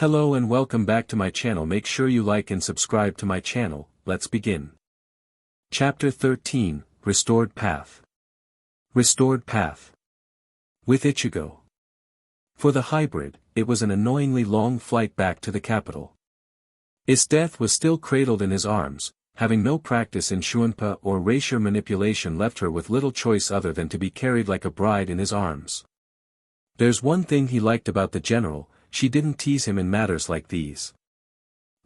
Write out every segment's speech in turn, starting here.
Hello and welcome back to my channel. Make sure you like and subscribe to my channel. Let's begin. Chapter 13, Restored Path. Restored Path. With Ichigo. For the hybrid, it was an annoyingly long flight back to the capital. His death was still cradled in his arms, having no practice in Shuanpa or racial manipulation left her with little choice other than to be carried like a bride in his arms. There's one thing he liked about the general: she didn't tease him in matters like these.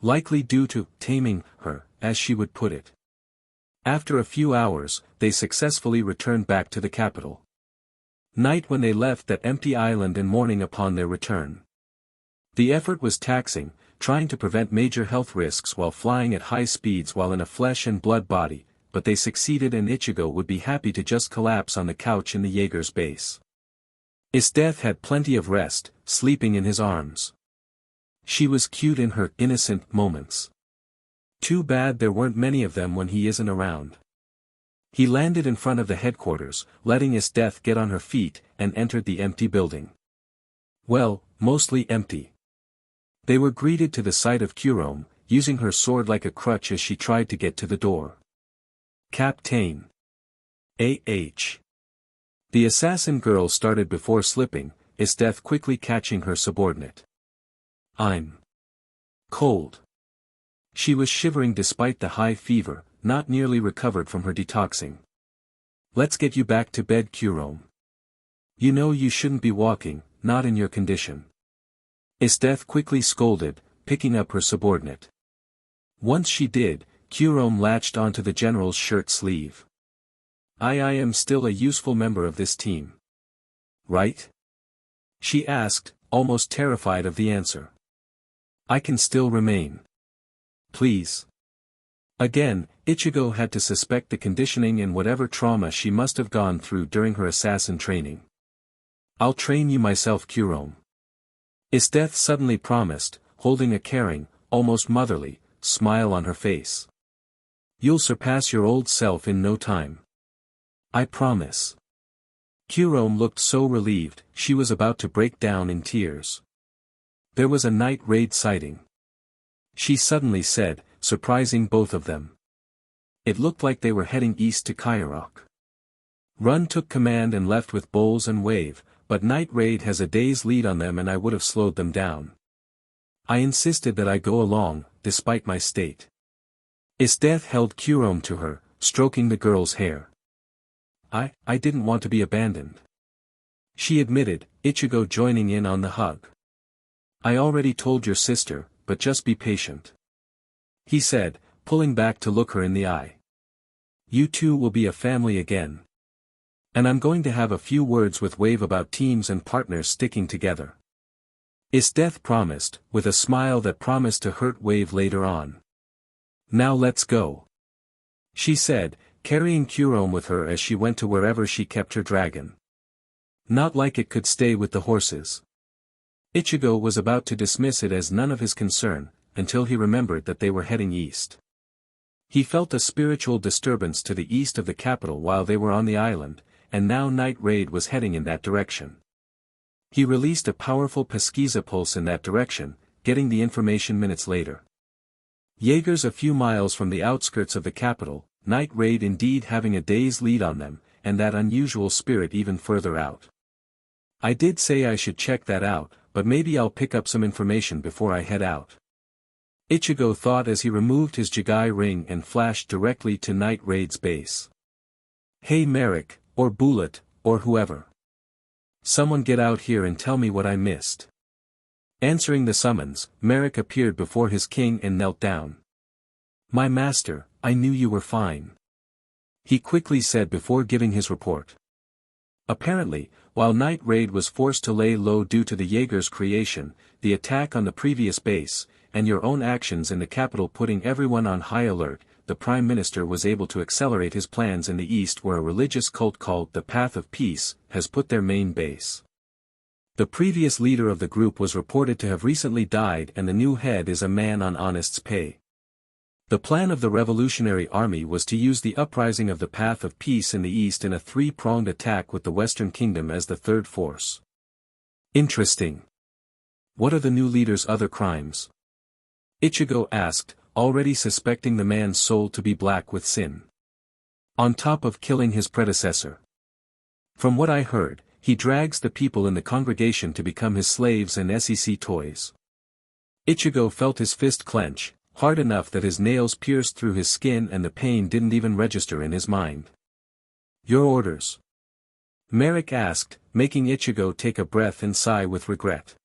Likely due to taming her, as she would put it. After a few hours, they successfully returned back to the capital. Night when they left that empty island and morning upon their return. The effort was taxing, trying to prevent major health risks while flying at high speeds while in a flesh and blood body, but they succeeded and Ichigo would be happy to just collapse on the couch in the Jaeger's base. His death had plenty of rest, sleeping in his arms. She was cute in her innocent moments. Too bad there weren't many of them when he isn't around. He landed in front of the headquarters, letting his death get on her feet, and entered the empty building. Well, mostly empty. They were greeted to the sight of Kurome, using her sword like a crutch as she tried to get to the door. Captain. A.H. The assassin girl started before slipping, his death quickly catching her subordinate. I'm cold. She was shivering despite the high fever, not nearly recovered from her detoxing. Let's get you back to bed, Kurome. You know you shouldn't be walking, not in your condition. His death quickly scolded, picking up her subordinate. Once she did, Kurome latched onto the general's shirt sleeve. I am still a useful member of this team. Right? She asked, almost terrified of the answer. I can still remain. Please. Again, Ichigo had to suspect the conditioning and whatever trauma she must have gone through during her assassin training. I'll train you myself, Kurome. His death suddenly promised, holding a caring, almost motherly, smile on her face. You'll surpass your old self in no time. I promise. Kurome looked so relieved, she was about to break down in tears. There was a night raid sighting. She suddenly said, surprising both of them. It looked like they were heading east to Teloch. Run took command and left with Bowls and Wave, but night raid has a day's lead on them and I would have slowed them down. I insisted that I go along, despite my state. His death held Kurome to her, stroking the girl's hair. I didn't want to be abandoned. She admitted, Ichigo joining in on the hug. I already told your sister, but just be patient. He said, pulling back to look her in the eye. You two will be a family again. And I'm going to have a few words with Wave about teams and partners sticking together. His death promised, with a smile that promised to hurt Wave later on. Now let's go. She said, carrying Kurome with her as she went to wherever she kept her dragon. Not like it could stay with the horses. Ichigo was about to dismiss it as none of his concern, until he remembered that they were heading east. He felt a spiritual disturbance to the east of the capital while they were on the island, and now night raid was heading in that direction. He released a powerful pesquisa pulse in that direction, getting the information minutes later. Jaegers a few miles from the outskirts of the capital, night raid indeed having a day's lead on them, and that unusual spirit even further out. I did say I should check that out, but maybe I'll pick up some information before I head out. Ichigo thought as he removed his Jigai ring and flashed directly to night raid's base. Hey Merrick, or Bullet, or whoever. Someone get out here and tell me what I missed. Answering the summons, Merrick appeared before his king and knelt down. My master, I knew you were fine. He quickly said before giving his report. Apparently, while night raid was forced to lay low due to the Jaeger's creation, the attack on the previous base, and your own actions in the capital putting everyone on high alert, the Prime Minister was able to accelerate his plans in the east where a religious cult called the Path of Peace has put their main base. The previous leader of the group was reported to have recently died and the new head is a man on honest's pay. The plan of the Revolutionary Army was to use the uprising of the Path of Peace in the east in a three-pronged attack with the Western Kingdom as the third force. Interesting. What are the new leader's other crimes? Ichigo asked, already suspecting the man's soul to be black with sin. On top of killing his predecessor. From what I heard, he drags the people in the congregation to become his slaves and SEC toys. Ichigo felt his fist clench, hard enough that his nails pierced through his skin and the pain didn't even register in his mind. Your orders? Merrick asked, making Ichigo take a breath and sigh with regret.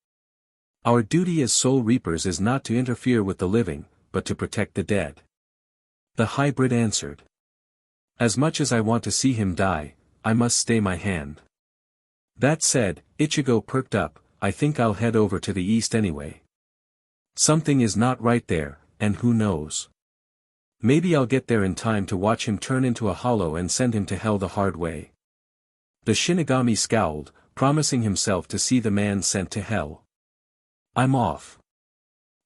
Our duty as Soul Reapers is not to interfere with the living, but to protect the dead. The hybrid answered. As much as I want to see him die, I must stay my hand. That said, Ichigo perked up, I think I'll head over to the east anyway. Something is not right there, and who knows? Maybe I'll get there in time to watch him turn into a hollow and send him to hell the hard way. The Shinigami scowled, promising himself to see the man sent to hell. I'm off,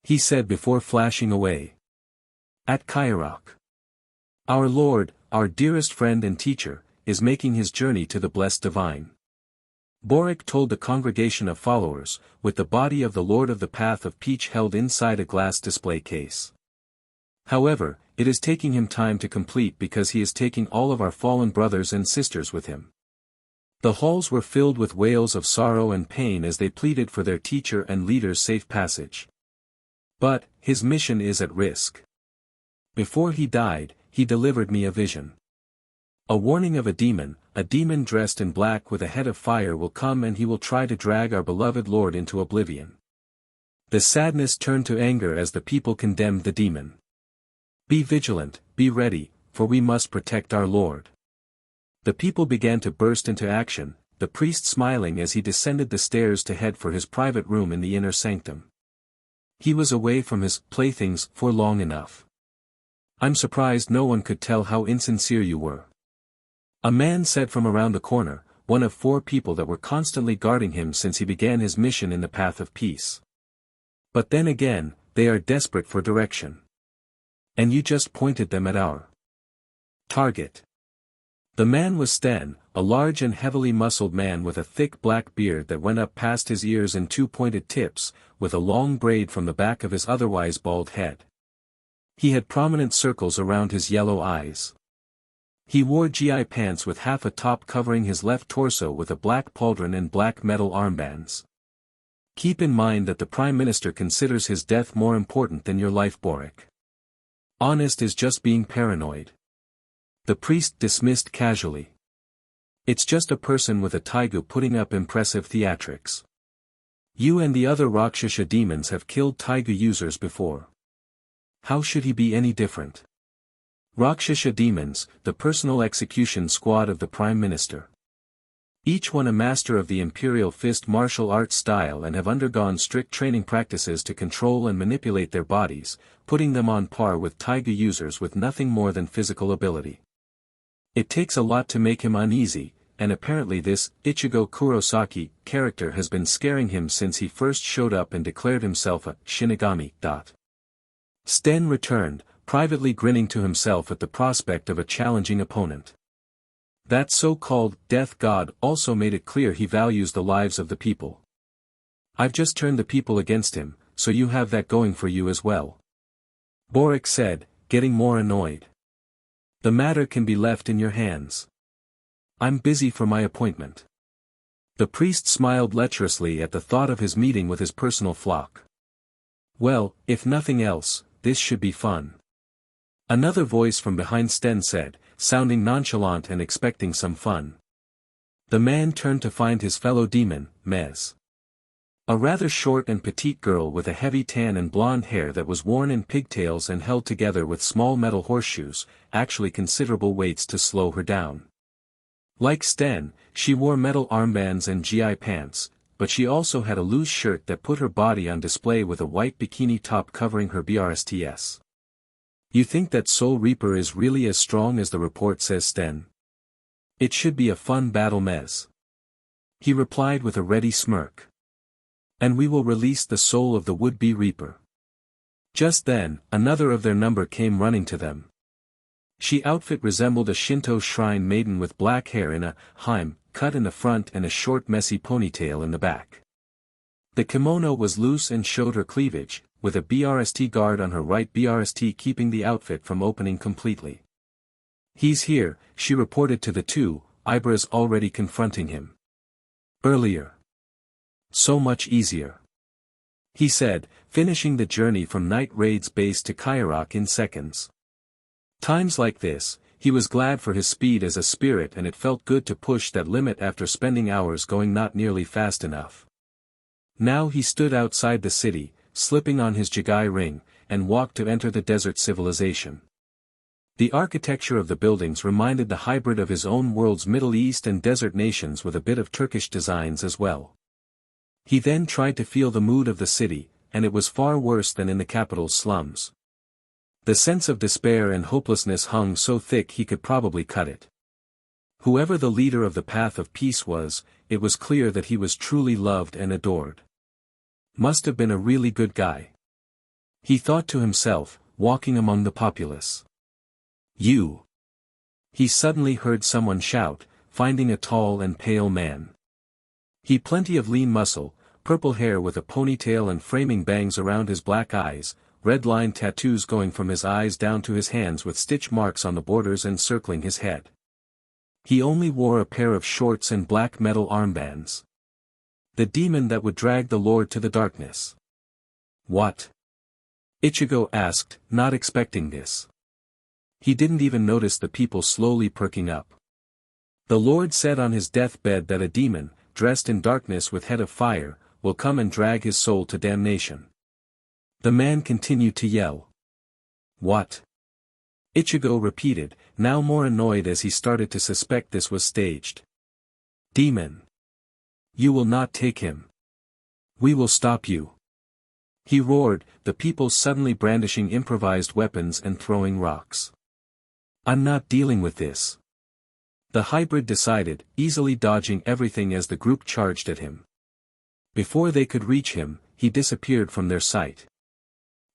he said before flashing away. At Kairok. Our Lord, our dearest friend and teacher, is making his journey to the blessed divine. Borick told the congregation of followers, with the body of the Lord of the Path of Peach held inside a glass display case. However, it is taking him time to complete because he is taking all of our fallen brothers and sisters with him. The halls were filled with wails of sorrow and pain as they pleaded for their teacher and leader's safe passage. But, his mission is at risk. Before he died, he delivered me a vision. A warning of a demon dressed in black with a head of fire will come and he will try to drag our beloved Lord into oblivion. The sadness turned to anger as the people condemned the demon. Be vigilant, be ready, for we must protect our Lord. The people began to burst into action, the priest smiling as he descended the stairs to head for his private room in the inner sanctum. He was away from his playthings for long enough. I'm surprised no one could tell how insincere you were. A man said from around the corner, one of 4 people that were constantly guarding him since he began his mission in the path of peace. But then again, they are desperate for direction. And you just pointed them at our target. The man was Sten, a large and heavily muscled man with a thick black beard that went up past his ears and 2 pointed tips, with a long braid from the back of his otherwise bald head. He had prominent circles around his yellow eyes. He wore GI pants with half a top covering his left torso with a black pauldron and black metal armbands. Keep in mind that the Prime Minister considers his death more important than your life, Borick. Honest is just being paranoid. The priest dismissed casually. It's just a person with a taiga putting up impressive theatrics. You and the other Rakshasa demons have killed taiga users before. How should he be any different? Rakshasa demons, the personal execution squad of the Prime Minister. Each one a master of the Imperial Fist martial arts style and have undergone strict training practices to control and manipulate their bodies, putting them on par with taiga users with nothing more than physical ability. It takes a lot to make him uneasy, and apparently this Ichigo Kurosaki character has been scaring him since he first showed up and declared himself a Shinigami. Sten returned, privately grinning to himself at the prospect of a challenging opponent. That so-called death god also made it clear he values the lives of the people. I've just turned the people against him, so you have that going for you as well. Borick said, getting more annoyed. The matter can be left in your hands. I'm busy for my appointment. The priest smiled lecherously at the thought of his meeting with his personal flock. Well, if nothing else, this should be fun. Another voice from behind Sten said, sounding nonchalant and expecting some fun. The man turned to find his fellow demon, Mez. A rather short and petite girl with a heavy tan and blonde hair that was worn in pigtails and held together with small metal horseshoes, actually considerable weights to slow her down. Like Sten, she wore metal armbands and GI pants, but she also had a loose shirt that put her body on display with a white bikini top covering her brsts. You think that Soul Reaper is really as strong as the report says, Sten? It should be a fun battle, Mez. He replied with a ready smirk. And we will release the soul of the would-be Reaper. Just then, another of their number came running to them. She outfit resembled a Shinto shrine maiden with black hair in a hime cut in the front and a short messy ponytail in the back. The kimono was loose and showed her cleavage, with a BRST guard on her right BRST keeping the outfit from opening completely. "He's here," she reported to the two, Ibra's already confronting him. "Earlier. So much easier," he said, finishing the journey from Night Raid's base to Kairok in seconds. Times like this, he was glad for his speed as a spirit, and it felt good to push that limit after spending hours going not nearly fast enough. Now he stood outside the city, slipping on his Jigai ring, and walked to enter the desert civilization. The architecture of the buildings reminded the hybrid of his own world's Middle East and desert nations, with a bit of Turkish designs as well. He then tried to feel the mood of the city, and it was far worse than in the capital's slums. The sense of despair and hopelessness hung so thick he could probably cut it. Whoever the leader of the Path of Peace was, it was clear that he was truly loved and adored. Must have been a really good guy, he thought to himself, walking among the populace. "You!" he suddenly heard someone shout, finding a tall and pale man. He plenty of lean muscle, purple hair with a ponytail and framing bangs around his black eyes, red-line tattoos going from his eyes down to his hands with stitch marks on the borders encircling his head. He only wore a pair of shorts and black metal armbands. The demon that would drag the Lord to the darkness. "What?" Ichigo asked, not expecting this. He didn't even notice the people slowly perking up. The Lord said on his deathbed that a demon, dressed in darkness with head of fire, will come and drag his soul to damnation. The man continued to yell. "What?" Ichigo repeated, now more annoyed as he started to suspect this was staged. "Demon. You will not take him. We will stop you," he roared, the people suddenly brandishing improvised weapons and throwing rocks. "I'm not dealing with this," the hybrid decided, easily dodging everything as the group charged at him. Before they could reach him, he disappeared from their sight.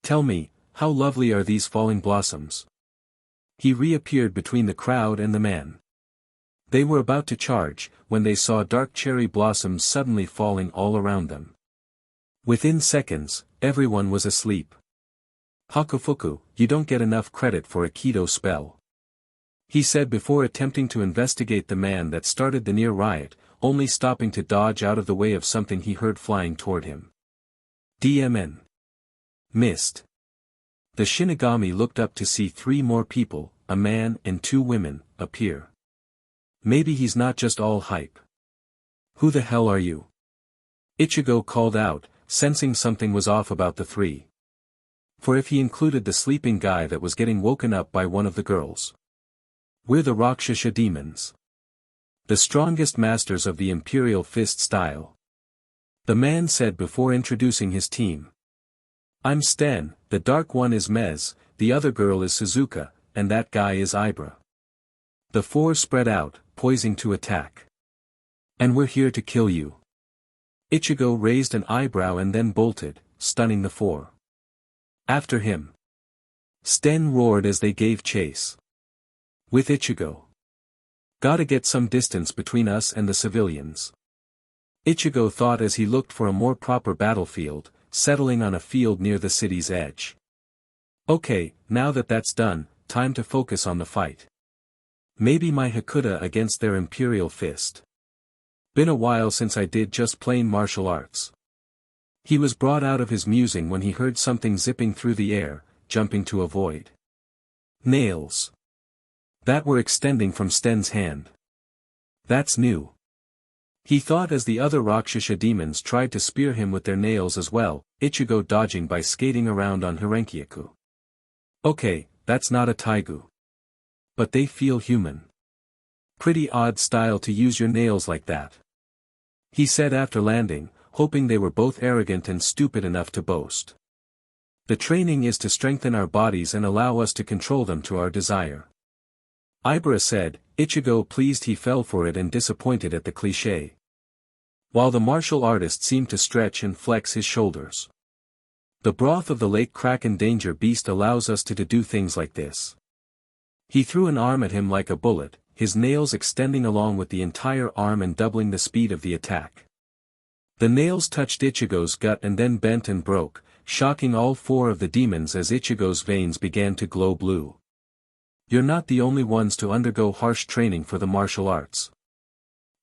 "Tell me, how lovely are these falling blossoms?" He reappeared between the crowd and the man. They were about to charge, when they saw dark cherry blossoms suddenly falling all around them. Within seconds, everyone was asleep. "Hakufuku, you don't get enough credit for a Kido spell," he said before attempting to investigate the man that started the near riot, only stopping to dodge out of the way of something he heard flying toward him. DMN. Missed. The Shinigami looked up to see 3 more people, a man and 2 women, appear. Maybe he's not just all hype. "Who the hell are you?" Ichigo called out, sensing something was off about the 3. For if he included the sleeping guy that was getting woken up by one of the girls. "We're the Rakshasa demons. The strongest masters of the Imperial Fist style," the man said before introducing his team. "I'm Sten, the dark one is Mez, the other girl is Suzuka, and that guy is Ibra." The 4 spread out, poising to attack. "And we're here to kill you." Ichigo raised an eyebrow and then bolted, stunning the 4. After him. Sten roared as they gave chase. With Ichigo. "Gotta get some distance between us and the civilians," Ichigo thought as he looked for a more proper battlefield, settling on a field near the city's edge. "Okay, now that that's done, time to focus on the fight. Maybe my Hakuda against their Imperial Fist. Been a while since I did just plain martial arts." He was brought out of his musing when he heard something zipping through the air, jumping to avoid. Nails. That were extending from Sten's hand. That's new, he thought as the other Rakshasa demons tried to spear him with their nails as well, Ichigo dodging by skating around on Hirenkyaku. "Okay, that's not a taigu. But they feel human. Pretty odd style to use your nails like that," he said after landing, hoping they were both arrogant and stupid enough to boast. "The training is to strengthen our bodies and allow us to control them to our desire," Ibra said, Ichigo pleased he fell for it and disappointed at the cliché. While the martial artist seemed to stretch and flex his shoulders. "The broth of the lake kraken danger beast allows us to do things like this." He threw an arm at him like a bullet, his nails extending along with the entire arm and doubling the speed of the attack. The nails touched Ichigo's gut and then bent and broke, shocking all four of the demons as Ichigo's veins began to glow blue. "You're not the only ones to undergo harsh training for the martial arts,"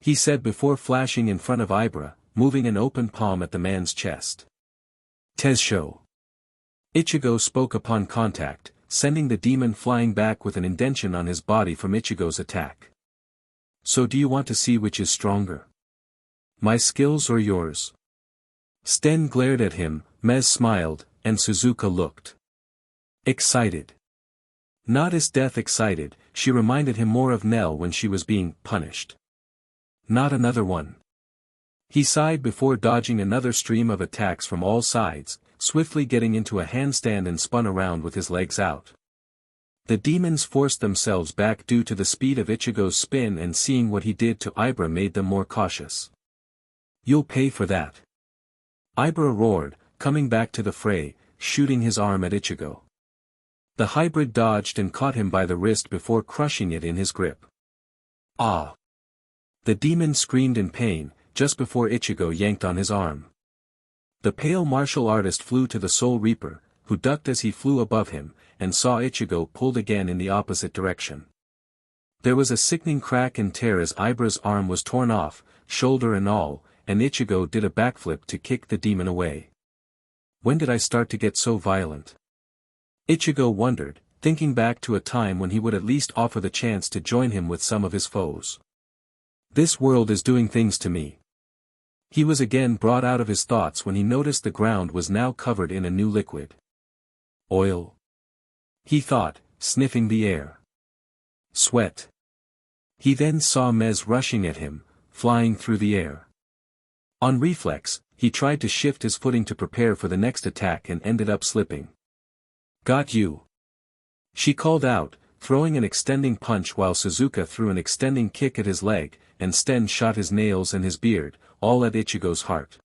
he said before flashing in front of Ibra, moving an open palm at the man's chest. "Tessho." Ichigo spoke upon contact, sending the demon flying back with an indention on his body from Ichigo's attack. "So do you want to see which is stronger? My skills or yours?" Sten glared at him, Mez smiled, and Suzuka looked excited. Not as death excited, she reminded him more of Nell when she was being punished. "Not another one." He sighed before dodging another stream of attacks from all sides, swiftly getting into a handstand and spun around with his legs out. The demons forced themselves back due to the speed of Ichigo's spin, and seeing what he did to Ibra made them more cautious. "You'll pay for that." Ibra roared, coming back to the fray, shooting his arm at Ichigo. The hybrid dodged and caught him by the wrist before crushing it in his grip. "Ah!" The demon screamed in pain, just before Ichigo yanked on his arm. The pale martial artist flew to the Soul Reaper, who ducked as he flew above him, and saw Ichigo pulled again in the opposite direction. There was a sickening crack and tear as Ibra's arm was torn off, shoulder and all, and Ichigo did a backflip to kick the demon away. When did I start to get so violent? Ichigo wondered, thinking back to a time when he would at least offer the chance to join him with some of his foes. This world is doing things to me. He was again brought out of his thoughts when he noticed the ground was now covered in a new liquid. Oil? He thought, sniffing the air. Sweat. He then saw Mez rushing at him, flying through the air. On reflex, he tried to shift his footing to prepare for the next attack and ended up slipping. "Got you!" She called out, throwing an extending punch while Suzuka threw an extending kick at his leg, and Sten shot his nails and his beard, all at Ichigo's heart.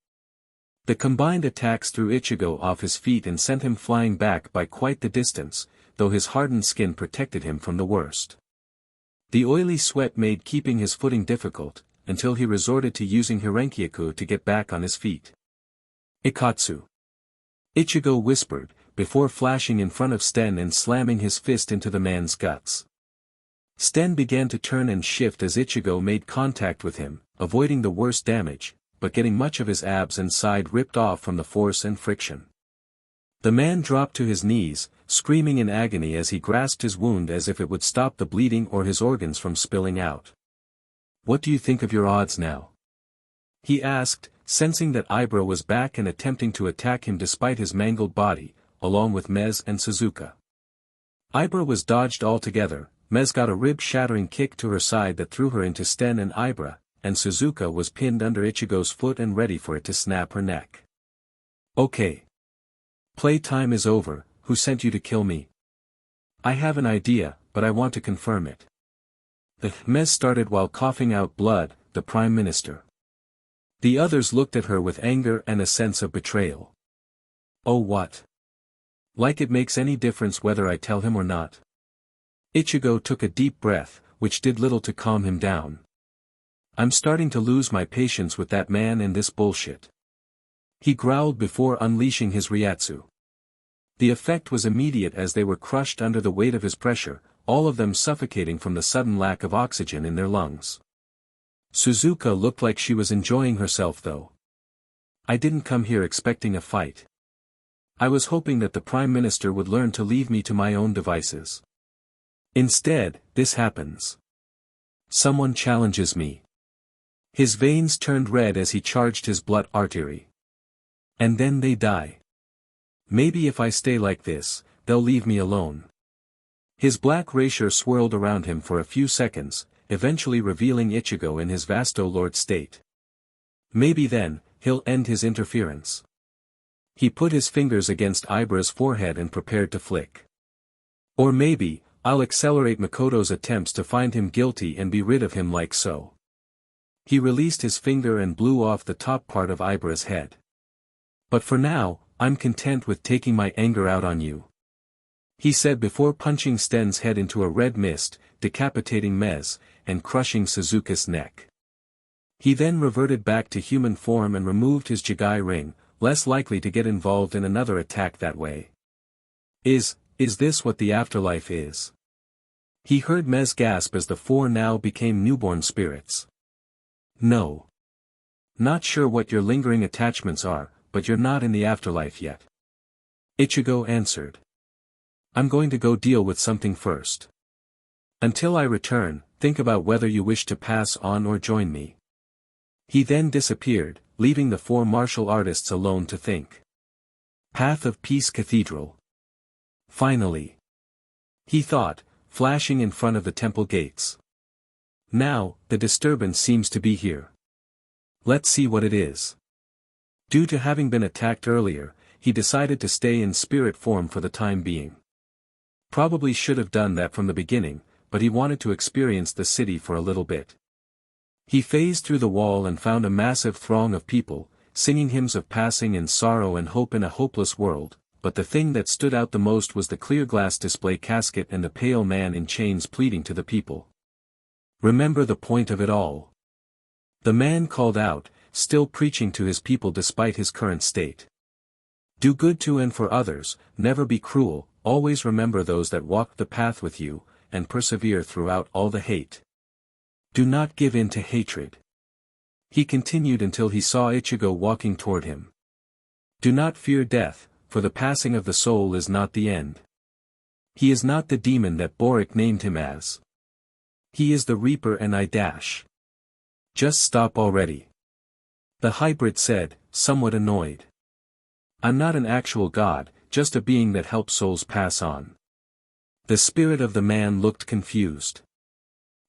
The combined attacks threw Ichigo off his feet and sent him flying back by quite the distance, though his hardened skin protected him from the worst. The oily sweat made keeping his footing difficult, until he resorted to using Hirenkyaku to get back on his feet. "Ikatsu!" Ichigo whispered, before flashing in front of Sten and slamming his fist into the man's guts. Sten began to turn and shift as Ichigo made contact with him, avoiding the worst damage, but getting much of his abs and side ripped off from the force and friction. The man dropped to his knees, screaming in agony as he grasped his wound as if it would stop the bleeding or his organs from spilling out. "What do you think of your odds now?" he asked, sensing that Ibra was back and attempting to attack him despite his mangled body, along with Mez and Suzuka. Ibra was dodged altogether. Mez got a rib-shattering kick to her side that threw her into Sten and Ibra, and Suzuka was pinned under Ichigo's foot and ready for it to snap her neck. "Okay. Playtime is over. Who sent you to kill me?" "I have an idea, but I want to confirm it." The Mez started while coughing out blood, the Prime Minister. The others looked at her with anger and a sense of betrayal. "Oh what? Like it makes any difference whether I tell him or not." Ichigo took a deep breath, which did little to calm him down. "I'm starting to lose my patience with that man and this bullshit." He growled before unleashing his Ryatsu. The effect was immediate as they were crushed under the weight of his pressure, all of them suffocating from the sudden lack of oxygen in their lungs. Suzuka looked like she was enjoying herself though. "I didn't come here expecting a fight. I was hoping that the Prime Minister would learn to leave me to my own devices. Instead, this happens. Someone challenges me." His veins turned red as he charged his blood artery. "And then they die. Maybe if I stay like this, they'll leave me alone." His black rapier swirled around him for a few seconds, eventually revealing Ichigo in his Vasto-Lord state. Maybe then, he'll end his interference. He put his fingers against Ibra's forehead and prepared to flick. "Or maybe, I'll accelerate Makoto's attempts to find him guilty and be rid of him like so." He released his finger and blew off the top part of Ibra's head. "But for now, I'm content with taking my anger out on you," he said before punching Sten's head into a red mist, decapitating Mez, and crushing Suzuka's neck. He then reverted back to human form and removed his Jigai ring, less likely to get involved in another attack that way. Is this what the afterlife is? He heard Mez gasp as the four now became newborn spirits. No. Not sure what your lingering attachments are, but you're not in the afterlife yet. Ichigo answered. I'm going to go deal with something first. Until I return, think about whether you wish to pass on or join me. He then disappeared, leaving the four martial artists alone to think. Path of Peace Cathedral. Finally. He thought, flashing in front of the temple gates. Now, the disturbance seems to be here. Let's see what it is. Due to having been attacked earlier, he decided to stay in spirit form for the time being. Probably should have done that from the beginning, but he wanted to experience the city for a little bit. He phased through the wall and found a massive throng of people, singing hymns of passing and sorrow and hope in a hopeless world, but the thing that stood out the most was the clear glass display casket and the pale man in chains pleading to the people. Remember the point of it all. The man called out, still preaching to his people despite his current state. Do good to and for others, never be cruel, always remember those that walk the path with you, and persevere throughout all the hate. Do not give in to hatred. He continued until he saw Ichigo walking toward him. Do not fear death, for the passing of the soul is not the end. He is not the demon that Borick named him as. He is the Reaper and I dash. Just stop already. The hybrid said, somewhat annoyed. I'm not an actual god, just a being that helps souls pass on. The spirit of the man looked confused.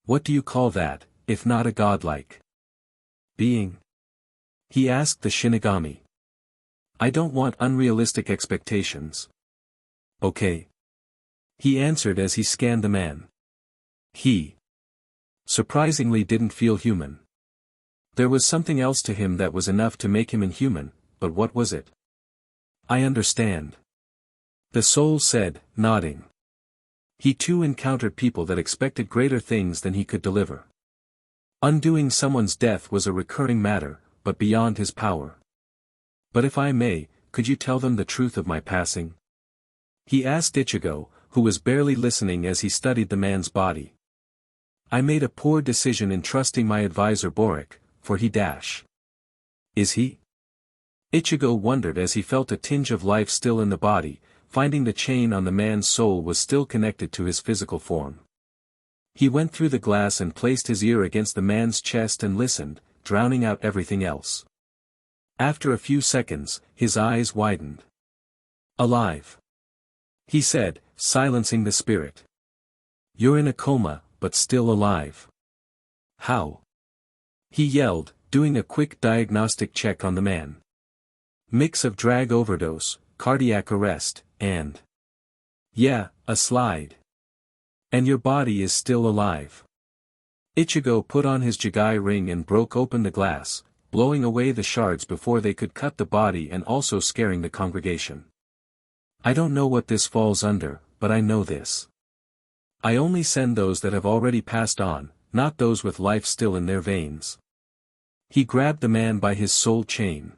What do you call that, if not a godlike being? He asked the Shinigami. I don't want unrealistic expectations. Okay. He answered as he scanned the man. He surprisingly didn't feel human. There was something else to him that was enough to make him inhuman, but what was it? I understand. The soul said, nodding. He too encountered people that expected greater things than he could deliver. Undoing someone's death was a recurring matter, but beyond his power. But if I may, could you tell them the truth of my passing? He asked Ichigo, who was barely listening as he studied the man's body. I made a poor decision in trusting my advisor Borick, for he dash. Is he? Ichigo wondered as he felt a tinge of life still in the body, finding the chain on the man's soul was still connected to his physical form. He went through the glass and placed his ear against the man's chest and listened, drowning out everything else. After a few seconds, his eyes widened. Alive. He said, silencing the spirit. You're in a coma, but still alive. How? He yelled, doing a quick diagnostic check on the man. Mix of drag overdose, cardiac arrest, and... yeah, a slide. And your body is still alive. Ichigo put on his Jigai ring and broke open the glass, blowing away the shards before they could cut the body and also scaring the congregation. I don't know what this falls under, but I know this. I only send those that have already passed on, not those with life still in their veins. He grabbed the man by his soul chain.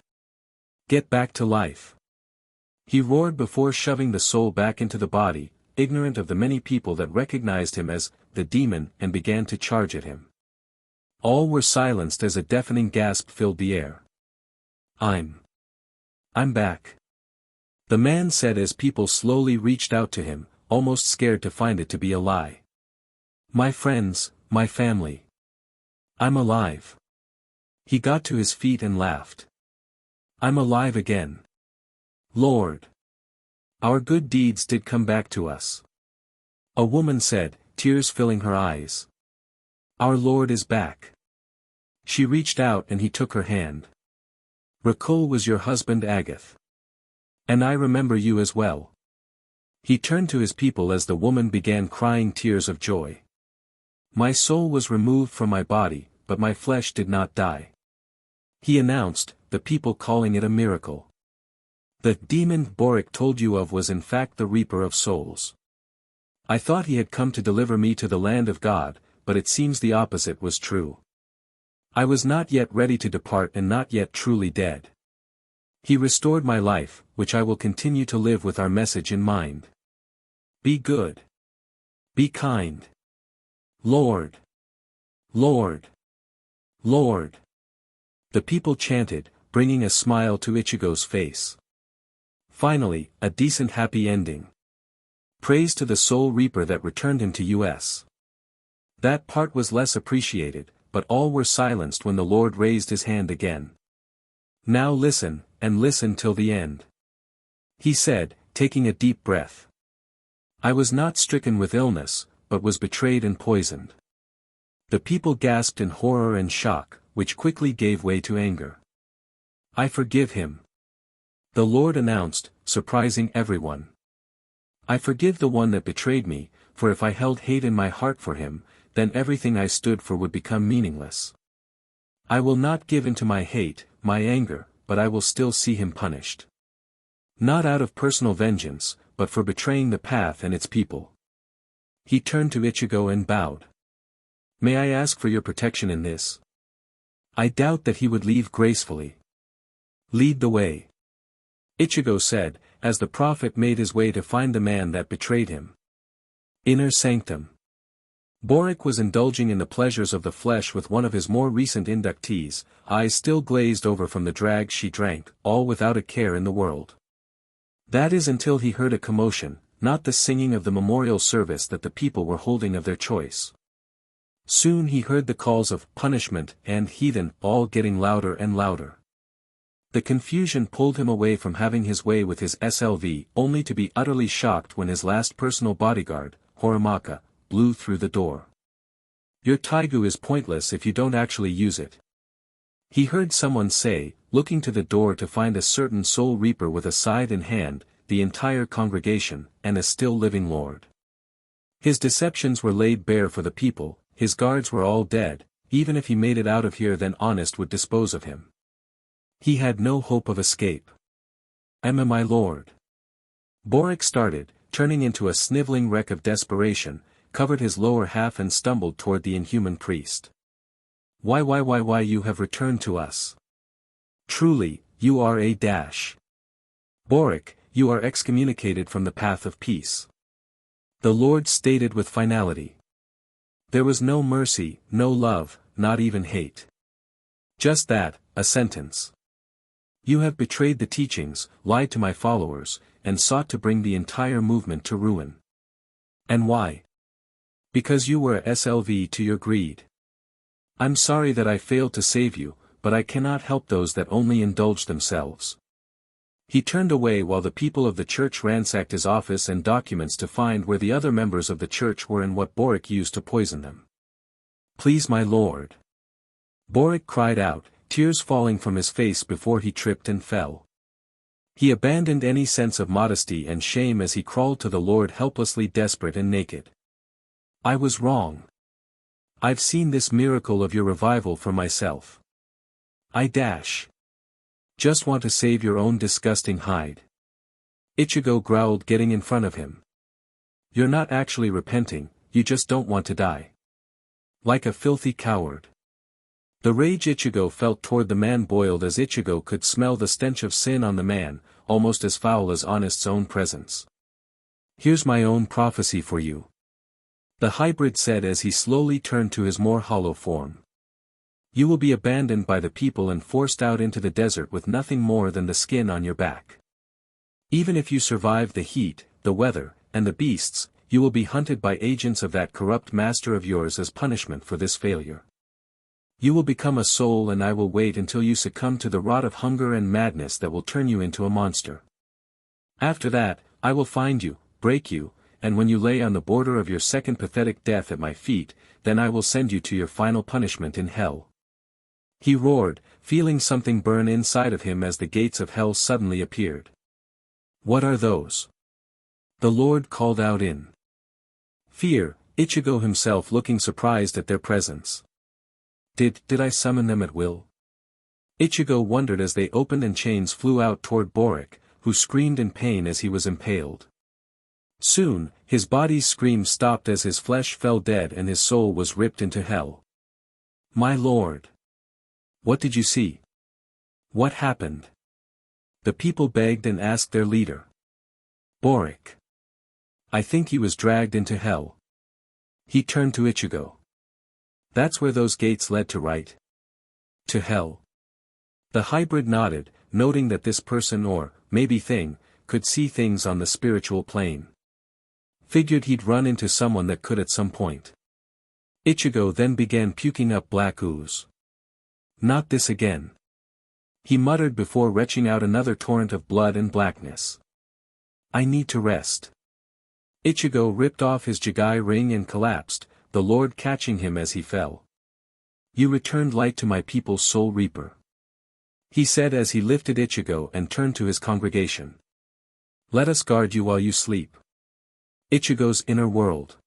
Get back to life. He roared before shoving the soul back into the body, ignorant of the many people that recognized him as the demon and began to charge at him. All were silenced as a deafening gasp filled the air. I'm back. The man said as people slowly reached out to him, almost scared to find it to be a lie. My friends, my family. I'm alive. He got to his feet and laughed. I'm alive again. Lord. Our good deeds did come back to us. A woman said, tears filling her eyes. Our Lord is back. She reached out and he took her hand. Rakul was your husband Agath. And I remember you as well. He turned to his people as the woman began crying tears of joy. My soul was removed from my body, but my flesh did not die. He announced, the people calling it a miracle. The demon Borick told you of was in fact the Reaper of Souls. I thought he had come to deliver me to the land of God, but it seems the opposite was true. I was not yet ready to depart and not yet truly dead. He restored my life, which I will continue to live with our message in mind. Be good. Be kind. Lord. Lord. Lord. The people chanted, bringing a smile to Ichigo's face. Finally, a decent happy ending. Praise to the Soul Reaper that returned him to us. That part was less appreciated, but all were silenced when the Lord raised his hand again. Now listen, and listen till the end. He said, taking a deep breath. I was not stricken with illness, but was betrayed and poisoned. The people gasped in horror and shock, which quickly gave way to anger. I forgive him. The Lord announced, surprising everyone. I forgive the one that betrayed me, for if I held hate in my heart for him, then everything I stood for would become meaningless. I will not give in to my hate, my anger, but I will still see him punished. Not out of personal vengeance, but for betraying the path and its people. He turned to Ichigo and bowed. May I ask for your protection in this? I doubt that he would leave gracefully. Lead the way. Ichigo said, as the prophet made his way to find the man that betrayed him. Inner Sanctum. Borick was indulging in the pleasures of the flesh with one of his more recent inductees, eyes still glazed over from the drag she drank, all without a care in the world. That is until he heard a commotion, not the singing of the memorial service that the people were holding of their choice. Soon he heard the calls of punishment and heathen all getting louder and louder. The confusion pulled him away from having his way with his SLV, only to be utterly shocked when his last personal bodyguard, Horimaka, blew through the door. Your Taigu is pointless if you don't actually use it. He heard someone say, looking to the door to find a certain Soul Reaper with a scythe in hand, the entire congregation, and a still living lord. His deceptions were laid bare for the people, his guards were all dead, even if he made it out of here then Honest would dispose of him. He had no hope of escape. Emma my lord. Borick started, turning into a sniveling wreck of desperation, covered his lower half and stumbled toward the inhuman priest. Why you have returned to us. Truly, you are a dash. Borick, you are excommunicated from the path of peace. The Lord stated with finality. There was no mercy, no love, not even hate. Just that, a sentence. You have betrayed the teachings, lied to my followers, and sought to bring the entire movement to ruin. And why? Because you were a SLV to your greed. I'm sorry that I failed to save you, but I cannot help those that only indulge themselves. He turned away while the people of the church ransacked his office and documents to find where the other members of the church were and what Borick used to poison them. Please my lord. Borick cried out, tears falling from his face before he tripped and fell. He abandoned any sense of modesty and shame as he crawled to the Lord helplessly desperate and naked. I was wrong. I've seen this miracle of your revival for myself. I just want to save your own disgusting hide. Ichigo growled, getting in front of him. You're not actually repenting, you just don't want to die. Like a filthy coward. The rage Ichigo felt toward the man boiled as Ichigo could smell the stench of sin on the man, almost as foul as Honest's own presence. Here's my own prophecy for you. The hybrid said as he slowly turned to his more hollow form. You will be abandoned by the people and forced out into the desert with nothing more than the skin on your back. Even if you survive the heat, the weather, and the beasts, you will be hunted by agents of that corrupt master of yours as punishment for this failure. You will become a soul and I will wait until you succumb to the rot of hunger and madness that will turn you into a monster. After that, I will find you, break you, and when you lay on the border of your second pathetic death at my feet, then I will send you to your final punishment in hell. He roared, feeling something burn inside of him as the gates of hell suddenly appeared. What are those? The Lord called out in fear, Ichigo himself looking surprised at their presence. Did I summon them at will? Ichigo wondered as they opened and chains flew out toward Borick, who screamed in pain as he was impaled. Soon, his body's scream stopped as his flesh fell dead and his soul was ripped into hell. My lord! What did you see? What happened? The people begged and asked their leader. Borick. I think he was dragged into hell. He turned to Ichigo. That's where those gates led to, right? To hell. The hybrid nodded, noting that this person or, maybe thing, could see things on the spiritual plane. Figured he'd run into someone that could at some point. Ichigo then began puking up black ooze. Not this again. He muttered before retching out another torrent of blood and blackness. I need to rest. Ichigo ripped off his Jigai ring and collapsed, the Lord catching him as he fell. You returned light to my people's soul reaper. He said as he lifted Ichigo and turned to his congregation. Let us guard you while you sleep. Ichigo's inner world.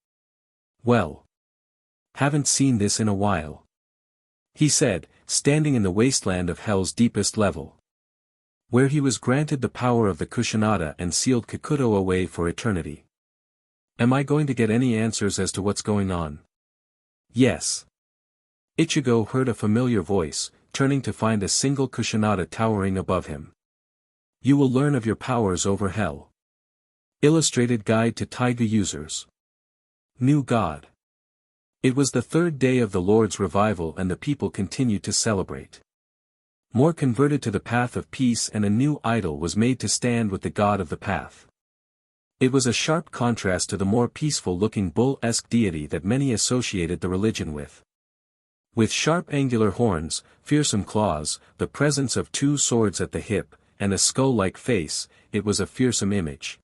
Well. Haven't seen this in a while. He said, standing in the wasteland of hell's deepest level. Where he was granted the power of the Kusanada and sealed Kakuto away for eternity. Am I going to get any answers as to what's going on? Yes. Ichigo heard a familiar voice, turning to find a single Kusanada towering above him. You will learn of your powers over hell. Illustrated Guide to Taiga Users. New God. It was the third day of the Lord's revival and the people continued to celebrate. More converted to the path of peace and a new idol was made to stand with the God of the path. It was a sharp contrast to the more peaceful-looking bull-esque deity that many associated the religion with. With sharp angular horns, fearsome claws, the presence of two swords at the hip, and a skull-like face, it was a fearsome image.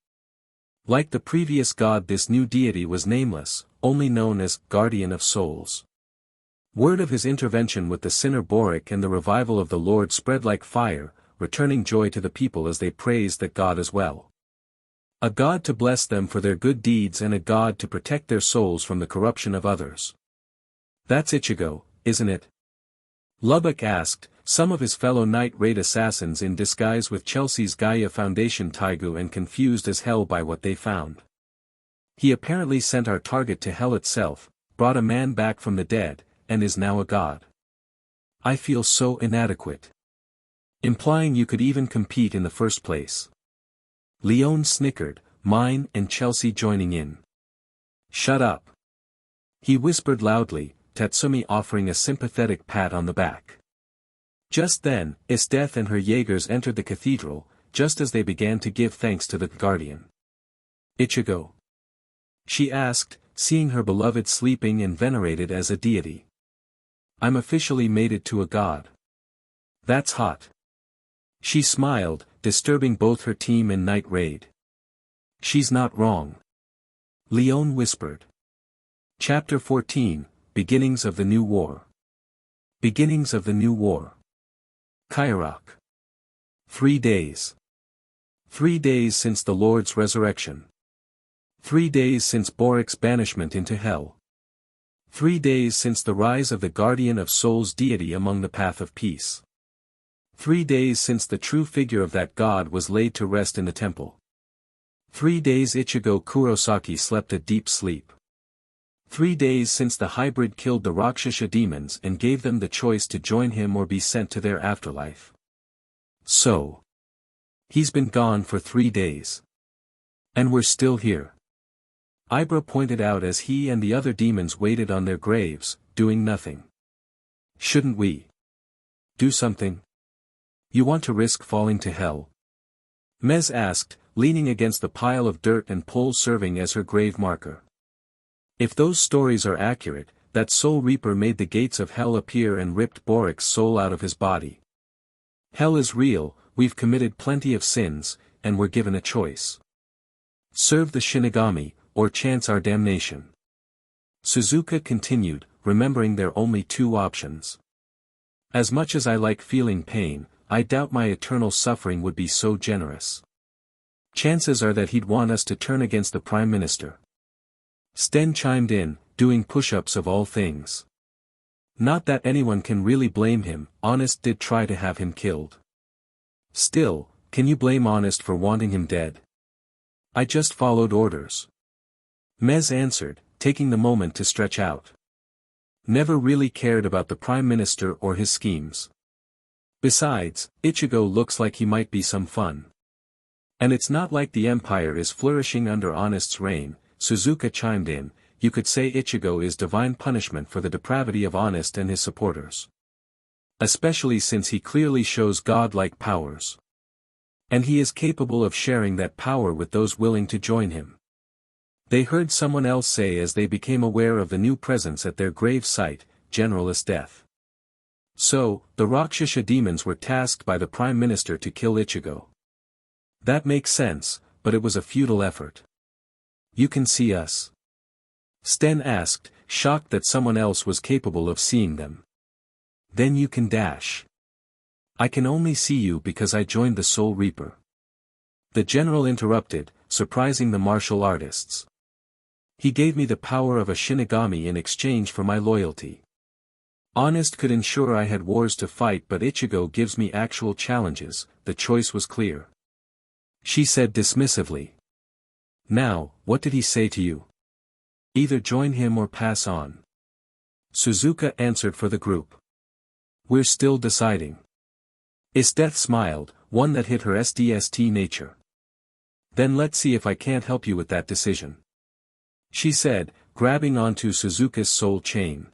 Like the previous god, this new deity was nameless, only known as Guardian of Souls. Word of his intervention with the sinner Borick and the revival of the Lord spread like fire, returning joy to the people as they praised that God as well. A God to bless them for their good deeds and a God to protect their souls from the corruption of others. That's Ichigo, isn't it? Lubbock asked, some of his fellow night raid assassins in disguise with Chelsea's Gaia Foundation Taigu and confused as hell by what they found. He apparently sent our target to hell itself, brought a man back from the dead, and is now a god. I feel so inadequate. Implying you could even compete in the first place. Leon snickered, mine and Chelsea joining in. Shut up. He whispered loudly, Tatsumi offering a sympathetic pat on the back. Just then, Isdeath and her Jaegers entered the cathedral, just as they began to give thanks to the guardian. Ichigo? She asked, seeing her beloved sleeping and venerated as a deity. I'm officially mated to a god. That's hot. She smiled, disturbing both her team and night raid. She's not wrong. Leon whispered. Chapter 14, Beginnings of the New War. Beginnings of the New War. Kairok. 3 days. 3 days since the Lord's resurrection. 3 days since Borick's banishment into hell. 3 days since the rise of the Guardian of Souls deity among the path of peace. 3 days since the true figure of that god was laid to rest in the temple. 3 days Ichigo Kurosaki slept a deep sleep. 3 days since the hybrid killed the Rakshasa demons and gave them the choice to join him or be sent to their afterlife. So. He's been gone for 3 days. And we're still here. Ibra pointed out as he and the other demons waited on their graves, doing nothing. Shouldn't we do something? You want to risk falling to hell? Mez asked, leaning against the pile of dirt and poles serving as her grave marker. If those stories are accurate, that Soul Reaper made the gates of hell appear and ripped Borick's soul out of his body. Hell is real, we've committed plenty of sins, and we're given a choice. Serve the Shinigami, or chance our damnation. Suzuka continued, remembering there are only 2 options. As much as I like feeling pain, I doubt my eternal suffering would be so generous. Chances are that he'd want us to turn against the Prime Minister. Sten chimed in, doing push-ups of all things. Not that anyone can really blame him, Honest did try to have him killed. Still, can you blame Honest for wanting him dead? I just followed orders. Mez answered, taking the moment to stretch out. Never really cared about the Prime Minister or his schemes. Besides, Ichigo looks like he might be some fun. And it's not like the Empire is flourishing under Honest's reign, Suzuka chimed in, you could say Ichigo is divine punishment for the depravity of Honest and his supporters. Especially since he clearly shows godlike powers. And he is capable of sharing that power with those willing to join him. They heard someone else say as they became aware of the new presence at their grave site, General's death. So, the Rakshasa demons were tasked by the Prime Minister to kill Ichigo. That makes sense, but it was a futile effort. You can see us? Sten asked, shocked that someone else was capable of seeing them. Then you can dash. I can only see you because I joined the Soul Reaper. The general interrupted, surprising the martial artists. He gave me the power of a Shinigami in exchange for my loyalty. Honest could ensure I had wars to fight, but Ichigo gives me actual challenges, the choice was clear. She said dismissively. Now, what did he say to you? Either join him or pass on. Suzuka answered for the group. We're still deciding. IchigoXEsdeathXAkame smiled, one that hit her SDST nature. Then let's see if I can't help you with that decision. She said, grabbing onto Suzuka's soul chain.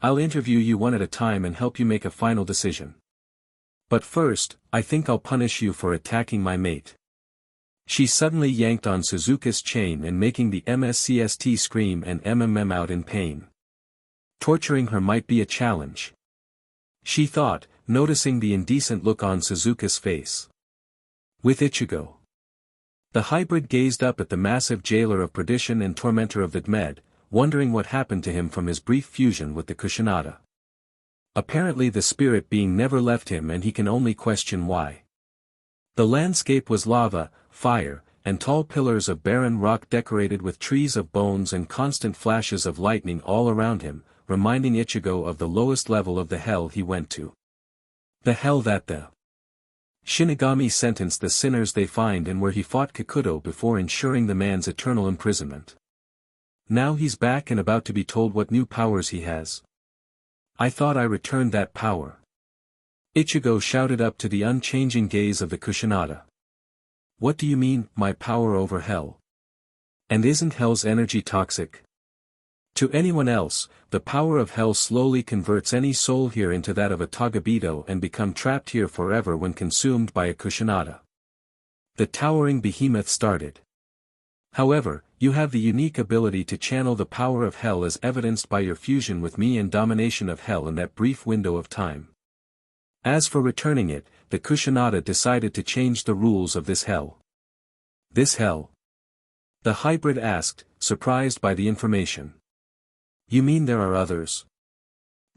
I'll interview you one at a time and help you make a final decision. But first, I think I'll punish you for attacking my mate. She suddenly yanked on Suzuka's chain and making the MSCST scream and out in pain. Torturing her might be a challenge. She thought, noticing the indecent look on Suzuka's face. With Ichigo. The hybrid gazed up at the massive jailer of perdition and tormentor of the Dmed, wondering what happened to him from his brief fusion with the Kusinada. Apparently the spirit being never left him and he can only question why. The landscape was lava, fire, and tall pillars of barren rock decorated with trees of bones and constant flashes of lightning all around him, reminding Ichigo of the lowest level of the hell he went to. The hell that the Shinigami sentenced the sinners they find and where he fought Kikuto before ensuring the man's eternal imprisonment. Now he's back and about to be told what new powers he has. I thought I returned that power. Ichigo shouted up to the unchanging gaze of the Kusinada. What do you mean, my power over hell? And isn't hell's energy toxic? To anyone else, the power of hell slowly converts any soul here into that of a Togabito and become trapped here forever when consumed by a Kusinada. The towering behemoth started. However, you have the unique ability to channel the power of hell as evidenced by your fusion with me and domination of hell in that brief window of time. As for returning it, the Kusinada decided to change the rules of this hell. This hell? The hybrid asked, surprised by the information. You mean there are others?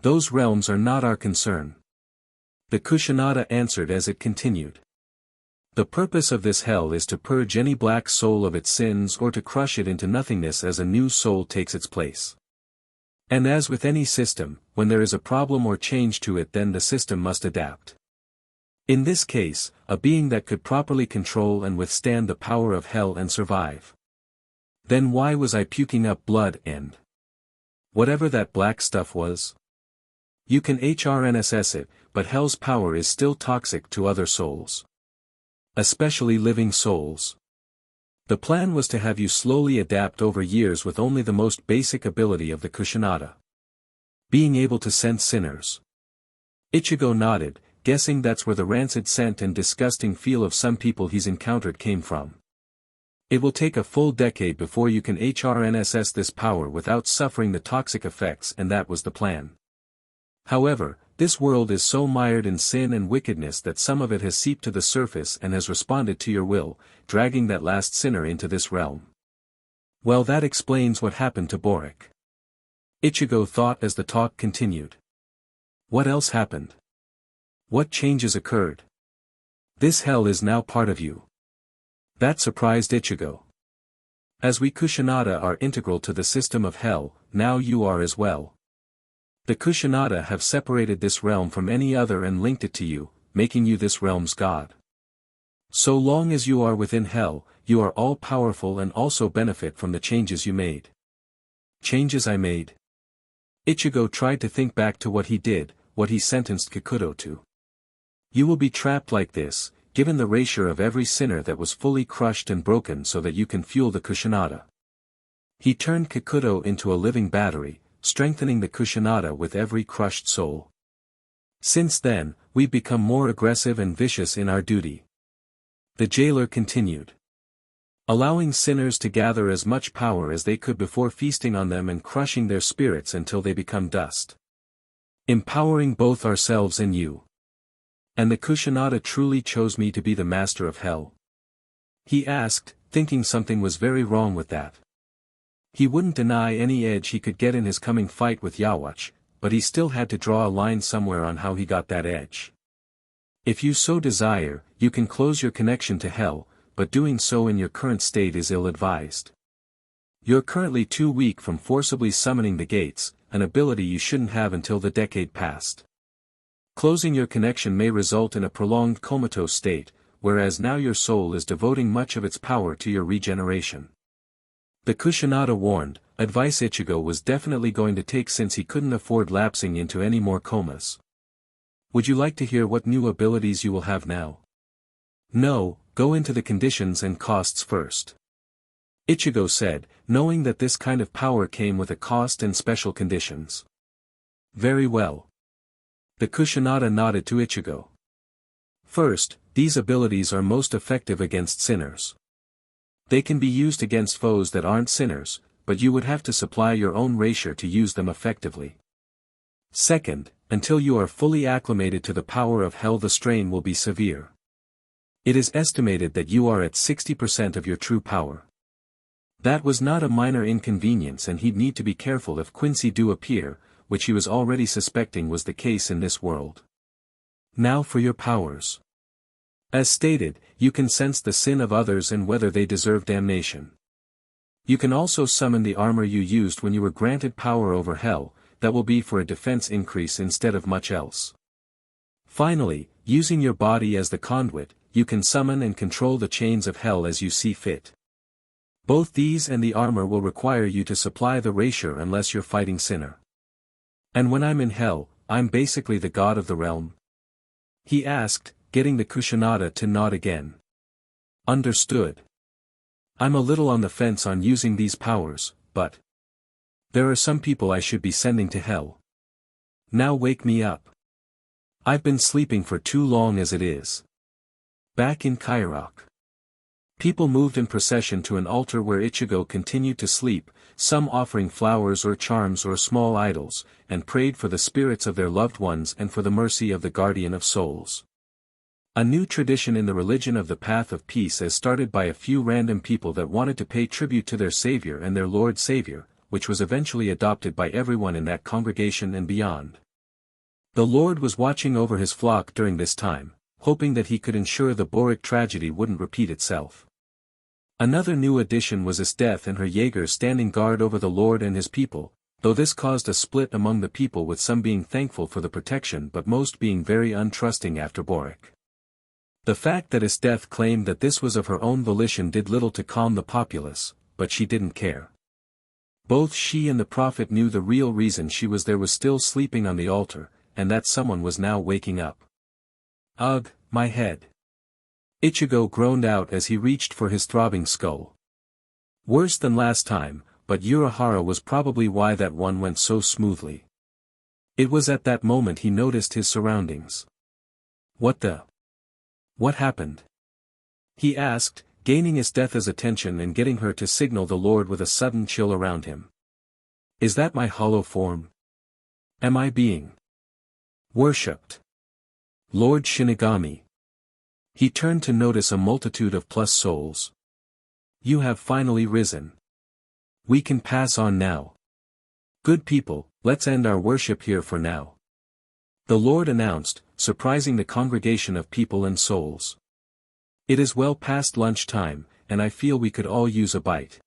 Those realms are not our concern. The Kusinada answered as it continued. The purpose of this hell is to purge any black soul of its sins or to crush it into nothingness as a new soul takes its place. And as with any system, when there is a problem or change to it, then the system must adapt. In this case, a being that could properly control and withstand the power of hell and survive. Then why was I puking up blood and whatever that black stuff was? You can HRNSS it, but hell's power is still toxic to other souls. Especially living souls. The plan was to have you slowly adapt over years with only the most basic ability of the Kusinada. Being able to sense sinners. Ichigo nodded, guessing that's where the rancid scent and disgusting feel of some people he's encountered came from. It will take a full decade before you can HRNSS this power without suffering the toxic effects, and that was the plan. However, this world is so mired in sin and wickedness that some of it has seeped to the surface and has responded to your will, dragging that last sinner into this realm. Well, that explains what happened to Borick. Ichigo thought as the talk continued. What else happened? What changes occurred? This hell is now part of you. That surprised Ichigo. As we Kusinada are integral to the system of hell, now you are as well. The Kusinada have separated this realm from any other and linked it to you, making you this realm's god. So long as you are within hell, you are all-powerful and also benefit from the changes you made. Changes I made? Ichigo tried to think back to what he did, what he sentenced Kikuto to. You will be trapped like this, given the erasure of every sinner that was fully crushed and broken so that you can fuel the Kusanada. He turned Kikuto into a living battery, strengthening the Kusanada with every crushed soul. Since then, we've become more aggressive and vicious in our duty. The jailer continued. Allowing sinners to gather as much power as they could before feasting on them and crushing their spirits until they become dust. Empowering both ourselves and you. And the Kusanada truly chose me to be the master of hell? He asked, thinking something was very wrong with that. He wouldn't deny any edge he could get in his coming fight with Yawach, but he still had to draw a line somewhere on how he got that edge. If you so desire, you can close your connection to hell, but doing so in your current state is ill-advised. You're currently too weak from forcibly summoning the gates, an ability you shouldn't have until the decade passed. Closing your connection may result in a prolonged comatose state, whereas now your soul is devoting much of its power to your regeneration. The Kusanada warned, advice Ichigo was definitely going to take since he couldn't afford lapsing into any more comas. Would you like to hear what new abilities you will have now? No, go into the conditions and costs first. Ichigo said, knowing that this kind of power came with a cost and special conditions. Very well. The Kusanada nodded to Ichigo. First, these abilities are most effective against sinners. They can be used against foes that aren't sinners, but you would have to supply your own erasure to use them effectively. Second, until you are fully acclimated to the power of hell, the strain will be severe. It is estimated that you are at 60% of your true power. That was not a minor inconvenience, and he'd need to be careful if Quincy do appear, which he was already suspecting was the case in this world. Now for your powers. As stated, you can sense the sin of others and whether they deserve damnation. You can also summon the armor you used when you were granted power over hell, that will be for a defense increase instead of much else. Finally, using your body as the conduit, you can summon and control the chains of hell as you see fit. Both these and the armor will require you to supply the erasure unless you're fighting sinner. And when I'm in hell, I'm basically the god of the realm? He asked, getting the Kusanada to nod again. Understood. I'm a little on the fence on using these powers, but there are some people I should be sending to hell. Now wake me up. I've been sleeping for too long as it is. Back in Kairok. People moved in procession to an altar where Ichigo continued to sleep, some offering flowers or charms or small idols, and prayed for the spirits of their loved ones and for the mercy of the guardian of souls. A new tradition in the religion of the Path of Peace as started by a few random people that wanted to pay tribute to their Savior and their Lord Savior, which was eventually adopted by everyone in that congregation and beyond. The Lord was watching over his flock during this time, hoping that he could ensure the Borick tragedy wouldn't repeat itself. Another new addition was Isdeath and her Jaegers standing guard over the Lord and his people, though this caused a split among the people, with some being thankful for the protection but most being very untrusting after Borick. The fact that Isdeath claimed that this was of her own volition did little to calm the populace, but she didn't care. Both she and the prophet knew the real reason she was there was still sleeping on the altar, and that someone was now waking up. Ugh, my head. Ichigo groaned out as he reached for his throbbing skull. Worse than last time, but Urahara was probably why that one went so smoothly. It was at that moment he noticed his surroundings. What happened? He asked, gaining Isdeath's attention and getting her to signal the Lord with a sudden chill around him. Is that my hollow form? Am I being worshipped? Lord Shinigami. He turned to notice a multitude of plus souls. You have finally risen. We can pass on now. Good people, let's end our worship here for now. The Lord announced, surprising the congregation of people and souls. It is well past lunch time, and I feel we could all use a bite.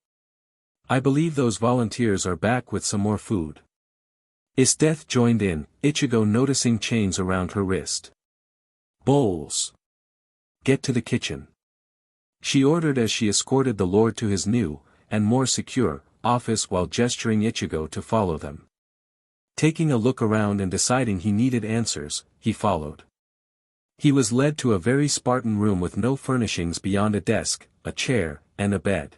I believe those volunteers are back with some more food. Isdeath joined in, Ichigo noticing chains around her wrist. Bowls. Get to the kitchen. She ordered as she escorted the Lord to his new, and more secure, office while gesturing Ichigo to follow them. Taking a look around and deciding he needed answers, he followed. He was led to a very Spartan room with no furnishings beyond a desk, a chair, and a bed.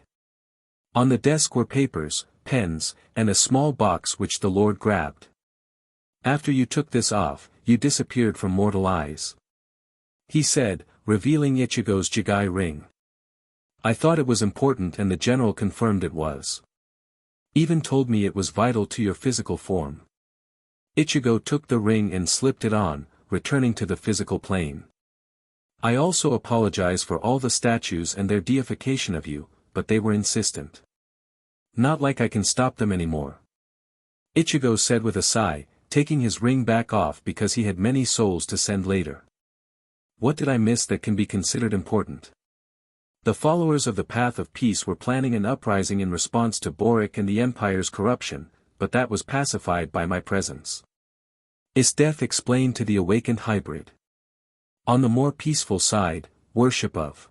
On the desk were papers, pens, and a small box which the Lord grabbed. After you took this off, you disappeared from mortal eyes. He said, revealing Ichigo's Jigai ring. I thought it was important and the general confirmed it was. Even told me it was vital to your physical form. Ichigo took the ring and slipped it on, returning to the physical plane. I also apologize for all the statues and their deification of you, but they were insistent. Not like I can stop them anymore. Ichigo said with a sigh, taking his ring back off because he had many souls to send later. What did I miss that can be considered important? The followers of the Path of Peace were planning an uprising in response to Borick and the Empire's corruption, but that was pacified by my presence. IchigoXEsdeath explained to the awakened hybrid. On the more peaceful side, worship of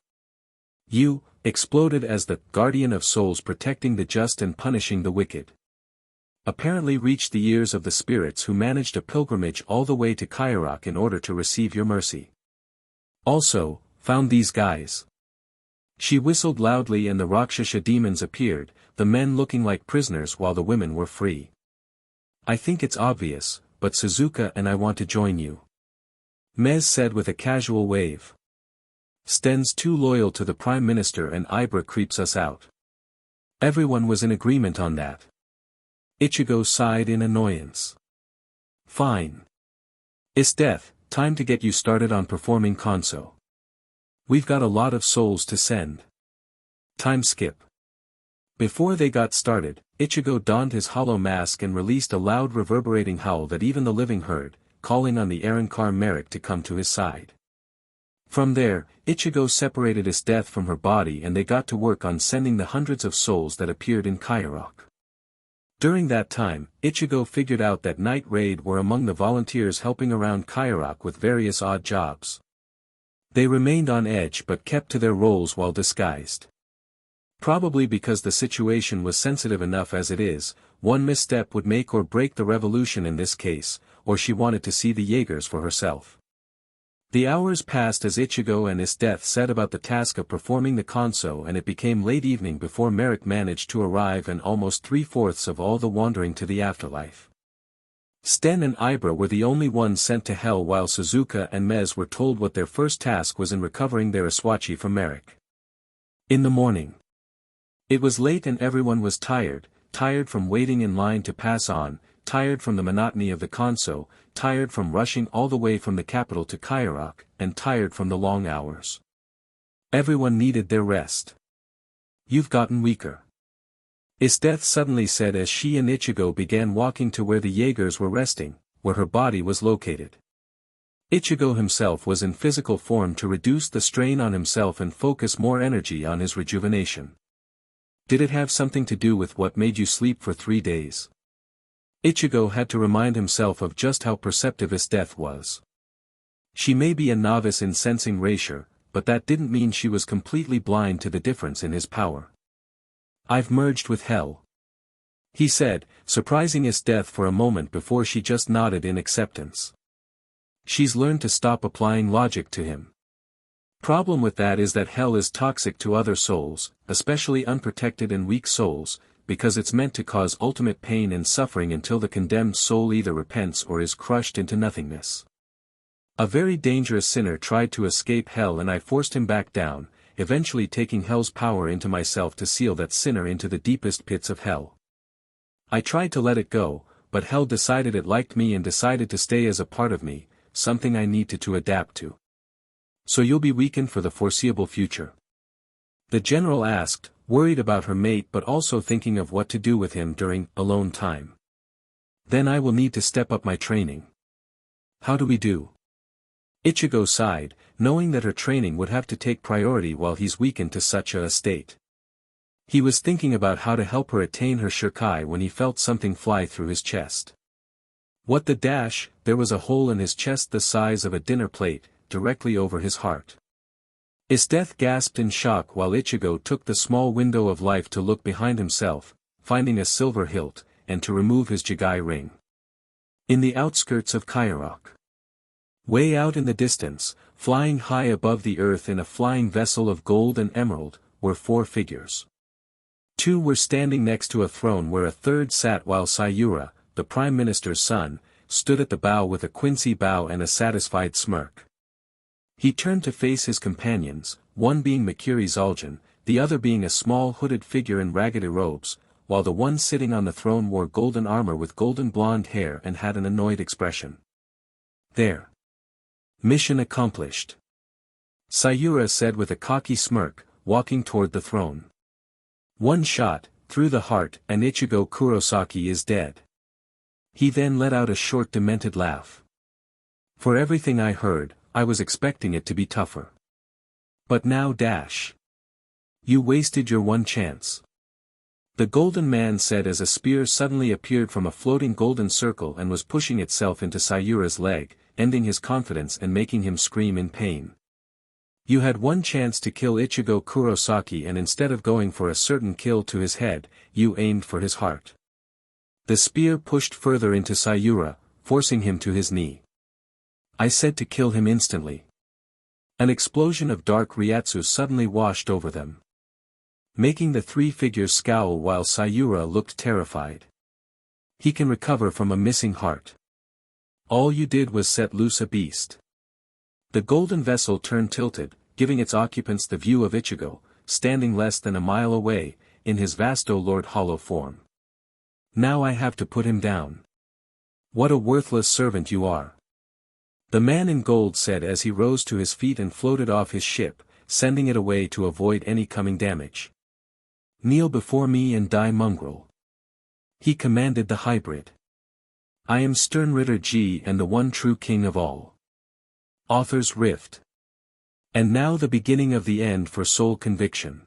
you exploded as the guardian of souls protecting the just and punishing the wicked. Apparently reached the ears of the spirits who managed a pilgrimage all the way to Kairok in order to receive your mercy. Also, found these guys. She whistled loudly and the Rakshasa demons appeared, the men looking like prisoners while the women were free. I think it's obvious, but Suzuka and I want to join you. Mez said with a casual wave. Sten's too loyal to the Prime Minister and Ibra creeps us out. Everyone was in agreement on that. Ichigo sighed in annoyance. Fine. IchigoXEsdeath, time to get you started on performing Konso. We've got a lot of souls to send. Time skip. Before they got started, Ichigo donned his hollow mask and released a loud reverberating howl that even the living heard, calling on the Arrancar Merrick to come to his side. From there, Ichigo separated IchigoXEsdeath from her body and they got to work on sending the hundreds of souls that appeared in Kairok. During that time, Ichigo figured out that Night Raid were among the volunteers helping around Kairok with various odd jobs. They remained on edge but kept to their roles while disguised. Probably because the situation was sensitive enough as it is, one misstep would make or break the revolution in this case, or she wanted to see the Jaegers for herself. The hours passed as Ichigo and IchigoXEsdeath set about the task of performing the Konso and it became late evening before Merrick managed to arrive and almost 3/4 of all the wandering to the afterlife. Sten and Ibra were the only ones sent to hell while Suzuka and Mez were told what their first task was in recovering their Iswachi from Merrick. In the morning. It was late and everyone was tired from waiting in line to pass on, tired from the monotony of the Konso, tired from rushing all the way from the capital to Kairok, and tired from the long hours. Everyone needed their rest. You've gotten weaker. IchigoXEsdeath suddenly said as she and Ichigo began walking to where the Jaegers were resting, where her body was located. Ichigo himself was in physical form to reduce the strain on himself and focus more energy on his rejuvenation. Did it have something to do with what made you sleep for 3 days? Ichigo had to remind himself of just how perceptive IchigoXEsdeath was. She may be a novice in sensing Raisher, but that didn't mean she was completely blind to the difference in his power. I've merged with Hell. He said, surprising IchigoXEsdeath for a moment before she just nodded in acceptance. She's learned to stop applying logic to him. Problem with that is that Hell is toxic to other souls, especially unprotected and weak souls, because it's meant to cause ultimate pain and suffering until the condemned soul either repents or is crushed into nothingness. A very dangerous sinner tried to escape Hell and I forced him back down, eventually taking Hell's power into myself to seal that sinner into the deepest pits of Hell. I tried to let it go, but Hell decided it liked me and decided to stay as a part of me, something I needed to adapt to. So you'll be weakened for the foreseeable future? The general asked, worried about her mate but also thinking of what to do with him during alone time. Then I will need to step up my training. How do we do? Ichigo sighed, knowing that her training would have to take priority while he's weakened to such a state. He was thinking about how to help her attain her Shirkai when he felt something fly through his chest. What the dash, there was a hole in his chest the size of a dinner plate, directly over his heart. IchigoXEsdeath gasped in shock while Ichigo took the small window of life to look behind himself, finding a silver hilt, and to remove his Jigai ring. In the outskirts of Kairok. Way out in the distance, flying high above the earth in a flying vessel of gold and emerald, were 4 figures. 2 were standing next to a throne where a third sat while Sayura, the Prime Minister's son, stood at the bow with a Quincy bow and a satisfied smirk. He turned to face his companions, one being Mikuri Zul'jin, the other being a small hooded figure in raggedy robes, while the one sitting on the throne wore golden armor with golden blonde hair and had an annoyed expression. There. Mission accomplished. Sayura said with a cocky smirk, walking toward the throne. One shot, through the heart, and Ichigo Kurosaki is dead. He then let out a short demented laugh. For everything I heard, I was expecting it to be tougher. But now dash. You wasted your one chance. The golden man said as a spear suddenly appeared from a floating golden circle and was pushing itself into Sayura's leg, ending his confidence and making him scream in pain. You had one chance to kill Ichigo Kurosaki and instead of going for a certain kill to his head, you aimed for his heart. The spear pushed further into Sayura, forcing him to his knee. I said to kill him instantly. An explosion of dark Ryatsu suddenly washed over them, making the 3 figures scowl while Sayura looked terrified. He can recover from a missing heart. All you did was set loose a beast. The golden vessel turned tilted, giving its occupants the view of Ichigo, standing less than a mile away, in his Vasto Lord Hollow form. Now I have to put him down. What a worthless servant you are. The man in gold said as he rose to his feet and floated off his ship, sending it away to avoid any coming damage. Kneel before me and die mongrel. He commanded the hybrid. I am Sternritter G and the one true king of all. Author's Rift. And now the beginning of the end for Soul Conviction.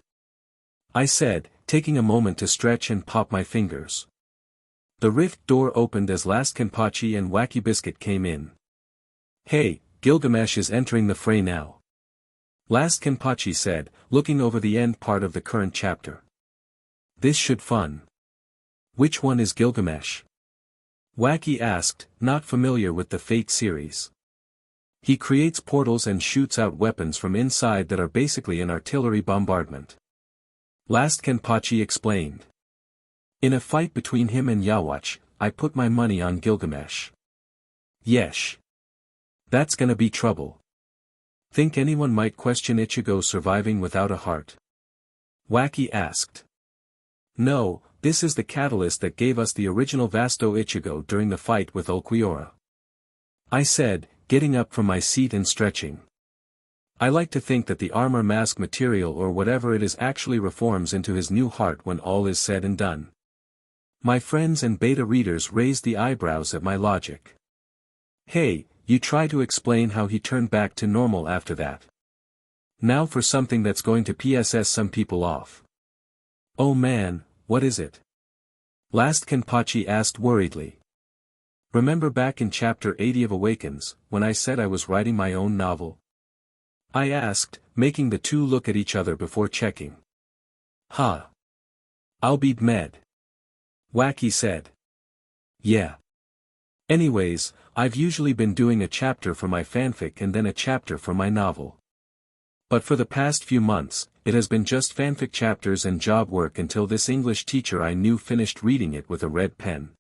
I said, taking a moment to stretch and pop my fingers. The rift door opened as Last Kenpachi and Wacky Biscuit came in. Hey, Gilgamesh is entering the fray now. Last Kenpachi said, looking over the end part of the current chapter. This should fun. Which one is Gilgamesh? Wacky asked, not familiar with the Fate series. He creates portals and shoots out weapons from inside that are basically an artillery bombardment. Last Kenpachi explained. In a fight between him and Yawatch, I put my money on Gilgamesh. Yesh. That's gonna be trouble. Think anyone might question Ichigo surviving without a heart? Wacky asked. No, this is the catalyst that gave us the original Vasto Ichigo during the fight with Ulquiorra. I said, getting up from my seat and stretching. I like to think that the armor mask material or whatever it is actually reforms into his new heart when all is said and done. My friends and beta readers raised the eyebrows at my logic. Hey, you try to explain how he turned back to normal after that. Now for something that's going to PSS some people off. Oh man, what is it? Last Kenpachi asked worriedly. Remember back in chapter 80 of Awakens, when I said I was writing my own novel? I asked, making the two look at each other before checking. Huh. I'll be med. Wacky said. Yeah. Anyways, I've usually been doing a chapter for my fanfic and then a chapter for my novel. But for the past few months, it has been just fanfic chapters and job work until this English teacher I knew finished reading it with a red pen.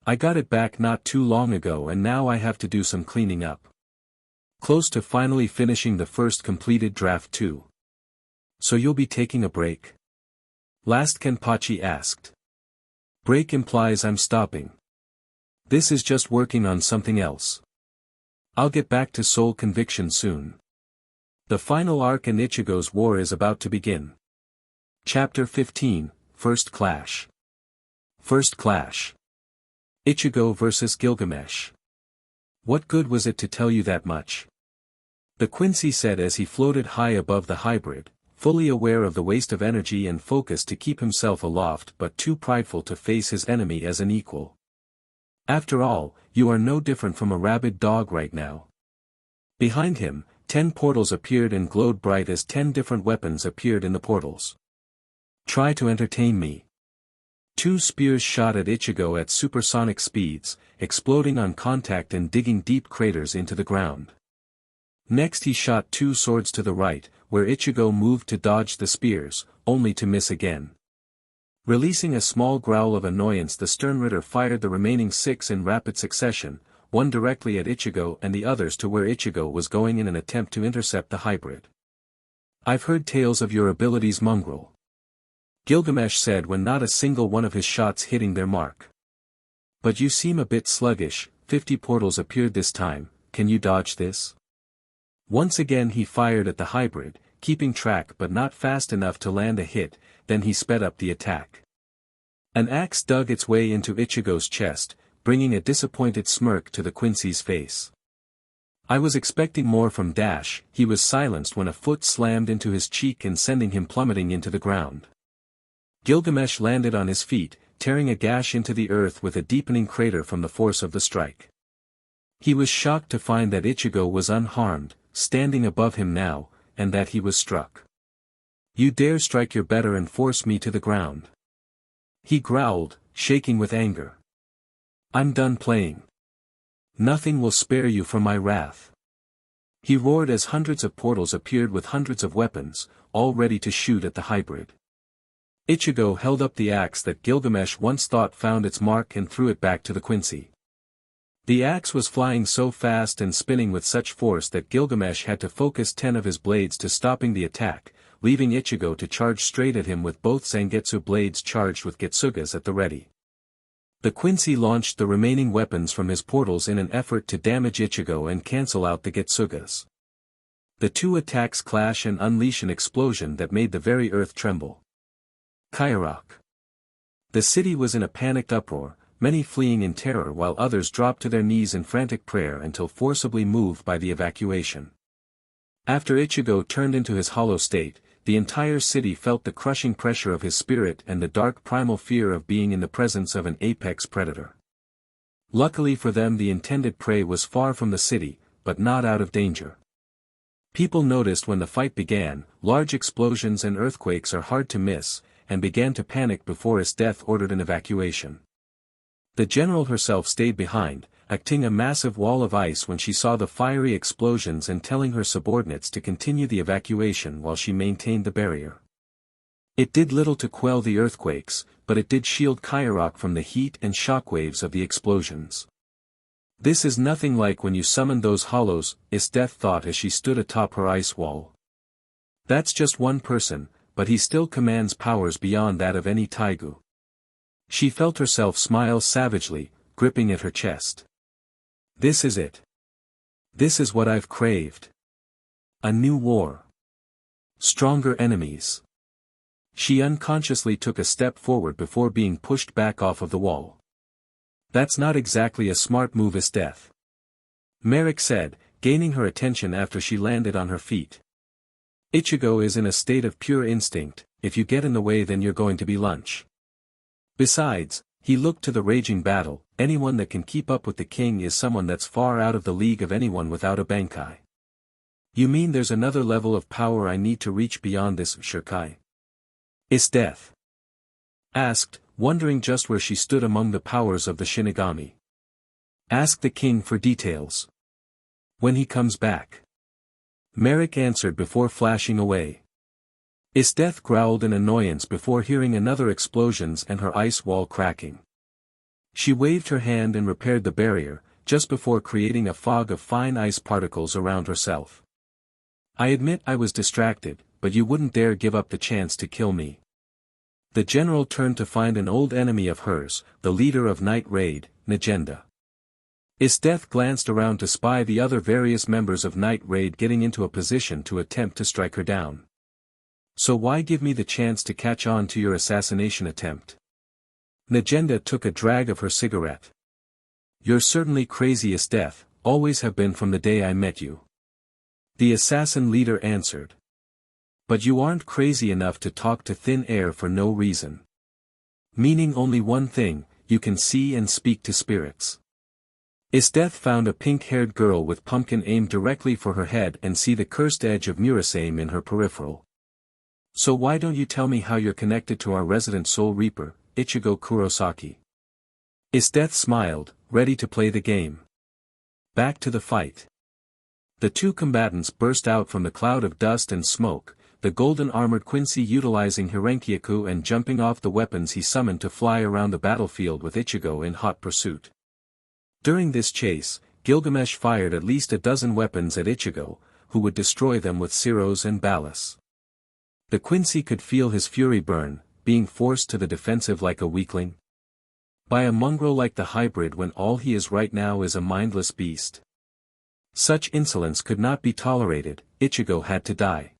I got it back not too long ago and now I have to do some cleaning up. Close to finally finishing the first completed draft too. So you'll be taking a break? Last Kenpachi asked. Break implies I'm stopping. This is just working on something else. I'll get back to Soul Conviction soon. The final arc in Ichigo's war is about to begin. Chapter 15, First Clash. First Clash. Ichigo vs. Gilgamesh. What good was it to tell you that much? The Quincy said as he floated high above the hybrid, fully aware of the waste of energy and focus to keep himself aloft but too prideful to face his enemy as an equal. After all, you are no different from a rabid dog right now. Behind him, 10 portals appeared and glowed bright as 10 different weapons appeared in the portals. Try to entertain me. 2 spears shot at Ichigo at supersonic speeds, exploding on contact and digging deep craters into the ground. Next he shot 2 swords to the right, where Ichigo moved to dodge the spears, only to miss again. Releasing a small growl of annoyance, the stern Ritter fired the remaining 6 in rapid succession, one directly at Ichigo and the others to where Ichigo was going in an attempt to intercept the hybrid. "I've heard tales of your abilities, mongrel," Gilgamesh said when not a single one of his shots hitting their mark. "But you seem a bit sluggish. 50 portals appeared this time, can you dodge this?" Once again he fired at the hybrid, keeping track but not fast enough to land a hit, then he sped up the attack. An axe dug its way into Ichigo's chest, bringing a disappointed smirk to the Quincy's face. "I was expecting more from Dash." He was silenced when a foot slammed into his cheek and sending him plummeting into the ground. Gilgamesh landed on his feet, tearing a gash into the earth with a deepening crater from the force of the strike. He was shocked to find that Ichigo was unharmed, standing above him now, and that he was struck. "You dare strike your better and force me to the ground?" he growled, shaking with anger. "I'm done playing. Nothing will spare you from my wrath." He roared as hundreds of portals appeared with hundreds of weapons, all ready to shoot at the hybrid. Ichigo held up the axe that Gilgamesh once thought found its mark and threw it back to the Quincy. The axe was flying so fast and spinning with such force that Gilgamesh had to focus 10 of his blades to stopping the attack, leaving Ichigo to charge straight at him with both Zangetsu blades charged with Getsugas at the ready. The Quincy launched the remaining weapons from his portals in an effort to damage Ichigo and cancel out the Getsugas. The 2 attacks clash and unleash an explosion that made the very earth tremble. Kairok. The city was in a panicked uproar, many fleeing in terror while others dropped to their knees in frantic prayer until forcibly moved by the evacuation. After Ichigo turned into his hollow state, the entire city felt the crushing pressure of his spirit and the dark primal fear of being in the presence of an apex predator. Luckily for them, the intended prey was far from the city, but not out of danger. People noticed when the fight began, large explosions and earthquakes are hard to miss, and began to panic before his death ordered an evacuation. The general herself stayed behind, acting a massive wall of ice when she saw the fiery explosions and telling her subordinates to continue the evacuation while she maintained the barrier. It did little to quell the earthquakes, but it did shield Kairok from the heat and shockwaves of the explosions. "This is nothing like when you summoned those hollows," Isdeath thought as she stood atop her ice wall. "That's just one person, but he still commands powers beyond that of any Taigu." She felt herself smile savagely, gripping at her chest. "This is it. This is what I've craved. A new war. Stronger enemies." She unconsciously took a step forward before being pushed back off of the wall. "That's not exactly a smart move, Isdeath," Merrick said, gaining her attention after she landed on her feet. "Ichigo is in a state of pure instinct. If you get in the way, then you're going to be lunch. Besides," he looked to the raging battle, "anyone that can keep up with the king is someone that's far out of the league of anyone without a Bankai." "You mean there's another level of power I need to reach beyond this Shirkai?" Isdeath asked, wondering just where she stood among the powers of the Shinigami. "Ask the king for details. When he comes back," Merrick answered before flashing away. Isdeath growled in annoyance before hearing another explosions and her ice wall cracking. She waved her hand and repaired the barrier, just before creating a fog of fine ice particles around herself. "I admit I was distracted, but you wouldn't dare give up the chance to kill me." The general turned to find an old enemy of hers, the leader of Night Raid, Najenda. Isdeath glanced around to spy the other various members of Night Raid getting into a position to attempt to strike her down. "So why give me the chance to catch on to your assassination attempt?" Najenda took a drag of her cigarette. "You're certainly crazy, Isdeath, always have been from the day I met you," the assassin leader answered. "But you aren't crazy enough to talk to thin air for no reason. Meaning only one thing, you can see and speak to spirits." Isdeath found a pink-haired girl with pumpkin aimed directly for her head and see the cursed edge of Murasame in her peripheral. "So why don't you tell me how you're connected to our resident Soul Reaper, Ichigo Kurosaki?" Isdeath smiled, ready to play the game. Back to the fight. The two combatants burst out from the cloud of dust and smoke, the golden-armored Quincy utilizing Hirenkyaku and jumping off the weapons he summoned to fly around the battlefield with Ichigo in hot pursuit. During this chase, Gilgamesh fired at least a dozen weapons at Ichigo, who would destroy them with Siros and Balas. The Quincy could feel his fury burn, being forced to the defensive like a weakling. By a mongrel like the hybrid when all he is right now is a mindless beast. Such insolence could not be tolerated, Ichigo had to die.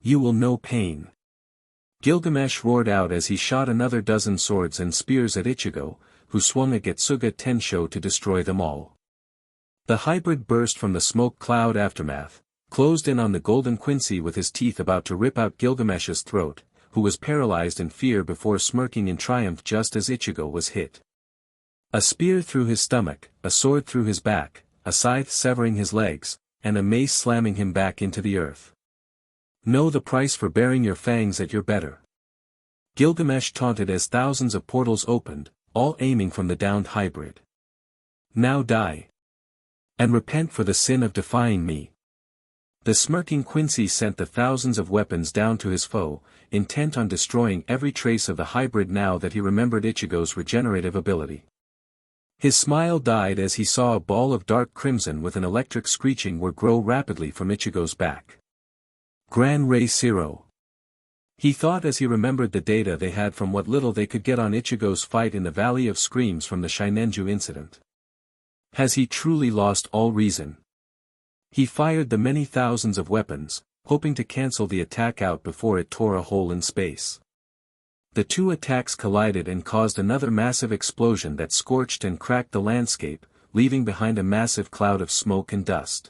You will know pain. Gilgamesh roared out as he shot another dozen swords and spears at Ichigo, who swung a Getsuga Tensho to destroy them all. The hybrid burst from the smoke cloud aftermath, closed in on the golden Quincy with his teeth about to rip out Gilgamesh's throat, who was paralyzed in fear before smirking in triumph just as Ichigo was hit. A spear through his stomach, a sword through his back, a scythe severing his legs, and a mace slamming him back into the earth. Know the price for bearing your fangs at your better. Gilgamesh taunted as thousands of portals opened, all aiming from the downed hybrid. Now die. And repent for the sin of defying me. The smirking Quincy sent the thousands of weapons down to his foe, intent on destroying every trace of the hybrid now that he remembered Ichigo's regenerative ability. His smile died as he saw a ball of dark crimson with an electric screeching word grow rapidly from Ichigo's back. Gran Rei Siro. He thought as he remembered the data they had from what little they could get on Ichigo's fight in the Valley of Screams from the Shinenju incident. Has he truly lost all reason? He fired the many thousands of weapons, hoping to cancel the attack out before it tore a hole in space. The two attacks collided and caused another massive explosion that scorched and cracked the landscape, leaving behind a massive cloud of smoke and dust.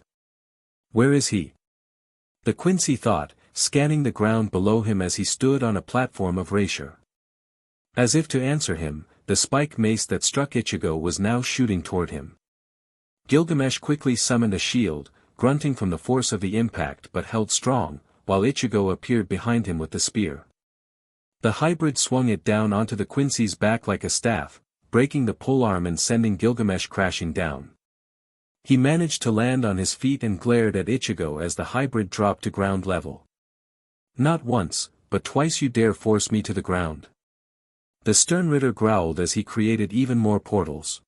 Where is he? The Quincy thought, scanning the ground below him as he stood on a platform of rasure. As if to answer him, the spike mace that struck Ichigo was now shooting toward him. Gilgamesh quickly summoned a shield, grunting from the force of the impact but held strong, while Ichigo appeared behind him with the spear. The hybrid swung it down onto the Quincy's back like a staff, breaking the polearm and sending Gilgamesh crashing down. He managed to land on his feet and glared at Ichigo as the hybrid dropped to ground level. Not once, but twice you dare force me to the ground. The stern Ritter growled as he created even more portals.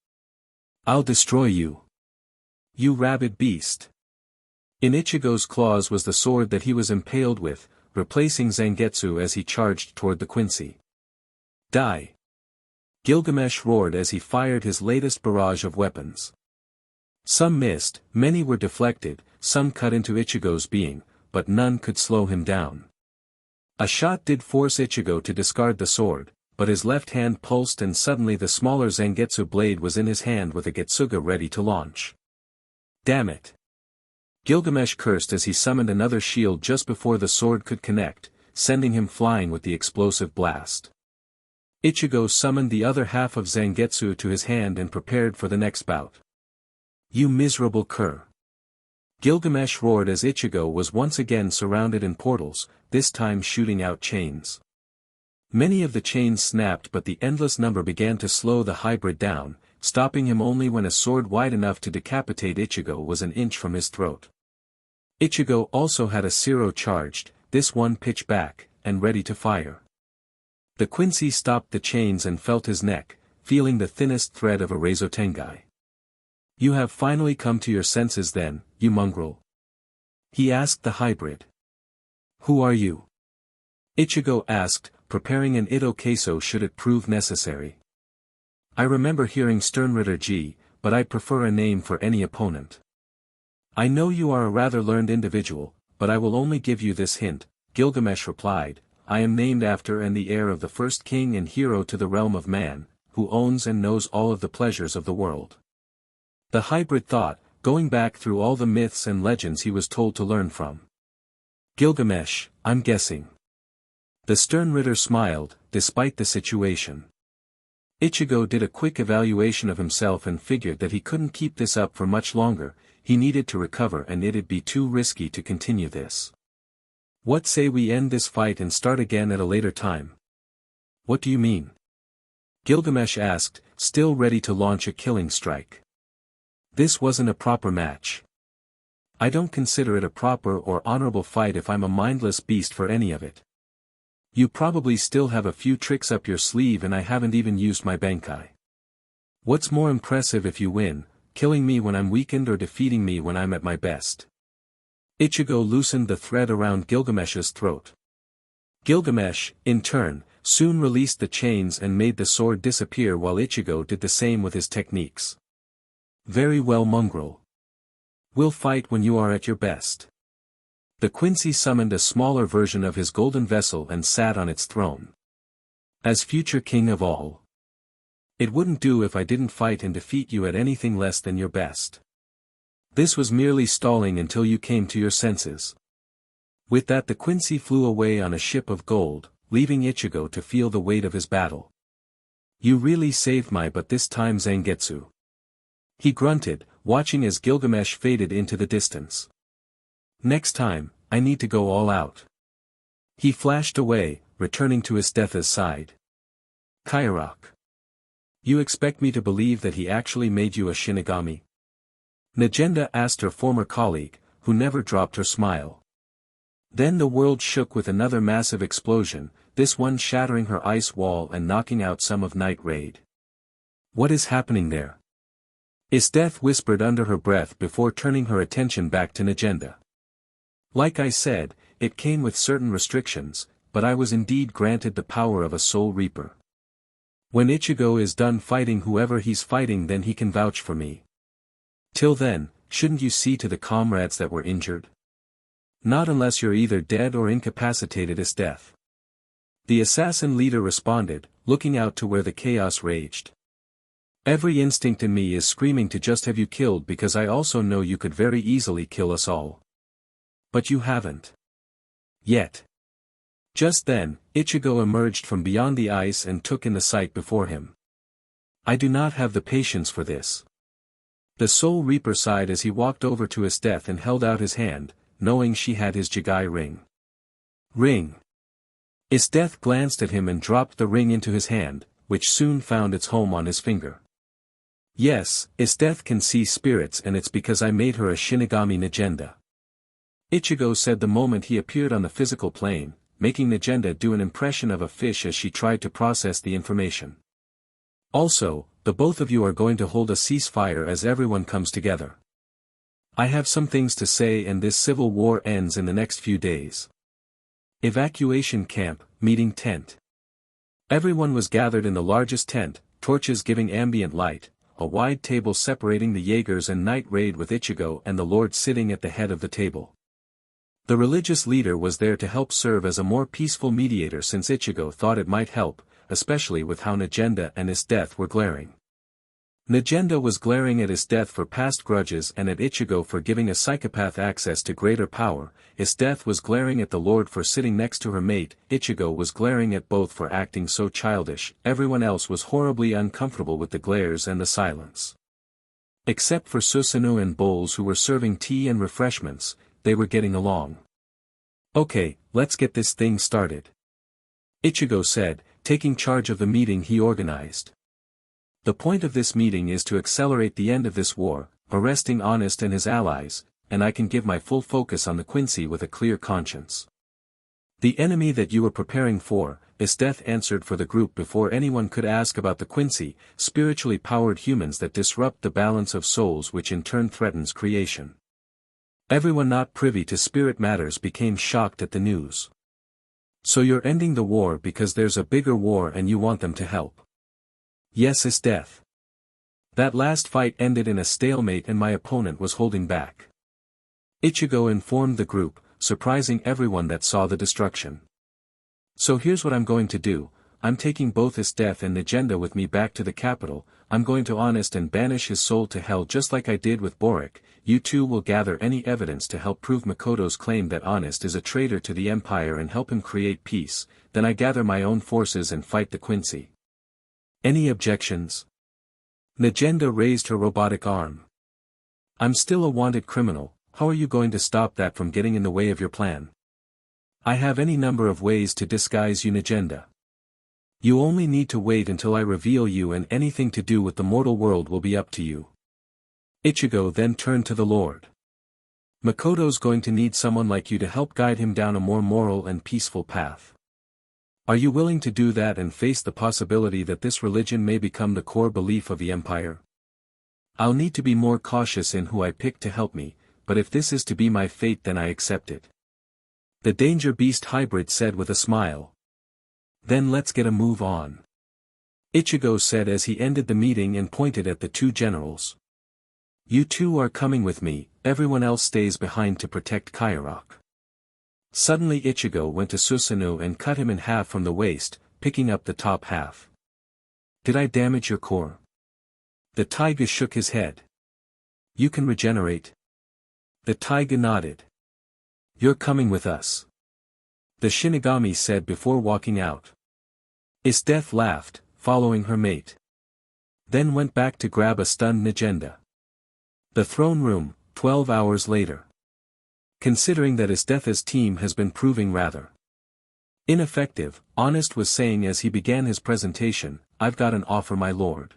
I'll destroy you. You rabid beast. In Ichigo's claws was the sword that he was impaled with, replacing Zangetsu as he charged toward the Quincy. Die! Gilgamesh roared as he fired his latest barrage of weapons. Some missed, many were deflected, some cut into Ichigo's being, but none could slow him down. A shot did force Ichigo to discard the sword, but his left hand pulsed and suddenly the smaller Zangetsu blade was in his hand with a Getsuga ready to launch. Damn it! Gilgamesh cursed as he summoned another shield just before the sword could connect, sending him flying with the explosive blast. Ichigo summoned the other half of Zangetsu to his hand and prepared for the next bout. You miserable cur! Gilgamesh roared as Ichigo was once again surrounded in portals, this time shooting out chains. Many of the chains snapped but the endless number began to slow the hybrid down, stopping him only when a sword wide enough to decapitate Ichigo was an inch from his throat. Ichigo also had a Siro charged, this one pitch back, and ready to fire. The Quincy stopped the chains and felt his neck, feeling the thinnest thread of a Reizotengai. You have finally come to your senses then, you mongrel. He asked the hybrid. Who are you? Ichigo asked, preparing an Ito Queso should it prove necessary. I remember hearing Sternritter G, but I prefer a name for any opponent. I know you are a rather learned individual, but I will only give you this hint, Gilgamesh replied, I am named after and the heir of the first king and hero to the realm of man, who owns and knows all of the pleasures of the world. The hybrid thought, going back through all the myths and legends he was told to learn from. Gilgamesh, I'm guessing. The Sternritter smiled, despite the situation. Ichigo did a quick evaluation of himself and figured that he couldn't keep this up for much longer, he needed to recover and it'd be too risky to continue this. What say we end this fight and start again at a later time? What do you mean? Gilgamesh asked, still ready to launch a killing strike. This wasn't a proper match. I don't consider it a proper or honorable fight if I'm a mindless beast for any of it. You probably still have a few tricks up your sleeve and I haven't even used my Bankai. What's more impressive if you win, killing me when I'm weakened or defeating me when I'm at my best? Ichigo loosened the thread around Gilgamesh's throat. Gilgamesh, in turn, soon released the chains and made the sword disappear while Ichigo did the same with his techniques. Very well, mongrel. We'll fight when you are at your best. The Quincy summoned a smaller version of his golden vessel and sat on its throne. As future king of all. It wouldn't do if I didn't fight and defeat you at anything less than your best. This was merely stalling until you came to your senses. With that the Quincy flew away on a ship of gold, leaving Ichigo to feel the weight of his battle. You really saved my butt this time, Zangetsu. He grunted, watching as Gilgamesh faded into the distance. Next time, I need to go all out. He flashed away, returning to IchigoXEsdeath's side. Kairok. You expect me to believe that he actually made you a Shinigami? Negenda asked her former colleague, who never dropped her smile. Then the world shook with another massive explosion, this one shattering her ice wall and knocking out some of Night Raid. What is happening there? IchigoXEsdeath whispered under her breath before turning her attention back to Negenda. Like I said, it came with certain restrictions, but I was indeed granted the power of a Soul Reaper. When Ichigo is done fighting whoever he's fighting, then he can vouch for me. Till then, shouldn't you see to the comrades that were injured? Not unless you're either dead or incapacitated. IchigoXEsdeath. The assassin leader responded, looking out to where the chaos raged. Every instinct in me is screaming to just have you killed because I also know you could very easily kill us all. But you haven't. Yet. Just then, Ichigo emerged from beyond the ice and took in the sight before him. I do not have the patience for this. The Soul Reaper sighed as he walked over to IchigoXEsdeath and held out his hand, knowing she had his Jigai ring. Ring. IchigoXEsdeath glanced at him and dropped the ring into his hand, which soon found its home on his finger. Yes, IchigoXEsdeath can see spirits, and it's because I made her a Shinigami. Negenda. Ichigo said the moment he appeared on the physical plane, making Negenda do an impression of a fish as she tried to process the information. Also, the both of you are going to hold a ceasefire as everyone comes together. I have some things to say, and this civil war ends in the next few days. Evacuation camp, meeting tent. Everyone was gathered in the largest tent, torches giving ambient light, a wide table separating the Jaegers and Night Raid with Ichigo and the Lord sitting at the head of the table. The religious leader was there to help serve as a more peaceful mediator since Ichigo thought it might help, especially with how Negenda and IchigoXEsdeath were glaring. Negenda was glaring at IchigoXEsdeath for past grudges and at Ichigo for giving a psychopath access to greater power. IchigoXEsdeath was glaring at the Lord for sitting next to her mate. Ichigo was glaring at both for acting so childish. Everyone else was horribly uncomfortable with the glares and the silence. Except for Susanoo and Bowles, who were serving tea and refreshments, they were getting along. Okay, let's get this thing started. Ichigo said, taking charge of the meeting he organized. The point of this meeting is to accelerate the end of this war, arresting Honest and his allies, and I can give my full focus on the Quincy with a clear conscience. The enemy that you were preparing for, IchigoXEsdeath answered for the group before anyone could ask about the Quincy, spiritually powered humans that disrupt the balance of souls, which in turn threatens creation. Everyone not privy to spirit matters became shocked at the news. So you're ending the war because there's a bigger war and you want them to help? Yes, IchigoXEsdeath. That last fight ended in a stalemate and my opponent was holding back. Ichigo informed the group, surprising everyone that saw the destruction. So here's what I'm going to do. I'm taking both IchigoXEsdeath and Negenda with me back to the capital. I'm going to Honest and banish his soul to hell just like I did with Borick. You two will gather any evidence to help prove Makoto's claim that Honest is a traitor to the Empire and help him create peace. Then I gather my own forces and fight the Quincy. Any objections? Negenda raised her robotic arm. I'm still a wanted criminal. How are you going to stop that from getting in the way of your plan? I have any number of ways to disguise you, Negenda. You only need to wait until I reveal you, and anything to do with the mortal world will be up to you. Ichigo then turned to the Lord. Makoto's going to need someone like you to help guide him down a more moral and peaceful path. Are you willing to do that and face the possibility that this religion may become the core belief of the empire? I'll need to be more cautious in who I pick to help me, but if this is to be my fate then I accept it. The Danger Beast hybrid said with a smile. Then let's get a move on. Ichigo said as he ended the meeting and pointed at the two generals. You two are coming with me, everyone else stays behind to protect Kairock. Suddenly Ichigo went to Susanoo and cut him in half from the waist, picking up the top half. Did I damage your core? The taiga shook his head. You can regenerate. The taiga nodded. You're coming with us. The Shinigami said before walking out. Death laughed, following her mate. Then went back to grab a stunned Negenda. The throne room, 12 hours later. Considering that Death's team has been proving rather ineffective, Honest was saying as he began his presentation, I've got an offer my lord.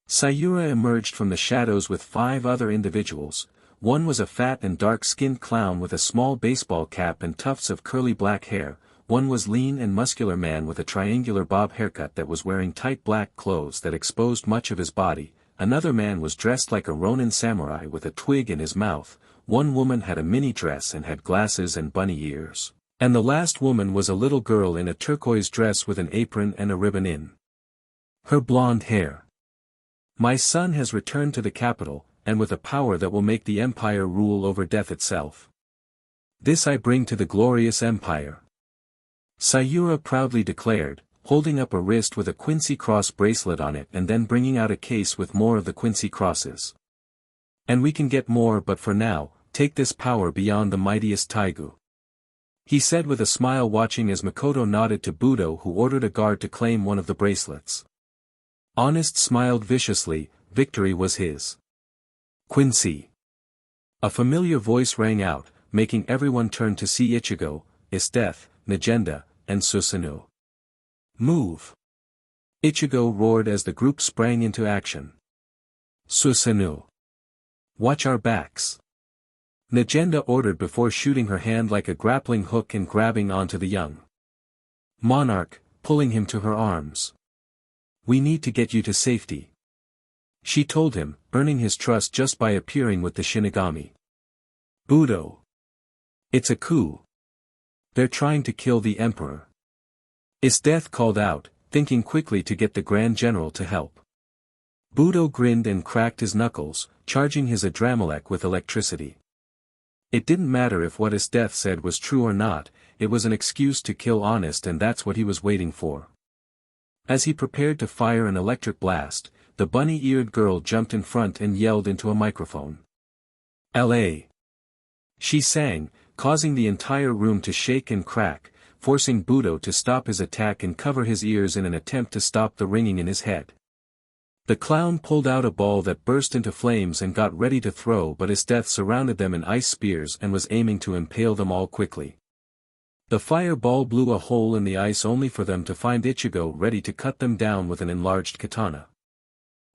Sayura emerged from the shadows with 5 other individuals. One was a fat and dark-skinned clown with a small baseball cap and tufts of curly black hair, one was lean and muscular man with a triangular bob haircut that was wearing tight black clothes that exposed much of his body, another man was dressed like a Ronin samurai with a twig in his mouth, one woman had a mini dress and had glasses and bunny ears, and the last woman was a little girl in a turquoise dress with an apron and a ribbon in her blonde hair. My son has returned to the capital, and with a power that will make the empire rule over death itself. This I bring to the glorious empire. Sayura proudly declared, holding up a wrist with a Quincy cross bracelet on it and then bringing out a case with more of the Quincy crosses. And we can get more, but for now, take this power beyond the mightiest Taigu. He said with a smile, watching as Makoto nodded to Budo, who ordered a guard to claim one of the bracelets. Honest smiled viciously, victory was his. Quincy. A familiar voice rang out, making everyone turn to see Ichigo, Death, Negenda, and Susanoo. Move! Ichigo roared as the group sprang into action. Susanoo. Watch our backs. Negenda ordered before shooting her hand like a grappling hook and grabbing onto the young monarch, pulling him to her arms. We need to get you to safety. She told him, earning his trust just by appearing with the Shinigami. Budo. It's a coup. They're trying to kill the Emperor. Death called out, thinking quickly to get the Grand General to help. Budo grinned and cracked his knuckles, charging his Adramelech with electricity. It didn't matter if what Death said was true or not, it was an excuse to kill Honest, and that's what he was waiting for. As he prepared to fire an electric blast, the bunny-eared girl jumped in front and yelled into a microphone. L.A. She sang, causing the entire room to shake and crack, forcing Budo to stop his attack and cover his ears in an attempt to stop the ringing in his head. The clown pulled out a ball that burst into flames and got ready to throw, but Death surrounded them in ice spears and was aiming to impale them all quickly. The fireball blew a hole in the ice only for them to find Ichigo ready to cut them down with an enlarged katana.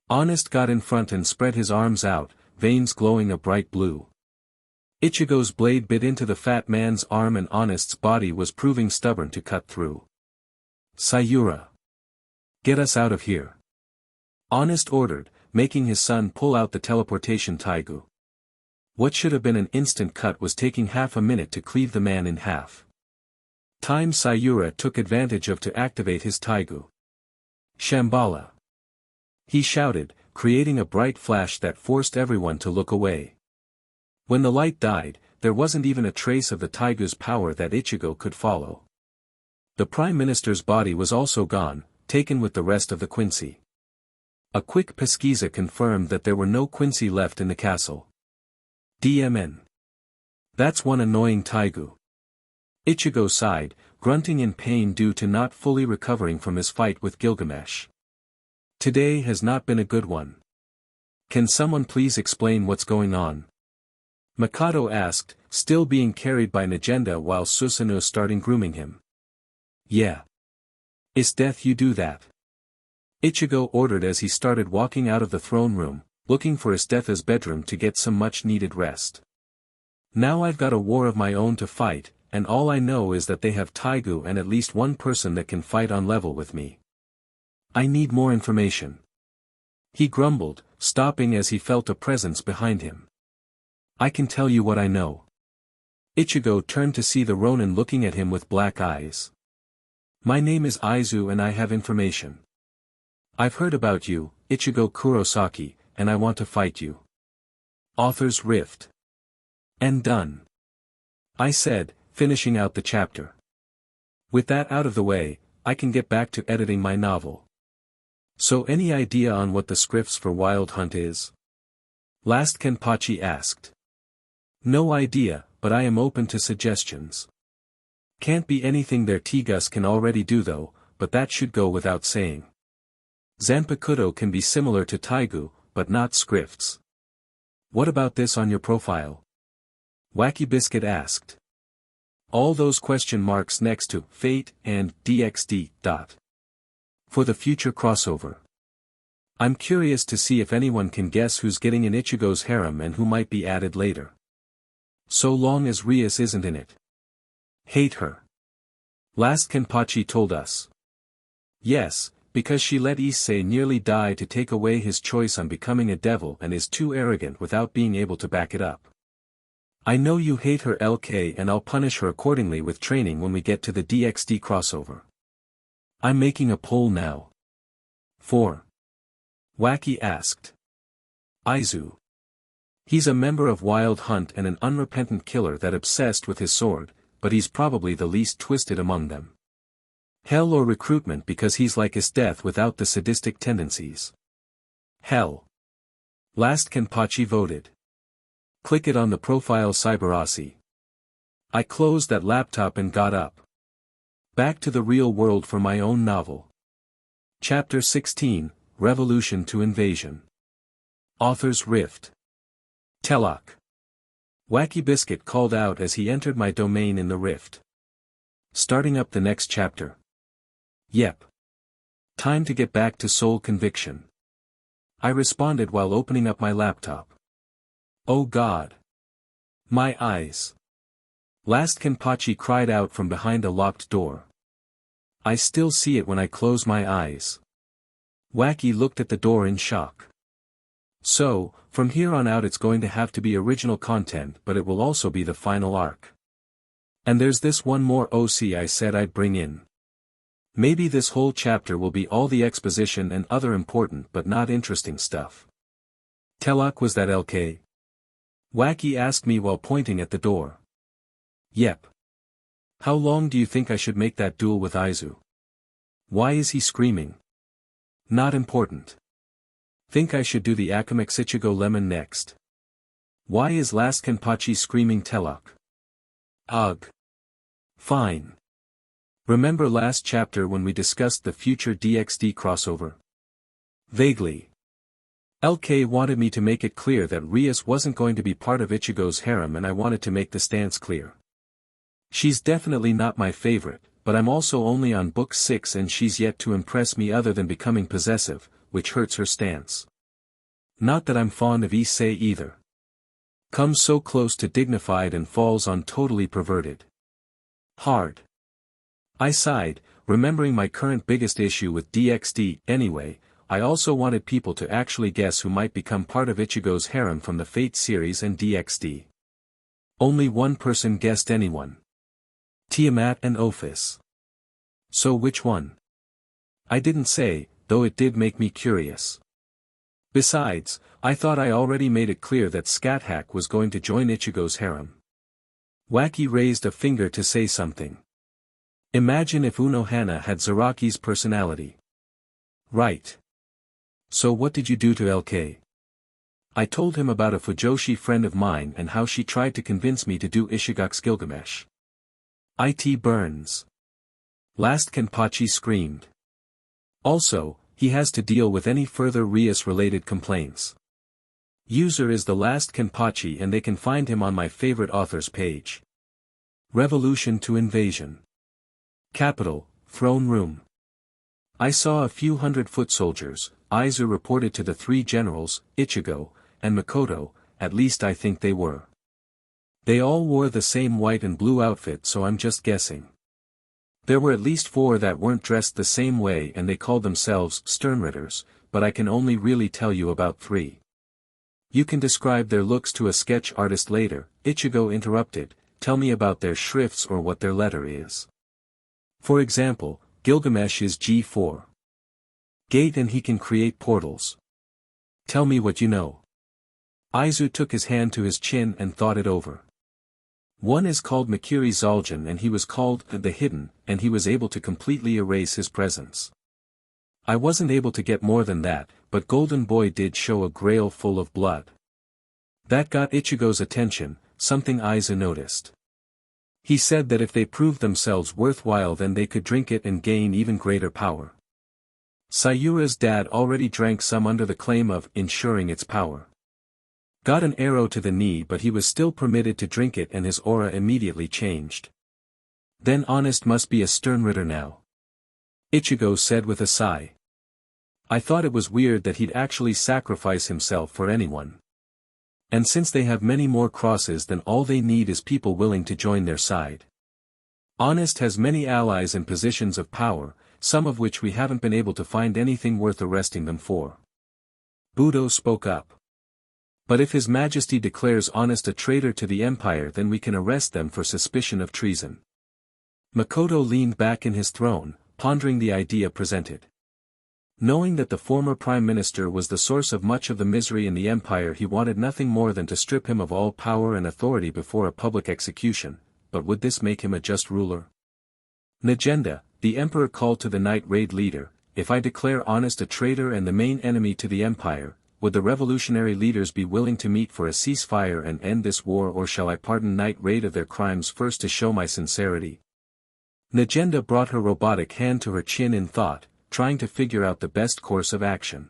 Honest got in front and spread his arms out, veins glowing a bright blue. Ichigo's blade bit into the fat man's arm and Honest's body was proving stubborn to cut through. Sayura. Get us out of here. Honest ordered, making his son pull out the teleportation taigu. What should have been an instant cut was taking half a minute to cleave the man in half. Time Sayura took advantage of to activate his taigu. Shambhala. He shouted, creating a bright flash that forced everyone to look away. When the light died, there wasn't even a trace of the taigu's power that Ichigo could follow. The Prime Minister's body was also gone, taken with the rest of the Quincy. A quick pesquisa confirmed that there were no Quincy left in the castle. DMN. That's one annoying taigu. Ichigo sighed, grunting in pain due to not fully recovering from his fight with Gilgamesh. Today has not been a good one. Can someone please explain what's going on? Makoto asked, still being carried by Negenda while Susanoo started grooming him. Yeah. Is Death you do that? Ichigo ordered as he started walking out of the throne room, looking for Death's bedroom to get some much-needed rest. Now I've got a war of my own to fight, and all I know is that they have Taigu and at least one person that can fight on level with me. I need more information. He grumbled, stopping as he felt a presence behind him. I can tell you what I know. Ichigo turned to see the Ronin looking at him with black eyes. My name is Aizu and I have information. I've heard about you, Ichigo Kurosaki, and I want to fight you. Author's Rift. And done. I said, finishing out the chapter. With that out of the way, I can get back to editing my novel. So any idea on what the scripts for Wild Hunt is? Last Kenpachi asked. No idea, but I am open to suggestions. Can't be anything their Tigus can already do though, but that should go without saying. Zanpakuto can be similar to Taigu, but not scripts. What about this on your profile? Wacky Biscuit asked. All those question marks next to Fate and DXD. For the future crossover. I'm curious to see if anyone can guess who's getting in Ichigo's harem and who might be added later. So long as Rias isn't in it. Hate her. Last Kenpachi told us. Yes, because she let Issei nearly die to take away his choice on becoming a devil and is too arrogant without being able to back it up. I know you hate her LK and I'll punish her accordingly with training when we get to the DXD crossover. I'm making a poll now. 4. Wacky asked. Aizu. He's a member of Wild Hunt and an unrepentant killer that obsessed with his sword, but he's probably the least twisted among them. Hell or recruitment because he's like his death without the sadistic tendencies. Hell. Last Kenpachi voted. Click it on the profile Cyberasi. I closed that laptop and got up. Back to the real world for my own novel. Chapter 16, Revolution to Invasion. Author's Rift. Teloch. Wacky Biscuit called out as he entered my domain in the rift. Starting up the next chapter. Yep. Time to get back to soul conviction. I responded while opening up my laptop. Oh God. My eyes. Last Kenpachi cried out from behind a locked door. I still see it when I close my eyes. Wacky looked at the door in shock. So, from here on out it's going to have to be original content but it will also be the final arc. And there's this one more OC I said I'd bring in. Maybe this whole chapter will be all the exposition and other important but not interesting stuff. Teloch, was that LK? Wacky asked me while pointing at the door. Yep. How long do you think I should make that duel with Aizu? Why is he screaming? Not important. Think I should do the Akamex Ichigo Lemon next. Why is Last Kenpachi screaming Teloch? Ugh. Fine. Remember last chapter when we discussed the future DXD crossover? Vaguely. LK wanted me to make it clear that Rias wasn't going to be part of Ichigo's harem and I wanted to make the stance clear. She's definitely not my favorite, but I'm also only on book 6 and she's yet to impress me other than becoming possessive, which hurts her stance. Not that I'm fond of Issei either. Comes so close to dignified and falls on totally perverted. Hard. I sighed, remembering my current biggest issue with DXD. Anyway, I also wanted people to actually guess who might become part of Ichigo's harem from the Fate series and DXD. Only one person guessed anyone. Tiamat and Ophis. So which one? I didn't say, though it did make me curious. Besides, I thought I already made it clear that Scathach was going to join Ichigo's harem. Wacky raised a finger to say something. Imagine if Unohana had Zaraki's personality. Right. So what did you do to LK? I told him about a Fujoshi friend of mine and how she tried to convince me to do Ichigo's Gilgamesh. It burns. Last Kenpachi screamed. Also, he has to deal with any further Rias-related complaints. User is the Last Kenpachi and they can find him on my favorite authors page. Revolution to Invasion. Capital, Throne Room. I saw a few hundred foot soldiers, Aizu reported to the 3 generals, Ichigo, and Makoto, at least I think they were. They all wore the same white and blue outfit, so I'm just guessing. There were at least 4 that weren't dressed the same way and they called themselves Sternritters, but I can only really tell you about 3. You can describe their looks to a sketch artist later, Ichigo interrupted, tell me about their shrifts or what their letter is. For example, Gilgamesh is G4. Gate and he can create portals. Tell me what you know. Aizu took his hand to his chin and thought it over. One is called Makiri Zaljan and he was called the Hidden, and he was able to completely erase his presence. I wasn't able to get more than that, but Golden Boy did show a grail full of blood. That got Ichigo's attention, something Aizu noticed. He said that if they proved themselves worthwhile then they could drink it and gain even greater power. Sayura's dad already drank some under the claim of ensuring its power. Got an arrow to the knee but he was still permitted to drink it and his aura immediately changed. Then Honest must be a Sternritter now. Ichigo said with a sigh. I thought it was weird that he'd actually sacrifice himself for anyone. And since they have many more crosses then all they need is people willing to join their side. Honest has many allies in positions of power, some of which we haven't been able to find anything worth arresting them for. Budo spoke up. But if His Majesty declares Honest a traitor to the Empire then we can arrest them for suspicion of treason. Makoto leaned back in his throne, pondering the idea presented. Knowing that the former Prime Minister was the source of much of the misery in the Empire he wanted nothing more than to strip him of all power and authority before a public execution, but would this make him a just ruler? Negenda, the Emperor called to the Night Raid leader, if I declare Honest a traitor and the main enemy to the Empire, would the revolutionary leaders be willing to meet for a ceasefire and end this war or shall I pardon Night Raid of their crimes first to show my sincerity? Negenda brought her robotic hand to her chin in thought, trying to figure out the best course of action.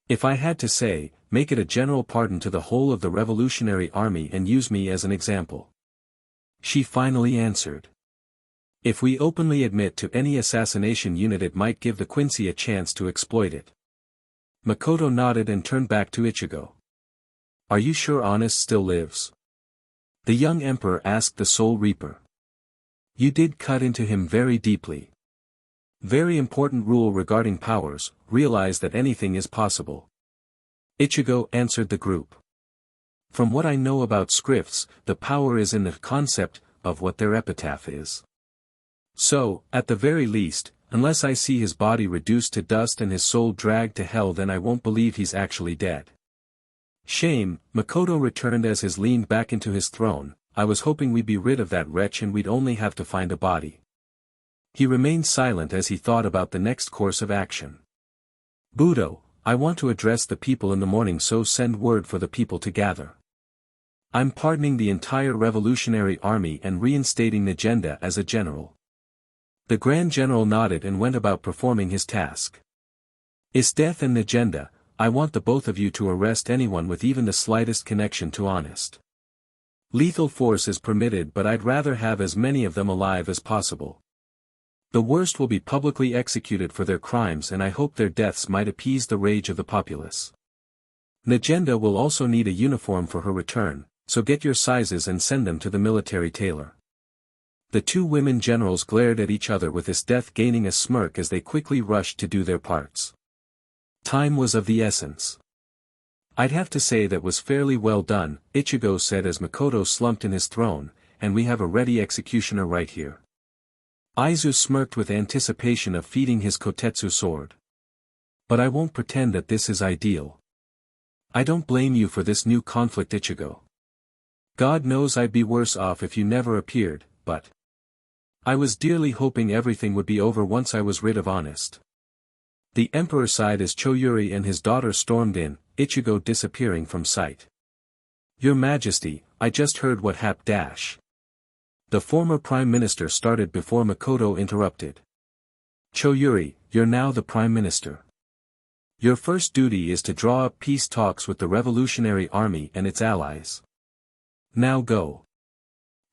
If I had to say, make it a general pardon to the whole of the revolutionary army and use me as an example. She finally answered. If we openly admit to any assassination unit it might give the Quincy a chance to exploit it. Makoto nodded and turned back to Ichigo. Are you sure Honest still lives? The young emperor asked the Soul Reaper. You did cut into him very deeply. Very important rule regarding powers, realize that anything is possible. Ichigo answered the group. From what I know about scripts, the power is in the concept of what their epitaph is. So, at the very least, unless I see his body reduced to dust and his soul dragged to hell then I won't believe he's actually dead. Shame, Makoto returned as his leaned back into his throne, I was hoping we'd be rid of that wretch and we'd only have to find a body. He remained silent as he thought about the next course of action. Budo, I want to address the people in the morning so send word for the people to gather. I'm pardoning the entire revolutionary army and reinstating Negenda as a general. The Grand General nodded and went about performing his task. Isdeath and Negenda, I want the both of you to arrest anyone with even the slightest connection to Honest. Lethal force is permitted but I'd rather have as many of them alive as possible. The worst will be publicly executed for their crimes and I hope their deaths might appease the rage of the populace. Negenda will also need a uniform for her return, so get your sizes and send them to the military tailor. The 2 women generals glared at each other with Isdeath gaining a smirk as they quickly rushed to do their parts. Time was of the essence. I'd have to say that was fairly well done, Ichigo said as Makoto slumped in his throne, and we have a ready executioner right here. Aizu smirked with anticipation of feeding his Kotetsu sword. But I won't pretend that this is ideal. I don't blame you for this new conflict Ichigo. God knows I'd be worse off if you never appeared, but I was dearly hoping everything would be over once I was rid of Honest. The Emperor sighed as Choyuri and his daughter stormed in, Ichigo disappearing from sight. Your Majesty, I just heard what happened. The former Prime Minister started before Makoto interrupted. Choyuri, you're now the Prime Minister. Your first duty is to draw up peace talks with the Revolutionary Army and its allies. Now go.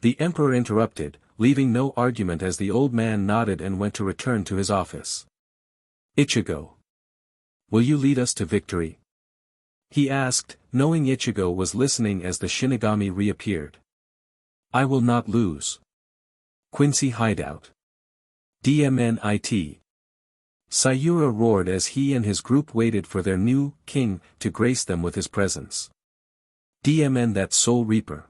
The Emperor interrupted, leaving no argument as the old man nodded and went to return to his office. Ichigo. Will you lead us to victory? He asked, knowing Ichigo was listening as the Shinigami reappeared. I will not lose. Quincy hideout. DMNIT. Sayura roared as he and his group waited for their new king to grace them with his presence. DMN, that soul reaper.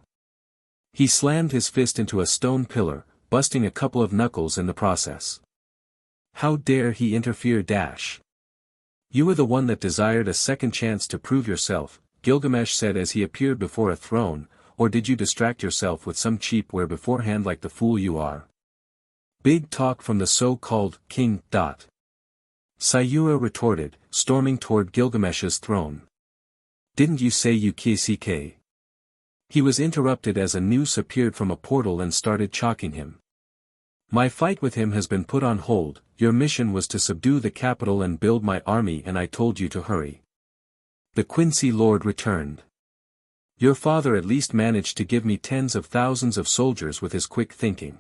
He slammed his fist into a stone pillar, busting a couple of knuckles in the process. How dare he interfere? You were the one that desired a second chance to prove yourself, Gilgamesh said as he appeared before a throne, or did you distract yourself with some cheap ware beforehand like the fool you are? Big talk from the so-called king. Sayura retorted, storming toward Gilgamesh's throne. Didn't you say you KCK? He was interrupted as a noose appeared from a portal and started chalking him. My fight with him has been put on hold. Your mission was to subdue the capital and build my army, and I told you to hurry. The Quincy Lord returned. Your father at least managed to give me tens of thousands of soldiers with his quick thinking.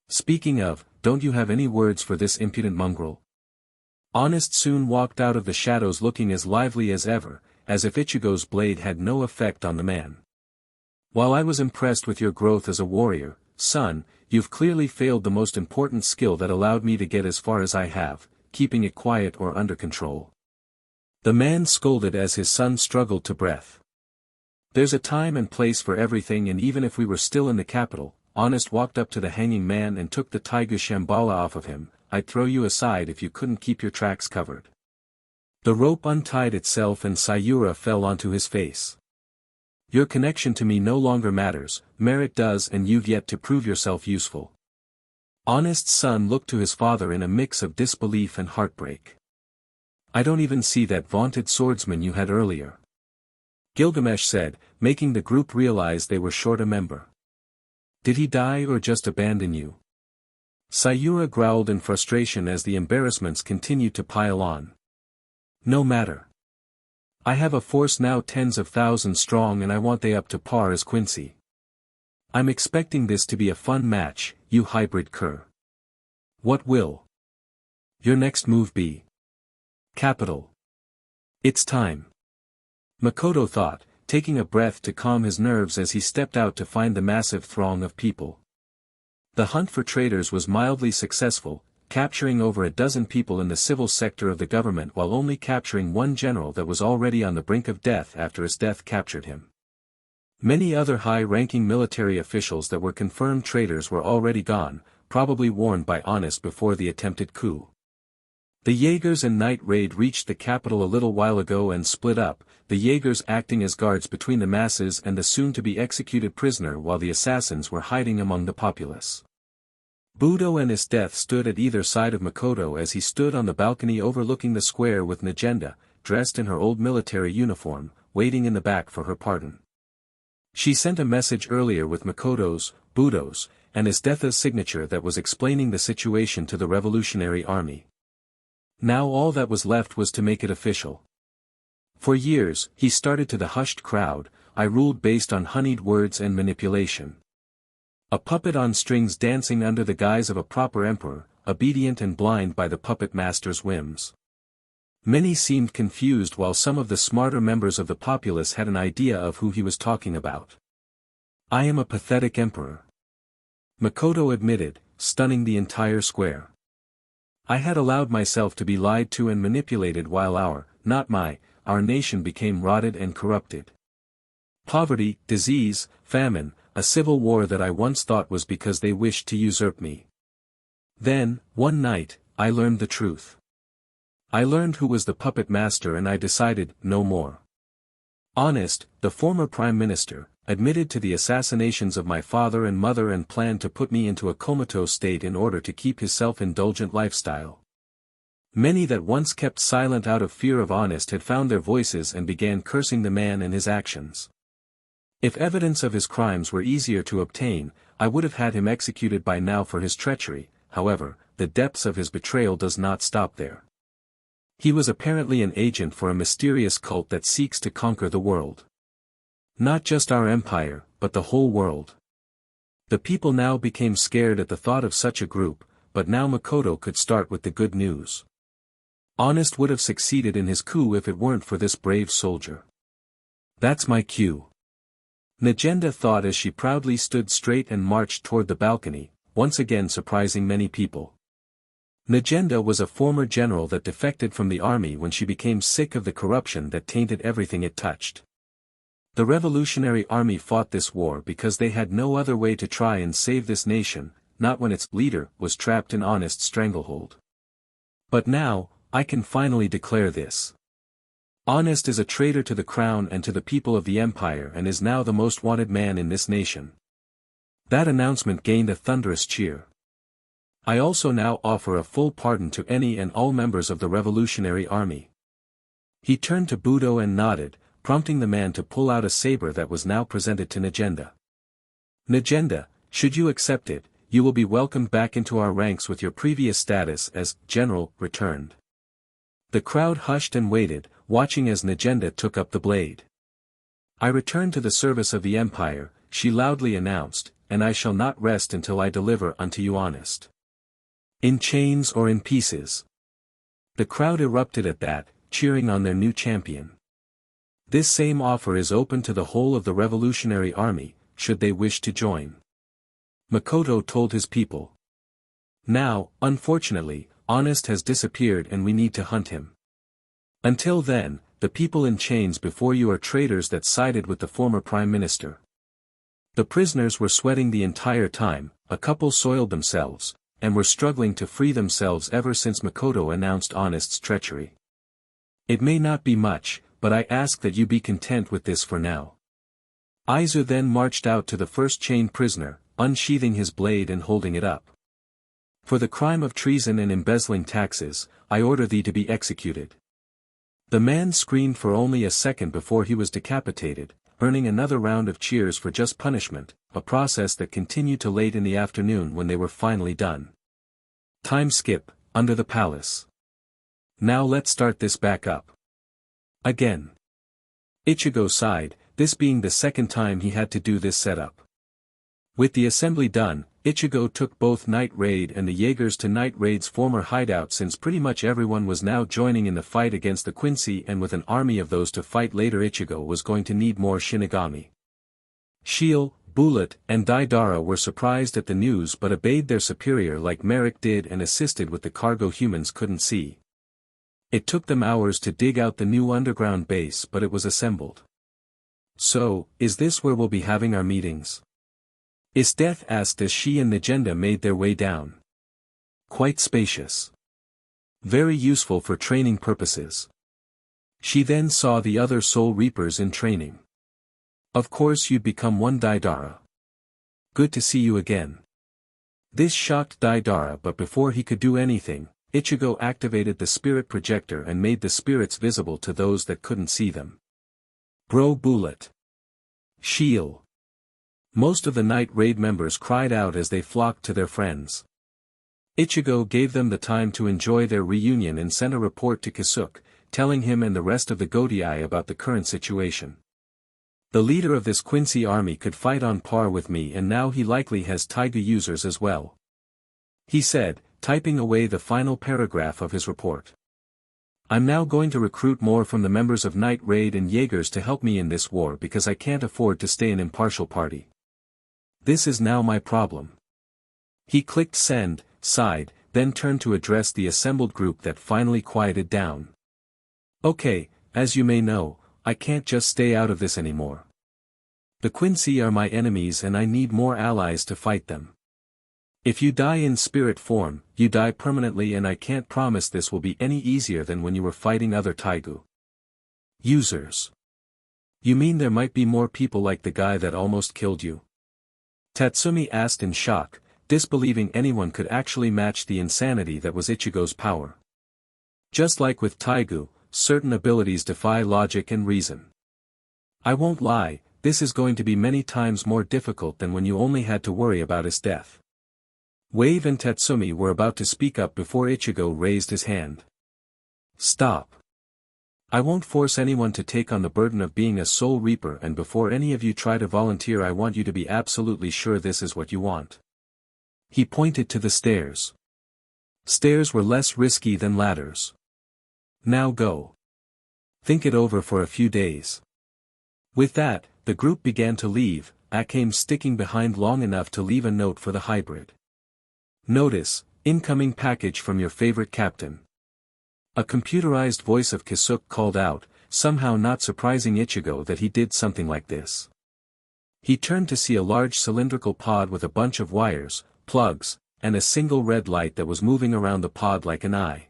Speaking of, don't you have any words for this impudent mongrel? Honest soon walked out of the shadows looking as lively as ever, as if Ichigo's blade had no effect on the man. While I was impressed with your growth as a warrior, son, you've clearly failed the most important skill that allowed me to get as far as I have, keeping it quiet or under control. The man scolded as his son struggled to breath. There's a time and place for everything, and even if we were still in the capital, Honest walked up to the hanging man and took the Taiga Shambhala off of him. I'd throw you aside if you couldn't keep your tracks covered. The rope untied itself and Sayura fell onto his face. Your connection to me no longer matters, merit does, and you've yet to prove yourself useful. Honest's son looked to his father in a mix of disbelief and heartbreak. I don't even see that vaunted swordsman you had earlier. Gilgamesh said, making the group realize they were short a member. Did he die or just abandon you? Sayura growled in frustration as the embarrassments continued to pile on. No matter. I have a force now tens of thousands strong, and I want they up to par as Quincy. I'm expecting this to be a fun match, you hybrid cur. What will your next move be? Capital. It's time. Makoto thought, taking a breath to calm his nerves as he stepped out to find the massive throng of people. The hunt for traitors was mildly successful, capturing over a dozen people in the civil sector of the government while only capturing one general that was already on the brink of death after his death captured him. Many other high-ranking military officials that were confirmed traitors were already gone, probably warned by Honest before the attempted coup. The Jaegers and Night Raid reached the capital a little while ago and split up, the Jaegers acting as guards between the masses and the soon-to-be-executed prisoner while the assassins were hiding among the populace. Budo and his death stood at either side of Makoto as he stood on the balcony overlooking the square with Najenda, dressed in her old military uniform, waiting in the back for her pardon. She sent a message earlier with Makoto's, Budo's, and IchigoXEsdeathXAkame's signature that was explaining the situation to the Revolutionary Army. Now all that was left was to make it official. For years, he started to the hushed crowd, I ruled based on honeyed words and manipulation. A puppet on strings dancing under the guise of a proper emperor, obedient and blind by the puppet master's whims. Many seemed confused while some of the smarter members of the populace had an idea of who he was talking about. I am a pathetic emperor. Makoto admitted, stunning the entire square. I had allowed myself to be lied to and manipulated while our nation became rotted and corrupted. Poverty, disease, famine, a civil war that I once thought was because they wished to usurp me. Then, one night, I learned the truth. I learned who was the puppet master and I decided, no more. Honest, the former prime minister, admitted to the assassinations of my father and mother and planned to put me into a comatose state in order to keep his self-indulgent lifestyle. Many that once kept silent out of fear of Honest had found their voices and began cursing the man and his actions. If evidence of his crimes were easier to obtain, I would have had him executed by now for his treachery. However, the depths of his betrayal does not stop there. He was apparently an agent for a mysterious cult that seeks to conquer the world. Not just our empire, but the whole world. The people now became scared at the thought of such a group, but now Makoto could start with the good news. Honest would have succeeded in his coup if it weren't for this brave soldier. That's my cue. Negenda thought as she proudly stood straight and marched toward the balcony, once again surprising many people. Negenda was a former general that defected from the army when she became sick of the corruption that tainted everything it touched. The Revolutionary Army fought this war because they had no other way to try and save this nation, not when its leader was trapped in honest stranglehold. But now, I can finally declare this. Honest is a traitor to the crown and to the people of the empire and is now the most wanted man in this nation. That announcement gained a thunderous cheer. I also now offer a full pardon to any and all members of the Revolutionary Army. He turned to Budo and nodded, prompting the man to pull out a saber that was now presented to Negenda. Negenda, should you accept it, you will be welcomed back into our ranks with your previous status as general returned. The crowd hushed and waited, watching as Negenda took up the blade. I return to the service of the empire, she loudly announced, and I shall not rest until I deliver unto you honest. In chains or in pieces. The crowd erupted at that, cheering on their new champion. This same offer is open to the whole of the Revolutionary Army, should they wish to join. Makoto told his people. Now, unfortunately, Honest has disappeared and we need to hunt him. Until then, the people in chains before you are traitors that sided with the former Prime Minister. The prisoners were sweating the entire time, a couple soiled themselves, and were struggling to free themselves ever since Makoto announced Honest's treachery. It may not be much, but I ask that you be content with this for now. Aizu then marched out to the first chained prisoner, unsheathing his blade and holding it up. For the crime of treason and embezzling taxes, I order thee to be executed. The man screamed for only a second before he was decapitated, earning another round of cheers for just punishment, a process that continued to late in the afternoon when they were finally done. Time skip, under the palace. Now let's start this back up. Again. Ichigo sighed, this being the second time he had to do this setup. With the assembly done, Ichigo took both Night Raid and the Jaegers to Night Raid's former hideout since pretty much everyone was now joining in the fight against the Quincy, and with an army of those to fight later Ichigo was going to need more Shinigami. Shiel, Bullet, and Daidara were surprised at the news but obeyed their superior like Merrick did and assisted with the cargo humans couldn't see. It took them hours to dig out the new underground base but it was assembled. So, is this where we'll be having our meetings? Isdeath asked as she and Negenda made their way down. Quite spacious. Very useful for training purposes. She then saw the other Soul Reapers in training. Of course you'd become one Daidara. Good to see you again. This shocked Daidara but before he could do anything, Ichigo activated the spirit projector and made the spirits visible to those that couldn't see them. Bro Bullet. Shiel. Most of the Night Raid members cried out as they flocked to their friends. Ichigo gave them the time to enjoy their reunion and sent a report to Kisuke, telling him and the rest of the Godii about the current situation. The leader of this Quincy army could fight on par with me and now he likely has Taiga users as well. He said, typing away the final paragraph of his report. I'm now going to recruit more from the members of Night Raid and Jaegers to help me in this war because I can't afford to stay an impartial party. This is now my problem. He clicked send, sighed, then turned to address the assembled group that finally quieted down. Okay, as you may know, I can't just stay out of this anymore. The Quincy are my enemies and I need more allies to fight them. If you die in spirit form, you die permanently and I can't promise this will be any easier than when you were fighting other Taigu. Users. You mean there might be more people like the guy that almost killed you? Tatsumi asked in shock, disbelieving anyone could actually match the insanity that was Ichigo's power. Just like with Taigu, certain abilities defy logic and reason. I won't lie, this is going to be many times more difficult than when you only had to worry about his death. Wave and Tatsumi were about to speak up before Ichigo raised his hand. Stop. I won't force anyone to take on the burden of being a Soul Reaper, and before any of you try to volunteer I want you to be absolutely sure this is what you want. He pointed to the stairs. Stairs were less risky than ladders. Now go. Think it over for a few days. With that, the group began to leave, Akame sticking behind long enough to leave a note for the hybrid. Notice, incoming package from your favorite captain. A computerized voice of Kisuke called out, somehow not surprising Ichigo that he did something like this. He turned to see a large cylindrical pod with a bunch of wires, plugs, and a single red light that was moving around the pod like an eye.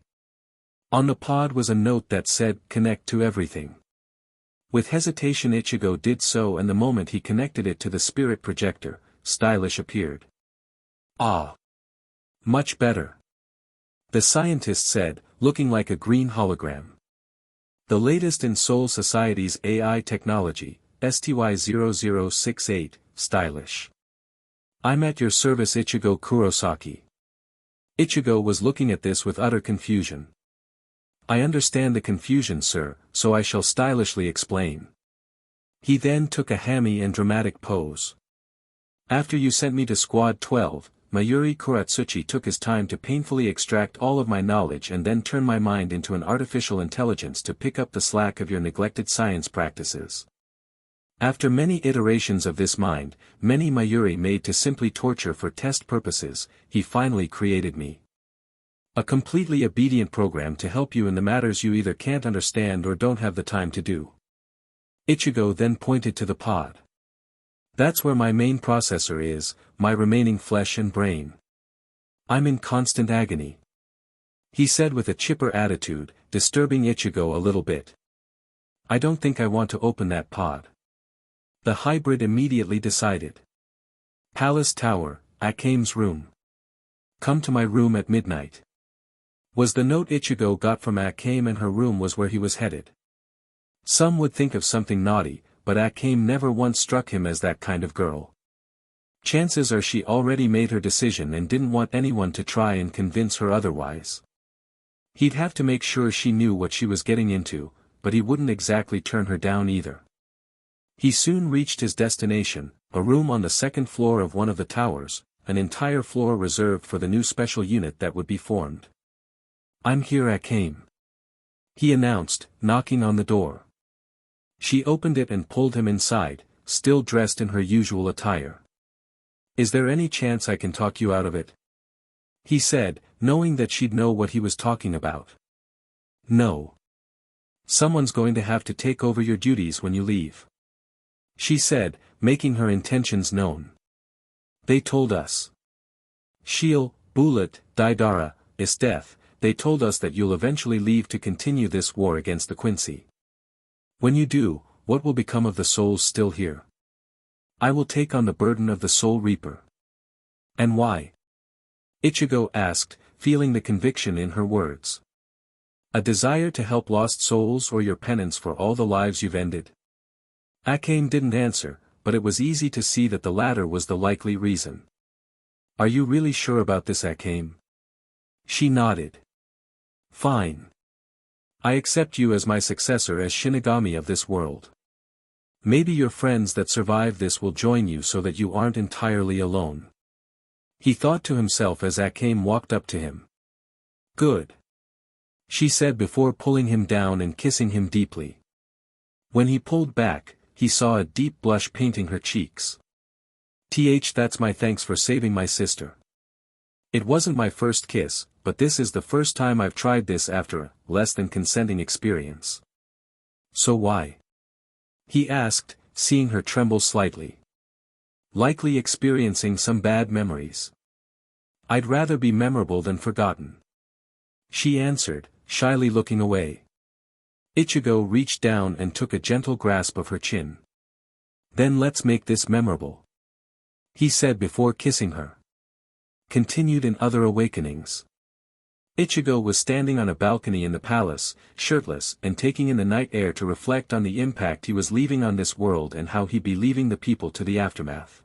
On the pod was a note that said, "Connect to everything." With hesitation Ichigo did so, and the moment he connected it to the spirit projector, Stylish appeared. "Ah! Much better," the scientist said, looking like a green hologram. "The latest in Soul Society's AI technology, STY0068, Stylish. I'm at your service Ichigo Kurosaki." Ichigo was looking at this with utter confusion. "I understand the confusion, sir, so I shall stylishly explain." He then took a hammy and dramatic pose. "After you sent me to Squad 12, Mayuri Kuratsuchi took his time to painfully extract all of my knowledge and then turn my mind into an artificial intelligence to pick up the slack of your neglected science practices. After many iterations of this mind, many Mayuri made to simply torture for test purposes, he finally created me. A completely obedient program to help you in the matters you either can't understand or don't have the time to do." Ichigo then pointed to the pod. "That's where my main processor is, my remaining flesh and brain. I'm in constant agony," he said with a chipper attitude, disturbing Ichigo a little bit. "I don't think I want to open that pod." The hybrid immediately decided. "Palace Tower, Akame's room. Come to my room at midnight," was the note Ichigo got from Akame, and her room was where he was headed. Some would think of something naughty, but Akame never once struck him as that kind of girl. Chances are she already made her decision and didn't want anyone to try and convince her otherwise. He'd have to make sure she knew what she was getting into, but he wouldn't exactly turn her down either. He soon reached his destination, a room on the second floor of one of the towers, an entire floor reserved for the new special unit that would be formed. "I'm here, Akame," he announced, knocking on the door. She opened it and pulled him inside, still dressed in her usual attire. "Is there any chance I can talk you out of it?" he said, knowing that she'd know what he was talking about. "No. Someone's going to have to take over your duties when you leave," she said, making her intentions known. "They told us. Shield, Bullet, Daidara, is death. They told us that you'll eventually leave to continue this war against the Quincy. When you do, what will become of the souls still here? I will take on the burden of the Soul Reaper." "And why?" Ichigo asked, feeling the conviction in her words. "A desire to help lost souls, or your penance for all the lives you've ended?" Akame didn't answer, but it was easy to see that the latter was the likely reason. "Are you really sure about this, Akame?" She nodded. "Fine. I accept you as my successor as Shinigami of this world. Maybe your friends that survive this will join you so that you aren't entirely alone," he thought to himself as Akame walked up to him. "Good," she said before pulling him down and kissing him deeply. When he pulled back, he saw a deep blush painting her cheeks. That's my thanks for saving my sister. It wasn't my first kiss, but this is the first time I've tried this after a less than consenting experience." "So why?" he asked, seeing her tremble slightly. "Likely experiencing some bad memories." "I'd rather be memorable than forgotten," she answered, shyly looking away. Ichigo reached down and took a gentle grasp of her chin. "Then let's make this memorable," he said before kissing her. Continued in other awakenings. Ichigo was standing on a balcony in the palace, shirtless and taking in the night air to reflect on the impact he was leaving on this world and how he'd be leaving the people to the aftermath.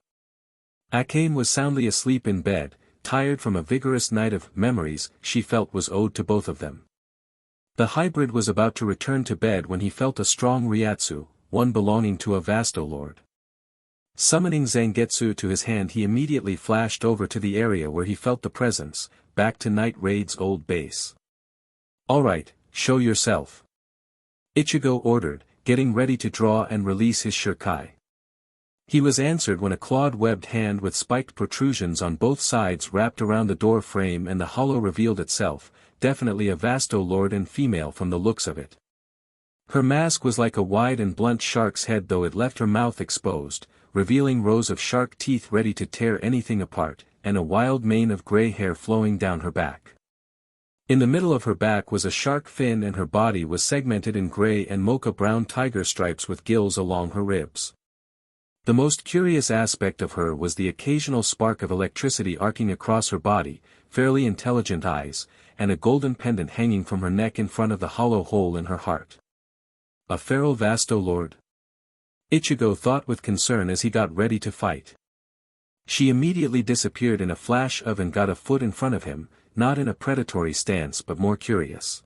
Akame was soundly asleep in bed, tired from a vigorous night of memories she felt was owed to both of them. The hybrid was about to return to bed when he felt a strong Ryatsu, one belonging to a Vasto Lord. Summoning Zangetsu to his hand, he immediately flashed over to the area where he felt the presence, back to Night Raid's old base. "Alright, show yourself," Ichigo ordered, getting ready to draw and release his Shurikai. He was answered when a clawed-webbed hand with spiked protrusions on both sides wrapped around the door frame and the hollow revealed itself, definitely a vasto lord and female from the looks of it. Her mask was like a wide and blunt shark's head, though it left her mouth exposed, revealing rows of shark teeth ready to tear anything apart, and a wild mane of gray hair flowing down her back. In the middle of her back was a shark fin, and her body was segmented in gray and mocha-brown tiger stripes with gills along her ribs. The most curious aspect of her was the occasional spark of electricity arcing across her body, fairly intelligent eyes, and a golden pendant hanging from her neck in front of the hollow hole in her heart. A feral vasto lord? Ichigo thought with concern as he got ready to fight. She immediately disappeared in a flash of and got a foot in front of him, not in a predatory stance but more curious.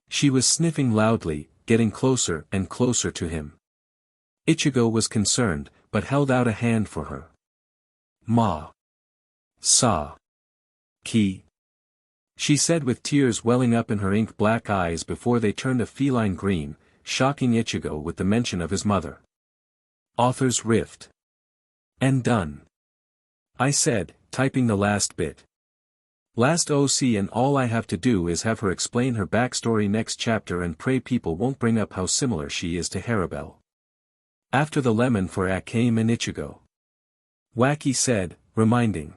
She was sniffing loudly, getting closer and closer to him. Ichigo was concerned, but held out a hand for her. Ma. Sa. Ki. She said with tears welling up in her ink-black eyes before they turned a feline green, shocking Ichigo with the mention of his mother. Author's Rift. And done. I said, typing the last bit. Last OC, and all I have to do is have her explain her backstory next chapter and pray people won't bring up how similar she is to Harabel. After the lemon for Akim and Ichigo. Wacky said, reminding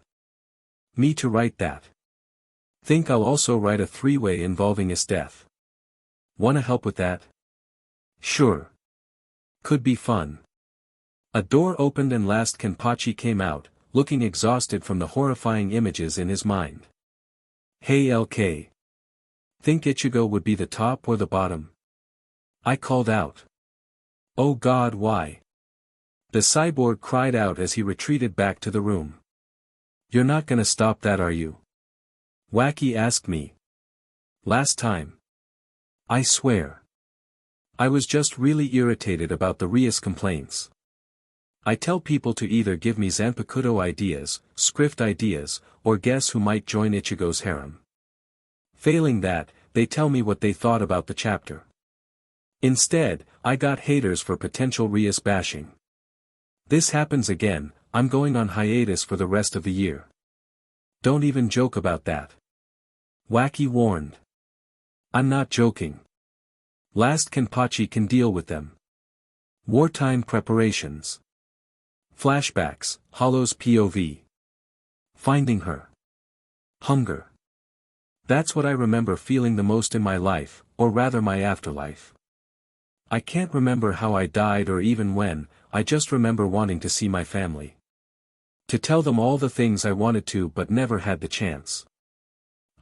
me to write that. Think I'll also write a three-way involving his death. Wanna help with that? Sure. Could be fun. A door opened and last Kenpachi came out, looking exhausted from the horrifying images in his mind. Hey LK. Think Ichigo would be the top or the bottom? I called out. Oh God, why? The cyborg cried out as he retreated back to the room. You're not gonna stop that, are you? Wacky asked me. Last time. I swear. I was just really irritated about the Rias complaints. I tell people to either give me Zanpakuto ideas, script ideas, or guess who might join Ichigo's harem. Failing that, they tell me what they thought about the chapter. Instead, I got haters for potential Rias bashing. This happens again, I'm going on hiatus for the rest of the year. Don't even joke about that. Wacky warned. I'm not joking. Last Kenpachi can deal with them. Wartime preparations. Flashbacks, Hollow's POV. Finding her. Hunger. That's what I remember feeling the most in my life, or rather my afterlife. I can't remember how I died or even when, I just remember wanting to see my family. To tell them all the things I wanted to but never had the chance.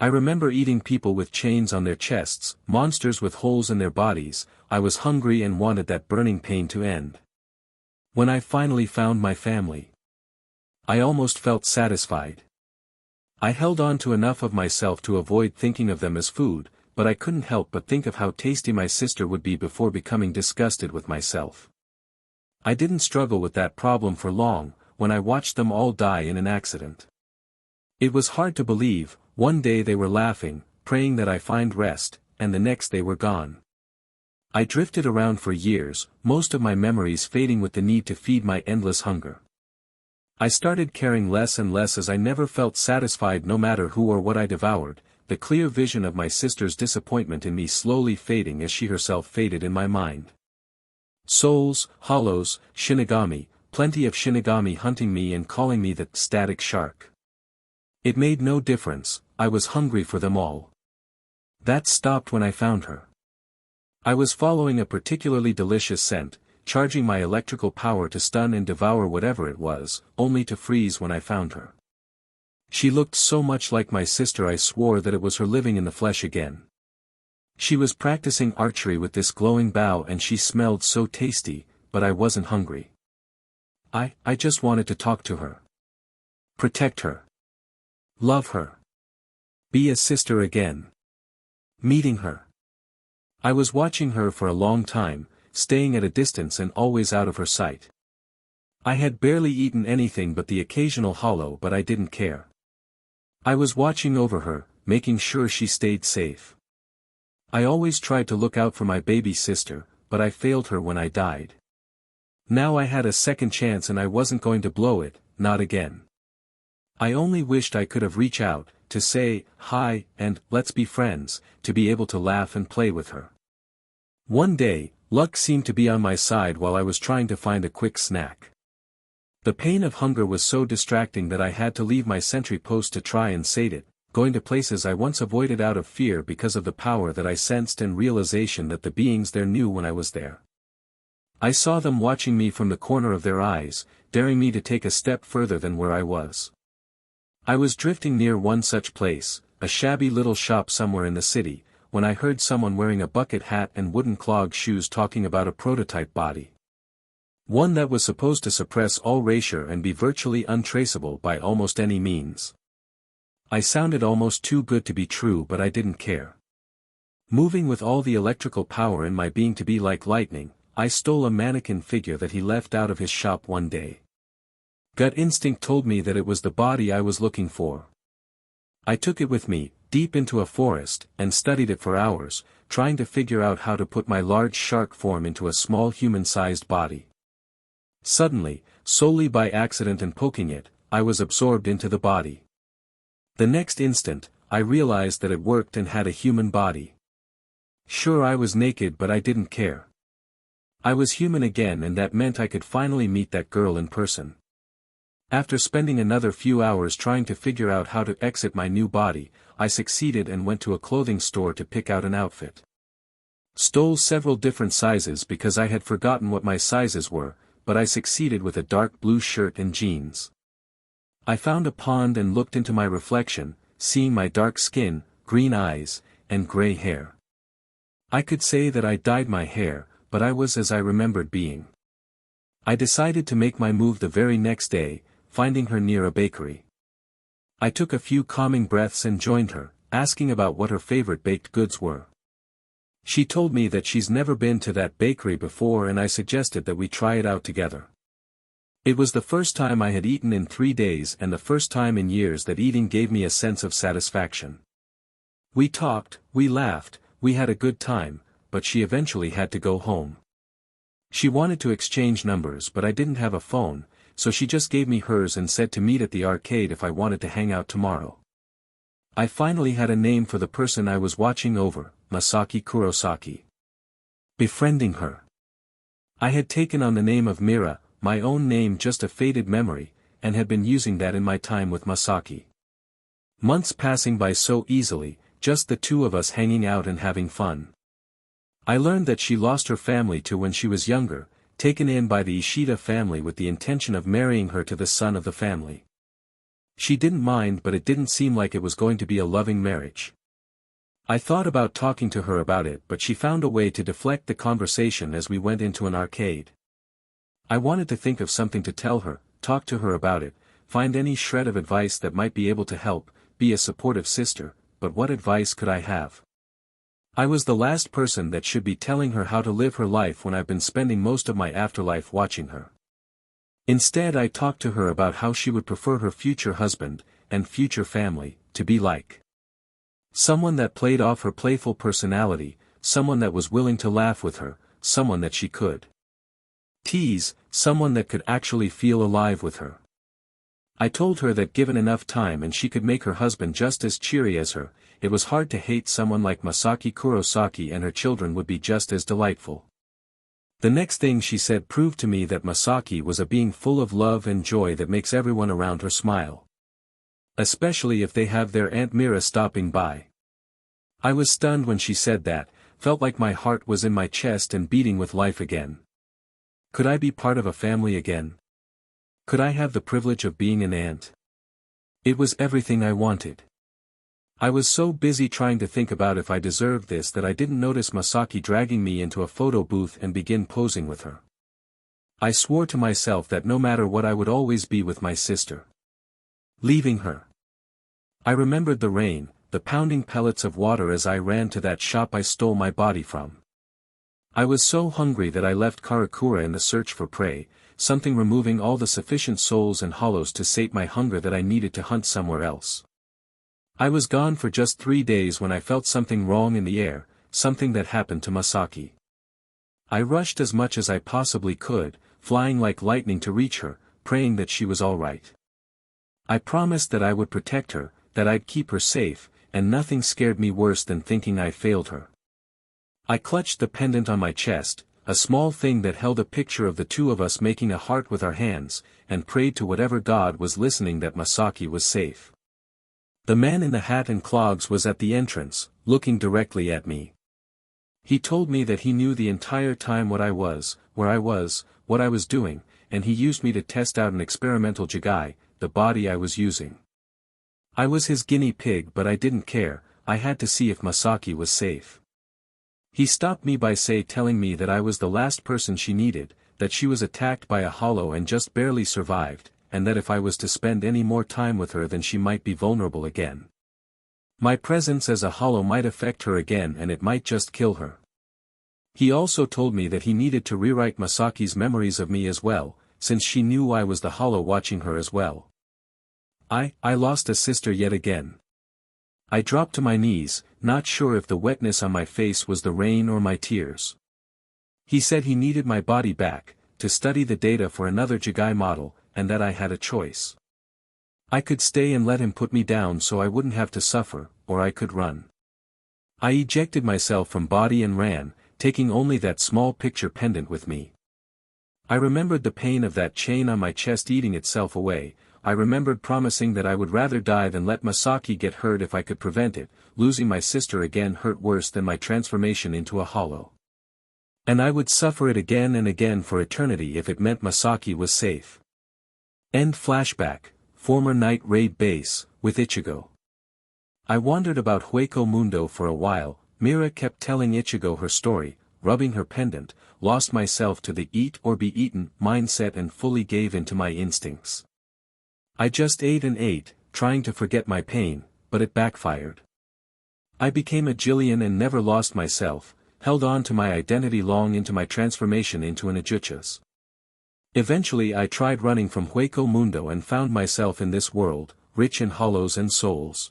I remember eating people with chains on their chests, monsters with holes in their bodies. I was hungry and wanted that burning pain to end. When I finally found my family, I almost felt satisfied. I held on to enough of myself to avoid thinking of them as food, but I couldn't help but think of how tasty my sister would be before becoming disgusted with myself. I didn't struggle with that problem for long, when I watched them all die in an accident. It was hard to believe. One day they were laughing, praying that I find rest, and the next they were gone. I drifted around for years, most of my memories fading with the need to feed my endless hunger. I started caring less and less as I never felt satisfied no matter who or what I devoured, the clear vision of my sister's disappointment in me slowly fading as she herself faded in my mind. Souls, hollows, Shinigami, plenty of Shinigami hunting me and calling me the static shark. It made no difference, I was hungry for them all. That stopped when I found her. I was following a particularly delicious scent, charging my electrical power to stun and devour whatever it was, only to freeze when I found her. She looked so much like my sister I swore that it was her living in the flesh again. She was practicing archery with this glowing bow and she smelled so tasty, but I wasn't hungry. I just wanted to talk to her. Protect her. Love her. Be a sister again. Meeting her. I was watching her for a long time, staying at a distance and always out of her sight. I had barely eaten anything but the occasional hollow, but I didn't care. I was watching over her, making sure she stayed safe. I always tried to look out for my baby sister, but I failed her when I died. Now I had a second chance and I wasn't going to blow it, not again. I only wished I could have reached out, to say, hi, and, let's be friends, to be able to laugh and play with her. One day, luck seemed to be on my side while I was trying to find a quick snack. The pain of hunger was so distracting that I had to leave my sentry post to try and sate it, going to places I once avoided out of fear because of the power that I sensed and realization that the beings there knew when I was there. I saw them watching me from the corner of their eyes, daring me to take a step further than where I was. I was drifting near one such place, a shabby little shop somewhere in the city, when I heard someone wearing a bucket hat and wooden clog shoes talking about a prototype body. One that was supposed to suppress all erasure and be virtually untraceable by almost any means. I sounded almost too good to be true, but I didn't care. Moving with all the electrical power in my being to be like lightning, I stole a mannequin figure that he left out of his shop one day. Gut instinct told me that it was the body I was looking for. I took it with me, deep into a forest, and studied it for hours, trying to figure out how to put my large shark form into a small human-sized body. Suddenly, solely by accident and poking it, I was absorbed into the body. The next instant, I realized that it worked and had a human body. Sure, I was naked, but I didn't care. I was human again, and that meant I could finally meet that girl in person. After spending another few hours trying to figure out how to exit my new body, I succeeded and went to a clothing store to pick out an outfit. Stole several different sizes because I had forgotten what my sizes were, but I succeeded with a dark blue shirt and jeans. I found a pond and looked into my reflection, seeing my dark skin, green eyes, and gray hair. I could say that I dyed my hair, but I was as I remembered being. I decided to make my move the very next day, finding her near a bakery. I took a few calming breaths and joined her, asking about what her favorite baked goods were. She told me that she's never been to that bakery before, and I suggested that we try it out together. It was the first time I had eaten in 3 days and the first time in years that eating gave me a sense of satisfaction. We talked, we laughed, we had a good time, but she eventually had to go home. She wanted to exchange numbers, but I didn't have a phone, so she just gave me hers and said to meet at the arcade if I wanted to hang out tomorrow. I finally had a name for the person I was watching over, Masaki Kurosaki. Befriending her. I had taken on the name of Mera, my own name, just a faded memory, and had been using that in my time with Masaki. Months passing by so easily, just the two of us hanging out and having fun. I learned that she lost her family too when she was younger, taken in by the Ishida family with the intention of marrying her to the son of the family. She didn't mind, but it didn't seem like it was going to be a loving marriage. I thought about talking to her about it, but she found a way to deflect the conversation as we went into an arcade. I wanted to think of something to tell her, talk to her about it, find any shred of advice that might be able to help, be a supportive sister, but what advice could I have? I was the last person that should be telling her how to live her life when I've been spending most of my afterlife watching her. Instead, I talked to her about how she would prefer her future husband, and future family, to be like. Someone that played off her playful personality, someone that was willing to laugh with her, someone that she could tease, someone that could actually feel alive with her. I told her that given enough time and she could make her husband just as cheery as her, it was hard to hate someone like Masaki Kurosaki, and her children would be just as delightful. The next thing she said proved to me that Masaki was a being full of love and joy that makes everyone around her smile. Especially if they have their Aunt Mera stopping by. I was stunned when she said that, felt like my heart was in my chest and beating with life again. Could I be part of a family again? Could I have the privilege of being an aunt? It was everything I wanted. I was so busy trying to think about if I deserved this that I didn't notice Masaki dragging me into a photo booth and begin posing with her. I swore to myself that no matter what I would always be with my sister. Leaving her. I remembered the rain, the pounding pellets of water as I ran to that shop I stole my body from. I was so hungry that I left Karakura in the search for prey, something removing all the sufficient souls and hollows to sate my hunger that I needed to hunt somewhere else. I was gone for just 3 days when I felt something wrong in the air, something that happened to Masaki. I rushed as much as I possibly could, flying like lightning to reach her, praying that she was all right. I promised that I would protect her, that I'd keep her safe, and nothing scared me worse than thinking I failed her. I clutched the pendant on my chest, a small thing that held a picture of the two of us making a heart with our hands, and prayed to whatever god was listening that Masaki was safe. The man in the hat and clogs was at the entrance, looking directly at me. He told me that he knew the entire time what I was, where I was, what I was doing, and he used me to test out an experimental Jigai, the body I was using. I was his guinea pig, but I didn't care. I had to see if Masaki was safe. He stopped me by telling me that I was the last person she needed, that she was attacked by a hollow and just barely survived, and that if I was to spend any more time with her then she might be vulnerable again. My presence as a hollow might affect her again and it might just kill her. He also told me that he needed to rewrite Masaki's memories of me as well, since she knew I was the hollow watching her as well. I lost a sister yet again. I dropped to my knees, not sure if the wetness on my face was the rain or my tears. He said he needed my body back, to study the data for another Jigai model, and that I had a choice. I could stay and let him put me down so I wouldn't have to suffer, or I could run. I ejected myself from body and ran, taking only that small picture pendant with me. I remembered the pain of that chain on my chest eating itself away. I remembered promising that I would rather die than let Masaki get hurt if I could prevent it. Losing my sister again hurt worse than my transformation into a hollow. And I would suffer it again and again for eternity if it meant Masaki was safe. End flashback, former night raid base, with Ichigo. I wandered about Hueco Mundo for a while. Mera kept telling Ichigo her story, rubbing her pendant, lost myself to the eat or be eaten mindset and fully gave in to my instincts. I just ate and ate, trying to forget my pain, but it backfired. I became a Jillian and never lost myself, held on to my identity long into my transformation into an Ajuchas. Eventually I tried running from Hueco Mundo and found myself in this world, rich in hollows and souls.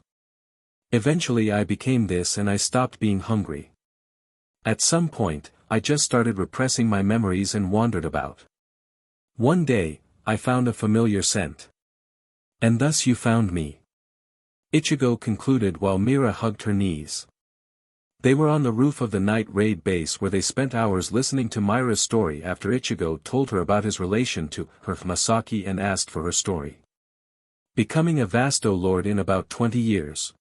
Eventually I became this and I stopped being hungry. At some point, I just started repressing my memories and wandered about. One day, I found a familiar scent. And thus you found me. Ichigo concluded while Mera hugged her knees. They were on the roof of the night raid base where they spent hours listening to Mera's story after Ichigo told her about his relation to her Masaki and asked for her story. Becoming a Vasto Lord in about 20 years.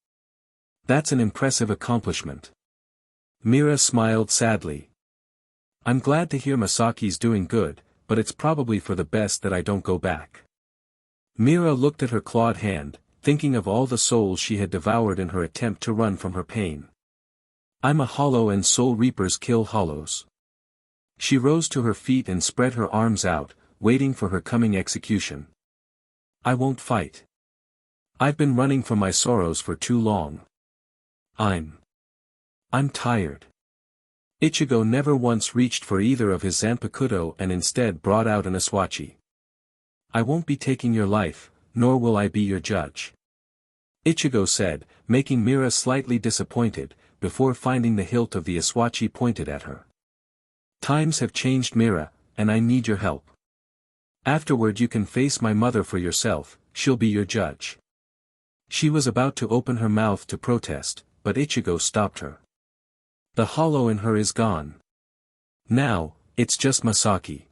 That's an impressive accomplishment. Mera smiled sadly. I'm glad to hear Masaki's doing good, but it's probably for the best that I don't go back. Mera looked at her clawed hand, thinking of all the souls she had devoured in her attempt to run from her pain. I'm a hollow and soul reapers kill hollows. She rose to her feet and spread her arms out, waiting for her coming execution. I won't fight. I've been running from my sorrows for too long. I'm tired. Ichigo never once reached for either of his Zanpakuto and instead brought out an Aswachi. I won't be taking your life, nor will I be your judge. Ichigo said, making Mera slightly disappointed, before finding the hilt of the Aswachi pointed at her. Times have changed, Mera, and I need your help. Afterward you can face my mother for yourself, she'll be your judge. She was about to open her mouth to protest, but Ichigo stopped her. The hollow in her is gone. Now, it's just Masaki.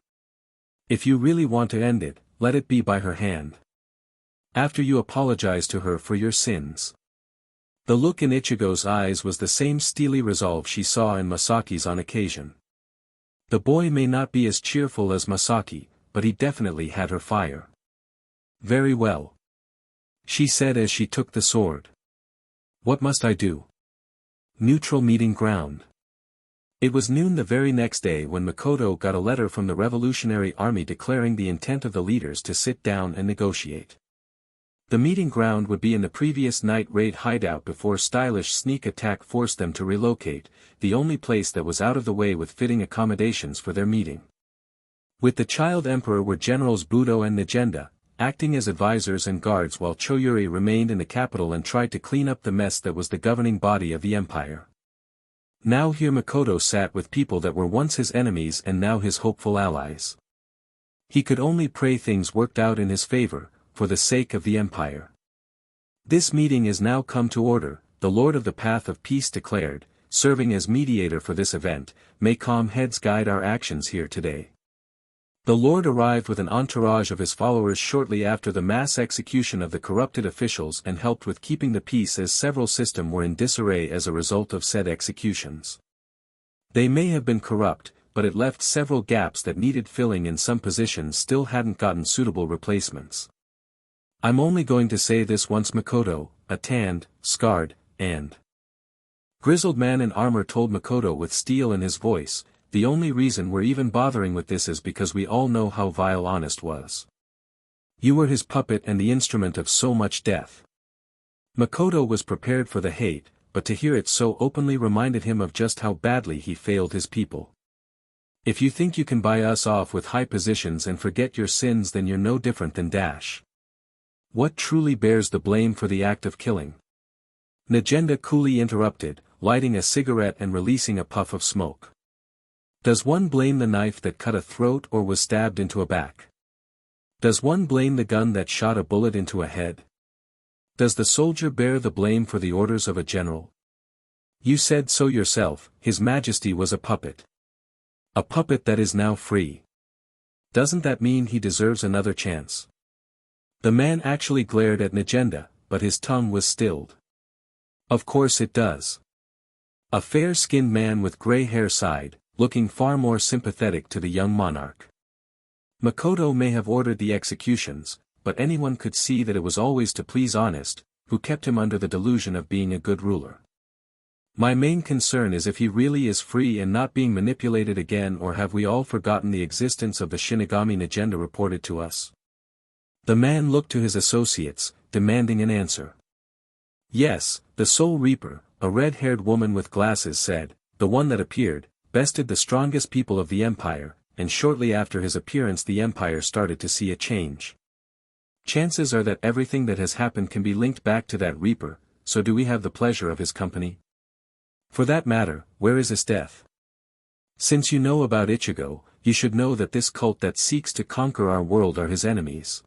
If you really want to end it, let it be by her hand. After you apologize to her for your sins. The look in Ichigo's eyes was the same steely resolve she saw in Masaki's on occasion. The boy may not be as cheerful as Masaki, but he definitely had her fire. Very well. She said as she took the sword. What must I do? Neutral meeting ground. It was noon the very next day when Makoto got a letter from the Revolutionary Army declaring the intent of the leaders to sit down and negotiate. The meeting ground would be in the previous night raid hideout before stylish sneak attack forced them to relocate, the only place that was out of the way with fitting accommodations for their meeting. With the child emperor were generals Budo and Negenda, acting as advisors and guards while Choyuri remained in the capital and tried to clean up the mess that was the governing body of the empire. Now here Makoto sat with people that were once his enemies and now his hopeful allies. He could only pray things worked out in his favor, for the sake of the Empire. This meeting is now come to order, the Lord of the Path of Peace declared, serving as mediator for this event, may calm heads guide our actions here today. The Lord arrived with an entourage of his followers shortly after the mass execution of the corrupted officials and helped with keeping the peace as several systems were in disarray as a result of said executions. They may have been corrupt, but it left several gaps that needed filling and some positions still hadn't gotten suitable replacements. I'm only going to say this once. Makoto, a tanned, scarred, and grizzled man in armor told Makoto with steel in his voice, the only reason we're even bothering with this is because we all know how vile Honest was. You were his puppet and the instrument of so much death. Makoto was prepared for the hate, but to hear it so openly reminded him of just how badly he failed his people. If you think you can buy us off with high positions and forget your sins, then you're no different than Dash. What truly bears the blame for the act of killing? Najenda coolly interrupted, lighting a cigarette and releasing a puff of smoke. Does one blame the knife that cut a throat or was stabbed into a back? Does one blame the gun that shot a bullet into a head? Does the soldier bear the blame for the orders of a general? You said so yourself, His Majesty was a puppet. A puppet that is now free. Doesn't that mean he deserves another chance? The man actually glared at Najenda, but his tongue was stilled. Of course it does. A fair-skinned man with gray hair sighed, looking far more sympathetic to the young monarch. Makoto may have ordered the executions, but anyone could see that it was always to please Honest, who kept him under the delusion of being a good ruler. My main concern is if he really is free and not being manipulated again, or have we all forgotten the existence of the Shinigami Najenda reported to us? The man looked to his associates, demanding an answer. Yes, the Soul Reaper, a red-haired woman with glasses said, the one that appeared, bested the strongest people of the Empire, and shortly after his appearance the Empire started to see a change. Chances are that everything that has happened can be linked back to that Reaper, so do we have the pleasure of his company? For that matter, where is his death? Since you know about Ichigo, you should know that this cult that seeks to conquer our world are his enemies.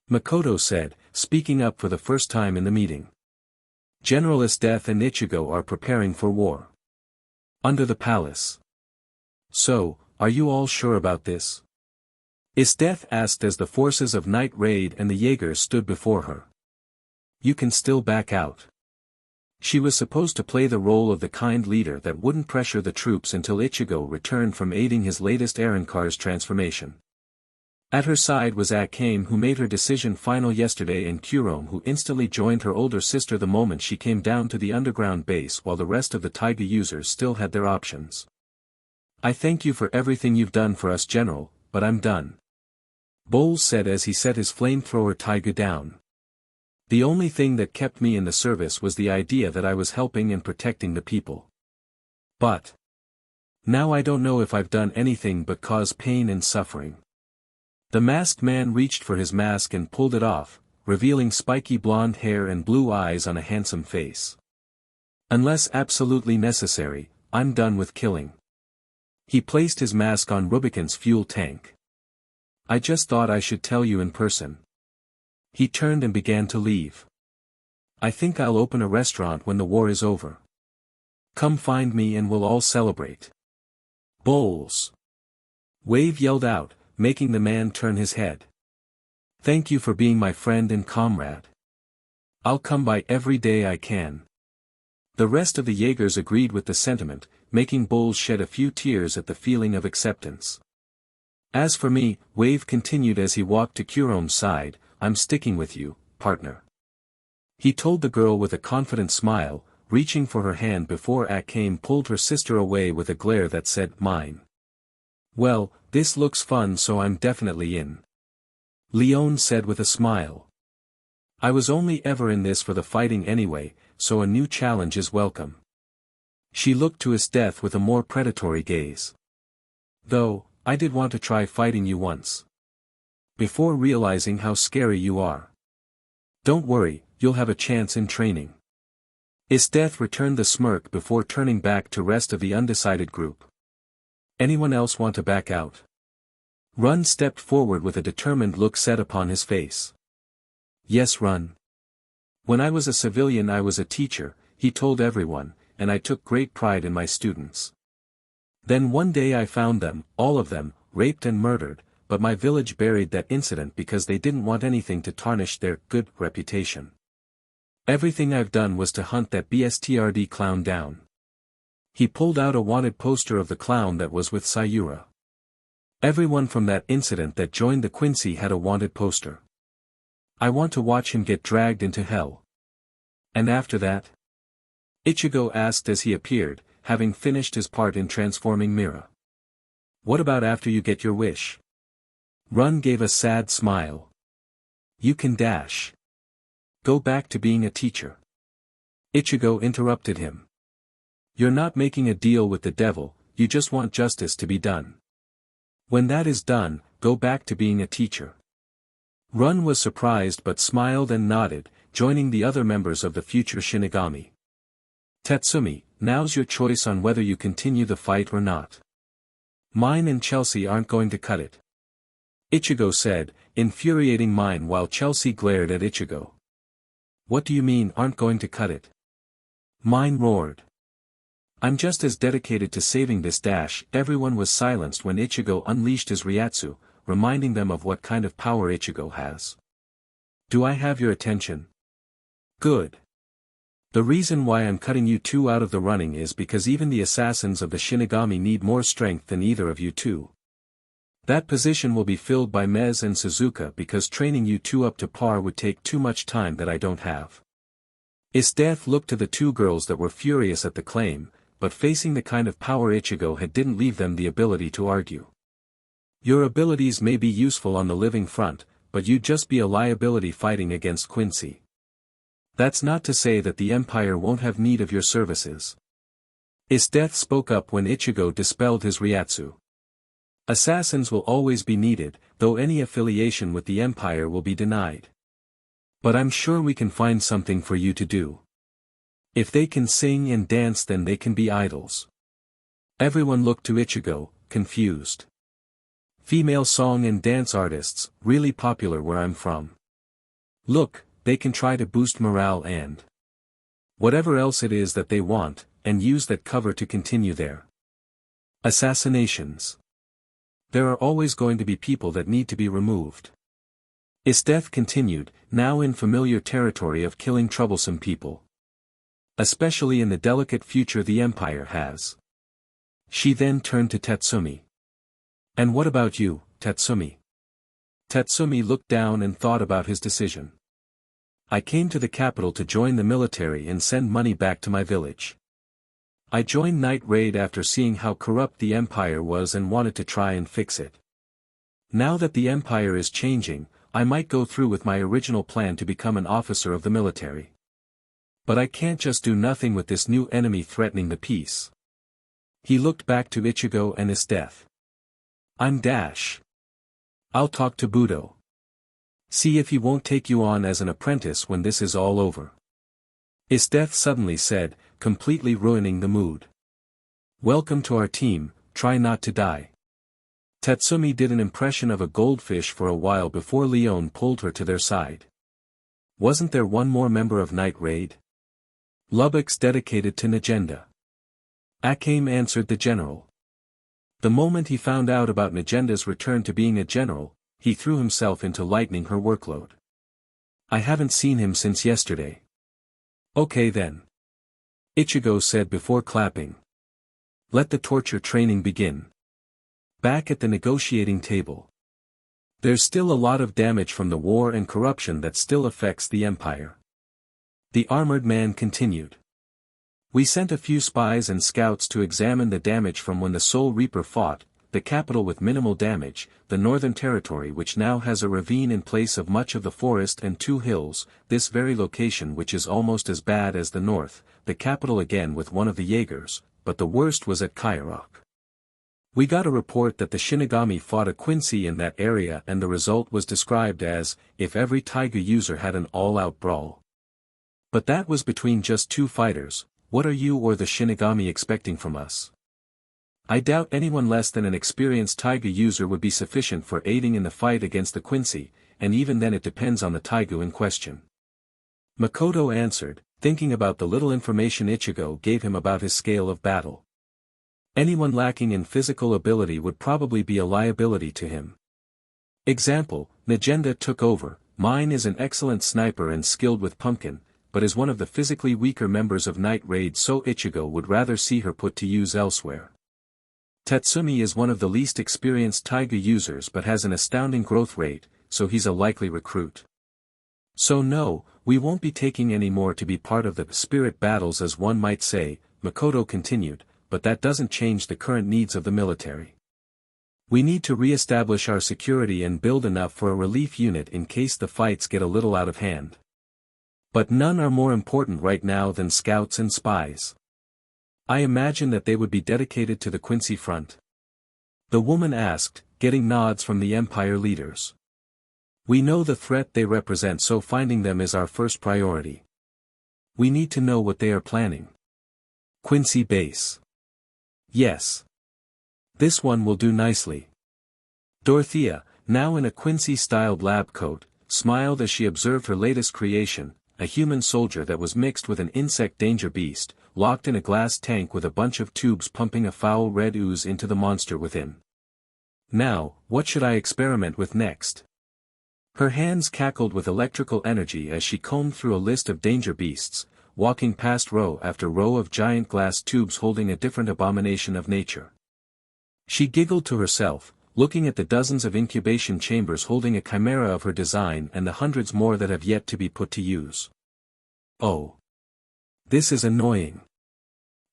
Makoto said, speaking up for the first time in the meeting. General Death and Ichigo are preparing for war. Under the palace. So, are you all sure about this? Death asked as the forces of Night Raid and the Jaegers stood before her. You can still back out. She was supposed to play the role of the kind leader that wouldn't pressure the troops until Ichigo returned from aiding his latest Arrancar's transformation. At her side was Akim, who made her decision final yesterday, and Kurome, who instantly joined her older sister the moment she came down to the underground base, while the rest of the Taiga users still had their options. I thank you for everything you've done for us, General, but I'm done. Bowles said as he set his flamethrower Taiga down. The only thing that kept me in the service was the idea that I was helping and protecting the people. But now I don't know if I've done anything but cause pain and suffering. The masked man reached for his mask and pulled it off, revealing spiky blonde hair and blue eyes on a handsome face. Unless absolutely necessary, I'm done with killing. He placed his mask on Rubicon's fuel tank. I just thought I should tell you in person. He turned and began to leave. I think I'll open a restaurant when the war is over. Come find me and we'll all celebrate. Bowles! Wave yelled out, making the man turn his head. Thank you for being my friend and comrade. I'll come by every day I can. The rest of the Jaegers agreed with the sentiment, making Bowles shed a few tears at the feeling of acceptance. As for me, Wave continued as he walked to Kurome's side, I'm sticking with you, partner. He told the girl with a confident smile, reaching for her hand before Akim pulled her sister away with a glare that said, mine. Well, this looks fun, so I'm definitely in. Leon said with a smile. I was only ever in this for the fighting anyway, so a new challenge is welcome. She looked to his death with a more predatory gaze. Though, I did want to try fighting you once. Before realizing how scary you are. Don't worry, you'll have a chance in training. IchigoXEsdeath returned the smirk before turning back to rest of the undecided group. Anyone else want to back out? Run stepped forward with a determined look set upon his face. Yes, Run. When I was a civilian I was a teacher, he told everyone, and I took great pride in my students. Then one day I found them, all of them, raped and murdered, but my village buried that incident because they didn't want anything to tarnish their good reputation. Everything I've done was to hunt that bstrd clown down. He pulled out a wanted poster of the clown that was with Sayura. Everyone from that incident that joined the Quincy had a wanted poster. I want to watch him get dragged into hell. And after that? Ichigo asked as he appeared, having finished his part in transforming Mera. What about after you get your wish? Run gave a sad smile. You can dash. Go back to being a teacher. Ichigo interrupted him. You're not making a deal with the devil, you just want justice to be done. When that is done, go back to being a teacher. Run was surprised but smiled and nodded, joining the other members of the future Shinigami. Tatsumi, now's your choice on whether you continue the fight or not. Mine and Chelsea aren't going to cut it. Ichigo said, infuriating Mine while Chelsea glared at Ichigo. What do you mean aren't going to cut it? Mine roared. I'm just as dedicated to saving this dash. Everyone was silenced when Ichigo unleashed his Ryatsu, reminding them of what kind of power Ichigo has. Do I have your attention? Good. The reason why I'm cutting you two out of the running is because even the assassins of the Shinigami need more strength than either of you two. That position will be filled by Mez and Suzuka because training you two up to par would take too much time that I don't have. IchigoXEsdeath looked to the two girls that were furious at the claim, but facing the kind of power Ichigo had didn't leave them the ability to argue. Your abilities may be useful on the living front, but you'd just be a liability fighting against Quincy. That's not to say that the Empire won't have need of your services. IchigoXEsdeath spoke up when Ichigo dispelled his Ryatsu. Assassins will always be needed, though any affiliation with the Empire will be denied. But I'm sure we can find something for you to do. If they can sing and dance then they can be idols. Everyone looked to Ichigo, confused. Female song and dance artists, really popular where I'm from. Look, they can try to boost morale and whatever else it is that they want, and use that cover to continue their assassinations. There are always going to be people that need to be removed. IchigoXEsdeath continued, now in familiar territory of killing troublesome people. Especially in the delicate future the Empire has. She then turned to Tatsumi. And what about you, Tatsumi? Tatsumi looked down and thought about his decision. I came to the capital to join the military and send money back to my village. I joined Night Raid after seeing how corrupt the Empire was and wanted to try and fix it. Now that the Empire is changing, I might go through with my original plan to become an officer of the military. But I can't just do nothing with this new enemy threatening the peace. He looked back to Ichigo and IchigoXEsdeath. I'm Dash. I'll talk to Budo. See if he won't take you on as an apprentice when this is all over. IchigoXEsdeath suddenly said, completely ruining the mood. Welcome to our team, try not to die. Tatsumi did an impression of a goldfish for a while before Leon pulled her to their side. Wasn't there one more member of Night Raid? Lubbock's dedicated to Negenda. Akim answered the general. The moment he found out about Negenda's return to being a general, he threw himself into lightening her workload. I haven't seen him since yesterday. Okay then. Ichigo said before clapping. Let the torture training begin. Back at the negotiating table. There's still a lot of damage from the war and corruption that still affects the Empire. The armored man continued. We sent a few spies and scouts to examine the damage from when the Soul Reaper fought, the capital with minimal damage, the northern territory which now has a ravine in place of much of the forest and two hills, this very location which is almost as bad as the north, the capital again with one of the Jaegers, but the worst was at Teloch. We got a report that the Shinigami fought a Quincy in that area and the result was described as, if every Taiga user had an all-out brawl. But that was between just 2 fighters. What are you or the Shinigami expecting from us? I doubt anyone less than an experienced Taiga user would be sufficient for aiding in the fight against the Quincy, and even then it depends on the Taiga in question. Makoto answered, thinking about the little information Ichigo gave him about his scale of battle. Anyone lacking in physical ability would probably be a liability to him. Example, Negenda took over. Mine is an excellent sniper and skilled with pumpkin, but is one of the physically weaker members of Night Raid, so Ichigo would rather see her put to use elsewhere. Tatsumi is one of the least experienced Taiga users but has an astounding growth rate, so he's a likely recruit. So no, we won't be taking any more to be part of the spirit battles as one might say, Makoto continued, but that doesn't change the current needs of the military. We need to re-establish our security and build enough for a relief unit in case the fights get a little out of hand. But none are more important right now than scouts and spies. I imagine that they would be dedicated to the Quincy front. The woman asked, getting nods from the Empire leaders. We know the threat they represent, so finding them is our first priority. We need to know what they are planning. Quincy base. Yes. This one will do nicely. Dorothea, now in a Quincy-styled lab coat, smiled as she observed her latest creation, a human soldier that was mixed with an insect danger beast, locked in a glass tank with a bunch of tubes pumping a foul red ooze into the monster within. Now, what should I experiment with next? Her hands cackled with electrical energy as she combed through a list of danger beasts, walking past row after row of giant glass tubes holding a different abomination of nature. She giggled to herself, looking at the dozens of incubation chambers holding a chimera of her design and the hundreds more that have yet to be put to use. Oh. This is annoying.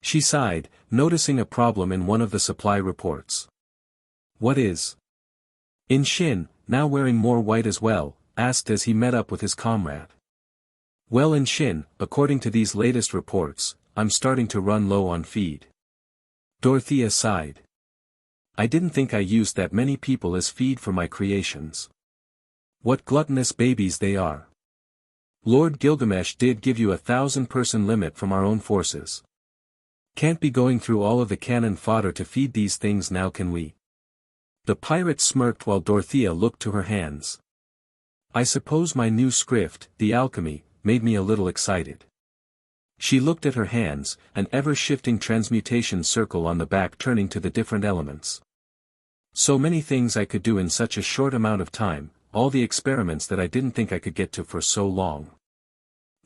She sighed, noticing a problem in one of the supply reports. What is? In Shin, now wearing more white as well, asked as he met up with his comrade. Well, in Shin, according to these latest reports, I'm starting to run low on feed. Dorothea sighed. I didn't think I used that many people as feed for my creations. What gluttonous babies they are. Lord Gilgamesh did give you a 1,000-person limit from our own forces. Can't be going through all of the cannon fodder to feed these things now, can we? The pirate smirked while Dorothea looked to her hands. I suppose my new script, the alchemy, made me a little excited. She looked at her hands, an ever-shifting transmutation circle on the back turning to the different elements. So many things I could do in such a short amount of time, all the experiments that I didn't think I could get to for so long.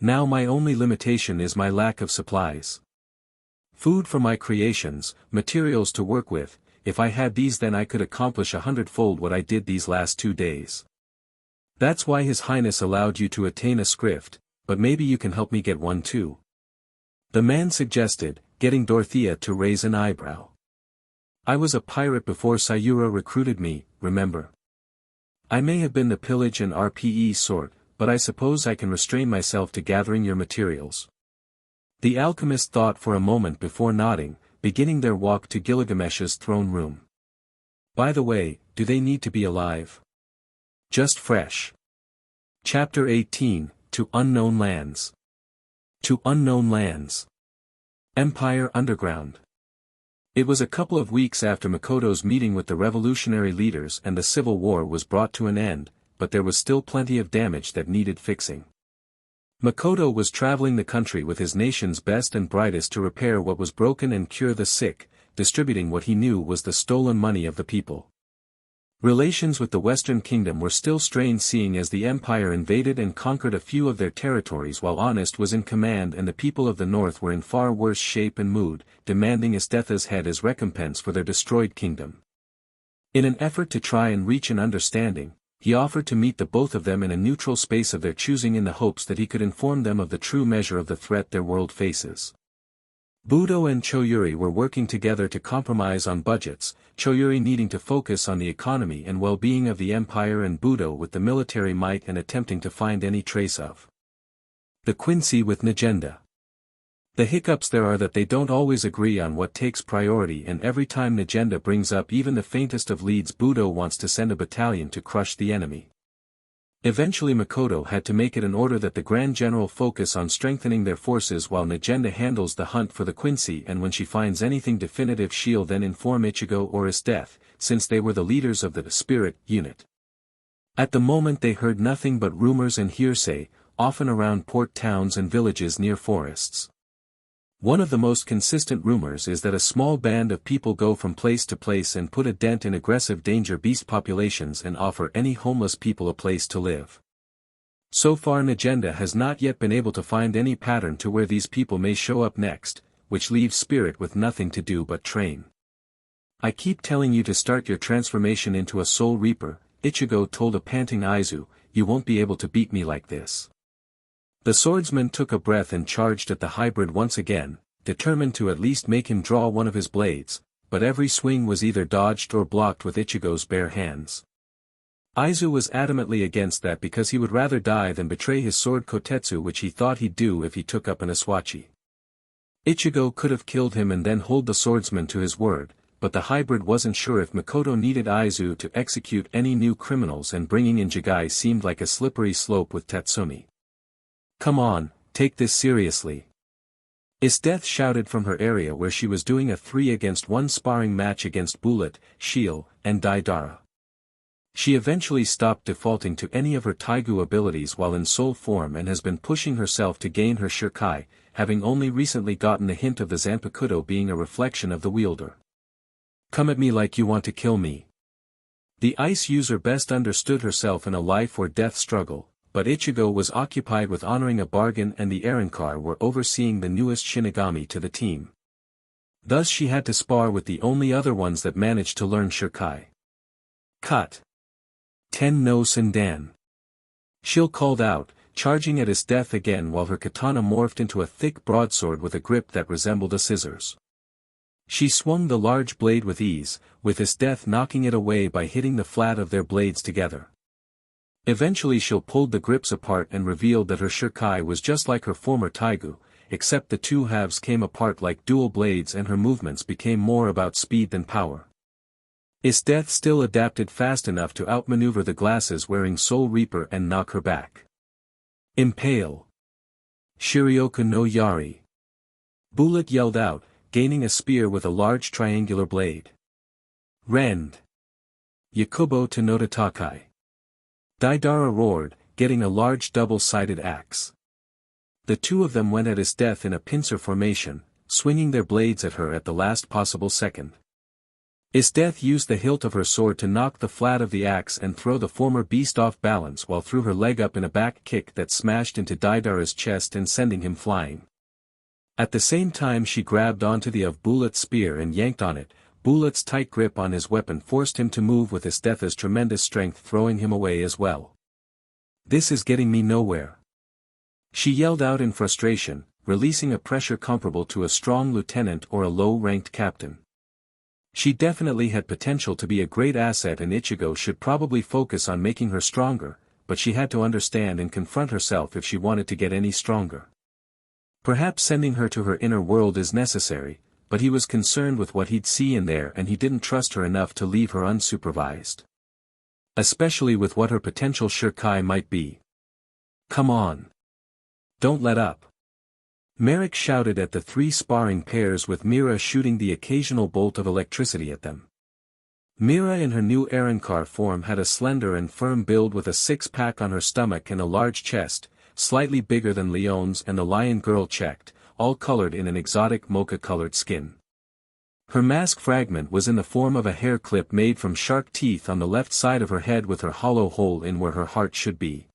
Now my only limitation is my lack of supplies. Food for my creations, materials to work with. If I had these, then I could accomplish 100-fold what I did these last 2 days. That's why His Highness allowed you to attain a script, but maybe you can help me get one too. The man suggested, getting Dorothea to raise an eyebrow. I was a pirate before Sayura recruited me, remember? I may have been the pillage and RPE sort, but I suppose I can restrain myself to gathering your materials. The alchemist thought for a moment before nodding, beginning their walk to Gilgamesh's throne room. By the way, do they need to be alive? Just fresh. Chapter 18, To Unknown Lands. To Unknown Lands. Empire Underground. It was a couple of weeks after Makoto's meeting with the revolutionary leaders and the civil war was brought to an end, but there was still plenty of damage that needed fixing. Makoto was traveling the country with his nation's best and brightest to repair what was broken and cure the sick, distributing what he knew was the stolen money of the people. Relations with the Western Kingdom were still strained, seeing as the Empire invaded and conquered a few of their territories while Honest was in command, and the people of the North were in far worse shape and mood, demanding IchigoX's head as recompense for their destroyed kingdom. In an effort to try and reach an understanding, he offered to meet the both of them in a neutral space of their choosing in the hopes that he could inform them of the true measure of the threat their world faces. Budo and Choyuri were working together to compromise on budgets, Choyuri needing to focus on the economy and well-being of the empire, and Budo with the military might and attempting to find any trace of the Quincy with Negenda. The hiccups there are that they don't always agree on what takes priority, and every time Negenda brings up even the faintest of leads, Budo wants to send a battalion to crush the enemy. Eventually Makoto had to make it an order that the Grand General focus on strengthening their forces while Negenda handles the hunt for the Quincy, and when she finds anything definitive she'll then inform Ichigo or his death, since they were the leaders of the spirit unit. At the moment they heard nothing but rumors and hearsay, often around port towns and villages near forests. One of the most consistent rumors is that a small band of people go from place to place and put a dent in aggressive danger beast populations and offer any homeless people a place to live. So far Negenda has not yet been able to find any pattern to where these people may show up next, which leaves Spirit with nothing to do but train. I keep telling you to start your transformation into a Soul Reaper, Ichigo told a panting Aizu, you won't be able to beat me like this. The swordsman took a breath and charged at the hybrid once again, determined to at least make him draw one of his blades, but every swing was either dodged or blocked with Ichigo's bare hands. Aizu was adamantly against that because he would rather die than betray his sword Kotetsu, which he thought he'd do if he took up an Aswachi. Ichigo could have killed him and then hold the swordsman to his word, but the hybrid wasn't sure if Makoto needed Aizu to execute any new criminals, and bringing in Jigai seemed like a slippery slope with Tatsumi. Come on, take this seriously. Isdeath shouted from her area where she was doing a 3-against-1 sparring match against Bullet, Shiel, and Daidara. She eventually stopped defaulting to any of her Taigu abilities while in soul form and has been pushing herself to gain her Shirkai, having only recently gotten a hint of the Zanpakuto being a reflection of the wielder. Come at me like you want to kill me. The ice user best understood herself in a life or death struggle, but Ichigo was occupied with honoring a bargain and the Arankar were overseeing the newest Shinigami to the team. Thus she had to spar with the only other ones that managed to learn Shirkai. Cut. Ten no Sendan. Shiel called out, charging at his death again while her katana morphed into a thick broadsword with a grip that resembled a scissors. She swung the large blade with ease, with his death knocking it away by hitting the flat of their blades together. Eventually Shiel pulled the grips apart and revealed that her Shirkai was just like her former Taigu, except the two halves came apart like dual blades and her movements became more about speed than power. Isdeath still adapted fast enough to outmaneuver the glasses-wearing Soul Reaper and knock her back. Impale. Shirioku no Yari. Bullet yelled out, gaining a spear with a large triangular blade. Rend. Yakubo to Notatakai. Daidara roared, getting a large double-sided axe. The two of them went at his death in a pincer formation, swinging their blades at her at the last possible second. Isdeath used the hilt of her sword to knock the flat of the axe and throw the former beast off balance while threw her leg up in a back kick that smashed into Daidara's chest and sending him flying. At the same time she grabbed onto the of Bullet's spear and yanked on it. Bullet's tight grip on his weapon forced him to move with Isdeath's tremendous strength, throwing him away as well. This is getting me nowhere. She yelled out in frustration, releasing a pressure comparable to a strong lieutenant or a low-ranked captain. She definitely had potential to be a great asset and Ichigo should probably focus on making her stronger, but she had to understand and confront herself if she wanted to get any stronger. Perhaps sending her to her inner world is necessary, but he was concerned with what he'd see in there and he didn't trust her enough to leave her unsupervised. Especially with what her potential Shirkai might be. Come on. Don't let up. Merrick shouted at the three sparring pairs with Mera shooting the occasional bolt of electricity at them. Mera in her new Arankar form had a slender and firm build with a six-pack on her stomach and a large chest, slightly bigger than Leon's and the lion girl checked, all colored in an exotic mocha-colored skin. Her mask fragment was in the form of a hair clip made from shark teeth on the left side of her head with her hollow hole in where her heart should be.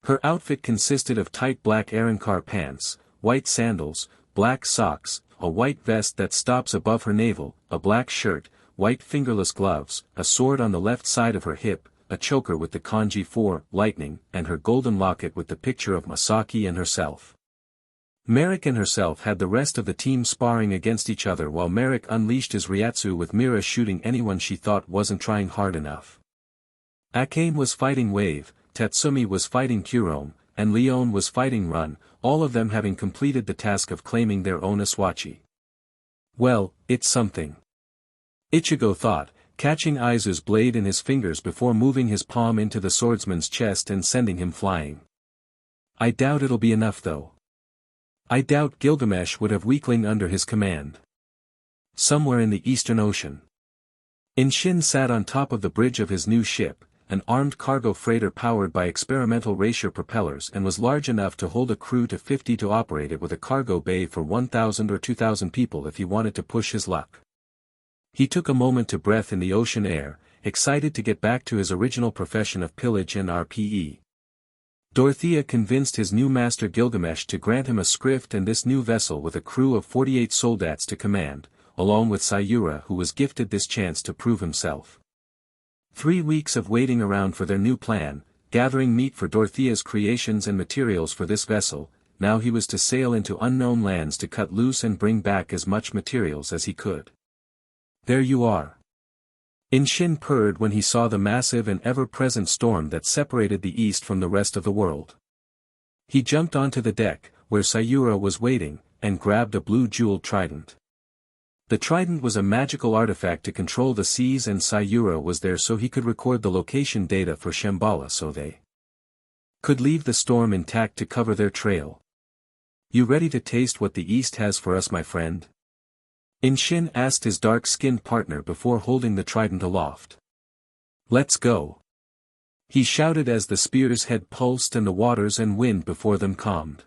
Her outfit consisted of tight black Arankar pants, white sandals, black socks, a white vest that stops above her navel, a black shirt, white fingerless gloves, a sword on the left side of her hip, a choker with the kanji for lightning, and her golden locket with the picture of Masaki and herself. Merrick and herself had the rest of the team sparring against each other while Merrick unleashed his Ryatsu with Mera shooting anyone she thought wasn't trying hard enough. Akim was fighting Wave, Tatsumi was fighting Kurome, and Leon was fighting Run, all of them having completed the task of claiming their own Aswachi. Well, it's something. Ichigo thought, catching Izu's blade in his fingers before moving his palm into the swordsman's chest and sending him flying. I doubt it'll be enough though. I doubt Gilgamesh would have weakling under his command. Somewhere in the Eastern Ocean. Shin sat on top of the bridge of his new ship, an armed cargo freighter powered by experimental Racier propellers and was large enough to hold a crew to 50 to operate it with a cargo bay for 1,000 or 2,000 people if he wanted to push his luck. He took a moment to breathe in the ocean air, excited to get back to his original profession of pillage and RPE. Dorothea convinced his new master Gilgamesh to grant him a script and this new vessel with a crew of 48 soldats to command, along with Sayura who was gifted this chance to prove himself. 3 weeks of waiting around for their new plan, gathering meat for Dorothea's creations and materials for this vessel, now he was to sail into unknown lands to cut loose and bring back as much materials as he could. There you are. Shin purred when he saw the massive and ever-present storm that separated the east from the rest of the world. He jumped onto the deck, where Sayura was waiting, and grabbed a blue jeweled trident. The trident was a magical artifact to control the seas and Sayura was there so he could record the location data for Shambhala so they could leave the storm intact to cover their trail. You ready to taste what the East has for us, my friend? Shin asked his dark-skinned partner before holding the trident aloft. Let's go. He shouted as the spear's head pulsed and the waters and wind before them calmed.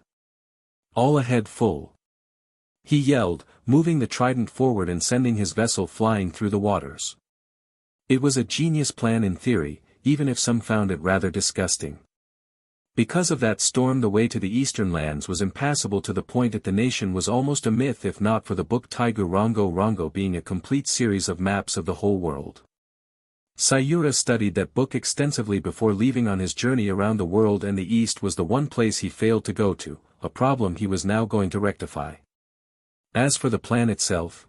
All ahead full. He yelled, moving the trident forward and sending his vessel flying through the waters. It was a genius plan in theory, even if some found it rather disgusting. Because of that storm the way to the eastern lands was impassable to the point that the nation was almost a myth if not for the book Taigu Rongo Rongo being a complete series of maps of the whole world. Sayura studied that book extensively before leaving on his journey around the world and the east was the one place he failed to go to, a problem he was now going to rectify. As for the plan itself,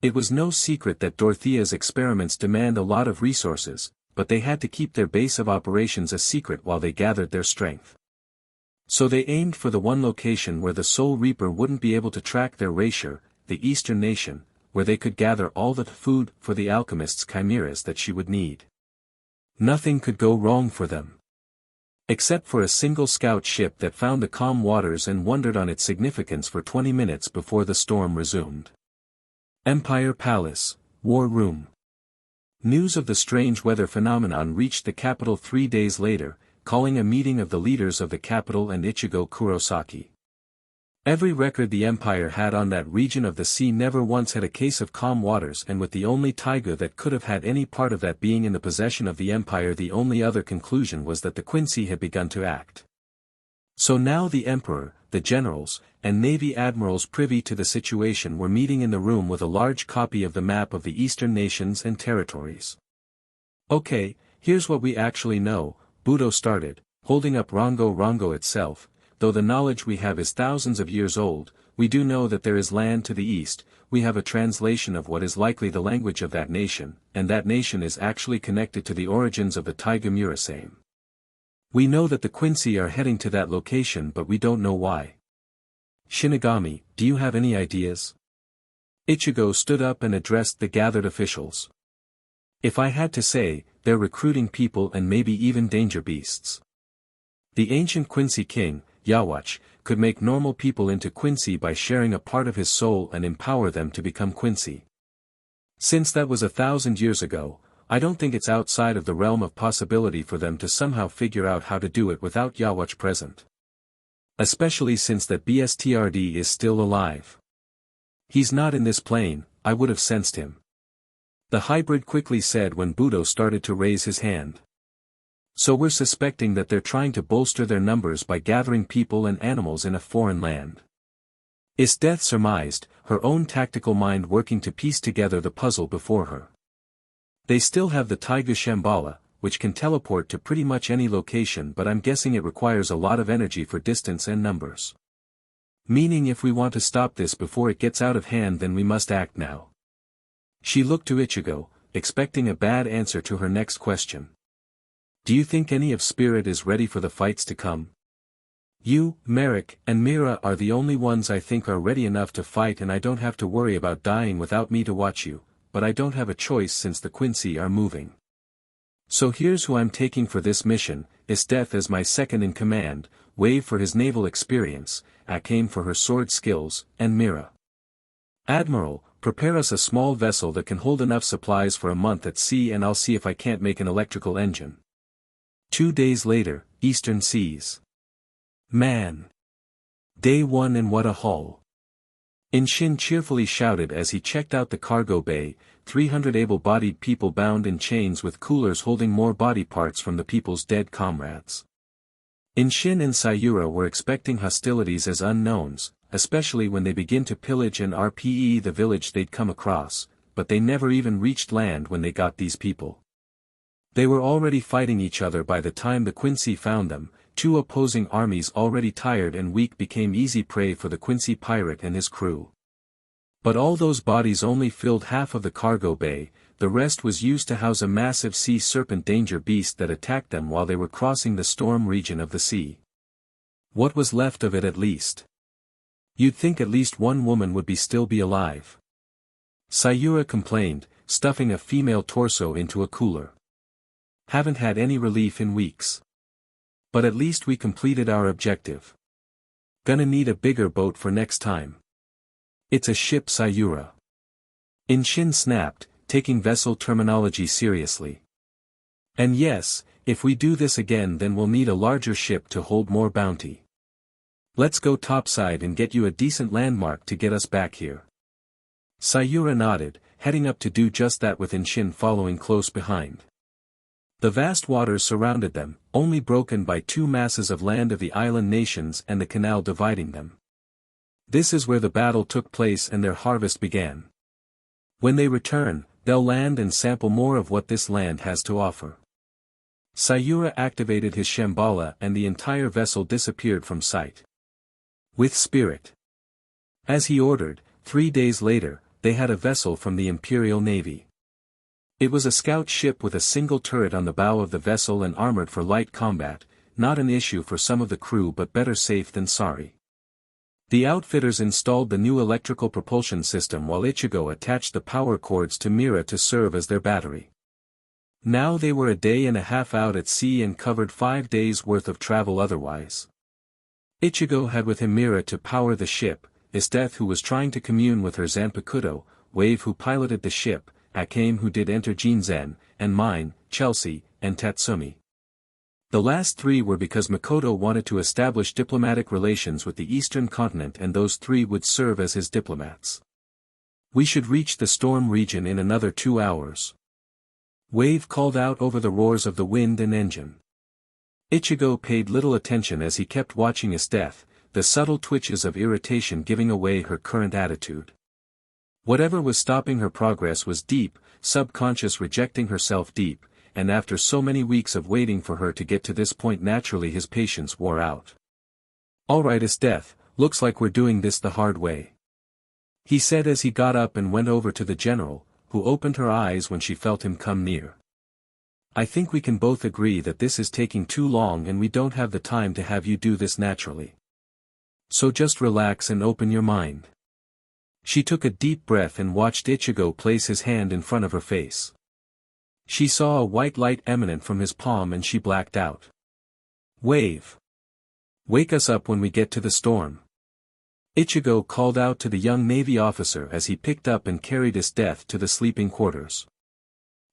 it was no secret that Dorothea's experiments demand a lot of resources, but they had to keep their base of operations a secret while they gathered their strength. So they aimed for the one location where the Soul Reaper wouldn't be able to track their Racier, the eastern nation, where they could gather all the food for the alchemist's chimeras that she would need. Nothing could go wrong for them. Except for a single scout ship that found the calm waters and wondered on its significance for 20 minutes before the storm resumed. Empire Palace, War Room. News of the strange weather phenomenon reached the capital 3 days later, calling a meeting of the leaders of the capital and Ichigo Kurosaki. Every record the Empire had on that region of the sea never once had a case of calm waters, and with the only taiga that could have had any part of that being in the possession of the Empire, the only other conclusion was that the Quincy had begun to act. So now the Emperor, the generals, and Navy admirals privy to the situation were meeting in the room with a large copy of the map of the eastern nations and territories. Okay, here's what we actually know, Budo started, holding up Rongo Rongo itself. Though the knowledge we have is thousands of years old, we do know that there is land to the east, we have a translation of what is likely the language of that nation, and that nation is actually connected to the origins of the Taiga Murasame. We know that the Quincy are heading to that location but we don't know why. Shinigami, do you have any ideas? Ichigo stood up and addressed the gathered officials. If I had to say, they're recruiting people and maybe even danger beasts. The ancient Quincy king, Yawach, could make normal people into Quincy by sharing a part of his soul and empower them to become Quincy. Since that was 1,000 years ago, I don't think it's outside of the realm of possibility for them to somehow figure out how to do it without Yawach present. Especially since that BSTRD is still alive. He's not in this plane, I would have sensed him. The hybrid quickly said when Budo started to raise his hand. So we're suspecting that they're trying to bolster their numbers by gathering people and animals in a foreign land. IchigoXEsdeathXAkame surmised, her own tactical mind working to piece together the puzzle before her. They still have the Taiga Shambhala, which can teleport to pretty much any location, but I'm guessing it requires a lot of energy for distance and numbers. Meaning if we want to stop this before it gets out of hand then we must act now. She looked to Ichigo, expecting a bad answer to her next question. Do you think any of Spirit is ready for the fights to come? You, Merrick, and Mera are the only ones I think are ready enough to fight, and I don't have to worry about dying without me to watch you, but I don't have a choice since the Quincy are moving. So here's who I'm taking for this mission, IchigoXEsdeathXAkame as my second in command, Wave for his naval experience, Akim for her sword skills, and Mera. Admiral, prepare us a small vessel that can hold enough supplies for a month at sea, and I'll see if I can't make an electrical engine. 2 days later, Eastern Seas. Man! Day 1 and what a haul! Shin cheerfully shouted as he checked out the cargo bay, 300 able-bodied people bound in chains with coolers holding more body parts from the people's dead comrades. Shin and Sayura were expecting hostilities as unknowns, especially when they begin to pillage and RPE the village they'd come across, but they never even reached land when they got these people. They were already fighting each other by the time the Quincy found them. 2 opposing armies already tired and weak became easy prey for the Quincy pirate and his crew. But all those bodies only filled half of the cargo bay, the rest was used to house a massive sea serpent danger beast that attacked them while they were crossing the storm region of the sea. What was left of it at least? You'd think at least one woman would still be alive. Sayura complained, stuffing a female torso into a cooler. Haven't had any relief in weeks. But at least we completed our objective. Gonna need a bigger boat for next time. It's a ship, Sayura. Shin snapped, taking vessel terminology seriously. And yes, if we do this again then we'll need a larger ship to hold more bounty. Let's go topside and get you a decent landmark to get us back here. Sayura nodded, heading up to do just that with Shin following close behind. The vast waters surrounded them, only broken by 2 masses of land of the island nations and the canal dividing them. This is where the battle took place and their harvest began. When they return, they'll land and sample more of what this land has to offer. Sayura activated his Shambhala and the entire vessel disappeared from sight. With spirit. As he ordered, 3 days later, they had a vessel from the Imperial Navy. It was a scout ship with a single turret on the bow of the vessel and armored for light combat, not an issue for some of the crew but better safe than sorry. The outfitters installed the new electrical propulsion system while Ichigo attached the power cords to Mera to serve as their battery. Now they were a day and a half out at sea and covered 5 days' worth of travel otherwise. Ichigo had with him Mera to power the ship, IchigoXEsdeathXAkame who was trying to commune with her Zanpakuto, Wave who piloted the ship, Akim who did enter Jinzen, and mine, Chelsea, and Tatsumi. The last 3 were because Makoto wanted to establish diplomatic relations with the eastern continent and those 3 would serve as his diplomats. We should reach the storm region in another 2 hours. Wave called out over the roars of the wind and engine. Ichigo paid little attention as he kept watching IchigoXEsdeathXAkame, the subtle twitches of irritation giving away her current attitude. Whatever was stopping her progress was deep, subconscious rejecting herself deep, and after so many weeks of waiting for her to get to this point naturally his patience wore out. Alright IchigoXEsdeathXAkame, looks like we're doing this the hard way. He said as he got up and went over to the general, who opened her eyes when she felt him come near. I think we can both agree that this is taking too long and we don't have the time to have you do this naturally. So just relax and open your mind. She took a deep breath and watched Ichigo place his hand in front of her face. She saw a white light emanate from his palm and she blacked out. Wave. Wake us up when we get to the storm. Ichigo called out to the young Navy officer as he picked up and carried IchigoXEsdeathXAkame to the sleeping quarters.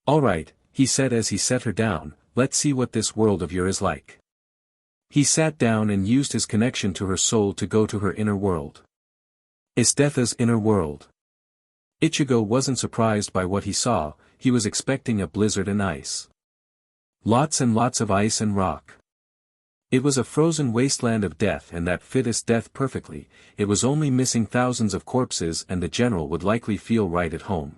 Alright, he said as he set her down, let's see what this world of yours is like. He sat down and used his connection to her soul to go to her inner world. IchigoXEsdeathXAkame's inner world. Ichigo wasn't surprised by what he saw, he was expecting a blizzard and ice. Lots and lots of ice and rock. It was a frozen wasteland of death and that fit IchigoXEsdeathXAkame perfectly, it was only missing thousands of corpses and the general would likely feel right at home.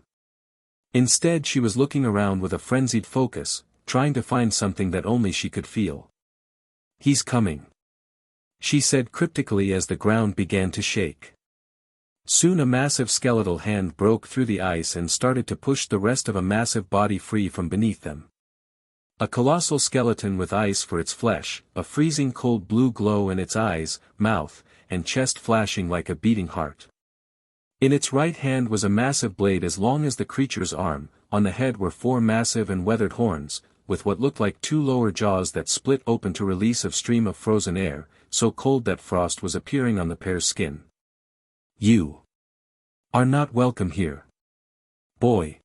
Instead she was looking around with a frenzied focus, trying to find something that only she could feel. He's coming. She said cryptically as the ground began to shake. Soon a massive skeletal hand broke through the ice and started to push the rest of a massive body free from beneath them. A colossal skeleton with ice for its flesh, a freezing cold blue glow in its eyes, mouth, and chest flashing like a beating heart. In its right hand was a massive blade as long as the creature's arm, on the head were 4 massive and weathered horns, with what looked like 2 lower jaws that split open to release a stream of frozen air, so cold that frost was appearing on the pair's skin. "You are not welcome here, boy,"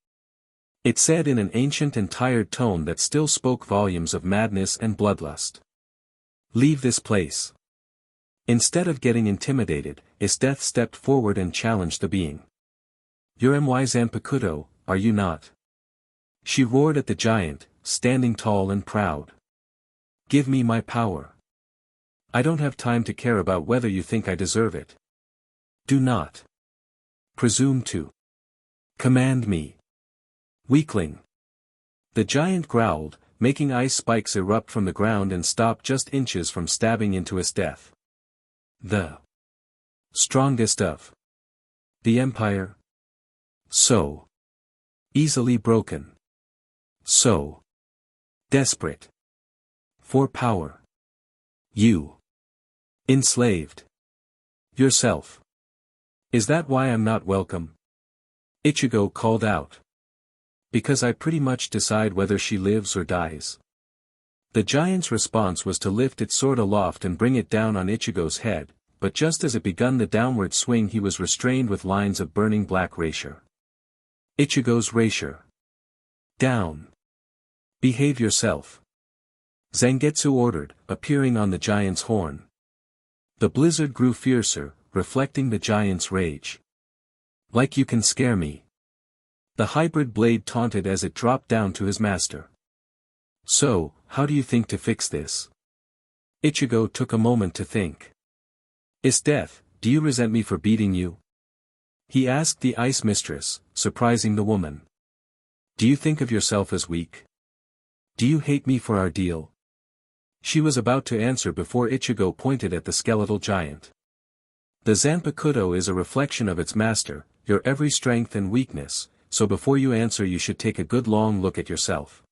it said in an ancient and tired tone that still spoke volumes of madness and bloodlust. "Leave this place." Instead of getting intimidated, Isdeath stepped forward and challenged the being. "You're my Zanpakuto, are you not?" she roared at the giant, standing tall and proud. "Give me my power. I don't have time to care about whether you think I deserve it. Do not presume to command me, weakling." The giant growled, making ice spikes erupt from the ground and stop just inches from stabbing into Isdeath. "The strongest of the Empire? So easily broken? So desperate for power? You enslaved yourself? Is that why I'm not welcome?" Ichigo called out. "Because I pretty much decide whether she lives or dies." The giant's response was to lift its sword aloft and bring it down on Ichigo's head, but just as it begun the downward swing he was restrained with lines of burning black rapier. Ichigo's rapier. "Down. Behave yourself," Zangetsu ordered, appearing on the giant's horn. The blizzard grew fiercer, reflecting the giant's rage. "Like you can scare me," the hybrid blade taunted as it dropped down to his master. "So, how do you think to fix this?" Ichigo took a moment to think. "Isdeath, do you resent me for beating you?" he asked the ice mistress, surprising the woman. "Do you think of yourself as weak? Do you hate me for our deal?" She was about to answer before Ichigo pointed at the skeletal giant. "The Zanpakuto is a reflection of its master, your every strength and weakness, so before you answer you should take a good long look at yourself."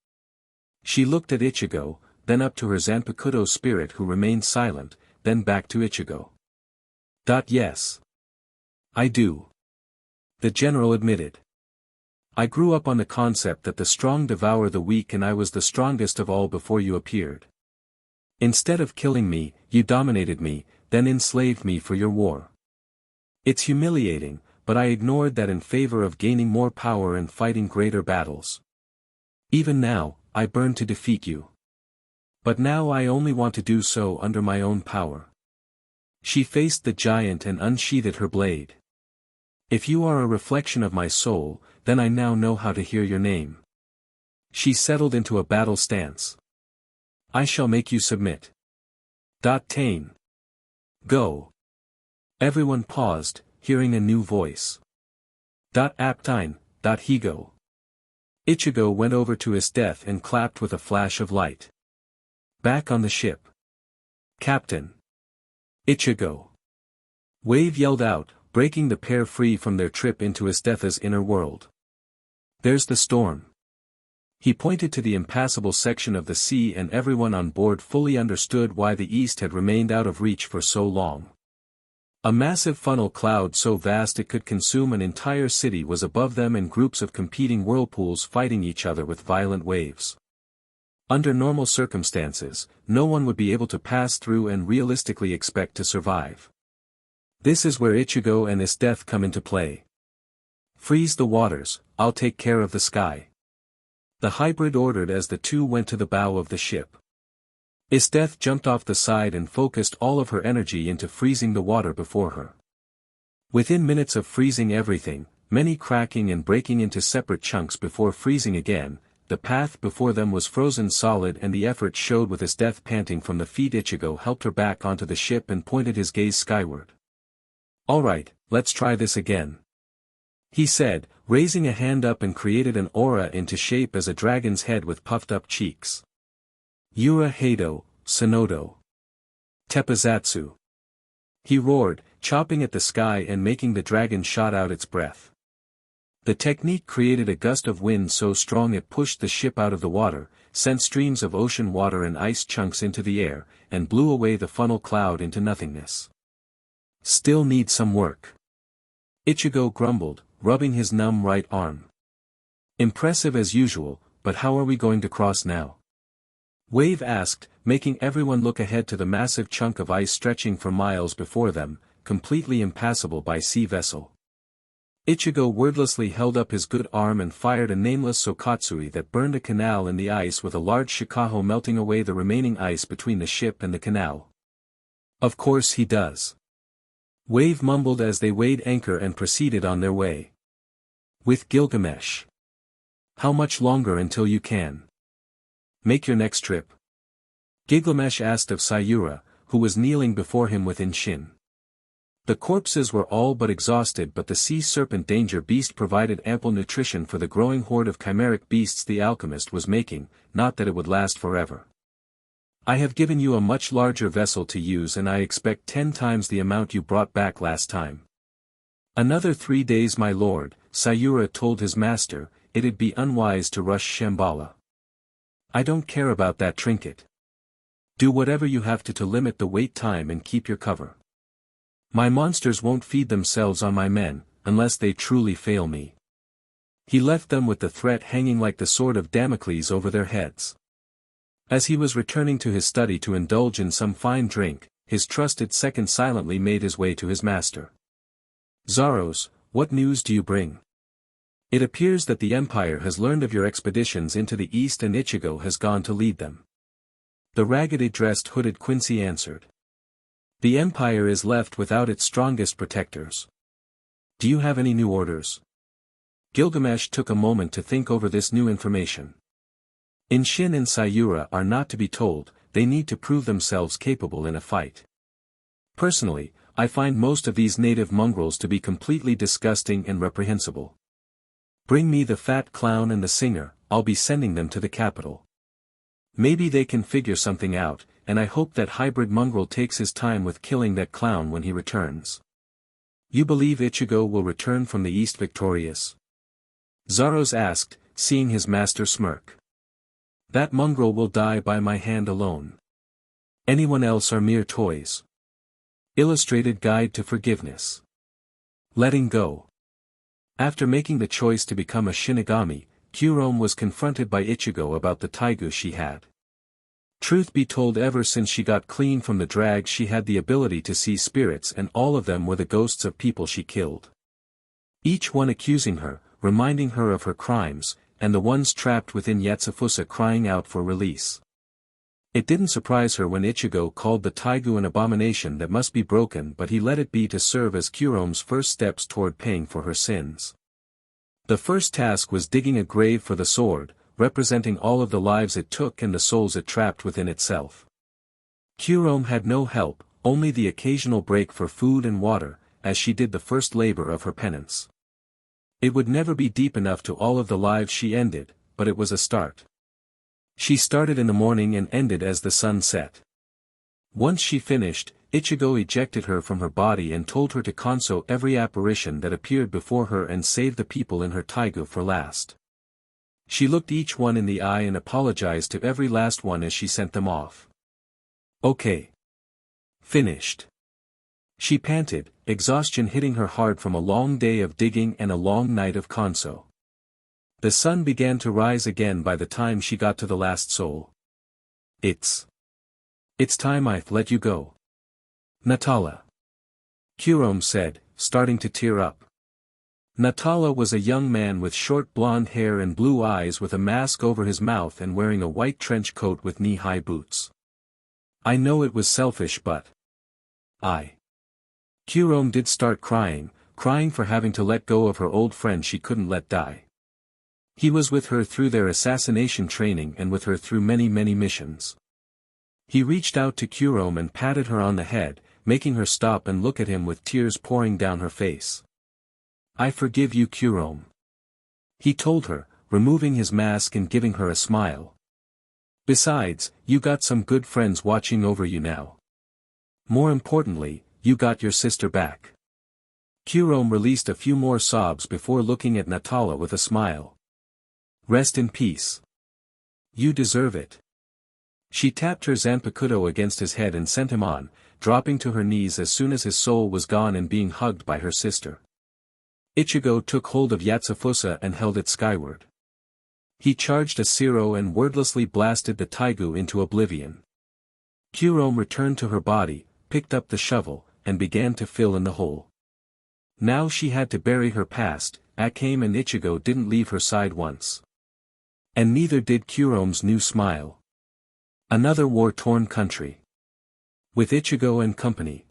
She looked at Ichigo, then up to her Zanpakuto spirit who remained silent, then back to Ichigo. "Yes. I do," the general admitted. "I grew up on the concept that the strong devour the weak and I was the strongest of all before you appeared. Instead of killing me, you dominated me, then enslaved me for your war. It's humiliating, but I ignored that in favor of gaining more power and fighting greater battles. Even now, I burn to defeat you. But now I only want to do so under my own power." She faced the giant and unsheathed her blade. "If you are a reflection of my soul, then I now know how to hear your name." She settled into a battle stance. "I shall make you submit. Tane. Go." Everyone paused, hearing a new voice. Aptine, Higo. Ichigo went over to Isdeath and clapped with a flash of light. "Back on the ship. Captain." "Ichigo." Wave yelled out, breaking the pair free from their trip into Isdeath's inner world. "There's the storm." He pointed to the impassable section of the sea and everyone on board fully understood why the east had remained out of reach for so long. A massive funnel cloud so vast it could consume an entire city was above them and groups of competing whirlpools fighting each other with violent waves. Under normal circumstances, no one would be able to pass through and realistically expect to survive. This is where Ichigo and Isdeath come into play. "Freeze the waters, I'll take care of the sky," the hybrid ordered as the two went to the bow of the ship. Isdeath jumped off the side and focused all of her energy into freezing the water before her. Within minutes of freezing everything, many cracking and breaking into separate chunks before freezing again, the path before them was frozen solid and the effort showed with Isdeath panting from the feet. Ichigo helped her back onto the ship and pointed his gaze skyward. "Alright, let's try this again," he said, raising a hand up and created an aura into shape as a dragon's head with puffed up cheeks. "Yura Heido, Sonodo. Teppazatsu." He roared, chopping at the sky and making the dragon shot out its breath. The technique created a gust of wind so strong it pushed the ship out of the water, sent streams of ocean water and ice chunks into the air, and blew away the funnel cloud into nothingness. "Still need some work," Ichigo grumbled, rubbing his numb right arm. Impressive as usual, but how are we going to cross now? Wave asked, making everyone look ahead to the massive chunk of ice stretching for miles before them, completely impassable by sea vessel. Ichigo wordlessly held up his good arm and fired a nameless sokatsui that burned a canal in the ice with a large shikaho melting away the remaining ice between the ship and the canal. Of course he does. Wave mumbled as they weighed anchor and proceeded on their way. With Gilgamesh. How much longer until you can make your next trip? Gilgamesh asked of Sayura, who was kneeling before him with Inshin. The corpses were all but exhausted, but the sea serpent danger beast provided ample nutrition for the growing horde of chimeric beasts the alchemist was making, not that it would last forever. I have given you a much larger vessel to use and I expect 10 times the amount you brought back last time. Another 3 days my lord, Sayura told his master, it'd be unwise to rush Shambhala. I don't care about that trinket. Do whatever you have to limit the wait time and keep your cover. My monsters won't feed themselves on my men, unless they truly fail me. He left them with the threat hanging like the sword of Damocles over their heads. As he was returning to his study to indulge in some fine drink, his trusted second silently made his way to his master. Zaros, what news do you bring? It appears that the Empire has learned of your expeditions into the east and Ichigo has gone to lead them. The raggedly dressed hooded Quincy answered. The Empire is left without its strongest protectors. Do you have any new orders? Gilgamesh took a moment to think over this new information. Inshin and Sayura are not to be told, they need to prove themselves capable in a fight. Personally, I find most of these native mongrels to be completely disgusting and reprehensible. Bring me the fat clown and the singer, I'll be sending them to the capital. Maybe they can figure something out, and I hope that hybrid mongrel takes his time with killing that clown when he returns. You believe Ichigo will return from the east victorious? Zaros asked, seeing his master smirk. That mongrel will die by my hand alone. Anyone else are mere toys. Illustrated Guide to Forgiveness. Letting go. After making the choice to become a Shinigami, Kurome was confronted by Ichigo about the taigu she had. Truth be told, ever since she got clean from the drag she had the ability to see spirits, and all of them were the ghosts of people she killed. Each one accusing her, reminding her of her crimes, and the ones trapped within Yatsufusa crying out for release. It didn't surprise her when Ichigo called the taigu an abomination that must be broken, but he let it be to serve as Kurome's first steps toward paying for her sins. The first task was digging a grave for the sword, representing all of the lives it took and the souls it trapped within itself. Kurome had no help, only the occasional break for food and water, as she did the first labor of her penance. It would never be deep enough to all of the lives she ended, but it was a start. She started in the morning and ended as the sun set. Once she finished, Ichigo ejected her from her body and told her to console every apparition that appeared before her and save the people in her taigu for last. She looked each one in the eye and apologized to every last one as she sent them off. Okay. Finished. She panted, exhaustion hitting her hard from a long day of digging and a long night of console. The sun began to rise again by the time she got to the last soul. It's time I let you go. Natala. Kurome said, starting to tear up. Natala was a young man with short blonde hair and blue eyes with a mask over his mouth and wearing a white trench coat with knee-high boots. I know it was selfish, but Kurome did start crying for having to let go of her old friend she couldn't let die. He was with her through their assassination training and with her through many missions. He reached out to Kurome and patted her on the head, making her stop and look at him with tears pouring down her face. I forgive you, Kurome. He told her, removing his mask and giving her a smile. Besides, you got some good friends watching over you now. More importantly, you got your sister back. Kurome released a few more sobs before looking at Natala with a smile. Rest in peace. You deserve it. She tapped her Zanpakuto against his head and sent him on, dropping to her knees as soon as his soul was gone and being hugged by her sister. Ichigo took hold of Yatsufusa and held it skyward. He charged a Zero and wordlessly blasted the Taigu into oblivion. Kurome returned to her body, picked up the shovel, and began to fill in the hole. Now she had to bury her past. Akame and Ichigo didn't leave her side once. And neither did Kurome's new smile. Another war-torn country. With Ichigo and company.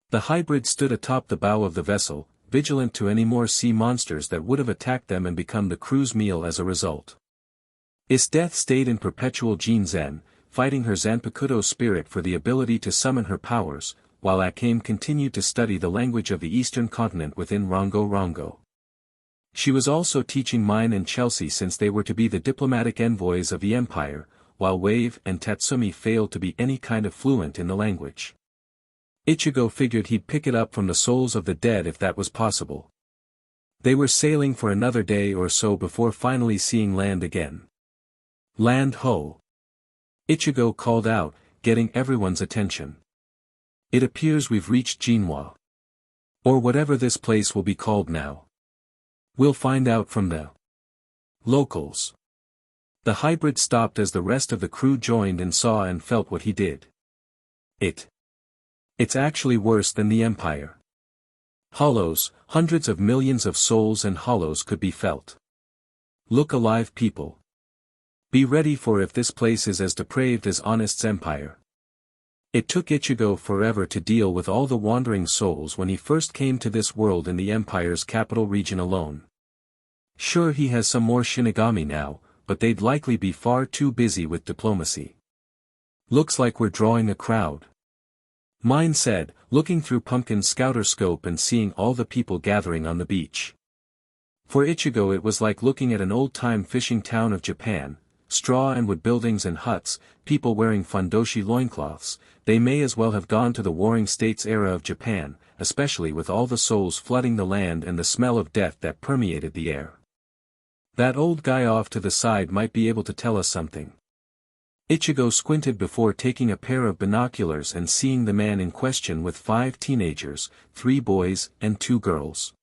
The hybrid stood atop the bow of the vessel, vigilant to any more sea monsters that would have attacked them and become the crew's meal as a result. IchigoXEsdeath stayed in perpetual Jinzen, fighting her Zanpakuto spirit for the ability to summon her powers, while Akim continued to study the language of the eastern continent within Rongo Rongo. She was also teaching Mine and Chelsea since they were to be the diplomatic envoys of the empire, while Wave and Tatsumi failed to be any kind of fluent in the language. Ichigo figured he'd pick it up from the souls of the dead if that was possible. They were sailing for another day or so before finally seeing land again. Land ho! Ichigo called out, getting everyone's attention. It appears we've reached Jinwa. Or whatever this place will be called now. We'll find out from the locals. The hybrid stopped as the rest of the crew joined and saw and felt what he did. It's actually worse than the Empire. Hollows, hundreds of millions of souls and hollows could be felt. Look alive, people. Be ready for if this place is as depraved as Honest's Empire. It took Ichigo forever to deal with all the wandering souls when he first came to this world in the Empire's capital region alone. Sure, he has some more Shinigami now, but they'd likely be far too busy with diplomacy. Looks like we're drawing a crowd. Mine said, looking through Pumpkin's scouter scope and seeing all the people gathering on the beach. For Ichigo it was like looking at an old-time fishing town of Japan, straw and wood buildings and huts, people wearing fundoshi loincloths. They may as well have gone to the Warring States era of Japan, especially with all the souls flooding the land and the smell of death that permeated the air. That old guy off to the side might be able to tell us something. Ichigo squinted before taking a pair of binoculars and seeing the man in question with 5 teenagers, 3 boys and 2 girls.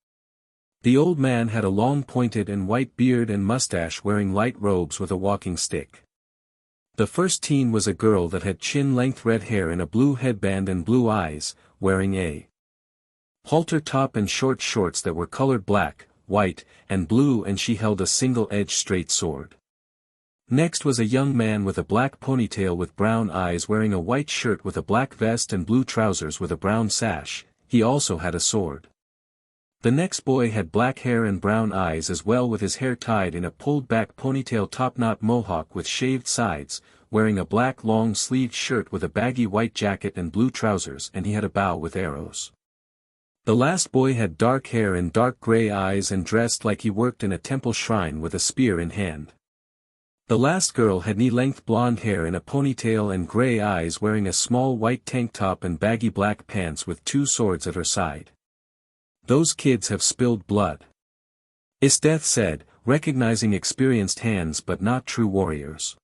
The old man had a long pointed and white beard and mustache, wearing light robes with a walking stick. The first teen was a girl that had chin-length red hair and a blue headband and blue eyes, wearing a halter top and short shorts that were colored black, white, and blue, and she held a single-edged straight sword. Next was a young man with a black ponytail with brown eyes, wearing a white shirt with a black vest and blue trousers with a brown sash. He also had a sword. The next boy had black hair and brown eyes as well, with his hair tied in a pulled-back ponytail top-knot mohawk with shaved sides, wearing a black long-sleeved shirt with a baggy white jacket and blue trousers, and he had a bow with arrows. The last boy had dark hair and dark gray eyes and dressed like he worked in a temple shrine with a spear in hand. The last girl had knee-length blonde hair in a ponytail and gray eyes, wearing a small white tank top and baggy black pants with 2 swords at her side. Those kids have spilled blood. IchigoXEsdeath said, recognizing experienced hands but not true warriors.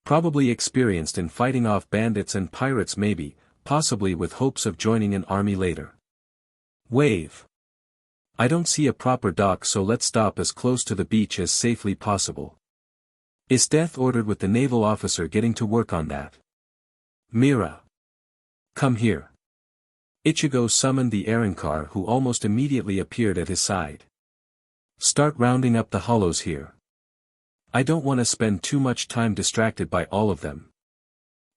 Probably experienced in fighting off bandits and pirates, maybe, possibly with hopes of joining an army later. Wave. I don't see a proper dock, so let's stop as close to the beach as safely possible. IchigoXEsdeath ordered, with the naval officer getting to work on that. Mera. Come here. Ichigo summoned the Arrancar, who almost immediately appeared at his side. Start rounding up the hollows here. I don't want to spend too much time distracted by all of them.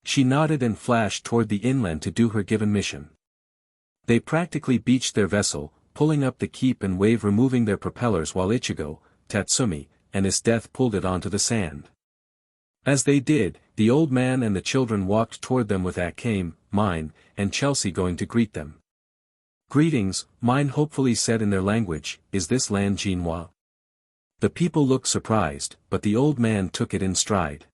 She nodded and flashed toward the inland to do her given mission. They practically beached their vessel, pulling up the keep and Wave removing their propellers, while Ichigo, Tatsumi, and IchigoXEsdeath pulled it onto the sand. As they did, the old man and the children walked toward them, with Akim, Mine, and Chelsea going to greet them. Greetings, Mine hopefully said in their language. Is this land Jinwa? The people looked surprised, but the old man took it in stride.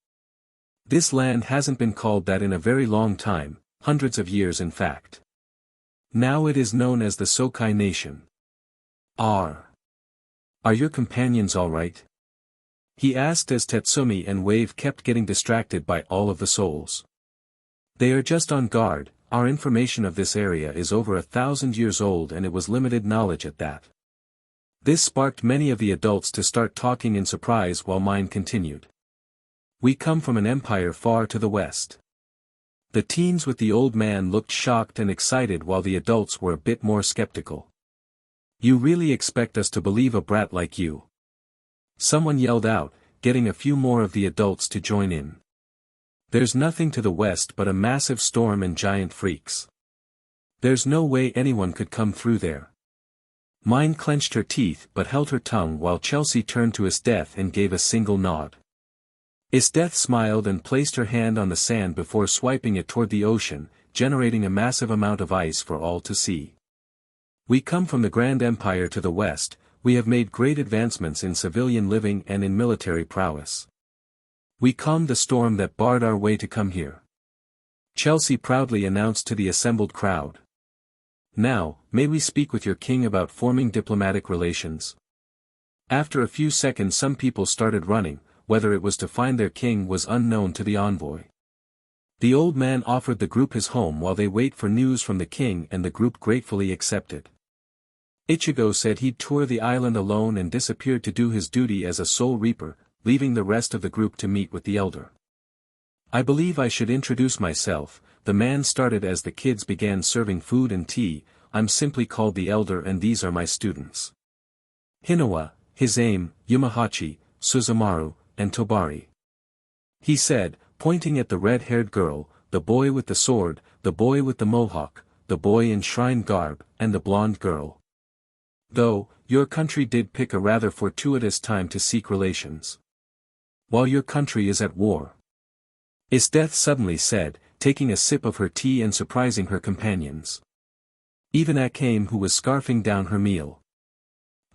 This land hasn't been called that in a very long time, hundreds of years in fact. Now it is known as the Sokai Nation. Are your companions all right? He asked as Tatsumi and Wave kept getting distracted by all of the souls. They are just on guard. Our information of this area is over 1,000 years old, and it was limited knowledge at that. This sparked many of the adults to start talking in surprise while mine continued. We come from an empire far to the west. The teens with the old man looked shocked and excited while the adults were a bit more skeptical. You really expect us to believe a brat like you? Someone yelled out, getting a few more of the adults to join in. There's nothing to the west but a massive storm and giant freaks. There's no way anyone could come through there. Mine clenched her teeth but held her tongue while Chelsea turned to IchigoXEsdeathXAkame and gave a single nod. IchigoXEsdeathXAkame smiled and placed her hand on the sand before swiping it toward the ocean, generating a massive amount of ice for all to see. We come from the Grand Empire to the west. We have made great advancements in civilian living and in military prowess. We calmed the storm that barred our way to come here. Chelsea proudly announced to the assembled crowd. Now, may we speak with your king about forming diplomatic relations? After a few seconds some people started running, whether it was to find their king was unknown to the envoy. The old man offered the group his home while they wait for news from the king and the group gratefully accepted. Ichigo said he'd tour the island alone and disappeared to do his duty as a soul reaper, leaving the rest of the group to meet with the elder. I believe I should introduce myself. The man started as the kids began serving food and tea. I'm simply called the elder and these are my students. Hinowa, his aim, Yumahachi, Suzumaru, and Tobari. He said, pointing at the red-haired girl, the boy with the sword, the boy with the mohawk, the boy in shrine garb, and the blonde girl. Though, your country did pick a rather fortuitous time to seek relations. While your country is at war. IchigoXEsdeathXAkame suddenly said, taking a sip of her tea and surprising her companions. Even Akim who was scarfing down her meal.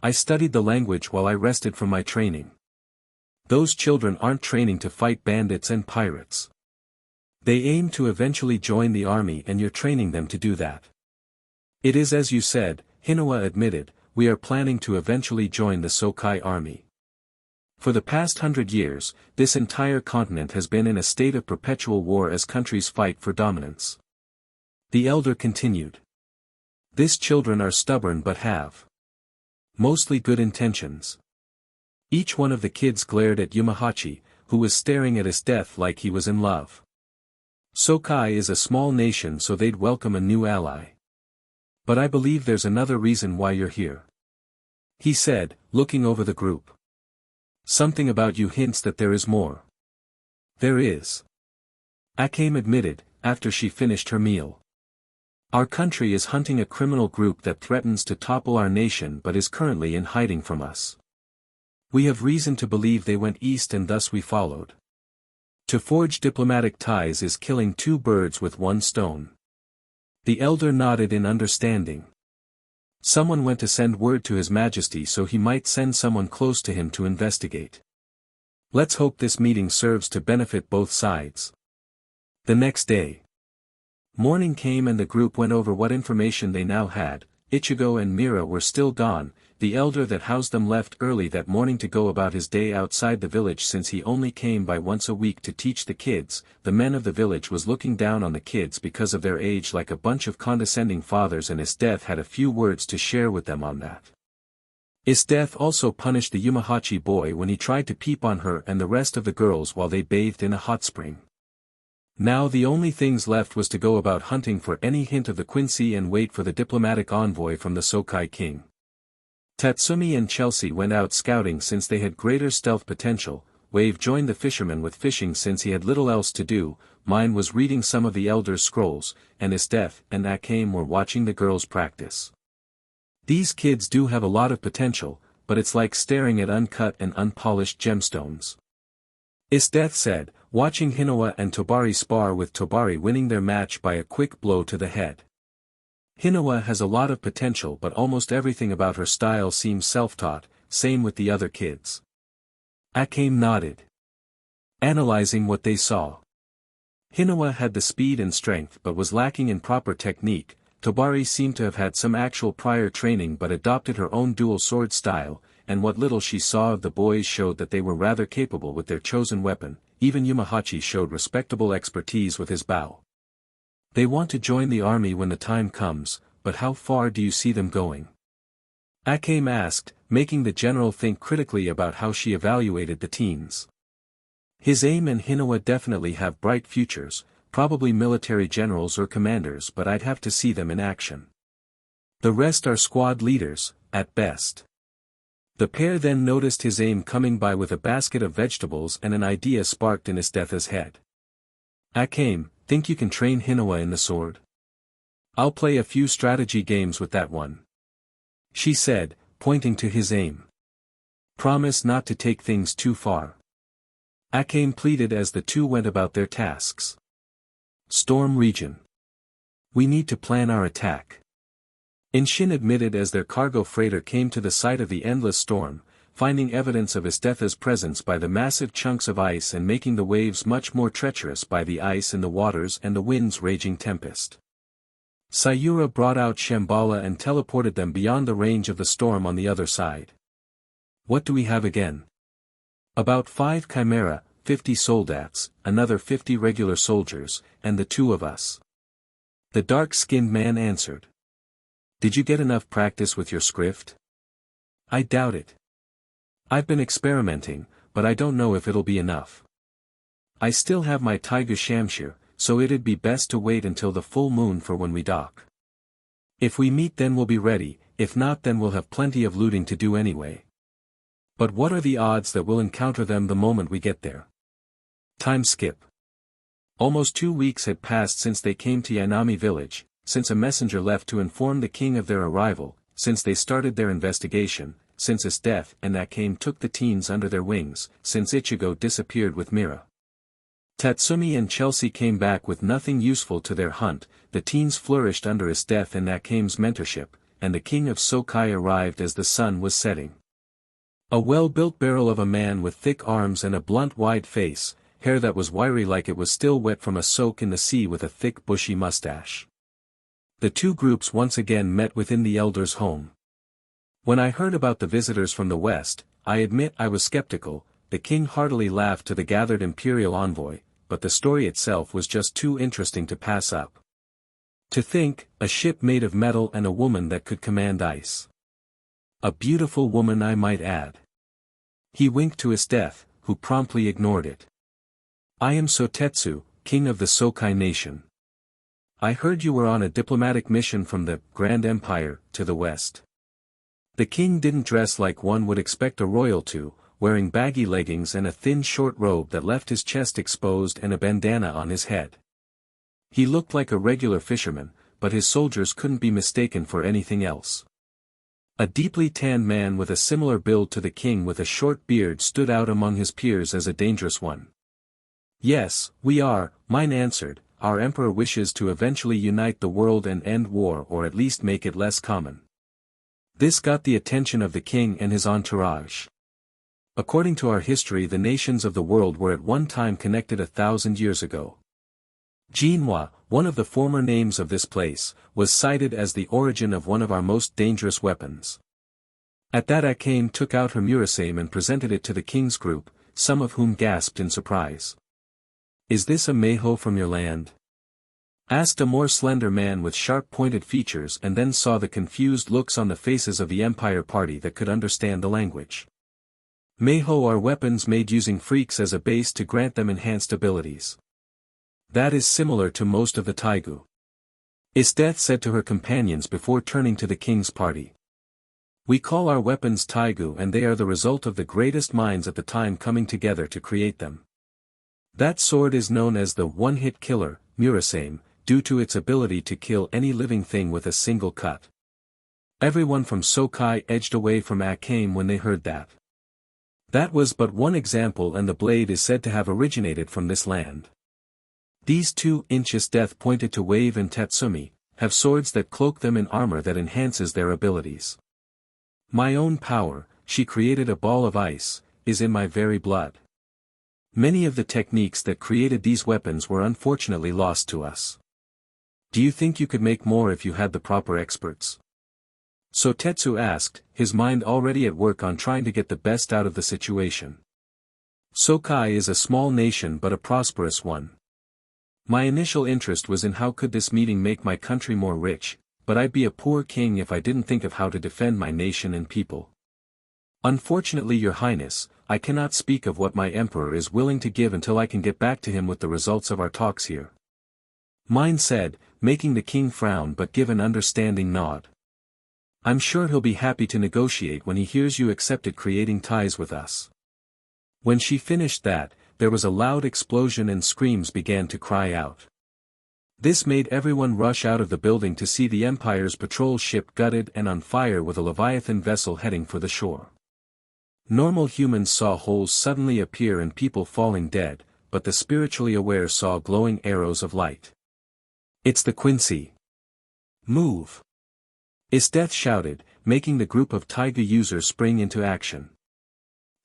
I studied the language while I rested from my training. Those children aren't training to fight bandits and pirates. They aim to eventually join the army and you're training them to do that. It is as you said, Hinowa admitted, we are planning to eventually join the Sokai army. For the past 100 years, this entire continent has been in a state of perpetual war as countries fight for dominance. The elder continued. These children are stubborn but have mostly good intentions. Each one of the kids glared at Yumahachi, who was staring at IchigoXEsdeathXAkame like he was in love. Sokai is a small nation so they'd welcome a new ally. But I believe there's another reason why you're here. He said, looking over the group. Something about you hints that there is more. There is. Akim admitted, after she finished her meal. Our country is hunting a criminal group that threatens to topple our nation but is currently in hiding from us. We have reason to believe they went east and thus we followed. To forge diplomatic ties is killing two birds with one stone. The elder nodded in understanding. Someone went to send word to His Majesty so he might send someone close to him to investigate. Let's hope this meeting serves to benefit both sides. The next day. Morning came and the group went over what information they now had. Ichigo and Mera were still gone. The elder that housed them left early that morning to go about his day outside the village since he only came by once a week to teach the kids. The men of the village was looking down on the kids because of their age like a bunch of condescending fathers and IchigoXEsdeathXAkame had a few words to share with them on that. IchigoXEsdeathXAkame also punished the Yumahachi boy when he tried to peep on her and the rest of the girls while they bathed in a hot spring. Now the only things left was to go about hunting for any hint of the Quincy and wait for the diplomatic envoy from the Sokai king. Tatsumi and Chelsea went out scouting since they had greater stealth potential. Wave joined the fisherman with fishing since he had little else to do. Mine was reading some of the elder's scrolls, and IchigoXEsdeathXAkame and Akim were watching the girls practice. These kids do have a lot of potential, but it's like staring at uncut and unpolished gemstones. IchigoXEsdeathXAkame said, watching Hinowa and Tobari spar with Tobari winning their match by a quick blow to the head. Hinowa has a lot of potential but almost everything about her style seems self-taught, same with the other kids. Akim nodded. Analyzing what they saw. Hinowa had the speed and strength but was lacking in proper technique. Tobari seemed to have had some actual prior training but adopted her own dual sword style, and what little she saw of the boys showed that they were rather capable with their chosen weapon. Even Yumahachi showed respectable expertise with his bow. They want to join the army when the time comes, but how far do you see them going? Akim asked, making the general think critically about how she evaluated the teens. His aim and Hinowa definitely have bright futures, probably military generals or commanders, but I'd have to see them in action. The rest are squad leaders, at best. The pair then noticed his aim coming by with a basket of vegetables, and an idea sparked in Isdetha's head. Akame, think you can train Hinowa in the sword? I'll play a few strategy games with that one. She said, pointing to his aim. Promise not to take things too far. Akame pleaded as the two went about their tasks. Storm region. We need to plan our attack. Inshin admitted as their cargo freighter came to the site of the endless storm, finding evidence of Isdetha's presence by the massive chunks of ice and making the waves much more treacherous by the ice in the waters and the wind's raging tempest. Sayura brought out Shambhala and teleported them beyond the range of the storm on the other side. What do we have again? About 5 chimera, 50 soldats, another 50 regular soldiers, and the two of us. The dark-skinned man answered. Did you get enough practice with your script? I doubt it. I've been experimenting, but I don't know if it'll be enough. I still have my Taiga Shamshir, so it'd be best to wait until the full moon for when we dock. If we meet then we'll be ready, if not then we'll have plenty of looting to do anyway. But what are the odds that we'll encounter them the moment we get there? Time skip. Almost 2 weeks had passed since they came to Yanami village, since a messenger left to inform the king of their arrival, since they started their investigation, since IchigoXEsdeathXAkame took the teens under their wings, since Ichigo disappeared with Mera. Tatsumi and Chelsea came back with nothing useful to their hunt, the teens flourished under IchigoXEsdeathXAkame's mentorship, and the king of Sokai arrived as the sun was setting. A well-built barrel of a man with thick arms and a blunt wide face, hair that was wiry like it was still wet from a soak in the sea with a thick bushy mustache. The two groups once again met within the elder's home. When I heard about the visitors from the west, I admit I was skeptical. The king heartily laughed to the gathered imperial envoy, but the story itself was just too interesting to pass up. To think, a ship made of metal and a woman that could command ice. A beautiful woman I might add. He winked to Isdeth, who promptly ignored it. I am Sotetsu, king of the Sokai nation. I heard you were on a diplomatic mission from the Grand Empire to the west. The king didn't dress like one would expect a royal to, wearing baggy leggings and a thin short robe that left his chest exposed and a bandana on his head. He looked like a regular fisherman, but his soldiers couldn't be mistaken for anything else. A deeply tanned man with a similar build to the king with a short beard stood out among his peers as a dangerous one. Yes, we are, mine answered. Our emperor wishes to eventually unite the world and end war or at least make it less common. This got the attention of the king and his entourage. According to our history the nations of the world were at one time connected 1,000 years ago. Jinhua, one of the former names of this place, was cited as the origin of one of our most dangerous weapons. At that Akame took out her Murasame and presented it to the king's group, some of whom gasped in surprise. Is this a Meiho from your land? Asked a more slender man with sharp-pointed features and then saw the confused looks on the faces of the Empire party that could understand the language. Meiho are weapons made using freaks as a base to grant them enhanced abilities. That is similar to most of the Taigu. Isdeth said to her companions before turning to the king's party. We call our weapons Taigu and they are the result of the greatest minds at the time coming together to create them. That sword is known as the one-hit killer, Murasame, due to its ability to kill any living thing with a single cut. Everyone from Sokai edged away from Akame when they heard that. That was but one example and the blade is said to have originated from this land. These two Ichigo pointed to Wave and Tatsumi, have swords that cloak them in armor that enhances their abilities. My own power, she created a ball of ice, is in my very blood. Many of the techniques that created these weapons were unfortunately lost to us. Do you think you could make more if you had the proper experts? Sotetsu asked, his mind already at work on trying to get the best out of the situation. Sokai is a small nation but a prosperous one. My initial interest was in how could this meeting make my country more rich, but I'd be a poor king if I didn't think of how to defend my nation and people. Unfortunately, Your Highness, I cannot speak of what my emperor is willing to give until I can get back to him with the results of our talks here. Mine said, making the king frown but give an understanding nod. I'm sure he'll be happy to negotiate when he hears you accepted creating ties with us. When she finished that, there was a loud explosion and screams began to cry out. This made everyone rush out of the building to see the Empire's patrol ship gutted and on fire with a Leviathan vessel heading for the shore. Normal humans saw holes suddenly appear and people falling dead, but the spiritually aware saw glowing arrows of light. It's the Quincy. Move! IchigoXEsdeath shouted, making the group of Taiga users spring into action.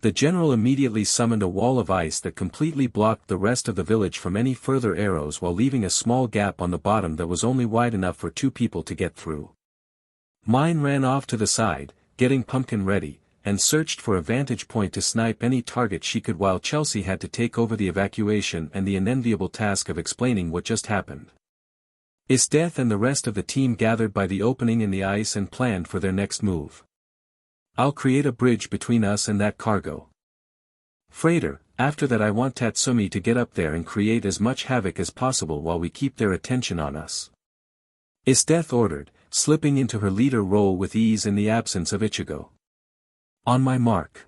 The general immediately summoned a wall of ice that completely blocked the rest of the village from any further arrows while leaving a small gap on the bottom that was only wide enough for 2 people to get through. Mine ran off to the side, getting Pumpkin ready, and searched for a vantage point to snipe any target she could while Chelsea had to take over the evacuation and the unenviable task of explaining what just happened. IchigoXEsdeath and the rest of the team gathered by the opening in the ice and planned for their next move. I'll create a bridge between us and that cargo freighter. After that I want Tatsumi to get up there and create as much havoc as possible while we keep their attention on us. IchigoXEsdeath ordered, slipping into her leader role with ease in the absence of Ichigo. On my mark.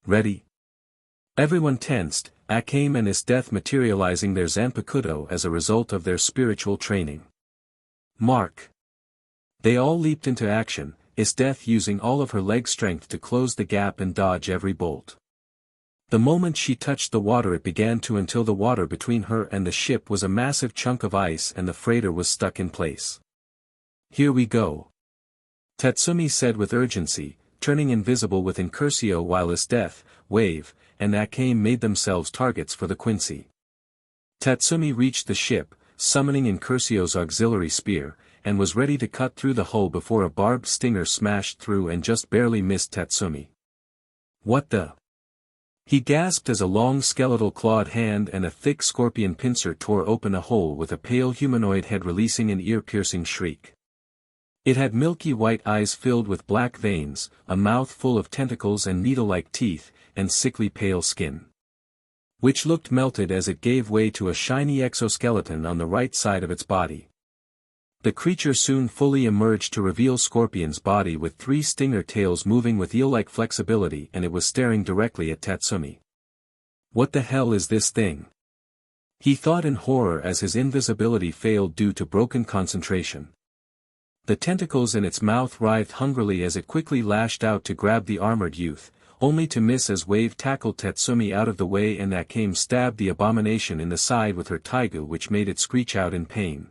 Ready? Everyone tensed, Akim and IchigoXEsdeath materializing their Zanpakuto as a result of their spiritual training. Mark. They all leaped into action, IchigoXEsdeath using all of her leg strength to close the gap and dodge every bolt. The moment she touched the water it began to until the water between her and the ship was a massive chunk of ice and the freighter was stuck in place. Here we go. Tatsumi said with urgency, turning invisible with Incursio while IchigoXEsdeath, Wave, and Akim made themselves targets for the Quincy. Tatsumi reached the ship, summoning Incursio's auxiliary spear, and was ready to cut through the hull before a barbed stinger smashed through and just barely missed Tatsumi. What the? He gasped as a long skeletal clawed hand and a thick scorpion pincer tore open a hole with a pale humanoid head releasing an ear-piercing shriek. It had milky white eyes filled with black veins, a mouth full of tentacles and needle-like teeth, and sickly pale skin, which looked melted as it gave way to a shiny exoskeleton on the right side of its body. The creature soon fully emerged to reveal Scorpion's body with 3 stinger tails moving with eel-like flexibility, and it was staring directly at Tatsumi. What the hell is this thing? He thought in horror as his invisibility failed due to broken concentration. The tentacles in its mouth writhed hungrily as it quickly lashed out to grab the armored youth, only to miss as Wave tackled Tatsumi out of the way and Akim stabbed the abomination in the side with her taiga, which made it screech out in pain.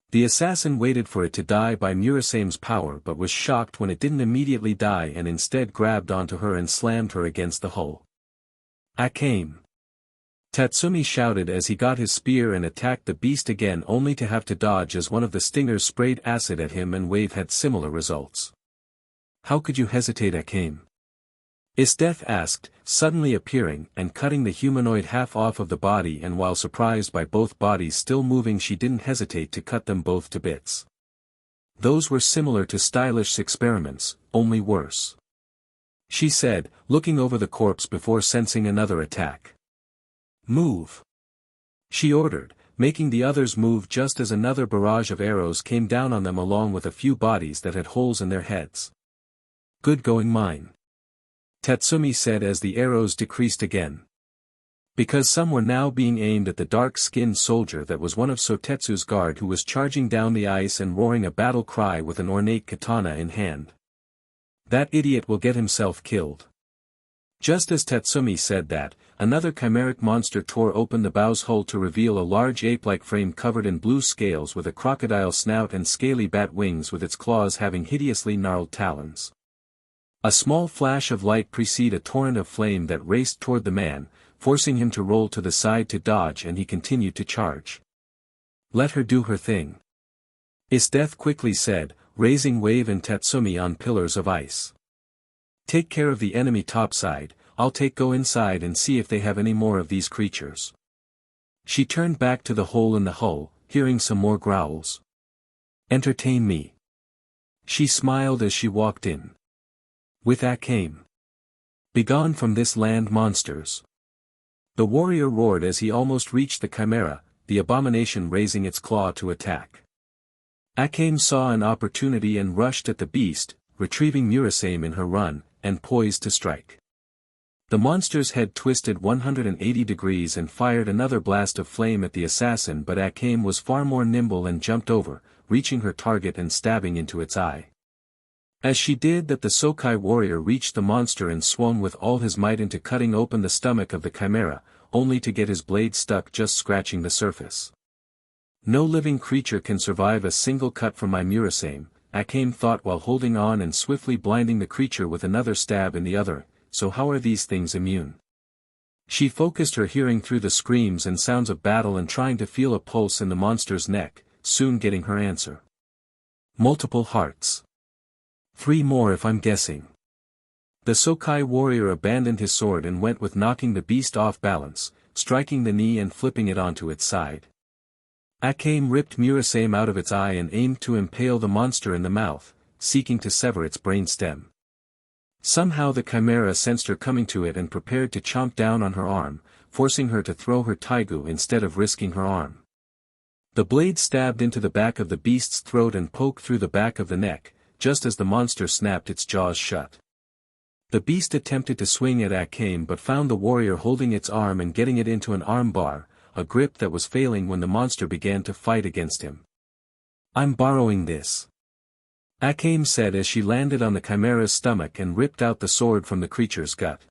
The assassin waited for it to die by Murasame's power but was shocked when it didn't immediately die and instead grabbed onto her and slammed her against the hull. Akim! Tatsumi shouted as he got his spear and attacked the beast again, only to have to dodge as one of the stingers sprayed acid at him, and Wave had similar results. How could you hesitate, Akim? IchigoXEsdeath asked, suddenly appearing and cutting the humanoid half off of the body, and while surprised by both bodies still moving she didn't hesitate to cut them both to bits. Those were similar to stylish experiments, only worse, she said, looking over the corpse before sensing another attack. Move! She ordered, making the others move just as another barrage of arrows came down on them along with a few bodies that had holes in their heads. Good going, mine, Tatsumi said as the arrows decreased again. Because some were now being aimed at the dark-skinned soldier that was one of Sotetsu's guard, who was charging down the ice and roaring a battle cry with an ornate katana in hand. That idiot will get himself killed. Just as Tatsumi said that, another chimeric monster tore open the bow's hull to reveal a large ape-like frame covered in blue scales with a crocodile snout and scaly bat wings, with its claws having hideously gnarled talons. A small flash of light preceded a torrent of flame that raced toward the man, forcing him to roll to the side to dodge, and he continued to charge. Let her do her thing, IchigoXEsdeath quickly said, raising Wave and Tatsumi on pillars of ice. Take care of the enemy topside, I'll go inside and see if they have any more of these creatures. She turned back to the hole in the hull, hearing some more growls. Entertain me. She smiled as she walked in. With Akim. Begone from this land, monsters! The warrior roared as he almost reached the chimera, the abomination raising its claw to attack. Akame saw an opportunity and rushed at the beast, retrieving Murasame in her run, and poised to strike. The monster's head twisted 180 degrees and fired another blast of flame at the assassin, but Akame was far more nimble and jumped over, reaching her target and stabbing into its eye. As she did that, the Sokai warrior reached the monster and swung with all his might into cutting open the stomach of the chimera, only to get his blade stuck just scratching the surface. No living creature can survive a single cut from my Murasame, Akame thought while holding on and swiftly blinding the creature with another stab in the other, so how are these things immune? She focused her hearing through the screams and sounds of battle and trying to feel a pulse in the monster's neck, soon getting her answer. Multiple hearts. 3 more if I'm guessing. The Sokai warrior abandoned his sword and went with knocking the beast off balance, striking the knee and flipping it onto its side. Akame ripped Murasame out of its eye and aimed to impale the monster in the mouth, seeking to sever its brain stem. Somehow the chimera sensed her coming to it and prepared to chomp down on her arm, forcing her to throw her taigu instead of risking her arm. The blade stabbed into the back of the beast's throat and poked through the back of the neck, just as the monster snapped its jaws shut. The beast attempted to swing at Akame but found the warrior holding its arm and getting it into an arm bar, a grip that was failing when the monster began to fight against him. I'm borrowing this, Akame said as she landed on the chimera's stomach and ripped out the sword from the creature's gut.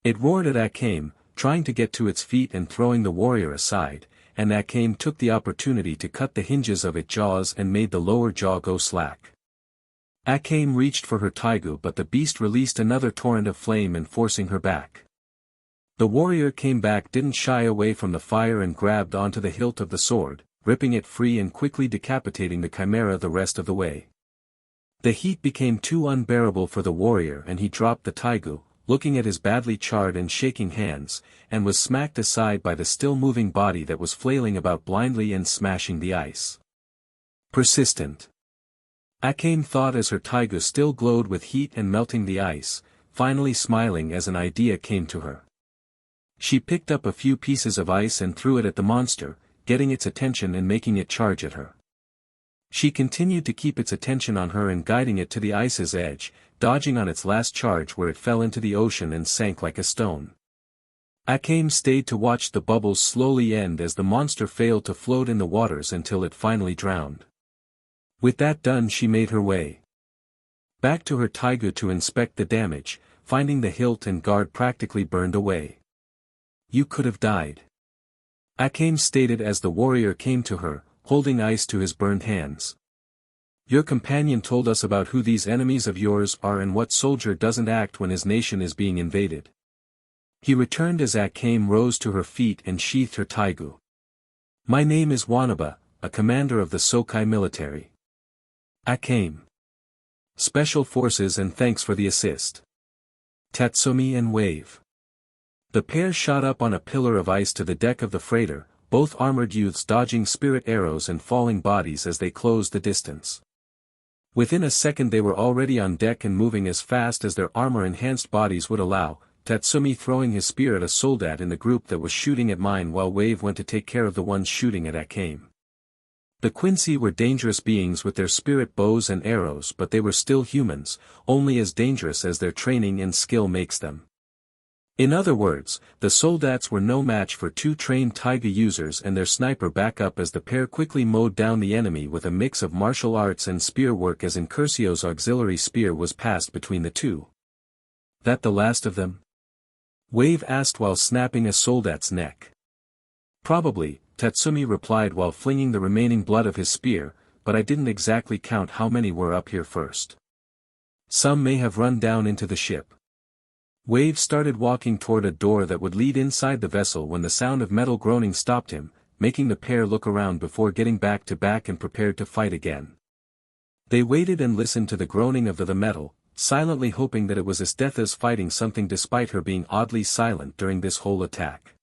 It roared at Akame, trying to get to its feet and throwing the warrior aside, and Akame took the opportunity to cut the hinges of its jaws and made the lower jaw go slack. Akame reached for her taigu but the beast released another torrent of flame enforcing her back. The warrior came back, didn't shy away from the fire and grabbed onto the hilt of the sword, ripping it free and quickly decapitating the chimera the rest of the way. The heat became too unbearable for the warrior and he dropped the taigu, looking at his badly charred and shaking hands, and was smacked aside by the still-moving body that was flailing about blindly and smashing the ice. Persistent, Akame thought as her taigu still glowed with heat and melting the ice, finally smiling as an idea came to her. She picked up a few pieces of ice and threw it at the monster, getting its attention and making it charge at her. She continued to keep its attention on her and guiding it to the ice's edge, dodging on its last charge where it fell into the ocean and sank like a stone. Akame stayed to watch the bubbles slowly end as the monster failed to float in the waters until it finally drowned. With that done, she made her way back to her taigu to inspect the damage, finding the hilt and guard practically burned away. You could have died, Akame stated as the warrior came to her, holding ice to his burned hands. Your companion told us about who these enemies of yours are and what soldier doesn't act when his nation is being invaded. He returned as Akame rose to her feet and sheathed her taigu. My name is Wanaba, a commander of the Sokai military. Akame. Special Forces, and thanks for the assist. Tatsumi and Wave. The pair shot up on a pillar of ice to the deck of the freighter, both armored youths dodging spirit arrows and falling bodies as they closed the distance. Within a second they were already on deck and moving as fast as their armor-enhanced bodies would allow, Tatsumi throwing his spear at a soldat in the group that was shooting at mine while Wave went to take care of the ones shooting at Akame. The Quincy were dangerous beings with their spirit bows and arrows, but they were still humans, only as dangerous as their training and skill makes them. In other words, the soldats were no match for 2 trained taiga users and their sniper backup as the pair quickly mowed down the enemy with a mix of martial arts and spear work as Incursio's auxiliary spear was passed between the two. That the last of them? Wave asked while snapping a soldat's neck. Probably, Tatsumi replied while flinging the remaining blood of his spear, but I didn't exactly count how many were up here first. Some may have run down into the ship. Wave started walking toward a door that would lead inside the vessel when the sound of metal groaning stopped him, making the pair look around before getting back to back and prepared to fight again. They waited and listened to the groaning of the metal, silently hoping that it was IchigoXEsdeathXAkame fighting something despite her being oddly silent during this whole attack.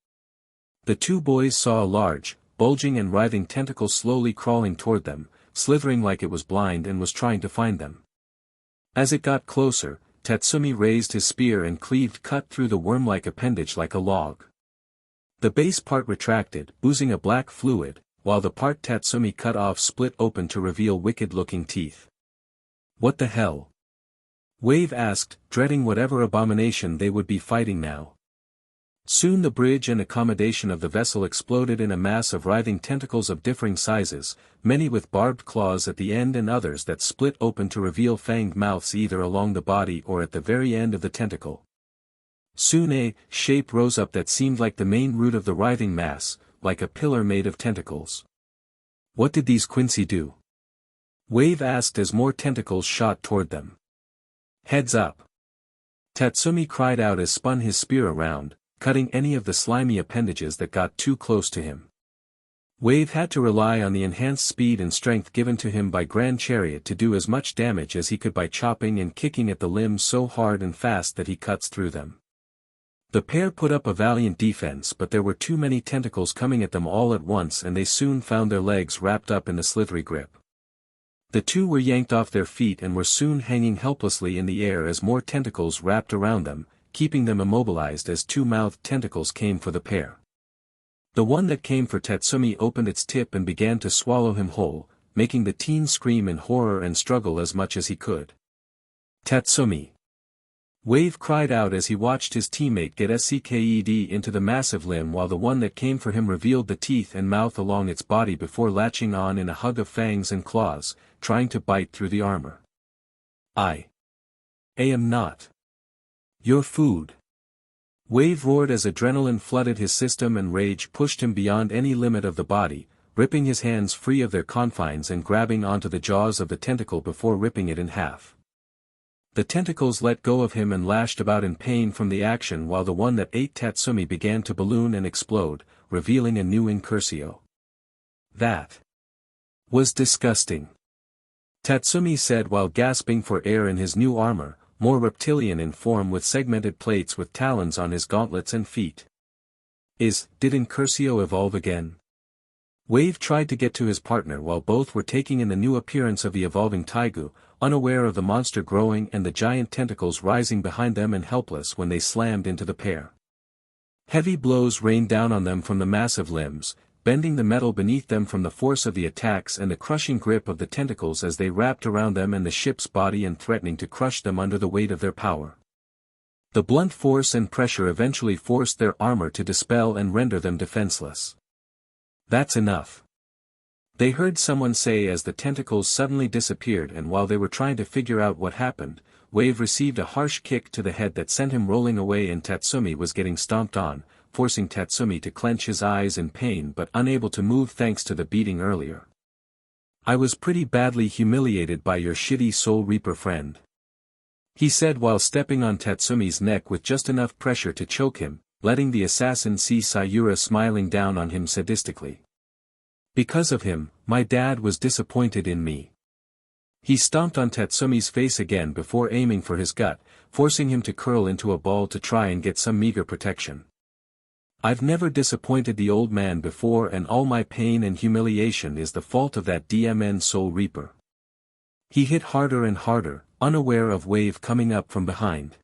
The two boys saw a large, bulging and writhing tentacle slowly crawling toward them, slithering like it was blind and was trying to find them. As it got closer, Tatsumi raised his spear and cut through the worm-like appendage like a log. The base part retracted, oozing a black fluid, while the part Tatsumi cut off split open to reveal wicked-looking teeth. What the hell? Wave asked, dreading whatever abomination they would be fighting now. Soon the bridge and accommodation of the vessel exploded in a mass of writhing tentacles of differing sizes, many with barbed claws at the end and others that split open to reveal fanged mouths either along the body or at the very end of the tentacle. Soon a shape rose up that seemed like the main root of the writhing mass, like a pillar made of tentacles. What did these Quincy do? Wave asked as more tentacles shot toward them. Heads up! Tatsumi cried out as spun his spear around, cutting any of the slimy appendages that got too close to him. Wave had to rely on the enhanced speed and strength given to him by Grand Chariot to do as much damage as he could by chopping and kicking at the limbs so hard and fast that he cuts through them. The pair put up a valiant defense, but there were too many tentacles coming at them all at once and they soon found their legs wrapped up in the slithery grip. The two were yanked off their feet and were soon hanging helplessly in the air as more tentacles wrapped around them, keeping them immobilized as two-mouthed tentacles came for the pair. The one that came for Tatsumi opened its tip and began to swallow him whole, making the teen scream in horror and struggle as much as he could. Tatsumi! Wave cried out as he watched his teammate get sked into the massive limb while the one that came for him revealed the teeth and mouth along its body before latching on in a hug of fangs and claws, trying to bite through the armor. I am not your food. Wave roared as adrenaline flooded his system and rage pushed him beyond any limit of the body, ripping his hands free of their confines and grabbing onto the jaws of the tentacle before ripping it in half. The tentacles let go of him and lashed about in pain from the action while the one that ate Tatsumi began to balloon and explode, revealing a new incursio. That was disgusting, Tatsumi said while gasping for air in his new armor, more reptilian in form with segmented plates with talons on his gauntlets and feet. Did Incursio evolve again? Wave tried to get to his partner while both were taking in the new appearance of the evolving Taigu, unaware of the monster growing and the giant tentacles rising behind them and helpless when they slammed into the pair. Heavy blows rained down on them from the massive limbs, bending the metal beneath them from the force of the attacks and the crushing grip of the tentacles as they wrapped around them and the ship's body and threatening to crush them under the weight of their power. The blunt force and pressure eventually forced their armor to dispel and render them defenseless. That's enough, they heard someone say as the tentacles suddenly disappeared, and while they were trying to figure out what happened, Wave received a harsh kick to the head that sent him rolling away and Tatsumi was getting stomped on, forcing Tatsumi to clench his eyes in pain but unable to move thanks to the beating earlier. I was pretty badly humiliated by your shitty Soul Reaper friend, he said while stepping on Tatsumi's neck with just enough pressure to choke him, letting the assassin see Sayura smiling down on him sadistically. Because of him, my dad was disappointed in me. He stomped on Tatsumi's face again before aiming for his gut, forcing him to curl into a ball to try and get some meager protection. I've never disappointed the old man before, and all my pain and humiliation is the fault of that DMN Soul Reaper. He hit harder and harder, unaware of Wave coming up from behind.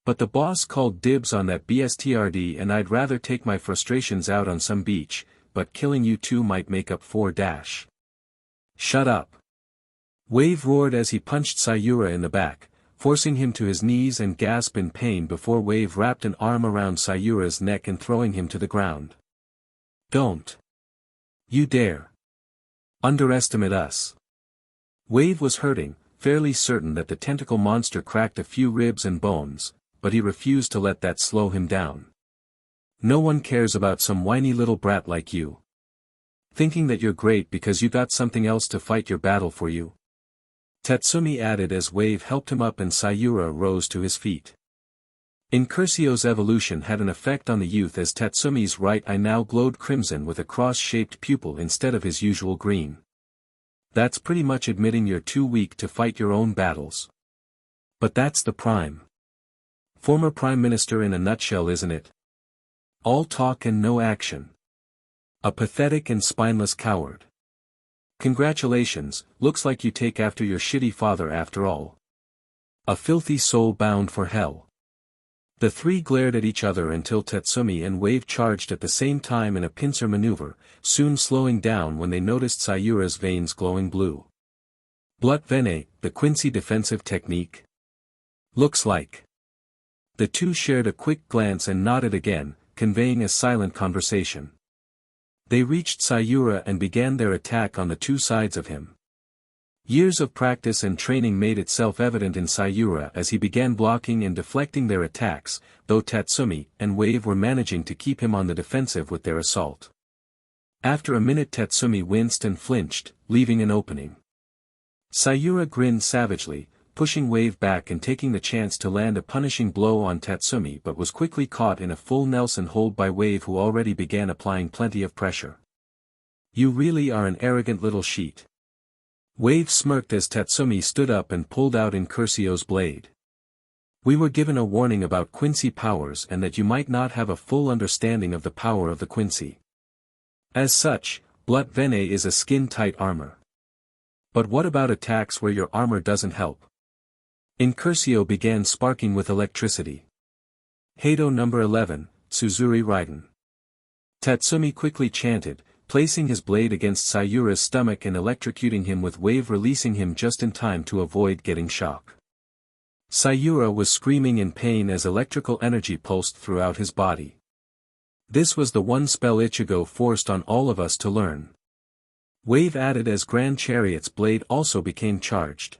But the boss called dibs on that BSTRD and I'd rather take my frustrations out on some beach, but killing you two might make up for dash. Shut up. Wave roared as he punched Sayura in the back, forcing him to his knees and gasp in pain before Wave wrapped an arm around Sayura's neck and throwing him to the ground. Don't you dare underestimate us. Wave was hurting, fairly certain that the tentacle monster cracked a few ribs and bones, but he refused to let that slow him down. No one cares about some whiny little brat like you. Thinking that you're great because you got something else to fight your battle for you. Tatsumi added as Wave helped him up and Sayura rose to his feet. Incursio's evolution had an effect on the youth as Tatsumi's right eye now glowed crimson with a cross-shaped pupil instead of his usual green. That's pretty much admitting you're too weak to fight your own battles. But that's the former Prime Minister in a nutshell, isn't it? All talk and no action. A pathetic and spineless coward. Congratulations, looks like you take after your shitty father after all. A filthy soul bound for hell. The three glared at each other until Tatsumi and Wave charged at the same time in a pincer maneuver, soon slowing down when they noticed Sayura's veins glowing blue. Blut Vene, the Quincy defensive technique? Looks like. The two shared a quick glance and nodded again, conveying a silent conversation. They reached Sayura and began their attack on the two sides of him. Years of practice and training made itself evident in Sayura as he began blocking and deflecting their attacks, though Tatsumi and Wave were managing to keep him on the defensive with their assault. After a minute Tatsumi winced and flinched, leaving an opening. Sayura grinned savagely, pushing Wave back and taking the chance to land a punishing blow on Tatsumi but was quickly caught in a full Nelson hold by Wave who already began applying plenty of pressure. You really are an arrogant little sheet. Wave smirked as Tatsumi stood up and pulled out Incursio's blade. We were given a warning about Quincy powers and that you might not have a full understanding of the power of the Quincy. As such, Blut Vene is a skin-tight armor. But what about attacks where your armor doesn't help? Incursio began sparking with electricity. Heido number 11, Tsuzuri Raiden. Tatsumi quickly chanted, placing his blade against Sayura's stomach and electrocuting him with Wave releasing him just in time to avoid getting shock. Sayura was screaming in pain as electrical energy pulsed throughout his body. This was the one spell Ichigo forced on all of us to learn. Wave added as Grand Chariot's blade also became charged.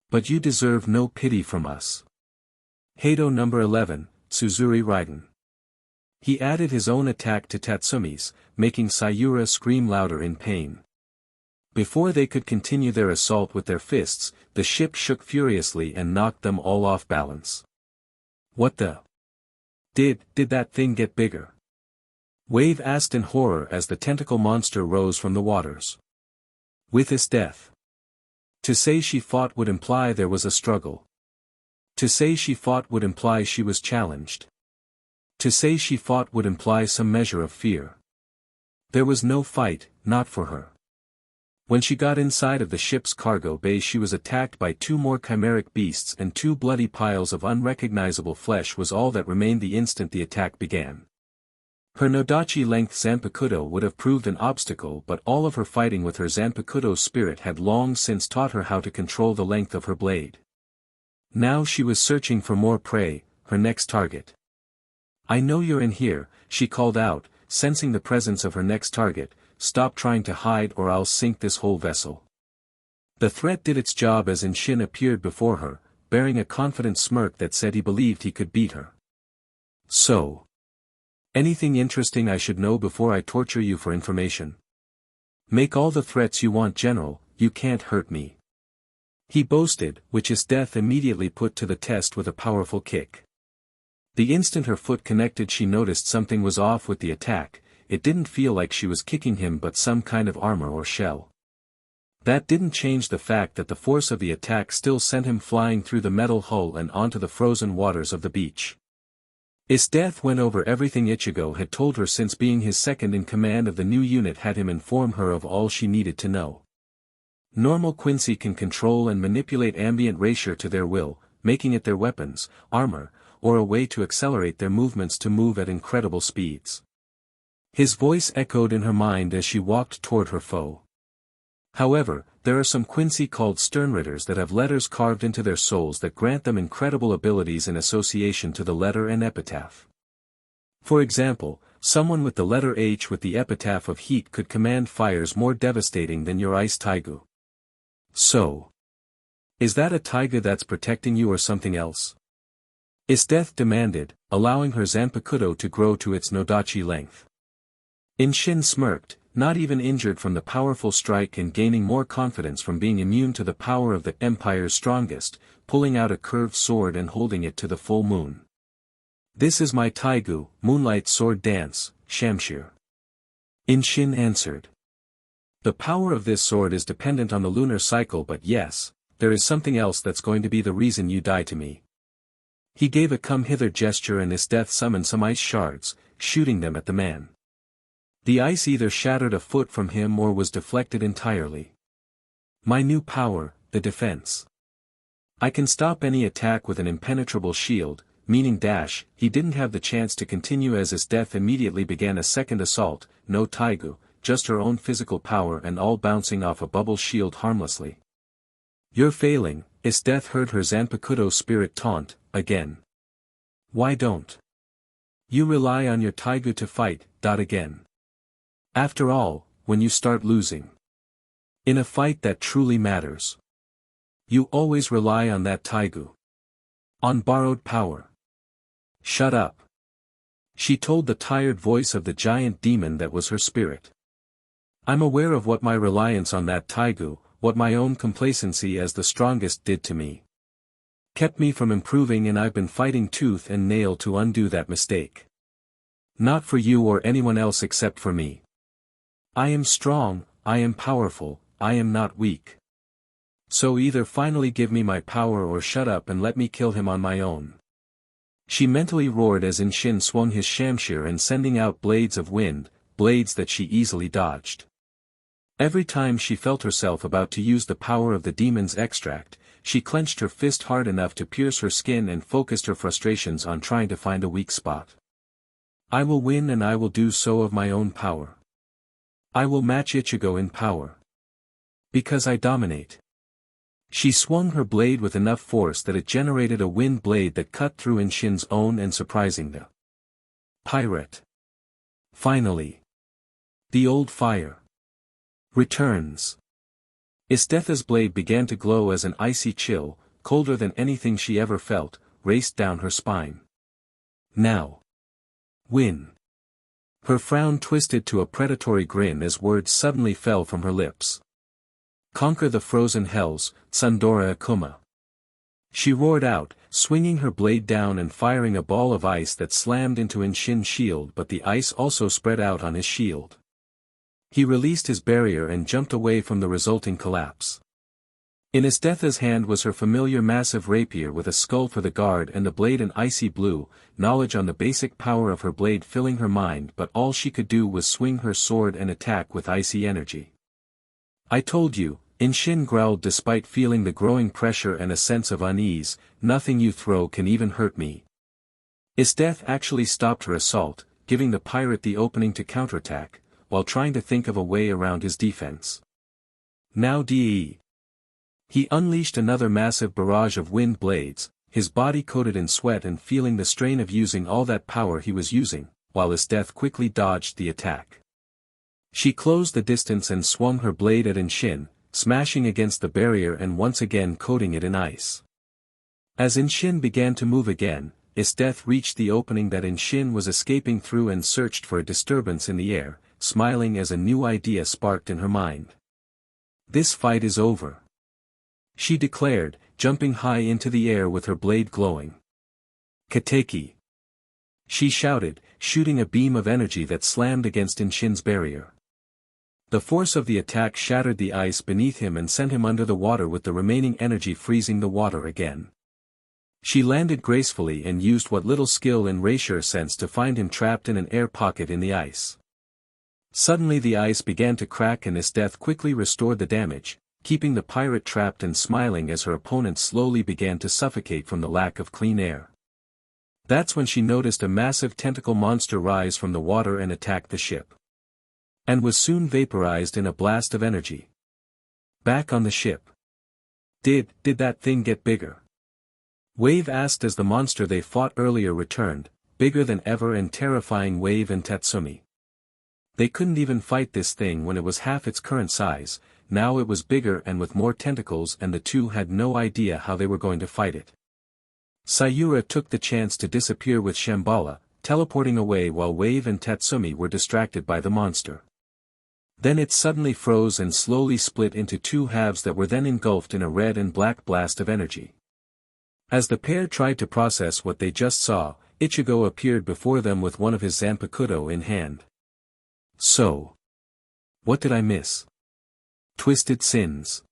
But you deserve no pity from us. Heido number 11, Tsuzuri Raiden. He added his own attack to Tatsumi's, making Sayura scream louder in pain. Before they could continue their assault with their fists, the ship shook furiously and knocked them all off balance. What the? Did that thing get bigger? Wave asked in horror as the tentacle monster rose from the waters. With his death. To say she fought would imply there was a struggle. To say she fought would imply she was challenged. To say she fought would imply some measure of fear. There was no fight, not for her. When she got inside of the ship's cargo bay she was attacked by two more chimeric beasts and two bloody piles of unrecognizable flesh was all that remained the instant the attack began. Her Nodachi-length Zanpakuto would have proved an obstacle but all of her fighting with her Zanpakuto spirit had long since taught her how to control the length of her blade. Now she was searching for more prey, her next target. I know you're in here, she called out, sensing the presence of her next target. Stop trying to hide or I'll sink this whole vessel. The threat did its job as Inshin appeared before her, bearing a confident smirk that said he believed he could beat her. So. Anything interesting I should know before I torture you for information? Make all the threats you want, General, you can't hurt me. He boasted, which his death immediately put to the test with a powerful kick. The instant her foot connected she noticed something was off with the attack. It didn't feel like she was kicking him but some kind of armor or shell. That didn't change the fact that the force of the attack still sent him flying through the metal hull and onto the frozen waters of the beach. His death went over everything Ichigo had told her since being his second in command of the new unit had him inform her of all she needed to know. Normal Quincy can control and manipulate ambient erasure to their will, making it their weapons, armor, or a way to accelerate their movements to move at incredible speeds. His voice echoed in her mind as she walked toward her foe. However, there are some Quincy called Sternritters that have letters carved into their souls that grant them incredible abilities in association to the letter and epitaph. For example, someone with the letter H with the epitaph of heat could command fires more devastating than your ice taiga. So. Is that a taiga that's protecting you or something else? Death demanded, allowing her Zanpakuto to grow to its Nodachi length. Inshin smirked, not even injured from the powerful strike and gaining more confidence from being immune to the power of the Empire's strongest, pulling out a curved sword and holding it to the full moon. This is my Taigu, Moonlight Sword Dance, Shamshir. Inshin answered. The power of this sword is dependent on the lunar cycle but yes, there is something else that's going to be the reason you die to me. He gave a come-hither gesture and his death summoned some ice shards, shooting them at the man. The ice either shattered a foot from him or was deflected entirely. My new power, the defense. I can stop any attack with an impenetrable shield, meaning dash. He didn't have the chance to continue as his death immediately began a second assault, no Taigu, just her own physical power and all bouncing off a bubble shield harmlessly. You're failing, his death heard her Zanpakuto spirit taunt, again. Why don't you rely on your Taigu to fight, again? After all, when you start losing in a fight that truly matters, you always rely on that Taigu. On borrowed power. Shut up. She told the tired voice of the giant demon that was her spirit. I'm aware of what my reliance on that Taigu, what my own complacency as the strongest did to me. Kept me from improving, and I've been fighting tooth and nail to undo that mistake. Not for you or anyone else except for me. I am strong, I am powerful, I am not weak. So either finally give me my power or shut up and let me kill him on my own. She mentally roared as Inshin swung his shamshir and sending out blades of wind, blades that she easily dodged. Every time she felt herself about to use the power of the demon's extract, she clenched her fist hard enough to pierce her skin and focused her frustrations on trying to find a weak spot. I will win, and I will do so of my own power. I will match Ichigo in power. Because I dominate. She swung her blade with enough force that it generated a wind blade that cut through Inshin's own and surprising the pirate. Finally. The old fire returns. Isdetha's blade began to glow as an icy chill, colder than anything she ever felt, raced down her spine. Now. Win. Her frown twisted to a predatory grin as words suddenly fell from her lips. Conquer the frozen hells, Sandora Akuma. She roared out, swinging her blade down and firing a ball of ice that slammed into Inshin's shield, but the ice also spread out on his shield. He released his barrier and jumped away from the resulting collapse. In Isdetha's hand was her familiar massive rapier with a skull for the guard and the blade an icy blue, knowledge on the basic power of her blade filling her mind, but all she could do was swing her sword and attack with icy energy. I told you, Inshin growled despite feeling the growing pressure and a sense of unease, nothing you throw can even hurt me. Isdeth actually stopped her assault, giving the pirate the opening to counterattack, while trying to think of a way around his defense. Now He unleashed another massive barrage of wind blades, his body coated in sweat and feeling the strain of using all that power he was using, while Isdeth quickly dodged the attack. She closed the distance and swung her blade at Inshin, smashing against the barrier and once again coating it in ice. As Inshin began to move again, Isdeth reached the opening that Inshin was escaping through and searched for a disturbance in the air, smiling as a new idea sparked in her mind. This fight is over. She declared, jumping high into the air with her blade glowing. Kateki. She shouted, shooting a beam of energy that slammed against Inshin's barrier. The force of the attack shattered the ice beneath him and sent him under the water with the remaining energy freezing the water again. She landed gracefully and used what little skill in Rapier sense to find him trapped in an air pocket in the ice. Suddenly the ice began to crack and Isdeth quickly restored the damage, keeping the pirate trapped and smiling as her opponent slowly began to suffocate from the lack of clean air. That's when she noticed a massive tentacle monster rise from the water and attack the ship. And was soon vaporized in a blast of energy. Back on the ship. Did that thing get bigger? Wave asked as the monster they fought earlier returned, bigger than ever and terrifying Wave and Tatsumi. They couldn't even fight this thing when it was half its current size, now it was bigger and with more tentacles, and the two had no idea how they were going to fight it. Sayura took the chance to disappear with Shambhala, teleporting away while Wave and Tatsumi were distracted by the monster. Then it suddenly froze and slowly split into two halves that were then engulfed in a red and black blast of energy. As the pair tried to process what they just saw, Ichigo appeared before them with one of his Zanpakuto in hand. So. What did I miss? Twisted Sins.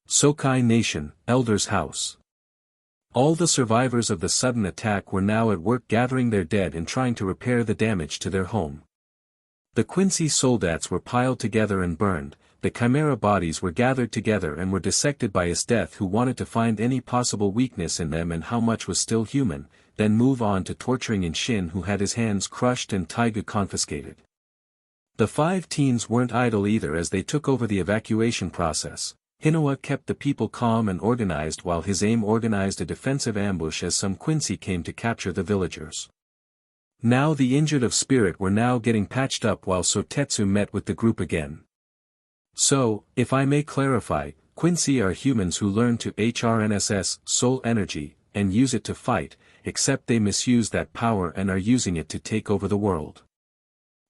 Sokai Nation, Elder's House. All the survivors of the sudden attack were now at work gathering their dead and trying to repair the damage to their home. The Quincy soldats were piled together and burned, the chimera bodies were gathered together and were dissected by IchigoXEsdeath, who wanted to find any possible weakness in them and how much was still human, then move on to torturing Shin, who had his hands crushed and Taiga confiscated. The 5 teens weren't idle either as they took over the evacuation process. Hinoa kept the people calm and organized while his aim organized a defensive ambush as some Quincy came to capture the villagers. Now the injured of spirit were now getting patched up while Sotetsu met with the group again. So, if I may clarify, Quincy are humans who learn to HRNSS, soul energy, and use it to fight, except they misuse that power and are using it to take over the world.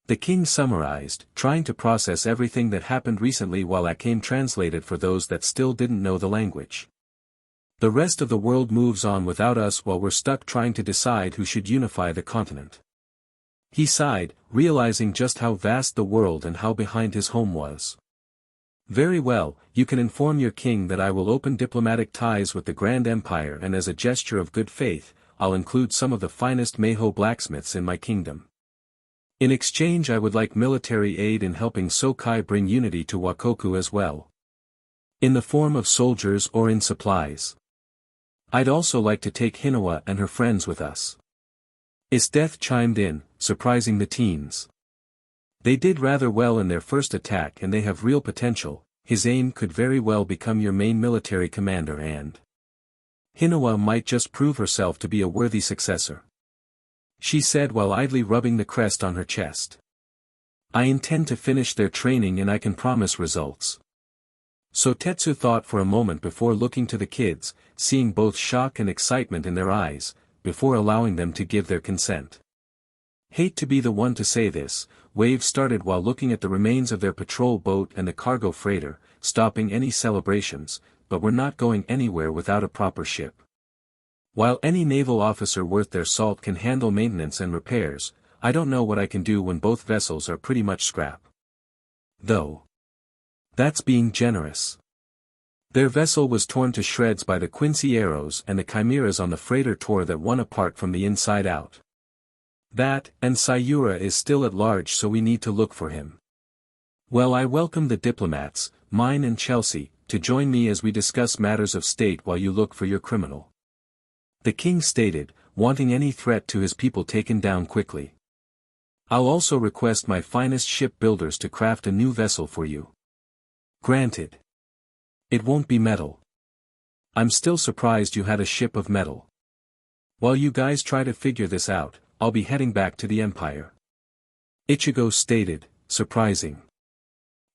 The king summarized, trying to process everything that happened recently while Akim translated for those that still didn't know the language. The rest of the world moves on without us while we're stuck trying to decide who should unify the continent. He sighed, realizing just how vast the world and how behind his home was. Very well, you can inform your king that I will open diplomatic ties with the Grand Empire, and as a gesture of good faith, I'll include some of the finest Meiho blacksmiths in my kingdom. In exchange I would like military aid in helping Sokai bring unity to Wakoku as well. In the form of soldiers or in supplies. I'd also like to take Hinoa and her friends with us. IchigoXEsdeath chimed in, surprising the teens. They did rather well in their first attack and they have real potential. His aim could very well become your main military commander, and Hinoa might just prove herself to be a worthy successor. She said while idly rubbing the crest on her chest. I intend to finish their training and I can promise results. Sotetsu thought for a moment before looking to the kids, seeing both shock and excitement in their eyes, before allowing them to give their consent. Hate to be the one to say this, Wave started while looking at the remains of their patrol boat and the cargo freighter, stopping any celebrations, but we're not going anywhere without a proper ship. While any naval officer worth their salt can handle maintenance and repairs, I don't know what I can do when both vessels are pretty much scrap. Though. That's being generous. Their vessel was torn to shreds by the Quincy arrows and the chimeras on the freighter tore that one apart from the inside out. That, and Sayura is still at large, so we need to look for him. Well, I welcome the diplomats, mine and Chelsea, to join me as we discuss matters of state while you look for your criminal. The king stated, wanting any threat to his people taken down quickly. I'll also request my finest ship builders to craft a new vessel for you. Granted. It won't be metal. I'm still surprised you had a ship of metal. While you guys try to figure this out, I'll be heading back to the Empire. Ichigo stated, surprising.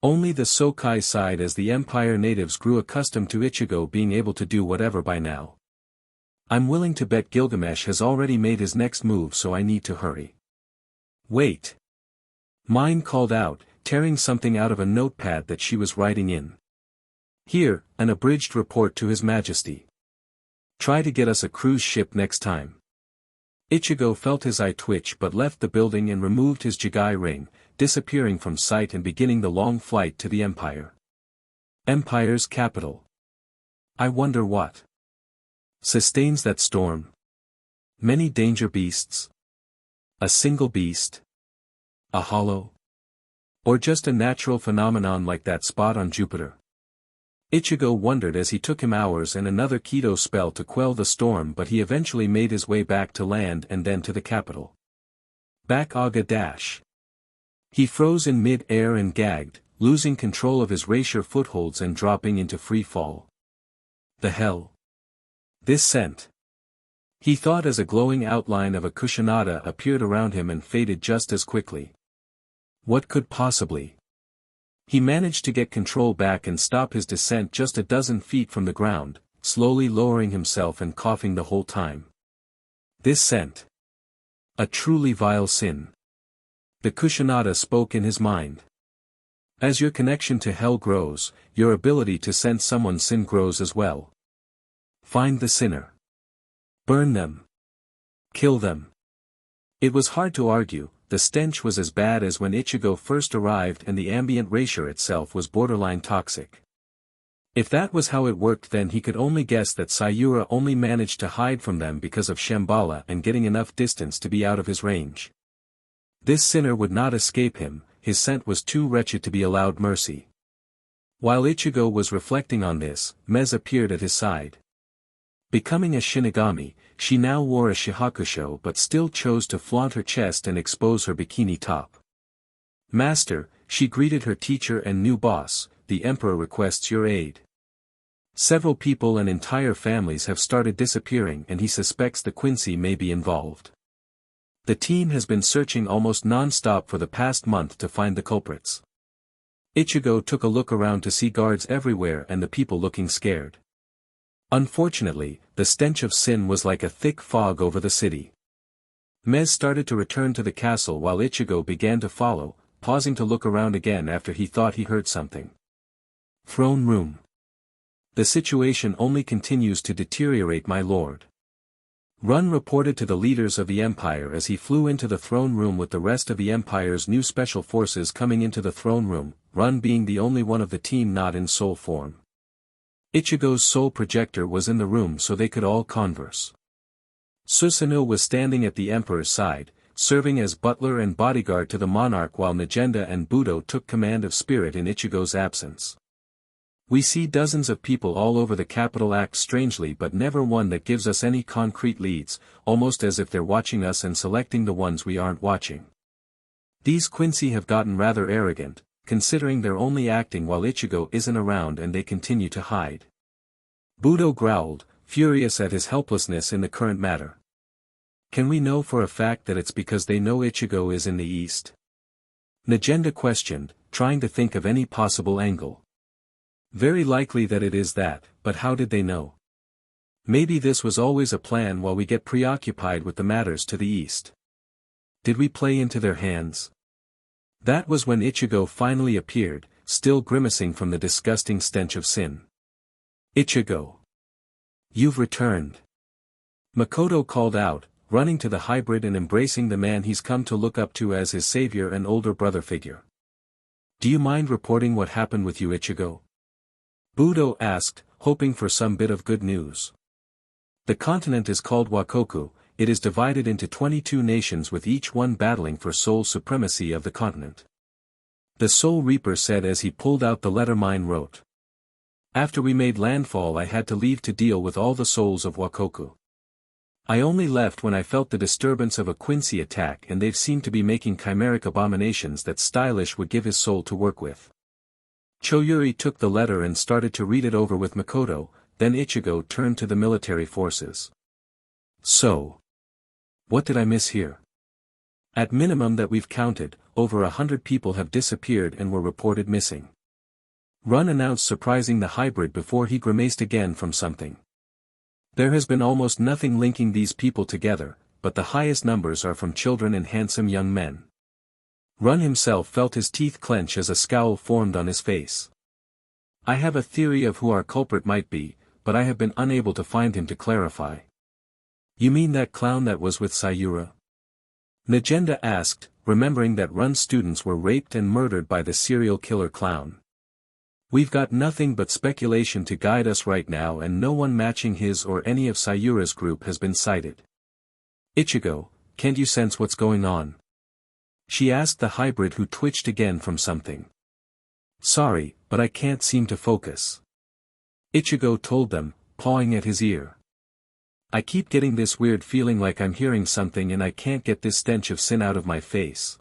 Only the Sokai sighed as the Empire natives grew accustomed to Ichigo being able to do whatever by now. I'm willing to bet Gilgamesh has already made his next move, so I need to hurry. Wait. Mine called out, tearing something out of a notepad that she was writing in. Here, an abridged report to His Majesty. Try to get us a cruise ship next time. Ichigo felt his eye twitch but left the building and removed his Jigai ring, disappearing from sight and beginning the long flight to the Empire. Empire's capital. I wonder what sustains that storm. Many danger beasts. A single beast. A hollow. Or just a natural phenomenon like that spot on Jupiter. Ichigo wondered as he took him hours and another Kido spell to quell the storm, but he eventually made his way back to land and then to the capital. Back Aga dash. He froze in mid-air and gagged, losing control of his racer footholds and dropping into free fall. The hell? This scent. He thought as a glowing outline of a Kushinaga appeared around him and faded just as quickly. What could possibly? He managed to get control back and stop his descent just a dozen feet from the ground, slowly lowering himself and coughing the whole time. This scent. A truly vile sin. The Kushinaga spoke in his mind. As your connection to hell grows, your ability to sense someone's sin grows as well. Find the sinner. Burn them. Kill them. It was hard to argue, the stench was as bad as when Ichigo first arrived and the ambient racer itself was borderline toxic. If that was how it worked, then he could only guess that Sayura only managed to hide from them because of Shambhala and getting enough distance to be out of his range. This sinner would not escape him, his scent was too wretched to be allowed mercy. While Ichigo was reflecting on this, Mez appeared at his side. Becoming a Shinigami, she now wore a shihakusho but still chose to flaunt her chest and expose her bikini top. "Master," she greeted her teacher and new boss, "the Emperor requests your aid. Several people and entire families have started disappearing and he suspects the Quincy may be involved. The team has been searching almost non-stop for the past month to find the culprits." Ichigo took a look around to see guards everywhere and the people looking scared. Unfortunately, the stench of sin was like a thick fog over the city. Mez started to return to the castle while Ichigo began to follow, pausing to look around again after he thought he heard something. Throne room. "The situation only continues to deteriorate, my lord." Run reported to the leaders of the Empire as he flew into the throne room with the rest of the Empire's new special forces coming into the throne room, Run being the only one of the team not in soul form. Ichigo's soul projector was in the room so they could all converse. Susanoo was standing at the Emperor's side, serving as butler and bodyguard to the monarch while Negenda and Budo took command of spirit in Ichigo's absence. We see dozens of people all over the capital act strangely but never one that gives us any concrete leads, almost as if they're watching us and selecting the ones we aren't watching. These Quincy have gotten rather arrogant, considering they're only acting while Ichigo isn't around and they continue to hide. Budo growled, furious at his helplessness in the current matter. Can we know for a fact that it's because they know Ichigo is in the east? Negenda questioned, trying to think of any possible angle. Very likely that it is that, but how did they know? Maybe this was always a plan while we get preoccupied with the matters to the east. Did we play into their hands? That was when Ichigo finally appeared, still grimacing from the disgusting stench of sin. "Ichigo! You've returned!" Makoto called out, running to the hybrid and embracing the man he's come to look up to as his savior and older brother figure. "Do you mind reporting what happened with you, Ichigo?" Budo asked, hoping for some bit of good news. The continent is called Wakoku. It is divided into 22 nations with each one battling for sole supremacy of the continent. The Soul Reaper said as he pulled out the letter mine wrote. "After we made landfall I had to leave to deal with all the souls of Wakoku. I only left when I felt the disturbance of a Quincy attack and they've seemed to be making chimeric abominations that Stylish would give his soul to work with." Choyuri took the letter and started to read it over with Makoto, then Ichigo turned to the military forces. "So. What did I miss here? At minimum that we've counted, over 100 people have disappeared and were reported missing." Run announced, surprising the hybrid before he grimaced again from something. "There has been almost nothing linking these people together, but the highest numbers are from children and handsome young men." Run himself felt his teeth clench as a scowl formed on his face. "I have a theory of who our culprit might be, but I have been unable to find him to clarify." "You mean that clown that was with Sayura?" Negenda asked, remembering that Run's students were raped and murdered by the serial killer clown. "We've got nothing but speculation to guide us right now and no one matching his or any of Sayura's group has been cited." "Ichigo, can't you sense what's going on?" she asked the hybrid who twitched again from something. "Sorry, but I can't seem to focus," Ichigo told them, pawing at his ear. "I keep getting this weird feeling like I'm hearing something and I can't get this stench of sin out of my face."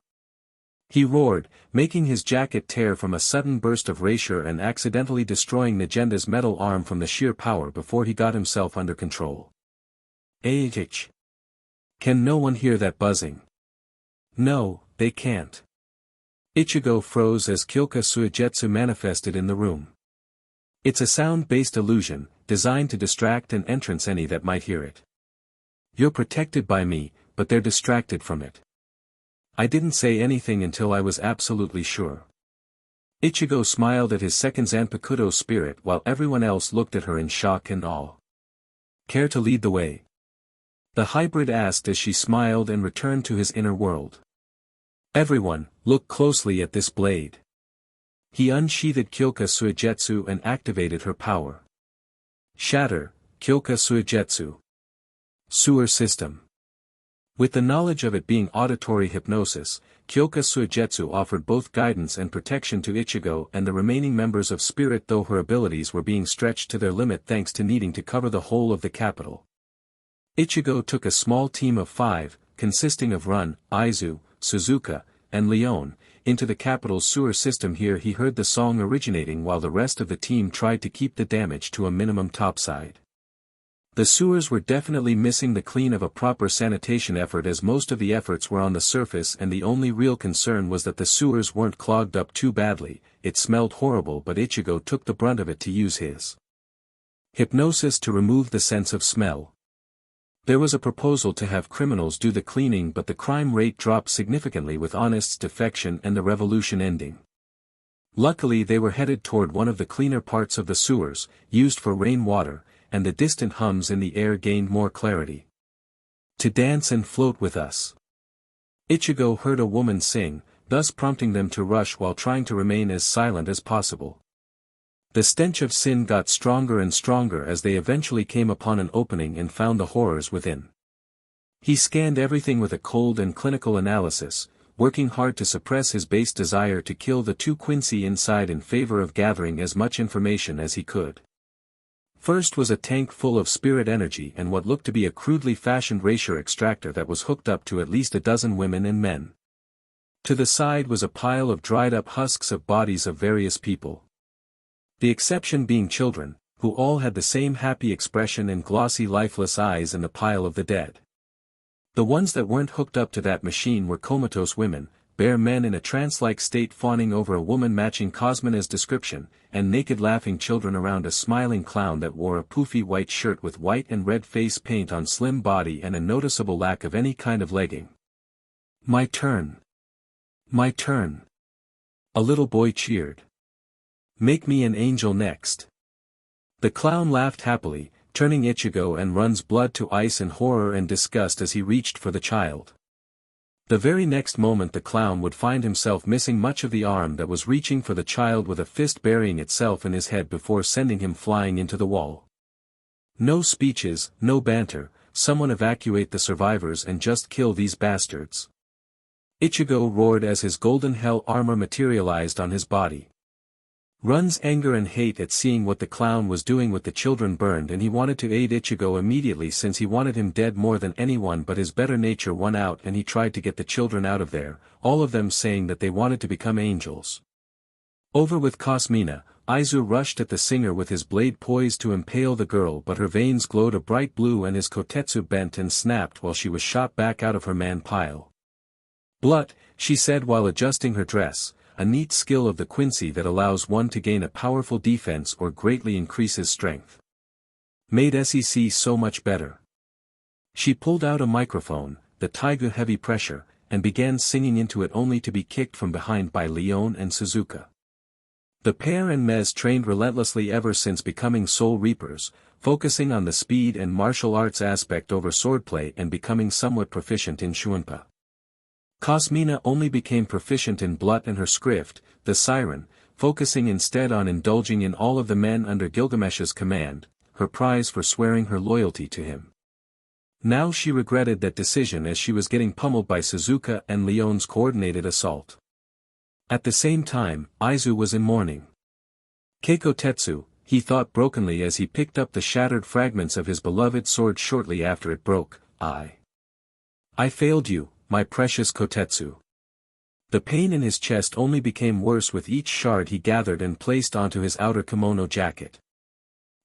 He roared, making his jacket tear from a sudden burst of racier and accidentally destroying Negenda's metal arm from the sheer power before he got himself under control. "H. Can no one hear that buzzing?" "No, they can't." Ichigo froze as Kyoka Suigetsu manifested in the room. "It's a sound-based illusion, designed to distract and entrance any that might hear it. You're protected by me, but they're distracted from it. I didn't say anything until I was absolutely sure." Ichigo smiled at his second Zanpakuto spirit while everyone else looked at her in shock and awe. "Care to lead the way?" the hybrid asked as she smiled and returned to his inner world. "Everyone, look closely at this blade." He unsheathed Kyoka Suigetsu and activated her power. "Shatter, Kyoka Suigetsu. Sewer system." With the knowledge of it being auditory hypnosis, Kyoka Suigetsu offered both guidance and protection to Ichigo and the remaining members of Spirit, though her abilities were being stretched to their limit thanks to needing to cover the whole of the capital. Ichigo took a small team of 5, consisting of Run, Aizu, Suzuka, and Leon, into the capital's sewer system. Here he heard the song originating while the rest of the team tried to keep the damage to a minimum topside. The sewers were definitely missing the clean of a proper sanitation effort, as most of the efforts were on the surface, and the only real concern was that the sewers weren't clogged up too badly. It smelled horrible, but Ichigo took the brunt of it to use his hypnosis to remove the sense of smell. There was a proposal to have criminals do the cleaning, but the crime rate dropped significantly with honest's defection and the revolution ending. Luckily they were headed toward one of the cleaner parts of the sewers, used for rainwater, and the distant hums in the air gained more clarity. "To dance and float with us." Ichigo heard a woman sing, thus prompting them to rush while trying to remain as silent as possible. The stench of sin got stronger and stronger as they eventually came upon an opening and found the horrors within. He scanned everything with a cold and clinical analysis, working hard to suppress his base desire to kill the 2 Quincy inside in favor of gathering as much information as he could. First was a tank full of spirit energy and what looked to be a crudely fashioned Racier extractor that was hooked up to at least a dozen women and men. To the side was a pile of dried up husks of bodies of various people. The exception being children, who all had the same happy expression and glossy lifeless eyes in the pile of the dead. The ones that weren't hooked up to that machine were comatose women, bare men in a trance-like state fawning over a woman matching Cosmina's description, and naked laughing children around a smiling clown that wore a poofy white shirt with white and red face paint on slim body and a noticeable lack of any kind of legging. "My turn. My turn." A little boy cheered. "Make me an angel next." The clown laughed happily, turning Ichigo and Run's blood to ice in horror and disgust as he reached for the child. The very next moment the clown would find himself missing much of the arm that was reaching for the child, with a fist burying itself in his head before sending him flying into the wall. No speeches, no banter, someone evacuate the survivors and just kill these bastards. Ichigo roared as his golden hell armor materialized on his body. Run's anger and hate at seeing what the clown was doing with the children burned, and he wanted to aid Ichigo immediately since he wanted him dead more than anyone, but his better nature won out and he tried to get the children out of there, all of them saying that they wanted to become angels. Over with Cosmina, Aizu rushed at the singer with his blade poised to impale the girl, but her veins glowed a bright blue and his kotetsu bent and snapped while she was shot back out of her man pile. "Blut," she said while adjusting her dress, a neat skill of the Quincy that allows one to gain a powerful defense or greatly increases strength. Made SEC so much better. She pulled out a microphone, the Taiga heavy pressure, and began singing into it only to be kicked from behind by Leon and Suzuka. The pair and Mez trained relentlessly ever since becoming Soul Reapers, focusing on the speed and martial arts aspect over swordplay and becoming somewhat proficient in Shuanpa. Cosmina only became proficient in Blut and her script, the Siren, focusing instead on indulging in all of the men under Gilgamesh's command, her prize for swearing her loyalty to him. Now she regretted that decision as she was getting pummeled by Suzuka and Leon's coordinated assault. At the same time, Aizu was in mourning. Keiko Tetsu, he thought brokenly as he picked up the shattered fragments of his beloved sword shortly after it broke. I failed you, my precious Kotetsu. The pain in his chest only became worse with each shard he gathered and placed onto his outer kimono jacket.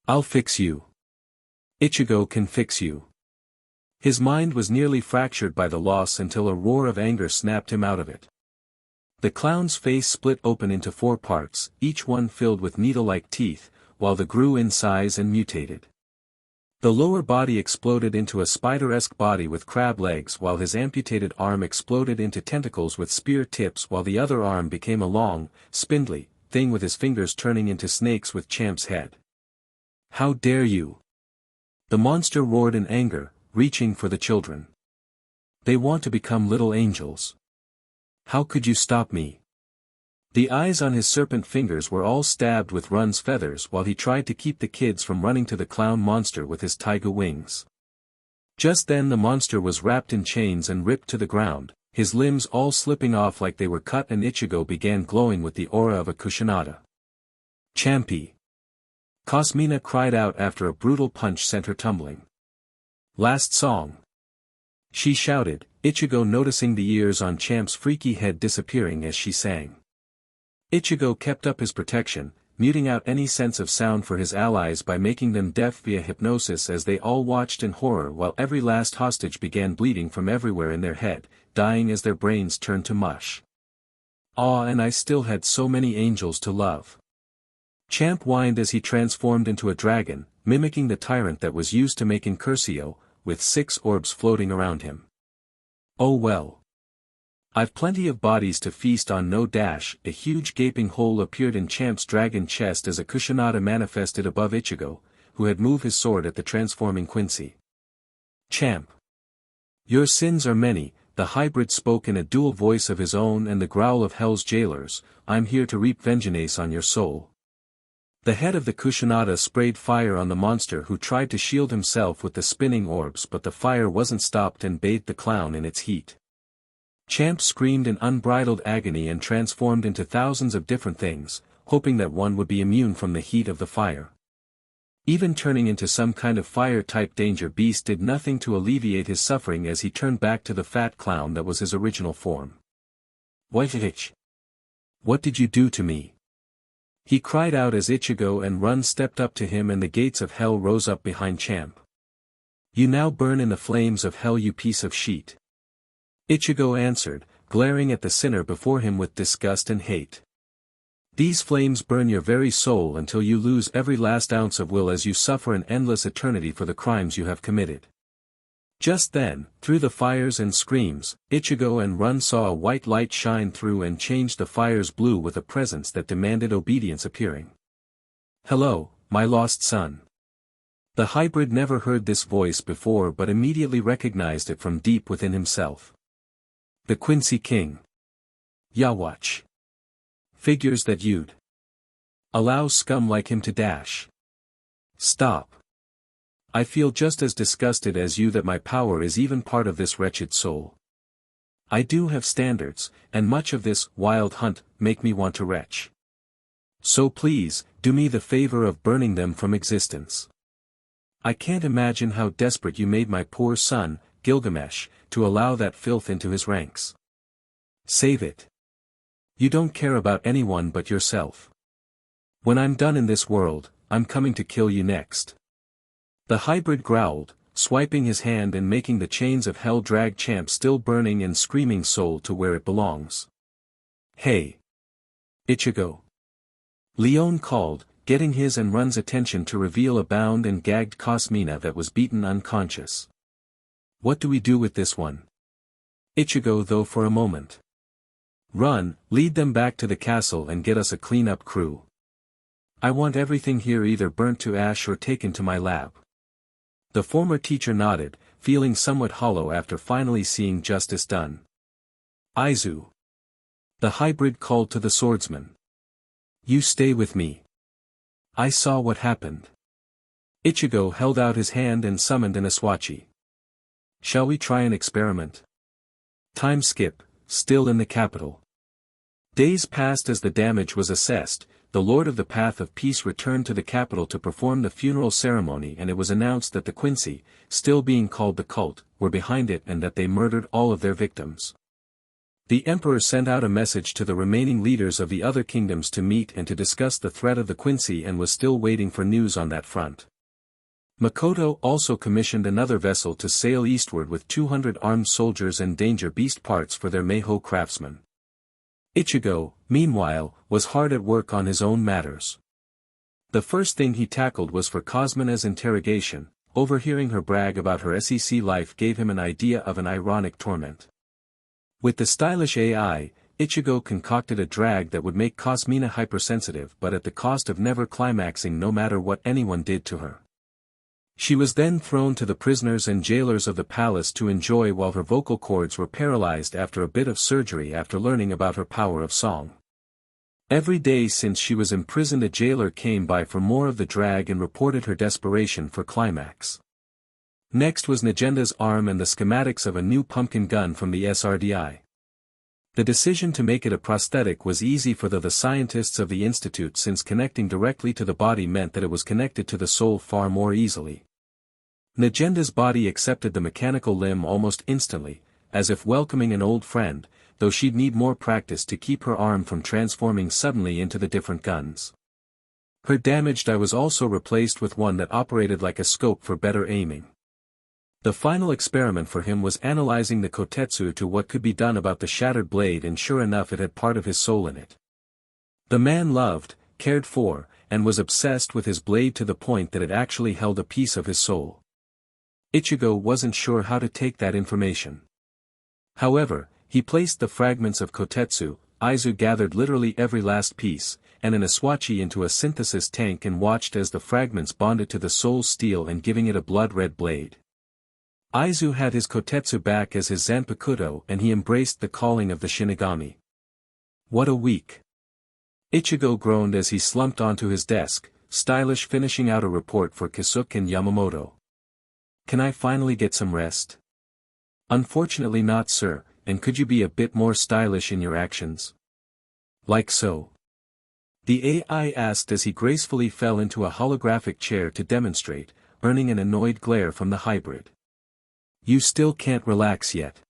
"I'll fix you. Ichigo can fix you." His mind was nearly fractured by the loss until a roar of anger snapped him out of it. The clown's face split open into 4 parts, each one filled with needle-like teeth, while they grew in size and mutated. The lower body exploded into a spider-esque body with crab legs, while his amputated arm exploded into tentacles with spear tips, while the other arm became a long, spindly thing with his fingers turning into snakes with Champ's head. "How dare you!" The monster roared in anger, reaching for the children. "They want to become little angels. How could you stop me?" The eyes on his serpent fingers were all stabbed with Run's feathers while he tried to keep the kids from running to the clown monster with his taiga wings. Just then the monster was wrapped in chains and ripped to the ground, his limbs all slipping off like they were cut, and Ichigo began glowing with the aura of a Kusanada. Champi! Cosmina cried out after a brutal punch sent her tumbling. Last song! She shouted, Ichigo noticing the ears on Champ's freaky head disappearing as she sang. Ichigo kept up his protection, muting out any sense of sound for his allies by making them deaf via hypnosis, as they all watched in horror while every last hostage began bleeding from everywhere in their head, dying as their brains turned to mush. Ah, and I still had so many angels to love. Champ whined as he transformed into a dragon, mimicking the tyrant that was used to make Incursio, with 6 orbs floating around him. Oh well. I've plenty of bodies to feast on. No dash. A huge gaping hole appeared in Champ's dragon chest as a Kusanada manifested above Ichigo, who had moved his sword at the transforming Quincy. Champ! Your sins are many, the hybrid spoke in a dual voice of his own and the growl of hell's jailers. I'm here to reap vengeance on your soul. The head of the Kusanada sprayed fire on the monster, who tried to shield himself with the spinning orbs, but the fire wasn't stopped and bathed the clown in its heat. Champ screamed in unbridled agony and transformed into thousands of different things, hoping that one would be immune from the heat of the fire. Even turning into some kind of fire-type danger beast did nothing to alleviate his suffering as he turned back to the fat clown that was his original form. What did you do to me? He cried out as Ichigo and Run stepped up to him, and the gates of hell rose up behind Champ. You now burn in the flames of hell, you piece of shit. Ichigo answered, glaring at the sinner before him with disgust and hate. These flames burn your very soul until you lose every last ounce of will as you suffer an endless eternity for the crimes you have committed. Just then, through the fires and screams, Ichigo and Run saw a white light shine through and change the fires blue with a presence that demanded obedience appearing. Hello, my lost son. The hybrid never heard this voice before but immediately recognized it from deep within himself. The Quincy King. Yawatch. Figures that you'd allow scum like him to dash. Stop. I feel just as disgusted as you that my power is even part of this wretched soul. I do have standards, and much of this wild hunt make me want to retch. So please, do me the favor of burning them from existence. I can't imagine how desperate you made my poor son, Gilgamesh, to allow that filth into his ranks. Save it. You don't care about anyone but yourself. When I'm done in this world, I'm coming to kill you next. The hybrid growled, swiping his hand and making the chains of hell drag Champ still burning and screaming soul to where it belongs. Hey! Ichigo! Leon called, getting his and Run's attention to reveal a bound and gagged Cosmina that was beaten unconscious. What do we do with this one? Ichigo though for a moment. Run, lead them back to the castle and get us a clean-up crew. I want everything here either burnt to ash or taken to my lab. The former teacher nodded, feeling somewhat hollow after finally seeing justice done. Aizu. The hybrid called to the swordsman. You stay with me. I saw what happened. Ichigo held out his hand and summoned an Aswachi. Shall we try an experiment? Time skip, still in the capital. Days passed as the damage was assessed. The Lord of the Path of Peace returned to the capital to perform the funeral ceremony, and it was announced that the Quincy, still being called the cult, were behind it and that they murdered all of their victims. The Emperor sent out a message to the remaining leaders of the other kingdoms to meet and to discuss the threat of the Quincy, and was still waiting for news on that front. Makoto also commissioned another vessel to sail eastward with 200 armed soldiers and danger beast parts for their Meiho craftsmen. Ichigo, meanwhile, was hard at work on his own matters. The first thing he tackled was for Cosmina's interrogation. Overhearing her brag about her SEC life gave him an idea of an ironic torment. With the stylish AI, Ichigo concocted a drag that would make Cosmina hypersensitive but at the cost of never climaxing no matter what anyone did to her. She was then thrown to the prisoners and jailers of the palace to enjoy while her vocal cords were paralyzed after a bit of surgery after learning about her power of song. Every day since she was imprisoned a jailer came by for more of the drag and reported her desperation for climax. Next was Nagenda's arm and the schematics of a new pumpkin gun from the SRDI. The decision to make it a prosthetic was easy for the scientists of the institute, since connecting directly to the body meant that it was connected to the soul far more easily. Nagenda's body accepted the mechanical limb almost instantly, as if welcoming an old friend, though she'd need more practice to keep her arm from transforming suddenly into the different guns. Her damaged eye was also replaced with one that operated like a scope for better aiming. The final experiment for him was analyzing the kotetsu to what could be done about the shattered blade, and sure enough it had part of his soul in it. The man loved, cared for, and was obsessed with his blade to the point that it actually held a piece of his soul. Ichigo wasn't sure how to take that information. However, he placed the fragments of kotetsu, Aizu gathered literally every last piece, and an Aswachi into a synthesis tank and watched as the fragments bonded to the soul's steel and giving it a blood-red blade. Aizu had his kotetsu back as his Zanpakuto, and he embraced the calling of the Shinigami. What a week! Ichigo groaned as he slumped onto his desk, stylish, finishing out a report for Kisuke and Yamamoto. Can I finally get some rest? Unfortunately not, sir, and could you be a bit more stylish in your actions? Like so. The AI asked as he gracefully fell into a holographic chair to demonstrate, earning an annoyed glare from the hybrid. You still can't relax yet.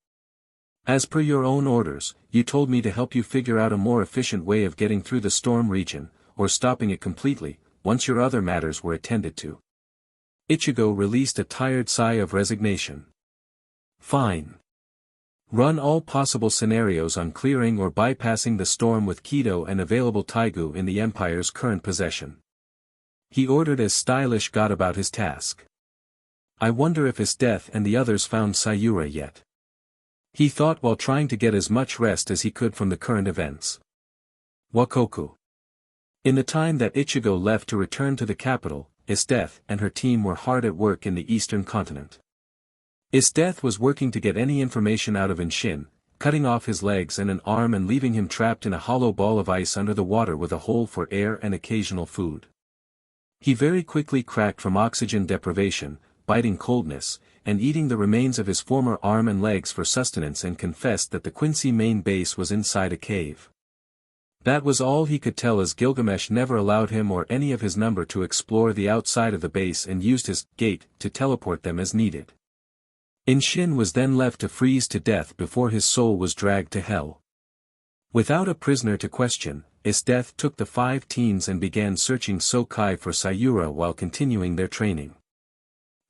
As per your own orders, you told me to help you figure out a more efficient way of getting through the storm region, or stopping it completely, once your other matters were attended to. Ichigo released a tired sigh of resignation. Fine. Run all possible scenarios on clearing or bypassing the storm with Kido and available Taigu in the Empire's current possession. He ordered as Stylish got about his task. I wonder if his death and the others found Sayura yet. He thought while trying to get as much rest as he could from the current events. Wakoku. In the time that Ichigo left to return to the capital, IchigoXEsdeath and her team were hard at work in the eastern continent. IchigoXEsdeath was working to get any information out of Inshin, cutting off his legs and an arm and leaving him trapped in a hollow ball of ice under the water with a hole for air and occasional food. He very quickly cracked from oxygen deprivation, biting coldness, and eating the remains of his former arm and legs for sustenance, and confessed that the Quincy main base was inside a cave. That was all he could tell, as Gilgamesh never allowed him or any of his number to explore the outside of the base and used his gate to teleport them as needed. Inshin was then left to freeze to death before his soul was dragged to hell. Without a prisoner to question, IchigoXEsdeath took the 5 teens and began searching Sokai for Sayura while continuing their training.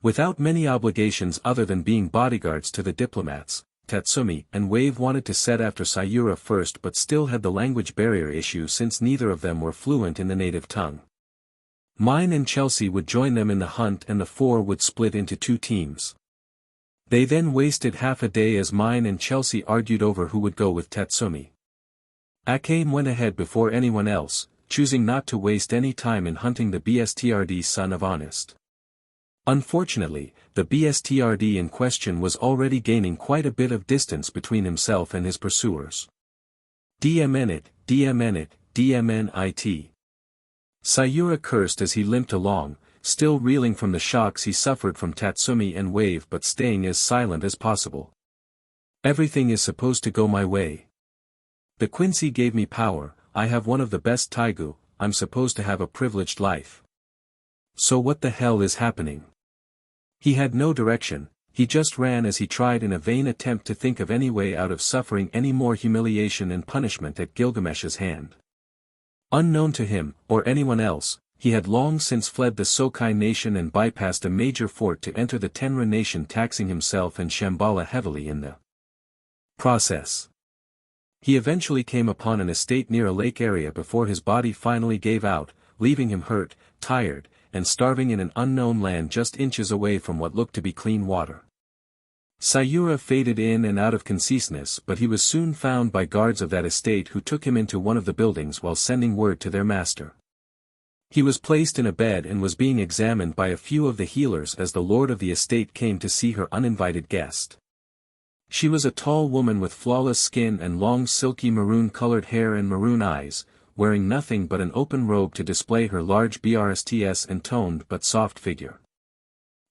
Without many obligations other than being bodyguards to the diplomats, Tatsumi and Wave wanted to set after Sayura first, but still had the language barrier issue since neither of them were fluent in the native tongue. Mine and Chelsea would join them in the hunt, and the 4 would split into 2 teams. They then wasted half a day as Mine and Chelsea argued over who would go with Tatsumi. Akame went ahead before anyone else, choosing not to waste any time in hunting the BSTRD son of Honest. Unfortunately, the BSTRD in question was already gaining quite a bit of distance between himself and his pursuers. DMN it, DMN it, DMN it. Sayura cursed as he limped along, still reeling from the shocks he suffered from Tatsumi and Wave, but staying as silent as possible. Everything is supposed to go my way. The Quincy gave me power, I have one of the best Taigu, I'm supposed to have a privileged life. So what the hell is happening? He had no direction, he just ran as he tried in a vain attempt to think of any way out of suffering any more humiliation and punishment at Gilgamesh's hand. Unknown to him, or anyone else, he had long since fled the Sokai nation and bypassed a major fort to enter the Tenra nation, taxing himself and Shambhala heavily in the process. He eventually came upon an estate near a lake area before his body finally gave out, leaving him hurt, tired, and starving in an unknown land just inches away from what looked to be clean water. Sayura faded in and out of consciousness, but he was soon found by guards of that estate who took him into one of the buildings while sending word to their master. He was placed in a bed and was being examined by a few of the healers as the lord of the estate came to see her uninvited guest. She was a tall woman with flawless skin and long silky maroon-colored hair and maroon eyes, wearing nothing but an open robe to display her large BRSTS and toned but soft figure.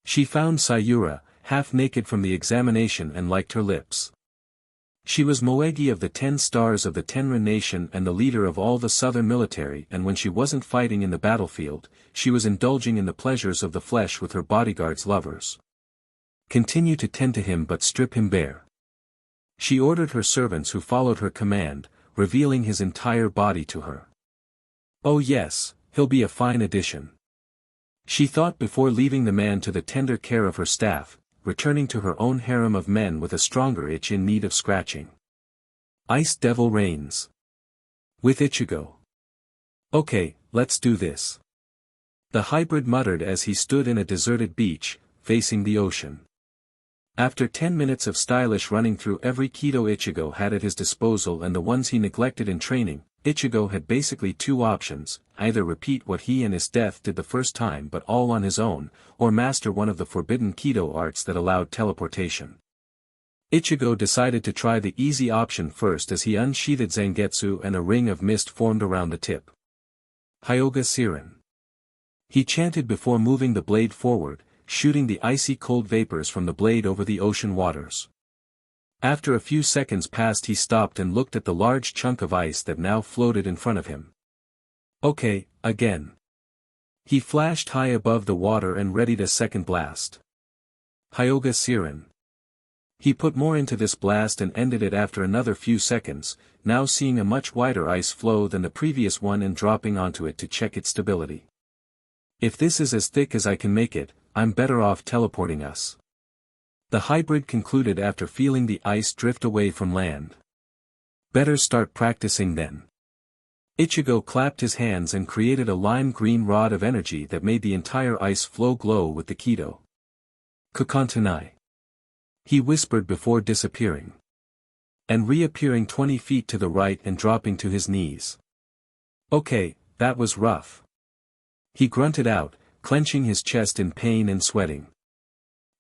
She found Sayura, half naked from the examination and liked her lips. She was Moegi of the 10 stars of the Tenra nation and the leader of all the southern military, and when she wasn't fighting in the battlefield, she was indulging in the pleasures of the flesh with her bodyguard's lovers. Continue to tend to him but strip him bare. She ordered her servants who followed her command, revealing his entire body to her. Oh yes, he'll be a fine addition. She thought before leaving the man to the tender care of her staff, returning to her own harem of men with a stronger itch in need of scratching. Ice Devil reigns. With Ichigo. Okay, let's do this. The hybrid muttered as he stood in a deserted beach, facing the ocean. After 10 minutes of stylish running through every Kido Ichigo had at his disposal and the ones he neglected in training, Ichigo had basically 2 options, either repeat what he and his death did the first time but all on his own, or master one of the forbidden Kido arts that allowed teleportation. Ichigo decided to try the easy option first as he unsheathed Zangetsu and a ring of mist formed around the tip. Hyoga Siren. He chanted before moving the blade forward, shooting the icy cold vapors from the blade over the ocean waters. After a few seconds passed he stopped and looked at the large chunk of ice that now floated in front of him. Okay, again. He flashed high above the water and readied a second blast. Hyoga Siren. He put more into this blast and ended it after another few seconds, now seeing a much wider ice flow than the previous one and dropping onto it to check its stability. If this is as thick as I can make it, I'm better off teleporting us. The hybrid concluded after feeling the ice drift away from land. Better start practicing then. Ichigo clapped his hands and created a lime-green rod of energy that made the entire ice flow glow with the Kido. Kukantanai. He whispered before disappearing. And reappearing 20 feet to the right and dropping to his knees. Okay, that was rough. He grunted out, clenching his chest in pain and sweating.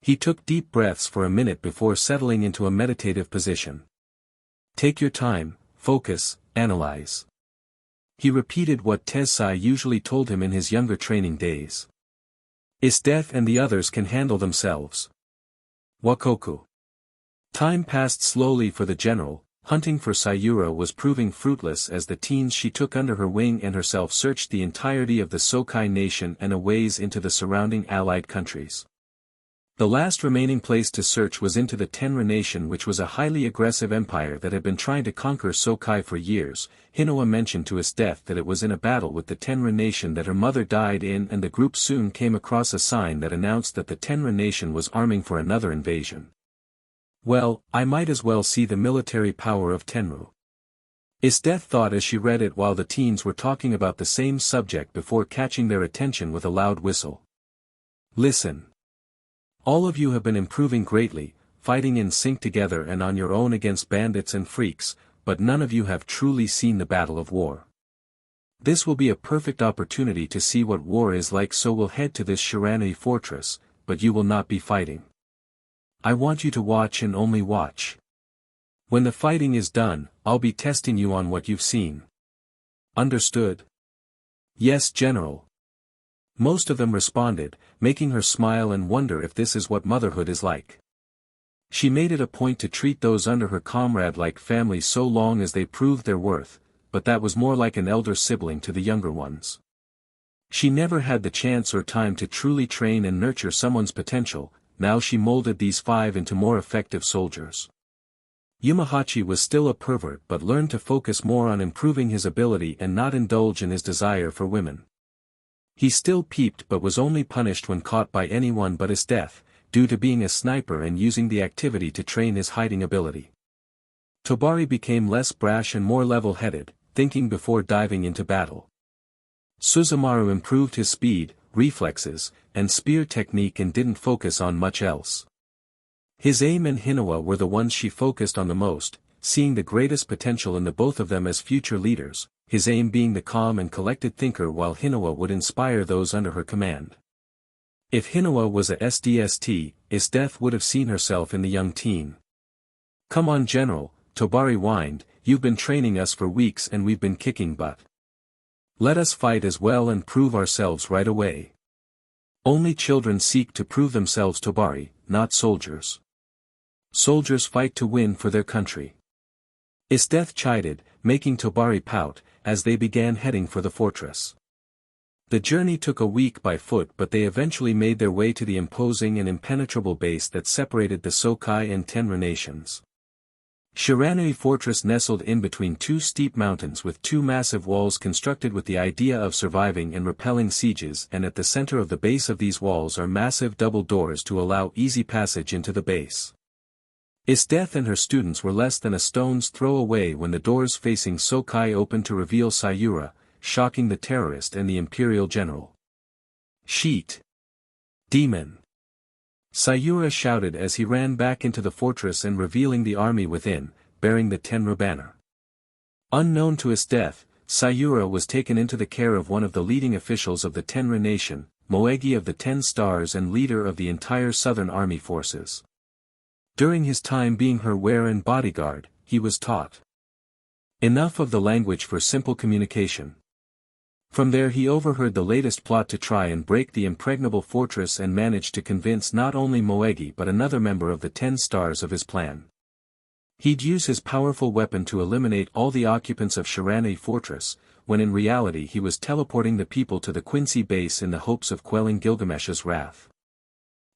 He took deep breaths for a minute before settling into a meditative position. Take your time, focus, analyze. He repeated what Tensai usually told him in his younger training days. IchigoXEsdeath and the others can handle themselves. Wakoku. Time passed slowly for the general. Hunting for Sayura was proving fruitless as the teens she took under her wing and herself searched the entirety of the Sokai nation and a ways into the surrounding allied countries. The last remaining place to search was into the Tenra nation, which was a highly aggressive empire that had been trying to conquer Sokai for years. Hinoa mentioned to IchigoXEsdeath that it was in a battle with the Tenra nation that her mother died in, and the group soon came across a sign that announced that the Tenra nation was arming for another invasion. Well, I might as well see the military power of Tenru. IchigoXEsdeath thought as she read it while the teens were talking about the same subject before catching their attention with a loud whistle. Listen. All of you have been improving greatly, fighting in sync together and on your own against bandits and freaks, but none of you have truly seen the battle of war. This will be a perfect opportunity to see what war is like, so we'll head to this Shiranui fortress, but you will not be fighting. I want you to watch and only watch. When the fighting is done, I'll be testing you on what you've seen. Understood? Yes, General. Most of them responded, making her smile and wonder if this is what motherhood is like. She made it a point to treat those under her comrade like family so long as they proved their worth, but that was more like an elder sibling to the younger ones. She never had the chance or time to truly train and nurture someone's potential. Now she molded these 5 into more effective soldiers. Yumahachi was still a pervert but learned to focus more on improving his ability and not indulge in his desire for women. He still peeped but was only punished when caught by anyone but IchigoXEsdeath, due to being a sniper and using the activity to train his hiding ability. Tobari became less brash and more level-headed, thinking before diving into battle. Suzumaru improved his speed, reflexes, and spear technique and didn't focus on much else. His aim and Hinoa were the ones she focused on the most, seeing the greatest potential in the both of them as future leaders, his aim being the calm and collected thinker while Hinoa would inspire those under her command. If Hinoa was a SDST, IchigoXEsdeath would have seen herself in the young teen. Come on General, Tobari whined, you've been training us for weeks and we've been kicking butt. Let us fight as well and prove ourselves right away. Only children seek to prove themselves Tobari, not soldiers. Soldiers fight to win for their country. IchigoXEsdeath chided, making Tobari pout, as they began heading for the fortress. The journey took a week by foot, but they eventually made their way to the imposing and impenetrable base that separated the Sokai and Tenra nations. Shiranui Fortress nestled in between two steep mountains with two massive walls constructed with the idea of surviving and repelling sieges, and at the center of the base of these walls are massive double doors to allow easy passage into the base. IchigoXEsdeath and her students were less than a stone's throw away when the doors facing Sokai opened to reveal Sayura, shocking the terrorist and the Imperial General. "Sheet! Demon!" Sayura shouted as he ran back into the fortress and revealing the army within, bearing the Tenra banner. Unknown to IchigoXEsdeath, Sayura was taken into the care of one of the leading officials of the Tenra nation, Moegi of the 10 Stars and leader of the entire Southern Army forces. During his time being her wear and bodyguard, he was taught enough of the language for simple communication. From there he overheard the latest plot to try and break the impregnable fortress and managed to convince not only Moegi but another member of the 10 Stars of his plan. He'd use his powerful weapon to eliminate all the occupants of Shiranui Fortress, when in reality he was teleporting the people to the Quincy base in the hopes of quelling Gilgamesh's wrath.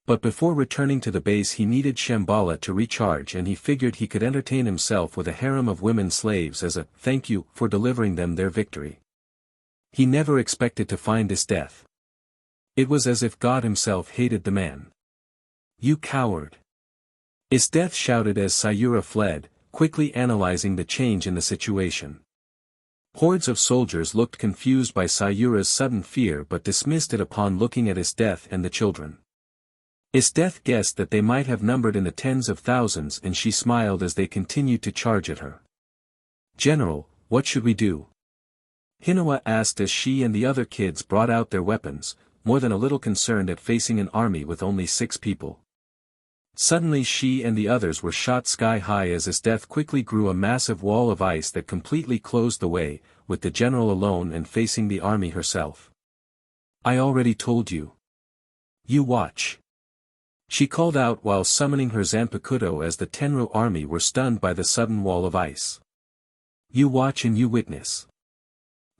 But before returning to the base he needed Shambhala to recharge, and he figured he could entertain himself with a harem of women slaves as a thank you for delivering them their victory. He never expected to find IchigoXEsdeath. It was as if God himself hated the man. "You coward!" IchigoXEsdeath shouted as Sayura fled, quickly analyzing the change in the situation. Hordes of soldiers looked confused by Sayura's sudden fear but dismissed it upon looking at IchigoXEsdeath and the children. IchigoXEsdeath guessed that they might have numbered in the tens of thousands, and she smiled as they continued to charge at her. "General, what should we do?" Hinawa asked as she and the other kids brought out their weapons, more than a little concerned at facing an army with only 6 people. Suddenly she and the others were shot sky high as IchigoXEsdeath quickly grew a massive wall of ice that completely closed the way, with the general alone and facing the army herself. "I already told you. You watch," she called out while summoning her Zanpakuto as the Tenro army were stunned by the sudden wall of ice. "You watch and you witness.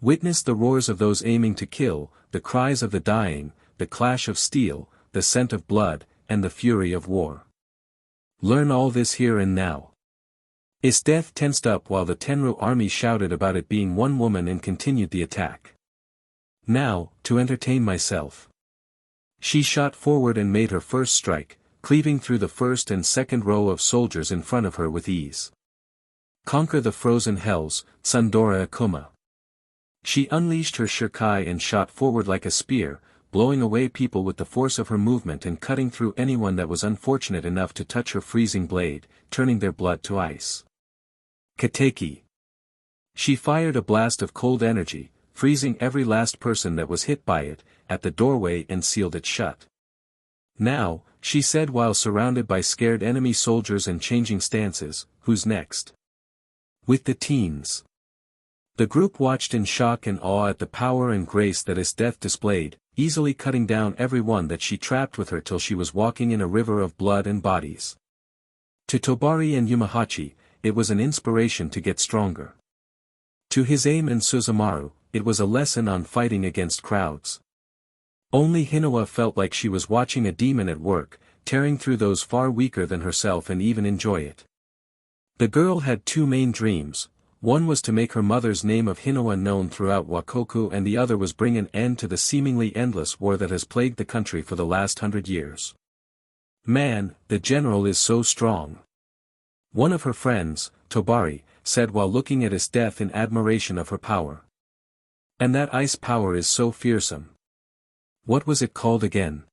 Witness the roars of those aiming to kill, the cries of the dying, the clash of steel, the scent of blood, and the fury of war. Learn all this here and now." IchigoXEsdeath tensed up while the Tenro army shouted about it being one woman and continued the attack. "Now, to entertain myself." She shot forward and made her first strike, cleaving through the first and second row of soldiers in front of her with ease. "Conquer the frozen hells, Tsundora Akuma." She unleashed her shuriken and shot forward like a spear, blowing away people with the force of her movement and cutting through anyone that was unfortunate enough to touch her freezing blade, turning their blood to ice. "Kateki." She fired a blast of cold energy, freezing every last person that was hit by it, at the doorway and sealed it shut. "Now," she said while surrounded by scared enemy soldiers and changing stances, "who's next?" "With the teens." The group watched in shock and awe at the power and grace that IchigoXEsdeath displayed, easily cutting down everyone that she trapped with her till she was walking in a river of blood and bodies. To Tobari and Yumahachi, it was an inspiration to get stronger. To Hisame and Suzumaru, it was a lesson on fighting against crowds. Only Hinawa felt like she was watching a demon at work, tearing through those far weaker than herself and even enjoy it. The girl had 2 main dreams. One was to make her mother's name of Hinawa known throughout Wakoku, and the other was bring an end to the seemingly endless war that has plagued the country for the last 100 years. "Man, the general is so strong," one of her friends, Tobari, said while looking at IchigoXEsdeath in admiration of her power. "And that ice power is so fearsome. What was it called again?"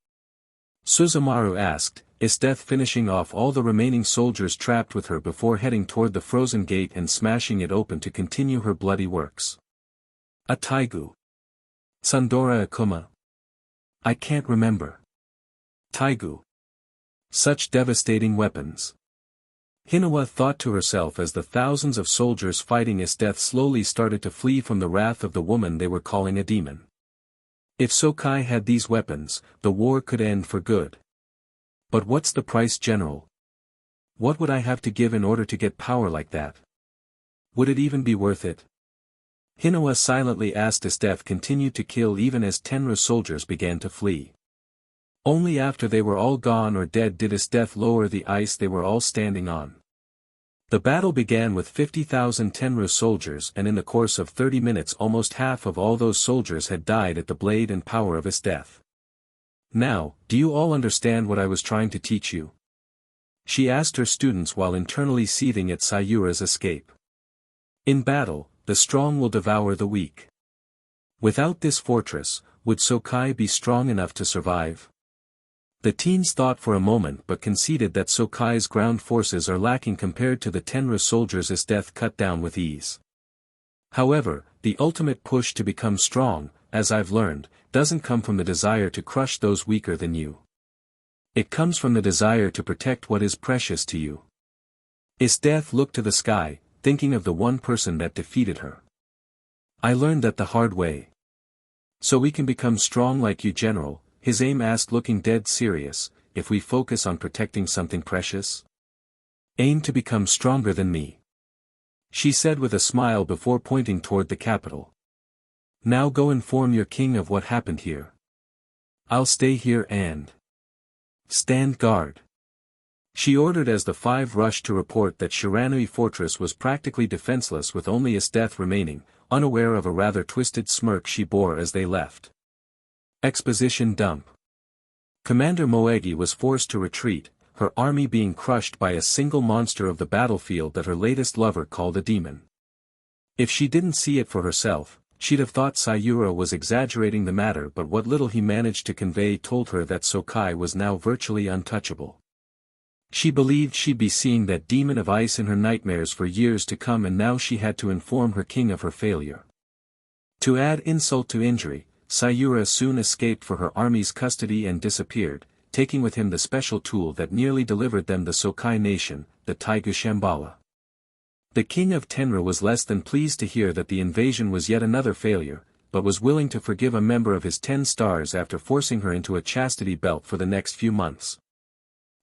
Suzumaru asked, IchigoXEsdeath finishing off all the remaining soldiers trapped with her before heading toward the frozen gate and smashing it open to continue her bloody works. "A Taigu. Tsundora Akuma. I can't remember. Taigu. Such devastating weapons." Hinawa thought to herself as the thousands of soldiers fighting IchigoXEsdeath slowly started to flee from the wrath of the woman they were calling a demon. If Sokai had these weapons, the war could end for good. But what's the price, General? What would I have to give in order to get power like that? Would it even be worth it? Hinoa silently asked as death continued to kill even as Tenra's soldiers began to flee. Only after they were all gone or dead did his death lower the ice they were all standing on. The battle began with 50,000 Tenra soldiers, and in the course of 30 minutes almost half of all those soldiers had died at the blade and power of his death. Now, do you all understand what I was trying to teach you? She asked her students while internally seething at Sayura's escape. In battle, the strong will devour the weak. Without this fortress, would Sokai be strong enough to survive? The teens thought for a moment but conceded that Sokai's ground forces are lacking compared to the Tenra soldiers his death cut down with ease. However, the ultimate push to become strong, as I've learned, doesn't come from the desire to crush those weaker than you. It comes from the desire to protect what is precious to you. His death looked to the sky, thinking of the one person that defeated her. I learned that the hard way. So we can become strong like you, General, his aim asked, looking dead serious, if we focus on protecting something precious? Aim to become stronger than me. She said with a smile before pointing toward the capital. Now go inform your king of what happened here. I'll stay here and stand guard. She ordered as the five rushed to report that Shiranui Fortress was practically defenseless with only his death remaining, unaware of a rather twisted smirk she bore as they left. Exposition dump. Commander Moegi was forced to retreat, her army being crushed by a single monster of the battlefield that her latest lover called a demon. If she didn't see it for herself, she'd have thought Sayura was exaggerating the matter, but what little he managed to convey told her that Sokai was now virtually untouchable. She believed she'd be seeing that demon of ice in her nightmares for years to come, and now she had to inform her king of her failure. To add insult to injury, Sayura soon escaped for her army's custody and disappeared, taking with him the special tool that nearly delivered them the Sokai nation, the Taigu Shambhala. The king of Tenra was less than pleased to hear that the invasion was yet another failure, but was willing to forgive a member of his 10 stars after forcing her into a chastity belt for the next few months.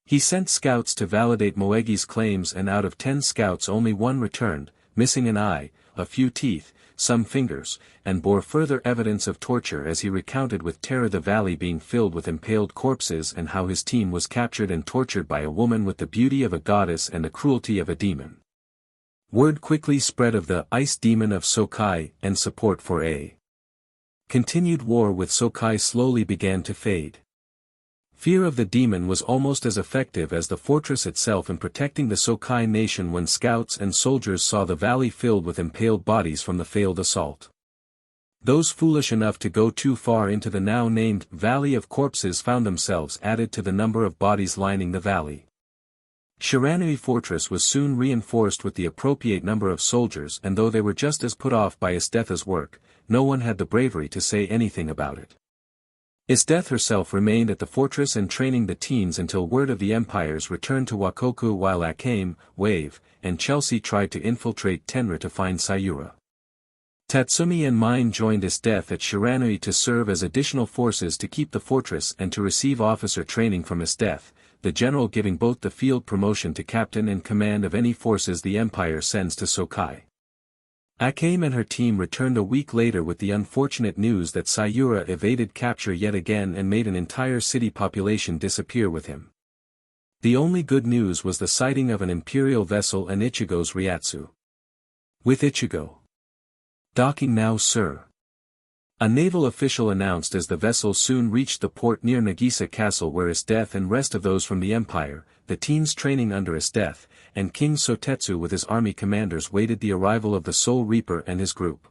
He sent scouts to validate Moegi's claims, and out of 10 scouts only one returned, missing an eye, a few teeth, some fingers, and bore further evidence of torture as he recounted with terror the valley being filled with impaled corpses and how his team was captured and tortured by a woman with the beauty of a goddess and the cruelty of a demon. Word quickly spread of the ice demon of Sokai, and support for a continued war with Sokai slowly began to fade. Fear of the demon was almost as effective as the fortress itself in protecting the Sokai nation when scouts and soldiers saw the valley filled with impaled bodies from the failed assault. Those foolish enough to go too far into the now named Valley of Corpses found themselves added to the number of bodies lining the valley. Shiranui Fortress was soon reinforced with the appropriate number of soldiers, and though they were just as put off by Isdetha's work, no one had the bravery to say anything about it. Isdeth herself remained at the fortress and training the teens until word of the Empire's return to Wakoku, while Akim, Wave, and Chelsea tried to infiltrate Tenra to find Sayura. Tatsumi and Mine joined Isdeth at Shiranui to serve as additional forces to keep the fortress and to receive officer training from Isdeth, the general giving both the field promotion to captain and command of any forces the Empire sends to Sokai. Akim and her team returned a week later with the unfortunate news that Sayura evaded capture yet again and made an entire city population disappear with him. The only good news was the sighting of an imperial vessel and Ichigo's Ryatsu. With Ichigo docking now, sir, a naval official announced as the vessel soon reached the port near Nagisa Castle, where Isdeth and rest of those from the Empire, the teens training under Isdeth, and King Sotetsu with his army commanders waited the arrival of the Soul Reaper and his group.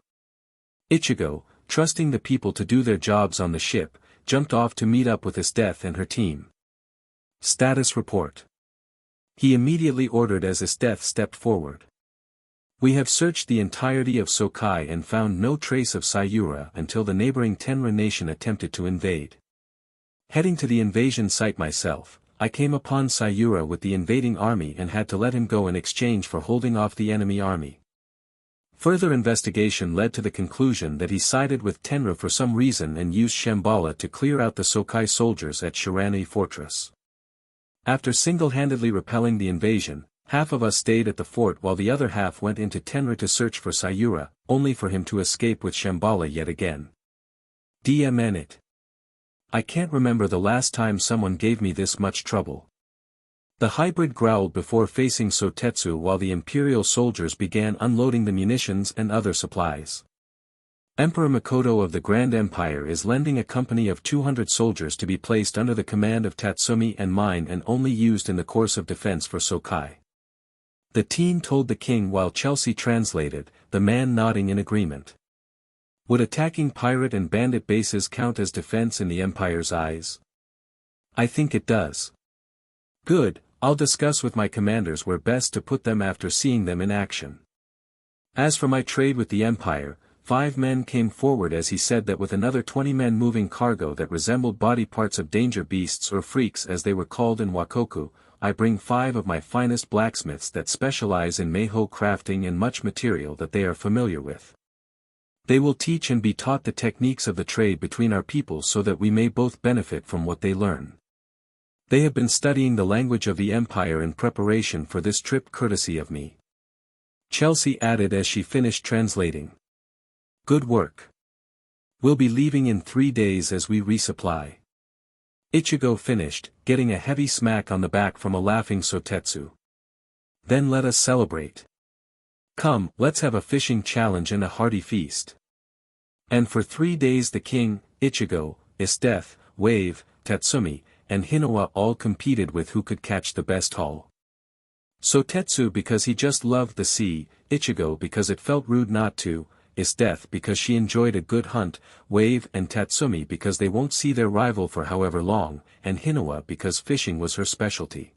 Ichigo, trusting the people to do their jobs on the ship, jumped off to meet up with Isdeth and her team. Status report. He immediately ordered as Isdeth stepped forward. We have searched the entirety of Sokai and found no trace of Sayura until the neighboring Tenra nation attempted to invade. Heading to the invasion site myself, I came upon Sayura with the invading army and had to let him go in exchange for holding off the enemy army. Further investigation led to the conclusion that he sided with Tenra for some reason and used Shambhala to clear out the Sokai soldiers at Shirane Fortress. After single-handedly repelling the invasion, half of us stayed at the fort while the other half went into Tenra to search for Sayura, only for him to escape with Shambhala yet again. DMN it. I can't remember the last time someone gave me this much trouble. The hybrid growled before facing Sotetsu while the Imperial soldiers began unloading the munitions and other supplies. Emperor Makoto of the Grand Empire is lending a company of 200 soldiers to be placed under the command of Tatsumi and mine and only used in the course of defense for Sokai. The teen told the king while Chelsea translated, the man nodding in agreement. Would attacking pirate and bandit bases count as defense in the Empire's eyes? I think it does. Good, I'll discuss with my commanders where best to put them after seeing them in action. As for my trade with the Empire, 5 men came forward as he said that with another 20 men moving cargo that resembled body parts of danger beasts or freaks as they were called in Wakoku, I bring 5 of my finest blacksmiths that specialize in Meiho crafting and much material that they are familiar with. They will teach and be taught the techniques of the trade between our people so that we may both benefit from what they learn. They have been studying the language of the Empire in preparation for this trip courtesy of me. Chelsea added as she finished translating. Good work. We'll be leaving in 3 days as we resupply. Ichigo finished, getting a heavy smack on the back from a laughing Sotetsu. Then let us celebrate. Come, let's have a fishing challenge and a hearty feast. And for 3 days the king, Ichigo, Isdeath, Wave, Tatsumi, and Hinowa all competed with who could catch the best haul. Sotetsu because he just loved the sea, Ichigo because it felt rude not to, Isdeath because she enjoyed a good hunt, Wave and Tatsumi because they won't see their rival for however long, and Hinowa because fishing was her specialty.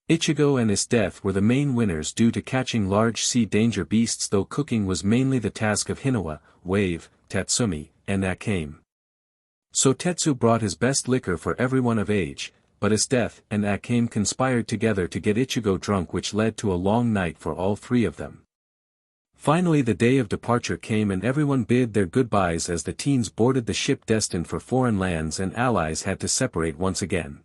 Ichigo and Isdeath were the main winners due to catching large sea danger beasts though cooking was mainly the task of Hinowa, Wave, Tatsumi, and Akim. Sotetsu brought his best liquor for everyone of age, but Isdeath and Akim conspired together to get Ichigo drunk which led to a long night for all 3 of them. Finally the day of departure came and everyone bid their goodbyes as the teens boarded the ship destined for foreign lands and allies had to separate once again.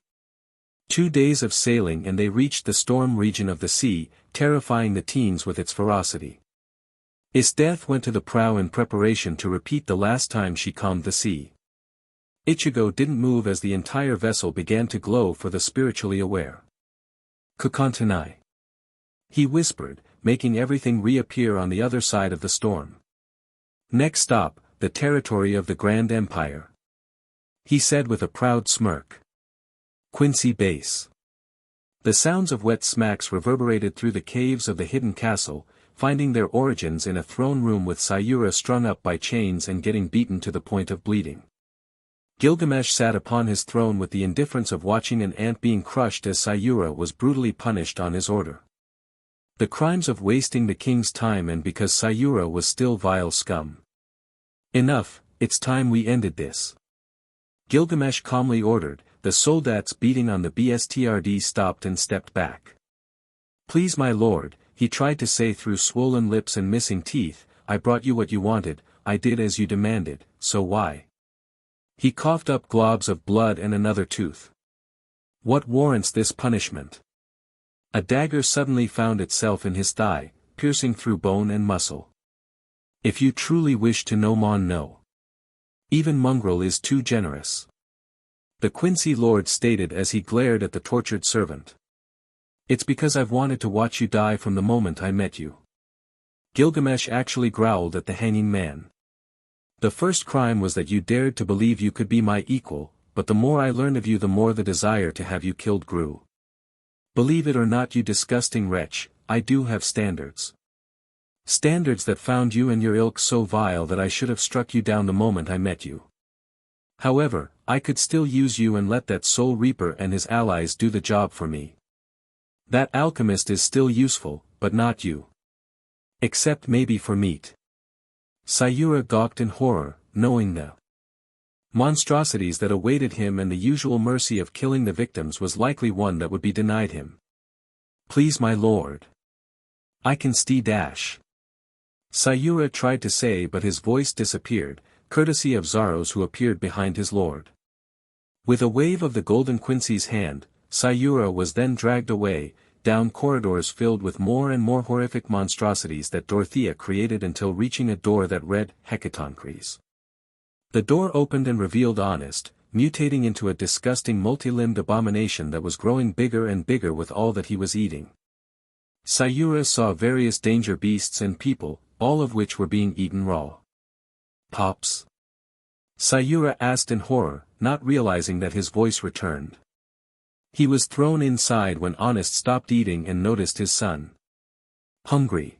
2 days of sailing and they reached the storm region of the sea, terrifying the teens with its ferocity. Isdeath went to the prow in preparation to repeat the last time she calmed the sea. Ichigo didn't move as the entire vessel began to glow for the spiritually aware. Kukantanai. He whispered, making everything reappear on the other side of the storm. Next stop, the territory of the Grand Empire. He said with a proud smirk. Quincy Base. The sounds of wet smacks reverberated through the caves of the hidden castle, finding their origins in a throne room with Sayura strung up by chains and getting beaten to the point of bleeding. Gilgamesh sat upon his throne with the indifference of watching an ant being crushed as Sayura was brutally punished on his order. The crimes of wasting the king's time and because Sayura was still vile scum. Enough, it's time we ended this. Gilgamesh calmly ordered, the soldats beating on the BSTRD stopped and stepped back. Please my lord, he tried to say through swollen lips and missing teeth, I brought you what you wanted, I did as you demanded, so why? He coughed up globs of blood and another tooth. What warrants this punishment? A dagger suddenly found itself in his thigh, piercing through bone and muscle. If you truly wish to know Mon no. Even mongrel is too generous. The Quincy lord stated as he glared at the tortured servant. It's because I've wanted to watch you die from the moment I met you. Gilgamesh actually growled at the hanging man. The first crime was that you dared to believe you could be my equal, but the more I learned of you the more the desire to have you killed grew. Believe it or not you disgusting wretch, I do have standards. Standards that found you and your ilk so vile that I should have struck you down the moment I met you. However, I could still use you and let that Soul Reaper and his allies do the job for me. That alchemist is still useful, but not you. Except maybe for meat. Sayura gawked in horror, knowing the monstrosities that awaited him and the usual mercy of killing the victims was likely one that would be denied him. Please my lord. I can dash. Sayura tried to say, but his voice disappeared, courtesy of Zaros who appeared behind his lord. With a wave of the golden Quincy's hand, Sayura was then dragged away, down corridors filled with more and more horrific monstrosities that Dorothea created until reaching a door that read, Hecatoncres. The door opened and revealed Honest, mutating into a disgusting multi-limbed abomination that was growing bigger and bigger with all that he was eating. Sayura saw various danger beasts and people, all of which were being eaten raw. Pops? Sayura asked in horror, not realizing that his voice returned. He was thrown inside when Honest stopped eating and noticed his son. Hungry?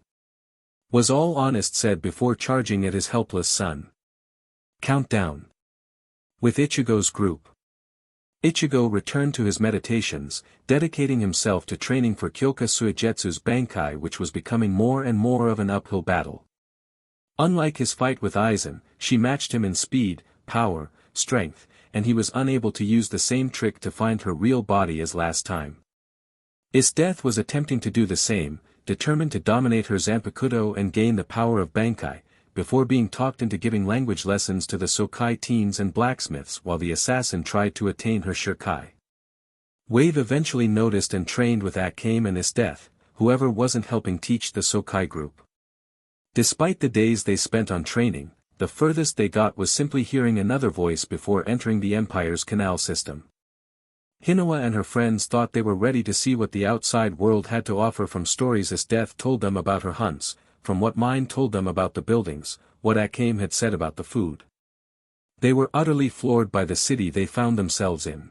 Was all Honest said before charging at his helpless son. Countdown. With Ichigo's group. Ichigo returned to his meditations, dedicating himself to training for Kyoka Suigetsu's Bankai, which was becoming more and more of an uphill battle. Unlike his fight with Aizen, she matched him in speed, power, strength, and he was unable to use the same trick to find her real body as last time. IchigoXdeath was attempting to do the same, determined to dominate her Zanpakuto and gain the power of Bankai, before being talked into giving language lessons to the Sokai teens and blacksmiths while the assassin tried to attain her Shirkai. Wave eventually noticed and trained with Akim and IchigoXdeath, whoever wasn't helping teach the Sokai group. Despite the days they spent on training, the furthest they got was simply hearing another voice before entering the Empire's canal system. Hinoa and her friends thought they were ready to see what the outside world had to offer, from stories IchigoXdeath told them about her hunts, from what Mine told them about the buildings, what Akim had said about the food. They were utterly floored by the city they found themselves in.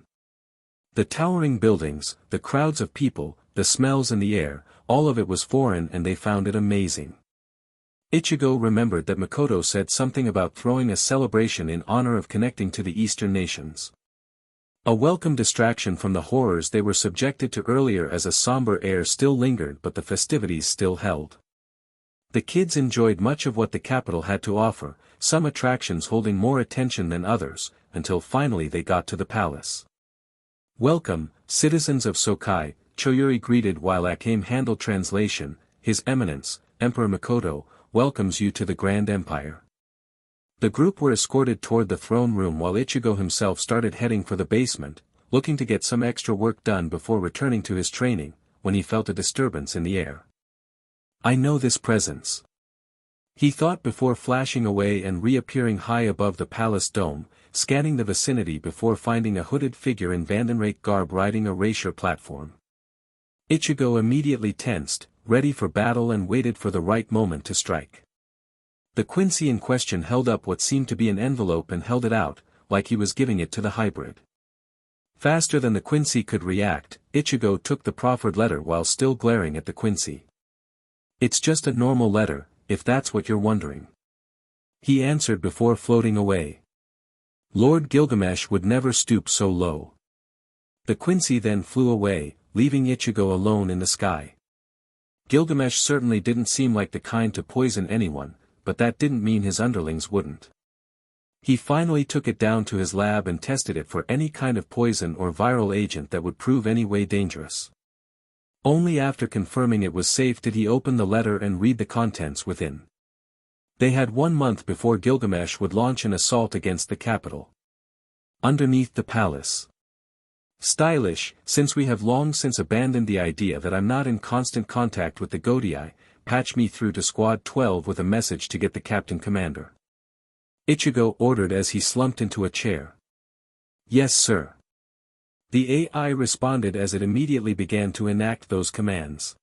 The towering buildings, the crowds of people, the smells in the air, all of it was foreign and they found it amazing. Ichigo remembered that Makoto said something about throwing a celebration in honor of connecting to the Eastern nations. A welcome distraction from the horrors they were subjected to earlier, as a somber air still lingered but the festivities still held. The kids enjoyed much of what the capital had to offer, some attractions holding more attention than others, until finally they got to the palace. Welcome, citizens of Sokai, Choyuri greeted while Akim handled translation. His Eminence, Emperor Makoto, welcomes you to the Grand Empire. The group were escorted toward the throne room while Ichigo himself started heading for the basement, looking to get some extra work done before returning to his training, when he felt a disturbance in the air. I know this presence. He thought before flashing away and reappearing high above the palace dome, scanning the vicinity before finding a hooded figure in Vandenrake garb riding a racer platform. Ichigo immediately tensed, ready for battle, and waited for the right moment to strike. The Quincy in question held up what seemed to be an envelope and held it out, like he was giving it to the hybrid. Faster than the Quincy could react, Ichigo took the proffered letter while still glaring at the Quincy. It's just a normal letter, if that's what you're wondering. He answered before floating away. Lord Gilgamesh would never stoop so low. The Quincy then flew away, leaving Ichigo alone in the sky. Gilgamesh certainly didn't seem like the kind to poison anyone, but that didn't mean his underlings wouldn't. He finally took it down to his lab and tested it for any kind of poison or viral agent that would prove any way dangerous. Only after confirming it was safe did he open the letter and read the contents within. They had 1 month before Gilgamesh would launch an assault against the capital. Underneath the palace. Stylish, since we have long since abandoned the idea that I'm not in constant contact with the Godii, patch me through to Squad 12 with a message to get the Captain Commander. Ichigo ordered as he slumped into a chair. Yes sir. The AI responded as it immediately began to enact those commands.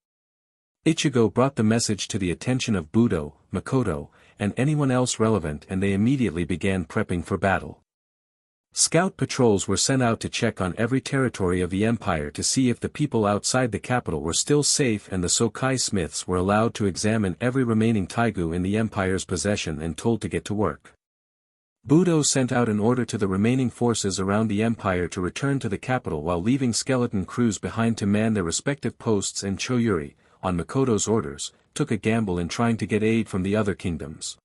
Ichigo brought the message to the attention of Budo, Makoto, and anyone else relevant, and they immediately began prepping for battle. Scout patrols were sent out to check on every territory of the Empire to see if the people outside the capital were still safe, and the Sokai smiths were allowed to examine every remaining Taigu in the Empire's possession and told to get to work. Budo sent out an order to the remaining forces around the Empire to return to the capital while leaving skeleton crews behind to man their respective posts, and Choyuri, on Makoto's orders, took a gamble in trying to get aid from the other kingdoms.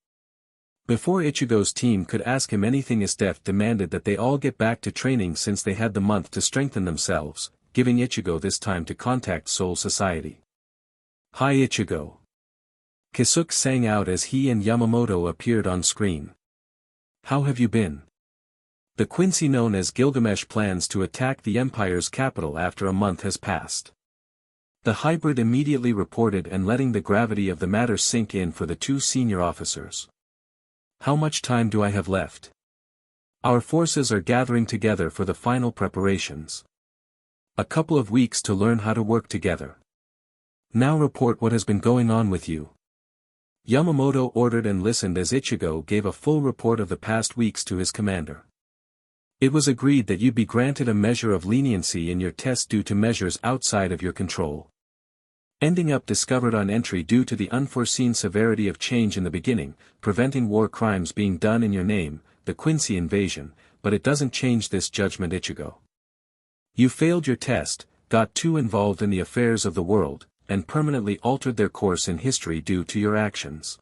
Before Ichigo's team could ask him anything, IchigoXEsdeath demanded that they all get back to training since they had the month to strengthen themselves, giving Ichigo this time to contact Soul Society. Hi Ichigo. Kisuke sang out as he and Yamamoto appeared on screen. How have you been? The Quincy known as Gilgamesh plans to attack the Empire's capital after a month has passed. The hybrid immediately reported and letting the gravity of the matter sink in for the two senior officers. How much time do I have left? Our forces are gathering together for the final preparations. A couple of weeks to learn how to work together. Now report what has been going on with you. Yamamoto ordered and listened as Ichigo gave a full report of the past weeks to his commander. It was agreed that you'd be granted a measure of leniency in your test due to measures outside of your control. Ending up discovered on entry due to the unforeseen severity of change in the beginning, preventing war crimes being done in your name, the Quincy invasion, but it doesn't change this judgment, Ichigo. You failed your test, got too involved in the affairs of the world, and permanently altered their course in history due to your actions.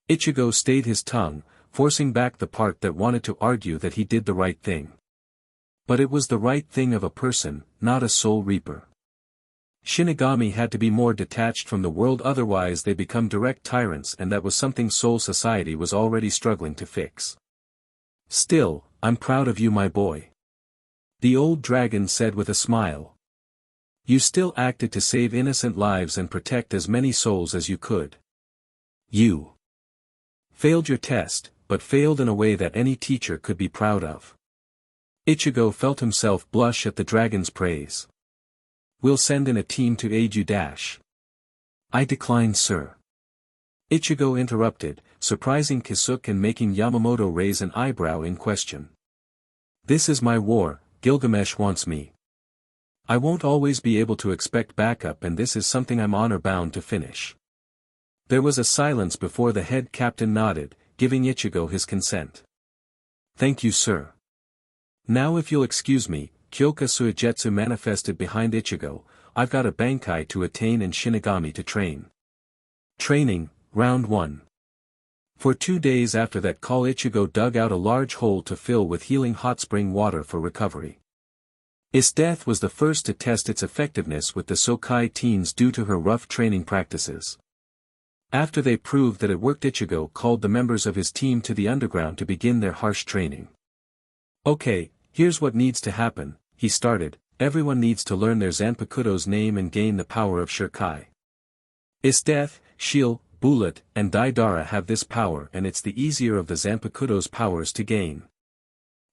Ichigo stayed his tongue, forcing back the part that wanted to argue that he did the right thing. But it was the right thing of a person, not a soul reaper. Shinigami had to be more detached from the world, otherwise they become direct tyrants, and that was something Soul Society was already struggling to fix. Still, I'm proud of you, my boy. The old dragon said with a smile. You still acted to save innocent lives and protect as many souls as you could. You failed your test, but failed in a way that any teacher could be proud of. Ichigo felt himself blush at the dragon's praise. We'll send in a team to aid you. I decline, sir. Ichigo interrupted, surprising Kisuke and making Yamamoto raise an eyebrow in question. This is my war, Gilgamesh wants me. I won't always be able to expect backup, and this is something I'm honor-bound to finish. There was a silence before the head captain nodded, giving Ichigo his consent. Thank you, sir. Now if you'll excuse me, Kyoka manifested behind Ichigo. I've got a Bankai to attain and Shinigami to train. Training, Round 1. For 2 days after that call, Ichigo dug out a large hole to fill with healing hot spring water for recovery. IchigoXEsdeathXAkame was the first to test its effectiveness with the Sokai teens due to her rough training practices. After they proved that it worked, Ichigo called the members of his team to the underground to begin their harsh training. Okay, here's what needs to happen, he started. Everyone needs to learn their Zanpakuto's name and gain the power of Shirkai. IchigoXEsdeathXAkame, Shield, Bullet, and Daidara have this power, and it's the easier of the Zanpakuto's powers to gain.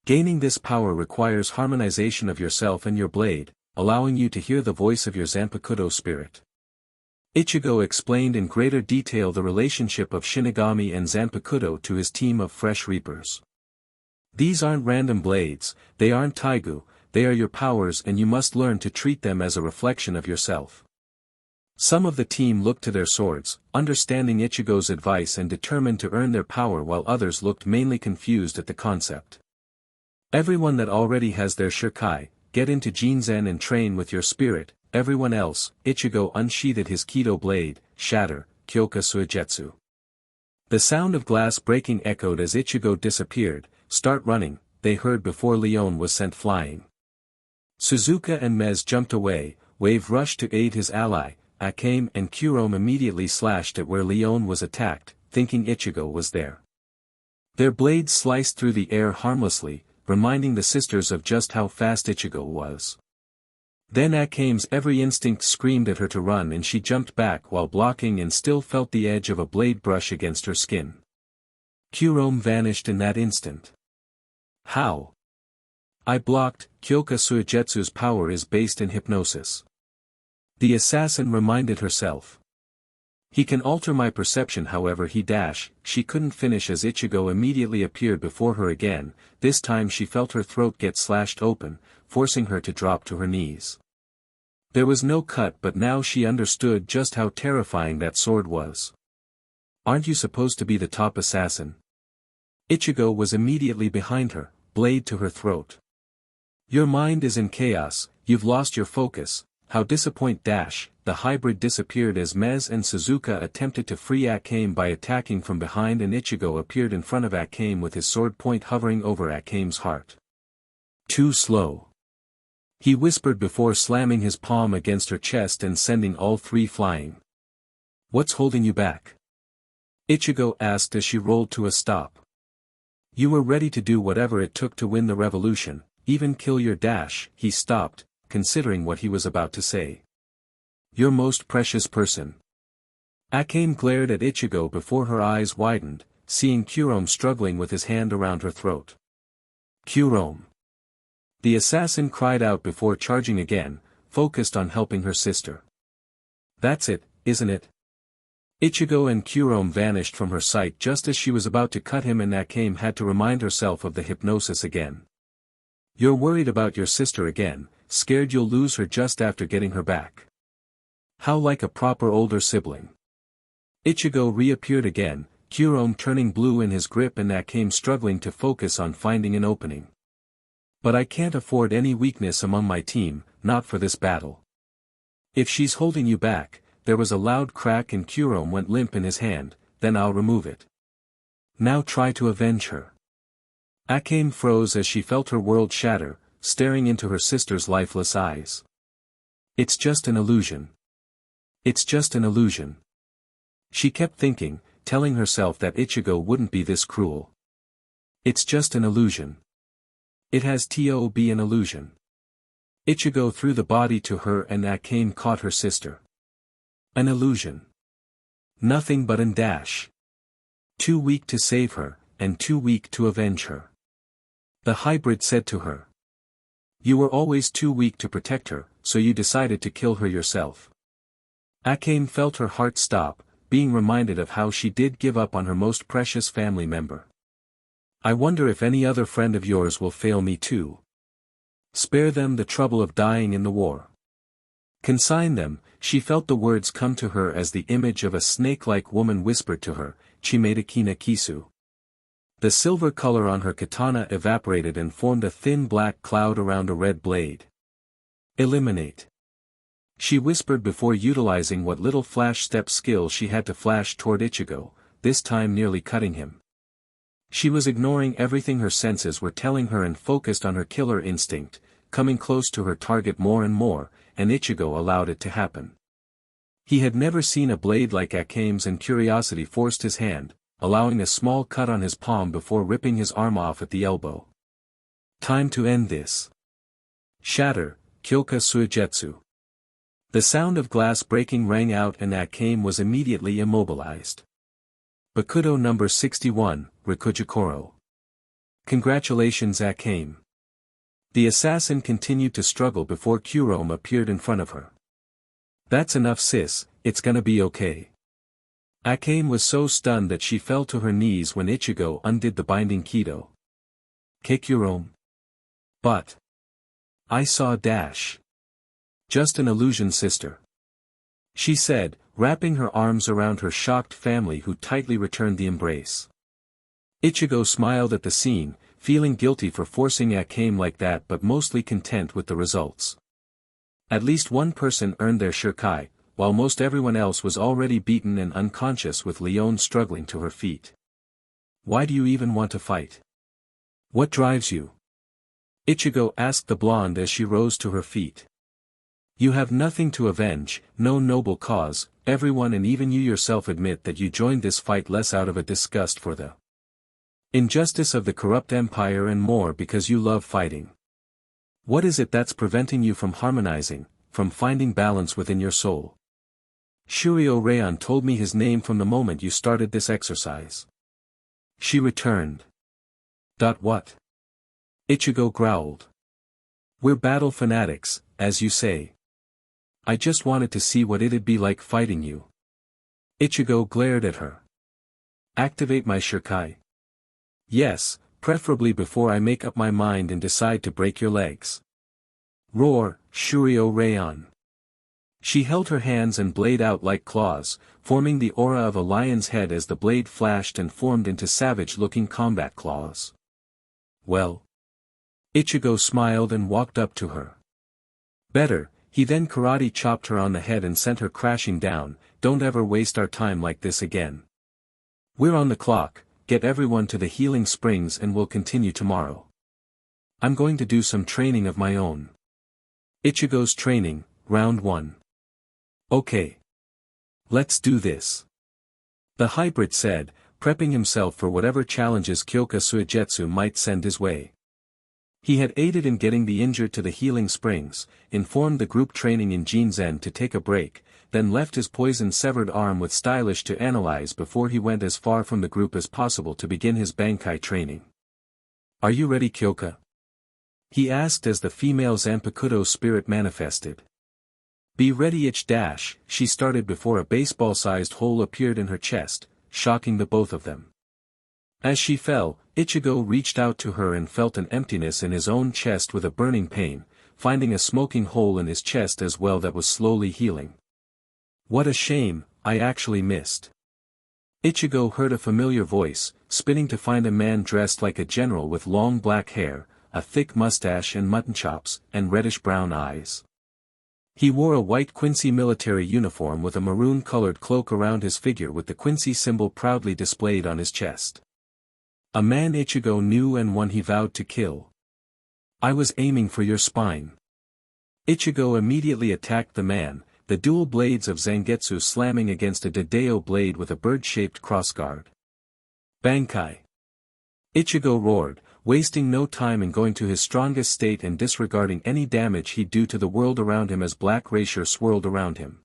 Gaining this power requires harmonization of yourself and your blade, allowing you to hear the voice of your Zanpakuto spirit. Ichigo explained in greater detail the relationship of Shinigami and Zanpakuto to his team of fresh reapers. These aren't random blades, they aren't Taigu, they are your powers, and you must learn to treat them as a reflection of yourself. Some of the team looked to their swords, understanding Ichigo's advice and determined to earn their power, while others looked mainly confused at the concept. Everyone that already has their Shirkai, get into Jinzen and train with your spirit. Everyone else, Ichigo unsheathed his Kido blade, shatter, Kyoka Suigetsu. The sound of glass breaking echoed as Ichigo disappeared. Start running, they heard before Leon was sent flying. Suzuka and Mez jumped away. Wave rushed to aid his ally. Akim and Kurome immediately slashed at where Leon was attacked, thinking Ichigo was there. Their blades sliced through the air harmlessly, reminding the sisters of just how fast Ichigo was. Then Akim's every instinct screamed at her to run, and she jumped back while blocking and still felt the edge of a blade brush against her skin. Kurome vanished in that instant. How? I blocked. Kyoka Suigetsu's power is based in hypnosis. The assassin reminded herself. He can alter my perception, however she couldn't finish as Ichigo immediately appeared before her again. This time she felt her throat get slashed open, forcing her to drop to her knees. There was no cut, but now she understood just how terrifying that sword was. Aren't you supposed to be the top assassin? Ichigo was immediately behind her, blade to her throat. Your mind is in chaos, you've lost your focus. How disappoint. The hybrid disappeared as Mez and Suzuka attempted to free Akim by attacking from behind, and Ichigo appeared in front of Akim with his sword point hovering over Akim's heart. Too slow. He whispered before slamming his palm against her chest and sending all three flying. What's holding you back? Ichigo asked as she rolled to a stop. You were ready to do whatever it took to win the revolution, even kill your dash. He stopped, considering what he was about to say. Your most precious person. Akame glared at Ichigo before her eyes widened, seeing Kurome struggling with his hand around her throat. Kurome. The assassin cried out before charging again, focused on helping her sister. That's it, isn't it? Ichigo and Kurome vanished from her sight just as she was about to cut him, and Akame had to remind herself of the hypnosis again. You're worried about your sister again, scared you'll lose her just after getting her back. How like a proper older sibling. Ichigo reappeared again, Kurome turning blue in his grip and Akame struggling to focus on finding an opening. But I can't afford any weakness among my team, not for this battle. If she's holding you back, there was a loud crack and Kurome went limp in his hand, then I'll remove it. Now try to avenge her. Akame froze as she felt her world shatter, staring into her sister's lifeless eyes. It's just an illusion. It's just an illusion. She kept thinking, telling herself that Ichigo wouldn't be this cruel. It's just an illusion. It has to be an illusion. Ichigo threw the body to her and Akame caught her sister. An illusion. Nothing but an dash. Too weak to save her, and too weak to avenge her. The hybrid said to her. You were always too weak to protect her, so you decided to kill her yourself. Akame felt her heart stop, being reminded of how she did give up on her most precious family member. I wonder if any other friend of yours will fail me too. Spare them the trouble of dying in the war. Consign them. She felt the words come to her as the image of a snake-like woman whispered to her, Chimetakina Kisu. The silver color on her katana evaporated and formed a thin black cloud around a red blade. Eliminate. She whispered before utilizing what little flash step skill she had to flash toward Ichigo, this time nearly cutting him. She was ignoring everything her senses were telling her and focused on her killer instinct, coming close to her target more and more, and Ichigo allowed it to happen. He had never seen a blade like Akame's and curiosity forced his hand, allowing a small cut on his palm before ripping his arm off at the elbow. Time to end this. Shatter, Kyoka Suijetsu. The sound of glass breaking rang out and Akame was immediately immobilized. Bakudo number 61, Rikujikoro. Congratulations Akame. The assassin continued to struggle before Kurome appeared in front of her. That's enough sis, it's gonna be okay. Akame was so stunned that she fell to her knees when Ichigo undid the binding Kido. Kurome. But. I saw dash. Just an illusion sister. She said, wrapping her arms around her shocked family who tightly returned the embrace. Ichigo smiled at the scene, feeling guilty for forcing Akame like that but mostly content with the results. At least one person earned their shurikai, while most everyone else was already beaten and unconscious with Leon struggling to her feet. Why do you even want to fight? What drives you? Ichigo asked the blonde as she rose to her feet. You have nothing to avenge, no noble cause, everyone and even you yourself admit that you joined this fight less out of a disgust for the injustice of the corrupt empire and more because you love fighting. What is it that's preventing you from harmonizing, from finding balance within your soul? Shurio Rayon told me his name from the moment you started this exercise. She returned. What? Ichigo growled. We're battle fanatics, as you say. I just wanted to see what it'd be like fighting you. Ichigo glared at her. Activate my shurikai. Yes, preferably before I make up my mind and decide to break your legs. Roar, Shurio Rayon. She held her hands and blade out like claws, forming the aura of a lion's head as the blade flashed and formed into savage-looking combat claws. Well. Ichigo smiled and walked up to her. Better, he then karate chopped her on the head and sent her crashing down. Don't ever waste our time like this again. We're on the clock, get everyone to the healing springs and we'll continue tomorrow. I'm going to do some training of my own. Ichigo's training, round 1. Okay. Let's do this. The hybrid said, prepping himself for whatever challenges Kyoka Suigetsu might send his way. He had aided in getting the injured to the healing springs, informed the group training in Jinzen to take a break, then left his poison-severed arm with Stylish to analyze before he went as far from the group as possible to begin his Bankai training. "Are you ready, Kyoka?" he asked as the female Zanpakuto spirit manifested. "Be ready she started before a baseball-sized hole appeared in her chest, shocking the both of them. As she fell, Ichigo reached out to her and felt an emptiness in his own chest with a burning pain, finding a smoking hole in his chest as well that was slowly healing. "What a shame, I actually missed." Ichigo heard a familiar voice, spinning to find a man dressed like a general with long black hair, a thick mustache and mutton chops, and reddish-brown eyes. He wore a white Quincy military uniform with a maroon-colored cloak around his figure with the Quincy symbol proudly displayed on his chest. A man Ichigo knew and one he vowed to kill. "I was aiming for your spine." Ichigo immediately attacked the man, the dual blades of Zangetsu slamming against a Dedeo blade with a bird-shaped crossguard. "Bankai!" Ichigo roared, wasting no time in going to his strongest state and disregarding any damage he'd do to the world around him as black racier swirled around him.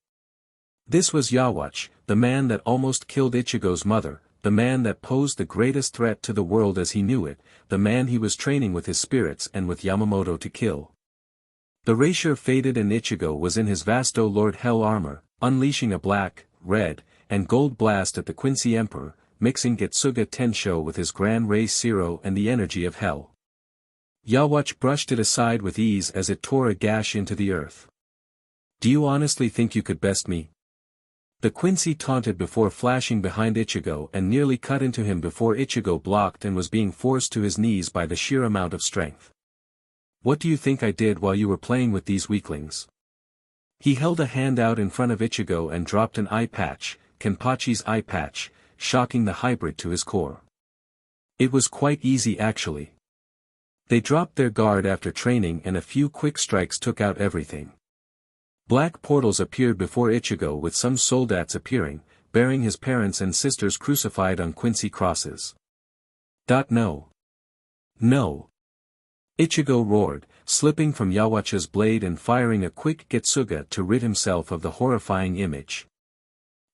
This was Yawatch, the man that almost killed Ichigo's mother, the man that posed the greatest threat to the world as he knew it, the man he was training with his spirits and with Yamamoto to kill. The racier faded and Ichigo was in his Vasto Lord Hell armor, unleashing a black, red, and gold blast at the Quincy Emperor, mixing Getsuga Tensho with his Gran Rei Zero and the energy of hell. Yawatch brushed it aside with ease as it tore a gash into the earth. "Do you honestly think you could best me?" The Quincy taunted before flashing behind Ichigo and nearly cut into him before Ichigo blocked and was being forced to his knees by the sheer amount of strength. "What do you think I did while you were playing with these weaklings?" He held a hand out in front of Ichigo and dropped an eye patch, Kenpachi's eye patch, shocking the hybrid to his core. It was quite easy actually. They dropped their guard after training and a few quick strikes took out everything. Black portals appeared before Ichigo with some soldats appearing, bearing his parents and sisters crucified on Quincy crosses. No. No. Ichigo roared, slipping from Yawatch's blade and firing a quick Getsuga to rid himself of the horrifying image.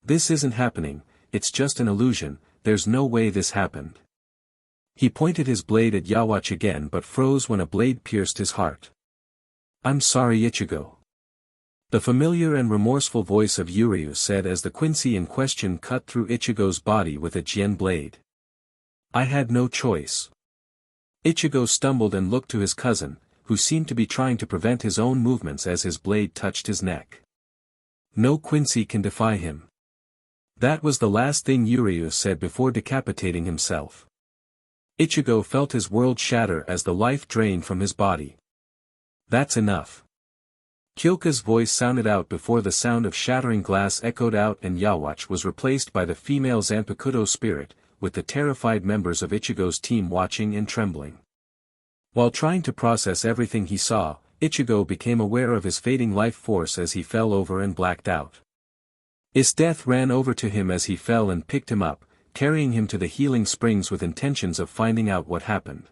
"This isn't happening, it's just an illusion, there's no way this happened." He pointed his blade at Yawatch again but froze when a blade pierced his heart. "I'm sorry Ichigo." The familiar and remorseful voice of Yuryu said as the Quincy in question cut through Ichigo's body with a Jien blade. "I had no choice." Ichigo stumbled and looked to his cousin, who seemed to be trying to prevent his own movements as his blade touched his neck. "No Quincy can defy him." That was the last thing Yuryu said before decapitating himself. Ichigo felt his world shatter as the life drained from his body. "That's enough." Kyoka's voice sounded out before the sound of shattering glass echoed out and Yawatch was replaced by the female Zanpakuto spirit, with the terrified members of Ichigo's team watching and trembling. While trying to process everything he saw, Ichigo became aware of his fading life force as he fell over and blacked out. His death ran over to him as he fell and picked him up, carrying him to the healing springs with intentions of finding out what happened.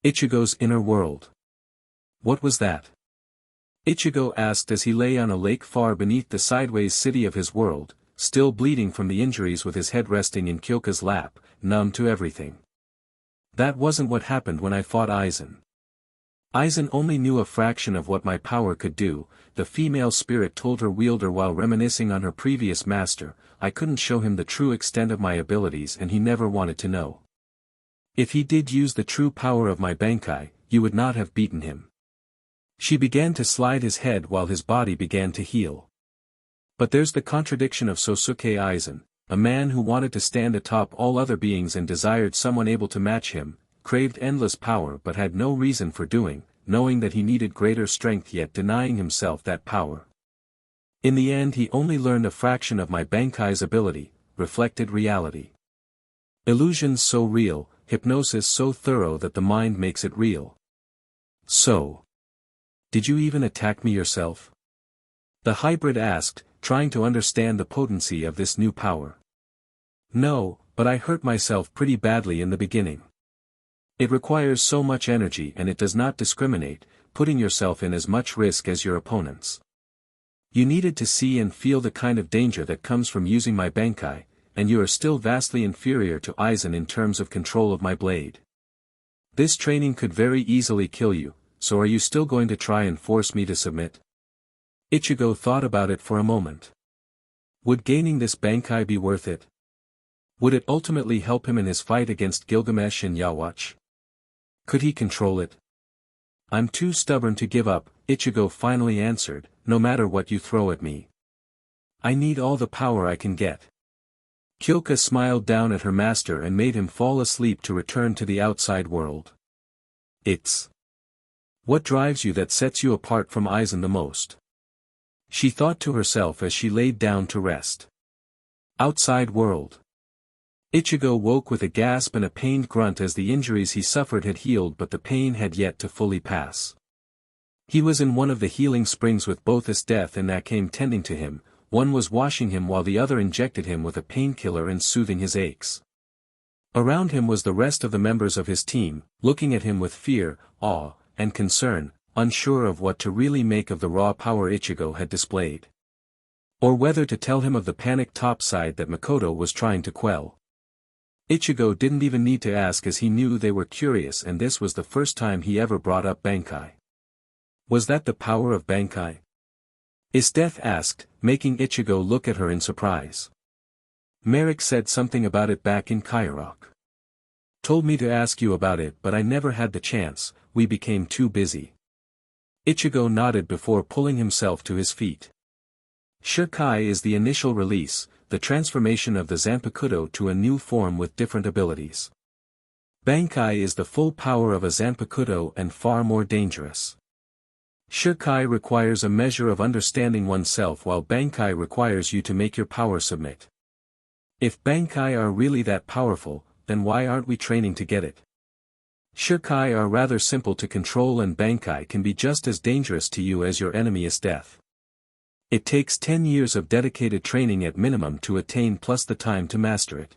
Ichigo's inner world. What was that? Ichigo asked as he lay on a lake far beneath the sideways city of his world, still bleeding from the injuries with his head resting in Kyoka's lap, numb to everything. "That wasn't what happened when I fought Aizen. Aizen only knew a fraction of what my power could do," the female spirit told her wielder while reminiscing on her previous master. "I couldn't show him the true extent of my abilities and he never wanted to know. If he did use the true power of my Bankai, you would not have beaten him." She began to slide his head while his body began to heal. "But there's the contradiction of Sosuke Aizen, a man who wanted to stand atop all other beings and desired someone able to match him, craved endless power but had no reason for doing, knowing that he needed greater strength yet denying himself that power. In the end he only learned a fraction of my Bankai's ability," reflected reality. "Illusions so real, hypnosis so thorough that the mind makes it real. So. Did you even attack me yourself?" The hybrid asked, trying to understand the potency of this new power. No, but I hurt myself pretty badly in the beginning. It requires so much energy and it does not discriminate, putting yourself in as much risk as your opponents. You needed to see and feel the kind of danger that comes from using my Bankai, and you are still vastly inferior to Aizen in terms of control of my blade. This training could very easily kill you, so are you still going to try and force me to submit? Ichigo thought about it for a moment. Would gaining this Bankai be worth it? Would it ultimately help him in his fight against Gilgamesh and Yhwach? Could he control it? I'm too stubborn to give up, Ichigo finally answered, no matter what you throw at me. I need all the power I can get. Kyoka smiled down at her master and made him fall asleep to return to the outside world. It's what drives you that sets you apart from Aizen the most? She thought to herself as she laid down to rest. Outside world. Ichigo woke with a gasp and a pained grunt as the injuries he suffered had healed but the pain had yet to fully pass. He was in one of the healing springs with both IchigoXEsdeathXAkame tending to him, one was washing him while the other injected him with a painkiller and soothing his aches. Around him was the rest of the members of his team, looking at him with fear, awe, and concern, unsure of what to really make of the raw power Ichigo had displayed. Or whether to tell him of the panicked topside that Makoto was trying to quell. Ichigo didn't even need to ask as he knew they were curious and this was the first time he ever brought up Bankai. Was that the power of Bankai? IchigoXEsdeath asked, making Ichigo look at her in surprise. Merrick said something about it back in Kairok. Told me to ask you about it but I never had the chance, we became too busy. Ichigo nodded before pulling himself to his feet. Shikai is the initial release, the transformation of the Zanpakuto to a new form with different abilities. Bankai is the full power of a Zanpakuto and far more dangerous. Shikai requires a measure of understanding oneself while Bankai requires you to make your power submit. If Bankai are really that powerful, then why aren't we training to get it? Shikai are rather simple to control and Bankai can be just as dangerous to you as your enemy IchigoXEsdeath. It takes 10 years of dedicated training at minimum to attain plus the time to master it.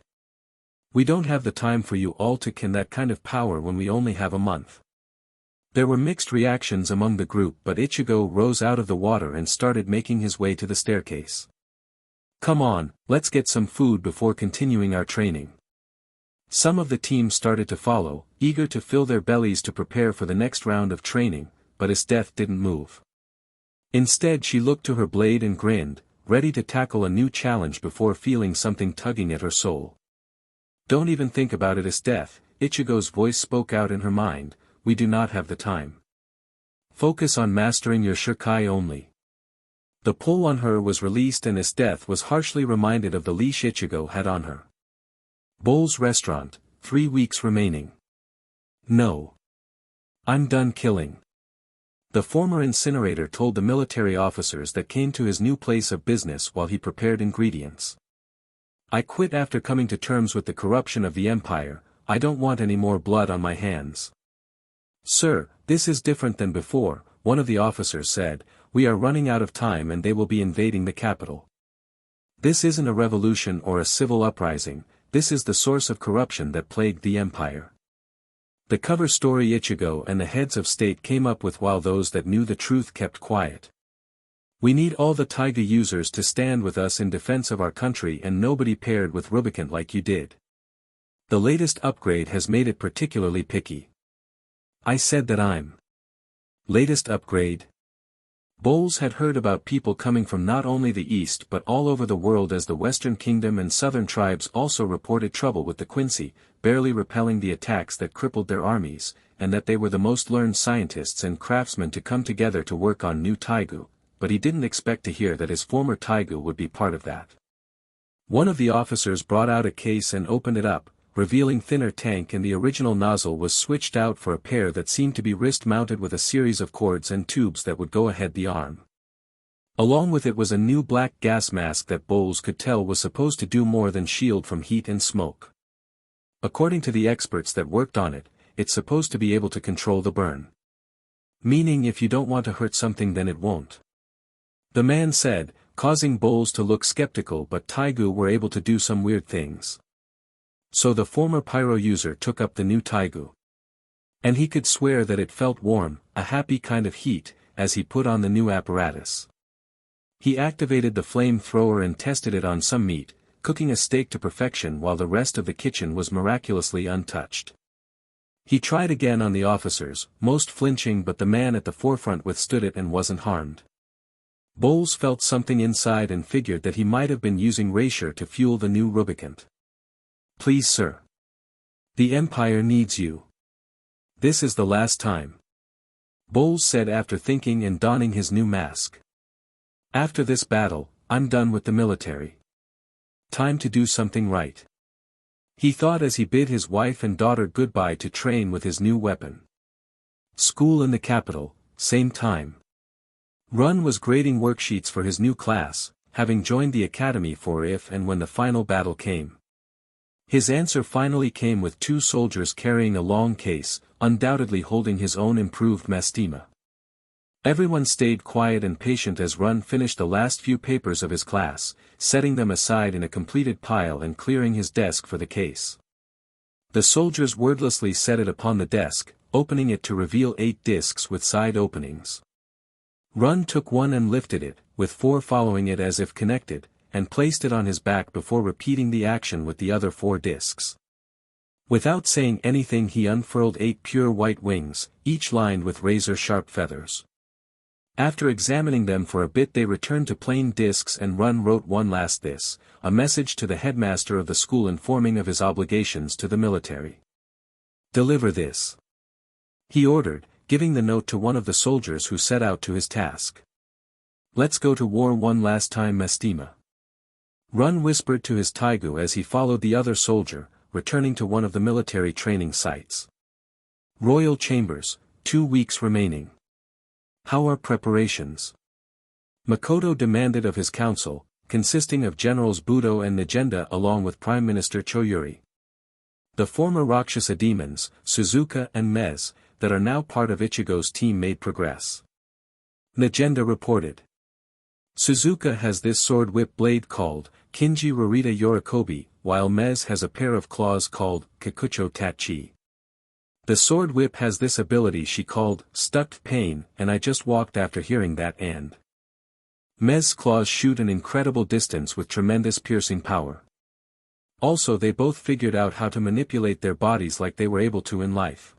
We don't have the time for you all to can that kind of power when we only have a month. There were mixed reactions among the group but Ichigo rose out of the water and started making his way to the staircase. Come on, let's get some food before continuing our training. Some of the team started to follow, eager to fill their bellies to prepare for the next round of training, but IchigoXEsdeath didn't move. Instead she looked to her blade and grinned, ready to tackle a new challenge before feeling something tugging at her soul. Don't even think about it IchigoXEsdeath, Ichigo's voice spoke out in her mind, we do not have the time. Focus on mastering your Shikai only. The pull on her was released and IchigoXEsdeath was harshly reminded of the leash Ichigo had on her. Bowl's restaurant, 3 weeks remaining. No. I'm done killing. The former incinerator told the military officers that came to his new place of business while he prepared ingredients. I quit after coming to terms with the corruption of the empire, I don't want any more blood on my hands. Sir, this is different than before, one of the officers said, we are running out of time and they will be invading the capital. This isn't a revolution or a civil uprising, this is the source of corruption that plagued the empire. The cover story Ichigo and the heads of state came up with while those that knew the truth kept quiet. We need all the Taiga users to stand with us in defense of our country and nobody paired with Rubicant like you did. The latest upgrade has made it particularly picky. I said that I'm. Latest upgrade? Bowles had heard about people coming from not only the east but all over the world as the Western Kingdom and Southern tribes also reported trouble with the Quincy, barely repelling the attacks that crippled their armies, and that they were the most learned scientists and craftsmen to come together to work on new Taigu, but he didn't expect to hear that his former Taigu would be part of that. One of the officers brought out a case and opened it up, revealing thinner tank and the original nozzle was switched out for a pair that seemed to be wrist-mounted with a series of cords and tubes that would go ahead the arm. Along with it was a new black gas mask that Bowles could tell was supposed to do more than shield from heat and smoke. According to the experts that worked on it, it's supposed to be able to control the burn. Meaning if you don't want to hurt something then it won't. The man said, causing Bowles to look skeptical but Taigu were able to do some weird things. So the former pyro user took up the new taigu. And he could swear that it felt warm, a happy kind of heat, as he put on the new apparatus. He activated the flamethrower and tested it on some meat, cooking a steak to perfection while the rest of the kitchen was miraculously untouched. He tried again on the officers, most flinching, but the man at the forefront withstood it and wasn't harmed. Bowles felt something inside and figured that he might have been using Racier to fuel the new Rubicant. "Please, sir. The Empire needs you. This is the last time," Bowles said after thinking and donning his new mask. "After this battle, I'm done with the military. Time to do something right," he thought as he bid his wife and daughter goodbye to train with his new weapon. School in the capital, same time. Run was grading worksheets for his new class, having joined the academy for if and when the final battle came. His answer finally came with two soldiers carrying a long case, undoubtedly holding his own improved Mastema. Everyone stayed quiet and patient as Run finished the last few papers of his class, setting them aside in a completed pile and clearing his desk for the case. The soldiers wordlessly set it upon the desk, opening it to reveal 8 discs with side openings. Run took one and lifted it, with 4 following it as if connected, and placed it on his back before repeating the action with the other 4 discs. Without saying anything he unfurled 8 pure white wings, each lined with razor-sharp feathers. After examining them for a bit they returned to plain discs and Run wrote one last this, a message to the headmaster of the school informing of his obligations to the military. "Deliver this," he ordered, giving the note to one of the soldiers who set out to his task. "Let's go to war one last time, Mastema," Run whispered to his taigu as he followed the other soldier, returning to one of the military training sites. Royal Chambers, 2 weeks remaining. How are preparations? Makoto demanded of his council, consisting of Generals Budo and Negenda along with Prime Minister Choyuri. The former Rakshasa demons, Suzuka and Mez, that are now part of Ichigo's team made progress. Negenda reported. Suzuka has this sword whip blade called, Kinji Rorita Yorikobi, while Mez has a pair of claws called, Kikucho Tachi. The sword whip has this ability she called, Stuck Pain, and I just walked after hearing that and. Mez's claws shoot an incredible distance with tremendous piercing power. Also they both figured out how to manipulate their bodies like they were able to in life.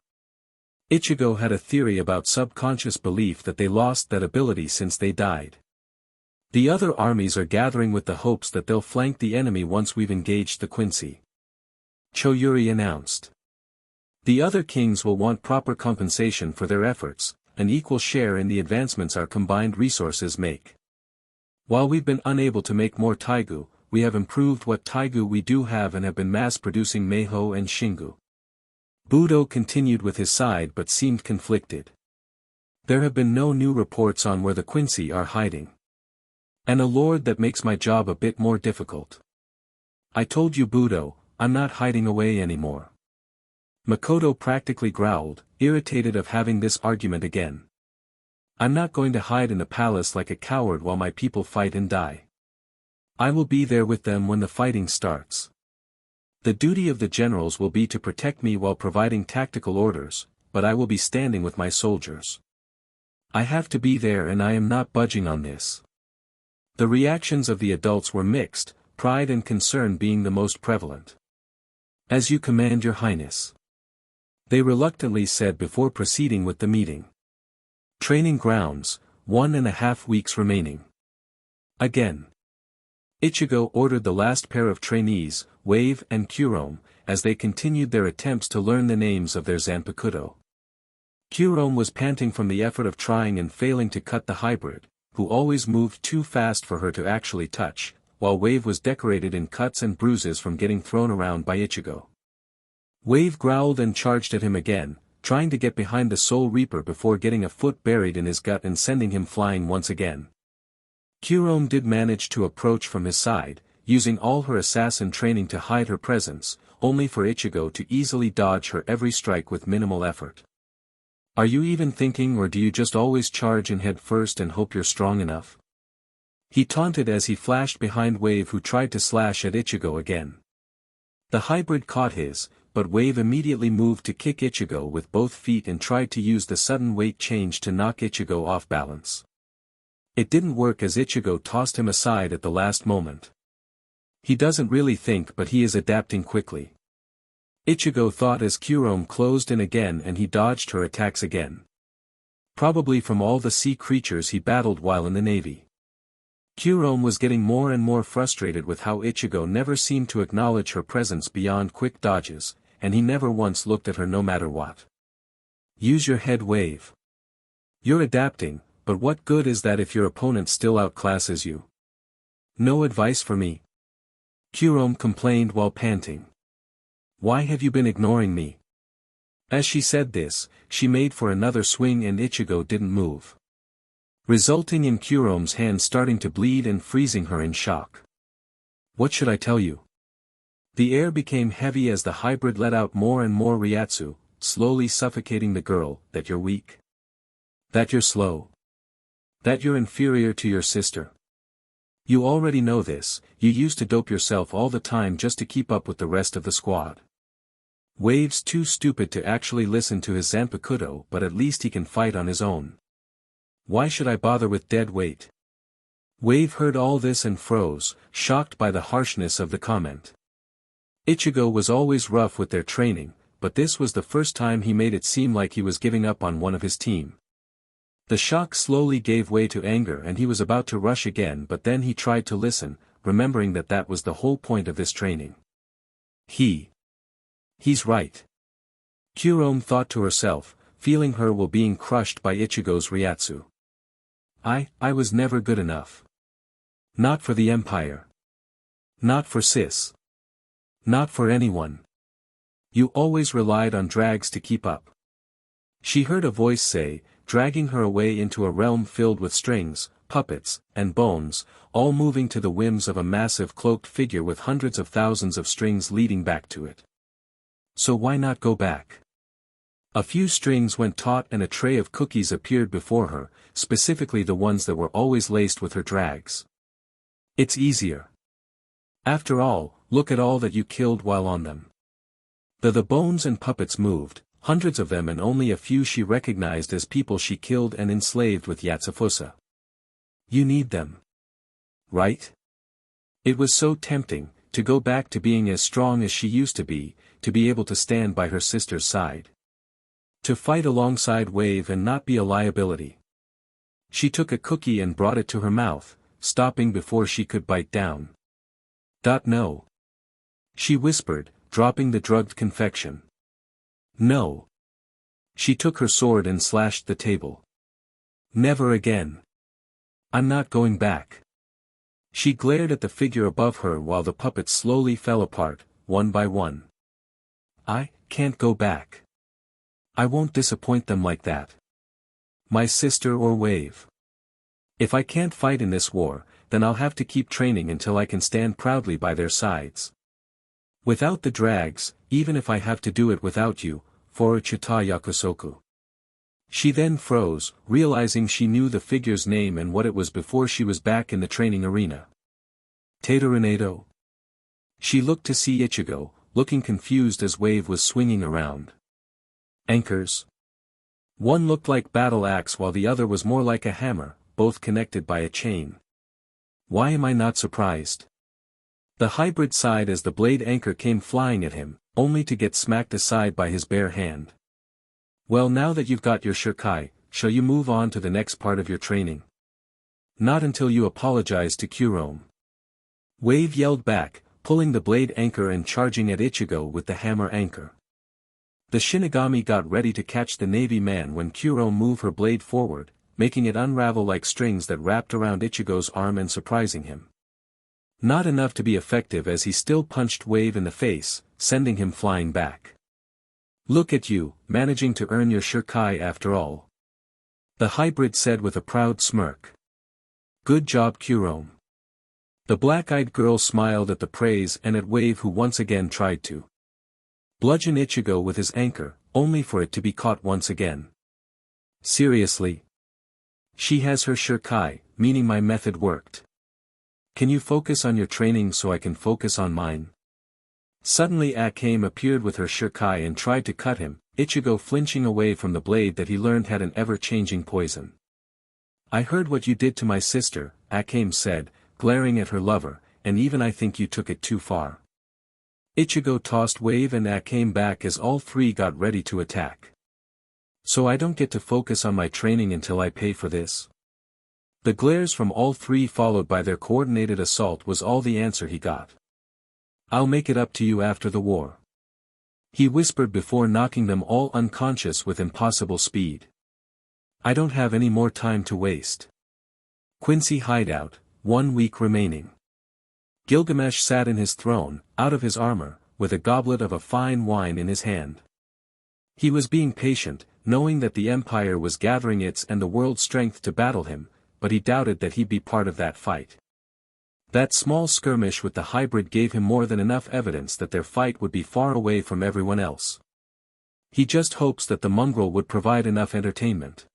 Ichigo had a theory about subconscious belief that they lost that ability since they died. The other armies are gathering with the hopes that they'll flank the enemy once we've engaged the Quincy. Choyuri announced. The other kings will want proper compensation for their efforts, an equal share in the advancements our combined resources make. While we've been unable to make more taigu, we have improved what taigu we do have and have been mass-producing Meiho and Shingu. Budo continued with his side but seemed conflicted. There have been no new reports on where the Quincy are hiding. And a lord that makes my job a bit more difficult. I told you Budo, I'm not hiding away anymore. Makoto practically growled, irritated of having this argument again. I'm not going to hide in the palace like a coward while my people fight and die. I will be there with them when the fighting starts. The duty of the generals will be to protect me while providing tactical orders, but I will be standing with my soldiers. I have to be there and I am not budging on this. The reactions of the adults were mixed, pride and concern being the most prevalent. As you command, Your Highness, they reluctantly said before proceeding with the meeting. Training grounds, 1.5 weeks remaining. Again. Ichigo ordered the last pair of trainees, Wave and Kurome, as they continued their attempts to learn the names of their Zanpakuto. Kurome was panting from the effort of trying and failing to cut the hybrid, who always moved too fast for her to actually touch, while Wave was decorated in cuts and bruises from getting thrown around by Ichigo. Wave growled and charged at him again, trying to get behind the Soul Reaper before getting a foot buried in his gut and sending him flying once again. Kurome did manage to approach from his side, using all her assassin training to hide her presence, only for Ichigo to easily dodge her every strike with minimal effort. Are you even thinking, or do you just always charge and head first and hope you're strong enough? He taunted as he flashed behind Wave, who tried to slash at Ichigo again. The hybrid caught his, but Wave immediately moved to kick Ichigo with both feet and tried to use the sudden weight change to knock Ichigo off balance. It didn't work as Ichigo tossed him aside at the last moment. He doesn't really think, but he is adapting quickly. Ichigo thought as Kurome closed in again and he dodged her attacks again. Probably from all the sea creatures he battled while in the navy. Kurome was getting more and more frustrated with how Ichigo never seemed to acknowledge her presence beyond quick dodges, and he never once looked at her no matter what. Use your head, Wave. You're adapting, but what good is that if your opponent still outclasses you? No advice for me? Kurome complained while panting. Why have you been ignoring me? As she said this, she made for another swing and Ichigo didn't move, resulting in Kurome's hand starting to bleed and freezing her in shock. What should I tell you? The air became heavy as the hybrid let out more and more Ryatsu, slowly suffocating the girl. That you're weak? That you're slow? That you're inferior to your sister? You already know this. You used to dope yourself all the time just to keep up with the rest of the squad. Wave's too stupid to actually listen to his Zanpakuto, but at least he can fight on his own. Why should I bother with dead weight? Wave heard all this and froze, shocked by the harshness of the comment. Ichigo was always rough with their training, but this was the first time he made it seem like he was giving up on one of his team. The shock slowly gave way to anger and he was about to rush again, but then he tried to listen, remembering that that was the whole point of this training. He's right. Kurome thought to herself, feeling her will being crushed by Ichigo's Ryatsu. I was never good enough. Not for the Empire. Not for Sis. Not for anyone. You always relied on drags to keep up. She heard a voice say, dragging her away into a realm filled with strings, puppets, and bones, all moving to the whims of a massive cloaked figure with hundreds of thousands of strings leading back to it. So why not go back? A few strings went taut and a tray of cookies appeared before her, specifically the ones that were always laced with her drags. It's easier. After all, look at all that you killed while on them. The bones and puppets moved, hundreds of them, and only a few she recognized as people she killed and enslaved with Yatsufusa. You need them. Right? It was so tempting, to go back to being as strong as she used to be able to stand by her sister's side. To fight alongside Wave and not be a liability. She took a cookie and brought it to her mouth, stopping before she could bite down. No. She whispered, dropping the drugged confection. No. She took her sword and slashed the table. Never again. I'm not going back. She glared at the figure above her while the puppets slowly fell apart, one by one. I can't go back. I won't disappoint them like that. My sister or Wave. If I can't fight in this war, then I'll have to keep training until I can stand proudly by their sides. Without the drags, even if I have to do it without you, for Chita Yakusoku. She then froze, realizing she knew the figure's name and what it was before she was back in the training arena. Teitorunado. She looked to see Ichigo, looking confused as Wave was swinging around. Anchors. One looked like battle axe while the other was more like a hammer, both connected by a chain. Why am I not surprised? The hybrid sighed as the blade anchor came flying at him, only to get smacked aside by his bare hand. Well, now that you've got your Shirkai, shall you move on to the next part of your training? Not until you apologize to Kurome. Wave yelled back, pulling the blade anchor and charging at Ichigo with the hammer anchor. The Shinigami got ready to catch the Navy man when Kurome moved her blade forward, making it unravel like strings that wrapped around Ichigo's arm and surprising him. Not enough to be effective as he still punched Wave in the face, sending him flying back. Look at you, managing to earn your Shirkai after all. The hybrid said with a proud smirk. Good job, Kurome. The black-eyed girl smiled at the praise and at Wave, who once again tried to bludgeon Ichigo with his anchor, only for it to be caught once again. Seriously? She has her Shirkai, meaning my method worked. Can you focus on your training so I can focus on mine? Suddenly Akim appeared with her shuriken and tried to cut him, Ichigo flinching away from the blade that he learned had an ever-changing poison. I heard what you did to my sister, Akim said, glaring at her lover, and even I think you took it too far. Ichigo tossed Wave and Akim back as all three got ready to attack. So I don't get to focus on my training until I pay for this? The glares from all three followed by their coordinated assault was all the answer he got. I'll make it up to you after the war. He whispered before knocking them all unconscious with impossible speed. I don't have any more time to waste. Quincy hideout, 1 week remaining. Gilgamesh sat in his throne, out of his armor, with a goblet of a fine wine in his hand. He was being patient, knowing that the Empire was gathering its and the world's strength to battle him, but he doubted that he'd be part of that fight. That small skirmish with the hybrid gave him more than enough evidence that their fight would be far away from everyone else. He just hopes that the mongrel would provide enough entertainment.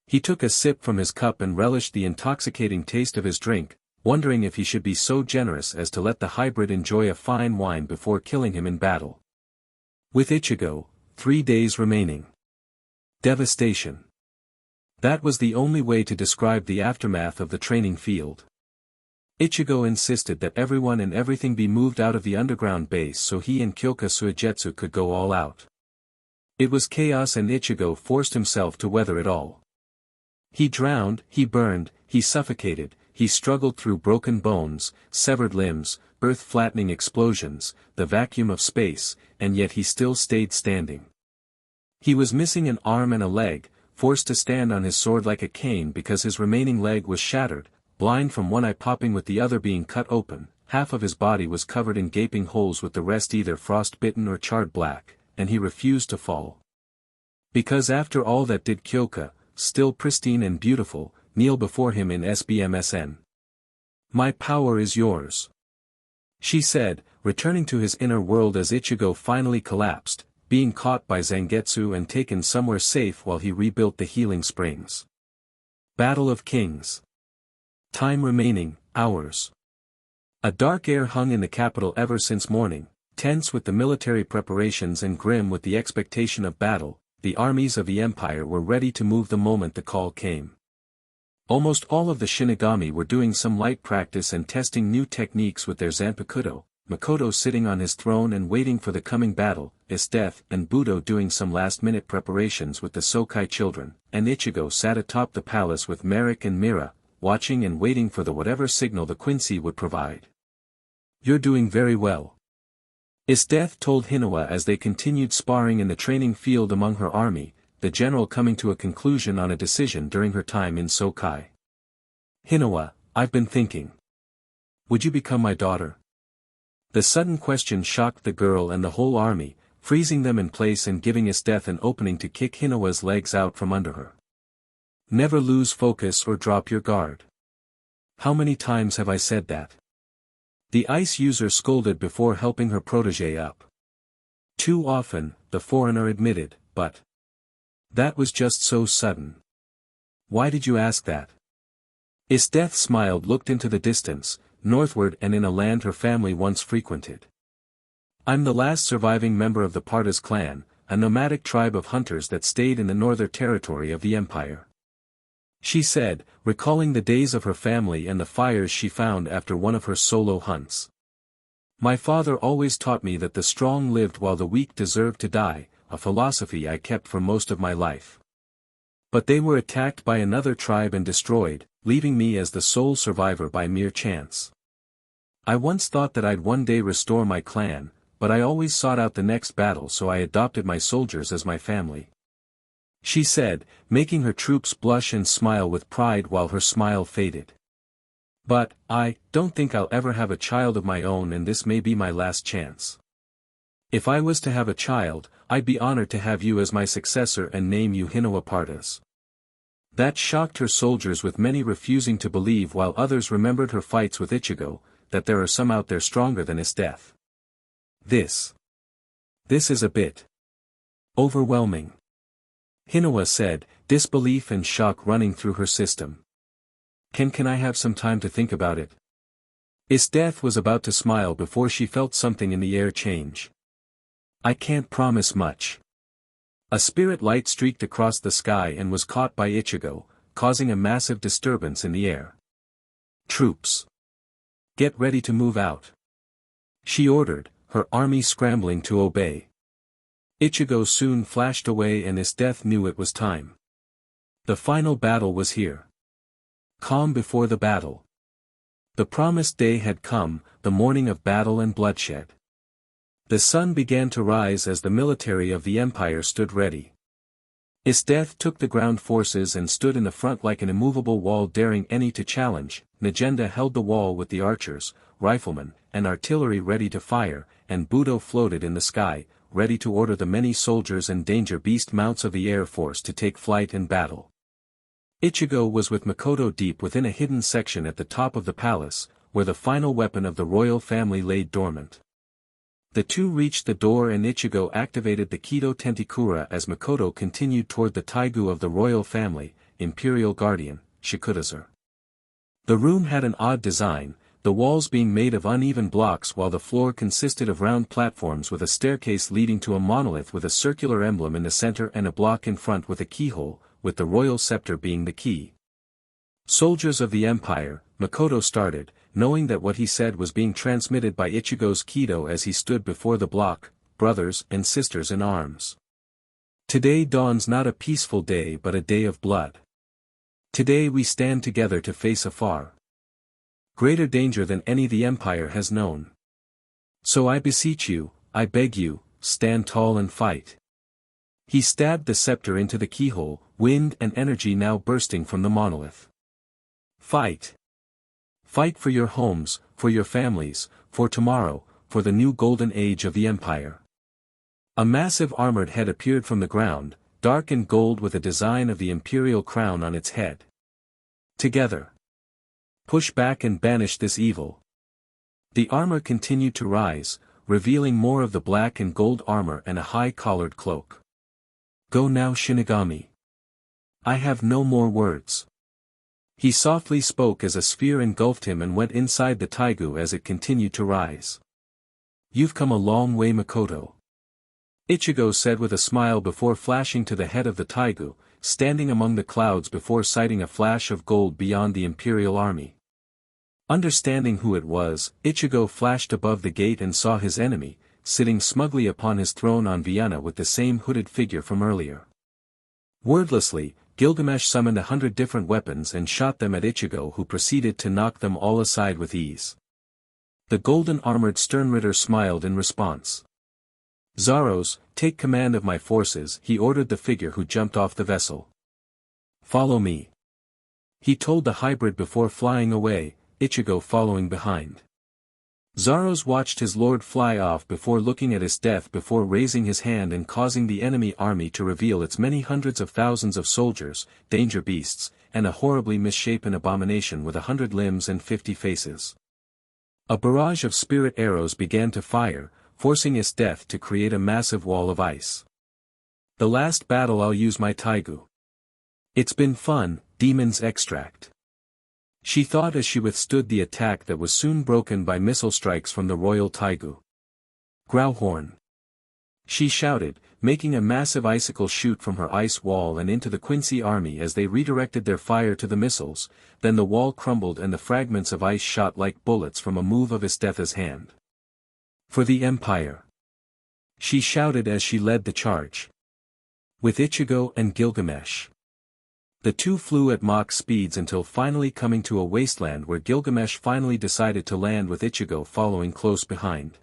He took a sip from his cup and relished the intoxicating taste of his drink, wondering if he should be so generous as to let the hybrid enjoy a fine wine before killing him in battle. With Ichigo, 3 days remaining. Devastation. That was the only way to describe the aftermath of the training field. Ichigo insisted that everyone and everything be moved out of the underground base so he and Kyoka Suigetsu could go all out. It was chaos and Ichigo forced himself to weather it all. He drowned, he burned, he suffocated, he struggled through broken bones, severed limbs, earth-flattening explosions, the vacuum of space, and yet he still stayed standing. He was missing an arm and a leg, forced to stand on his sword like a cane because his remaining leg was shattered, blind from one eye popping with the other being cut open, half of his body was covered in gaping holes with the rest either frost-bitten or charred black, and he refused to fall. Because after all that did Kyoka, still pristine and beautiful, kneel before him in SBMSN. My power is yours. She said, returning to his inner world as Ichigo finally collapsed, being caught by Zangetsu and taken somewhere safe while he rebuilt the healing springs. Battle of Kings. Time remaining, hours. A dark air hung in the capital ever since morning, tense with the military preparations and grim with the expectation of battle. The armies of the Empire were ready to move the moment the call came. Almost all of the Shinigami were doing some light practice and testing new techniques with their Zanpakuto, Makoto sitting on his throne and waiting for the coming battle, Death and Budo doing some last-minute preparations with the Sokai children, and Ichigo sat atop the palace with Borick and Mera, watching and waiting for the whatever signal the Quincy would provide. You're doing very well. Death told Hinowa as they continued sparring in the training field among her army, the general coming to a conclusion on a decision during her time in Sokai. Hinowa, I've been thinking. Would you become my daughter? The sudden question shocked the girl and the whole army, freezing them in place and giving Death an opening to kick Hinowa's legs out from under her. Never lose focus or drop your guard. How many times have I said that? The ice user scolded before helping her protégé up. Too often, the foreigner admitted, but that was just so sudden. Why did you ask that? Death smiled, looked into the distance, northward and in a land her family once frequented. I'm the last surviving member of the Partas clan, a nomadic tribe of hunters that stayed in the northern territory of the Empire. She said, recalling the days of her family and the fires she found after one of her solo hunts. My father always taught me that the strong lived while the weak deserved to die, a philosophy I kept for most of my life. But they were attacked by another tribe and destroyed, leaving me as the sole survivor by mere chance. I once thought that I'd one day restore my clan, but I always sought out the next battle, so I adopted my soldiers as my family. She said, making her troops blush and smile with pride while her smile faded. But, I don't think I'll ever have a child of my own, and this may be my last chance. If I was to have a child, I'd be honored to have you as my successor and name you Hinowa Partas. That shocked her soldiers, with many refusing to believe while others remembered her fights with Ichigo, that there are some out there stronger than his death. This is a bit overwhelming. Hinowa said, disbelief and shock running through her system. Can I have some time to think about it? IchigoXEsdeath was about to smile before she felt something in the air change. I can't promise much. A spirit light streaked across the sky and was caught by Ichigo, causing a massive disturbance in the air. Troops. Get ready to move out. She ordered, her army scrambling to obey. Ichigo soon flashed away and IchigoXEsdeath knew it was time. The final battle was here. Calm before the battle. The promised day had come, the morning of battle and bloodshed. The sun began to rise as the military of the empire stood ready. IchigoXEsdeath took the ground forces and stood in the front like an immovable wall daring any to challenge. Najenda held the wall with the archers, riflemen, and artillery ready to fire, and Budo floated in the sky, ready to order the many soldiers and danger beast mounts of the air force to take flight in battle. Ichigo was with Makoto deep within a hidden section at the top of the palace, where the final weapon of the royal family lay dormant. The two reached the door and Ichigo activated the Kido Tentikura as Makoto continued toward the Taigu of the royal family, Imperial Guardian, Shikudazur. The room had an odd design, the walls being made of uneven blocks while the floor consisted of round platforms with a staircase leading to a monolith with a circular emblem in the center and a block in front with a keyhole, with the royal scepter being the key. Soldiers of the Empire, Makoto started, knowing that what he said was being transmitted by Ichigo's Kido as he stood before the block, brothers and sisters in arms. Today dawns not a peaceful day but a day of blood. Today we stand together to face a far greater danger than any the Empire has known. So I beseech you, I beg you, stand tall and fight. He stabbed the scepter into the keyhole, wind and energy now bursting from the monolith. Fight. Fight for your homes, for your families, for tomorrow, for the new golden age of the Empire. A massive armored head appeared from the ground, dark and gold with a design of the imperial crown on its head. Together. Push back and banish this evil. The armor continued to rise, revealing more of the black and gold armor and a high-collared cloak. Go now Shinigami. I have no more words. He softly spoke as a sphere engulfed him and went inside the Taigu as it continued to rise. You've come a long way Makoto. Ichigo said with a smile before flashing to the head of the Taigu, standing among the clouds before sighting a flash of gold beyond the Imperial army. Understanding who it was, Ichigo flashed above the gate and saw his enemy, sitting smugly upon his throne on Vienna with the same hooded figure from earlier. Wordlessly, Gilgamesh summoned 100 different weapons and shot them at Ichigo who proceeded to knock them all aside with ease. The golden-armored Sternritter smiled in response. Zaros, take command of my forces, he ordered the figure who jumped off the vessel. Follow me. He told the hybrid before flying away, Ichigo following behind. Zaros watched his lord fly off before looking at his death before raising his hand and causing the enemy army to reveal its many hundreds of thousands of soldiers, danger beasts, and a horribly misshapen abomination with 100 limbs and 50 faces. A barrage of spirit arrows began to fire, forcing IchigoXEsdeath to create a massive wall of ice. The last battle I'll use my Taigu. It's been fun, Demon's Extract. She thought as she withstood the attack that was soon broken by missile strikes from the royal Taigu. Growlhorn. She shouted, making a massive icicle shoot from her ice wall and into the Quincy army as they redirected their fire to the missiles, then the wall crumbled and the fragments of ice shot like bullets from a move of IchigoXEsdeath's hand. For the Empire. She shouted as she led the charge. With Ichigo and Gilgamesh. The two flew at Mach speeds until finally coming to a wasteland where Gilgamesh finally decided to land with Ichigo following close behind.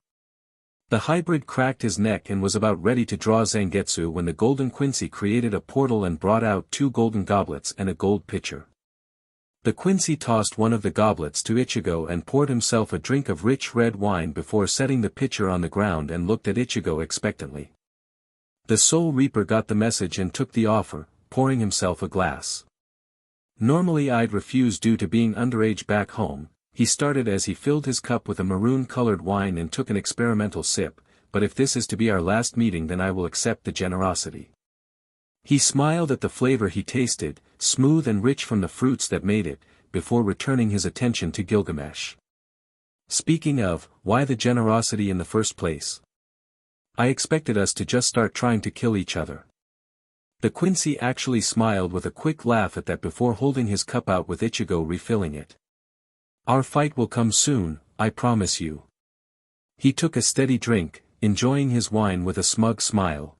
The hybrid cracked his neck and was about ready to draw Zangetsu when the golden Quincy created a portal and brought out 2 golden goblets and a gold pitcher. The Quincy tossed one of the goblets to Ichigo and poured himself a drink of rich red wine before setting the pitcher on the ground and looked at Ichigo expectantly. The Soul Reaper got the message and took the offer, pouring himself a glass. Normally I'd refuse due to being underage back home, he started as he filled his cup with a maroon-colored wine and took an experimental sip, but if this is to be our last meeting then I will accept the generosity. He smiled at the flavor he tasted, smooth and rich from the fruits that made it, before returning his attention to Gilgamesh. Speaking of, why the generosity in the first place? I expected us to just start trying to kill each other. The Quincy actually smiled with a quick laugh at that before holding his cup out with Ichigo refilling it. Our fight will come soon, I promise you. He took a steady drink, enjoying his wine with a smug smile.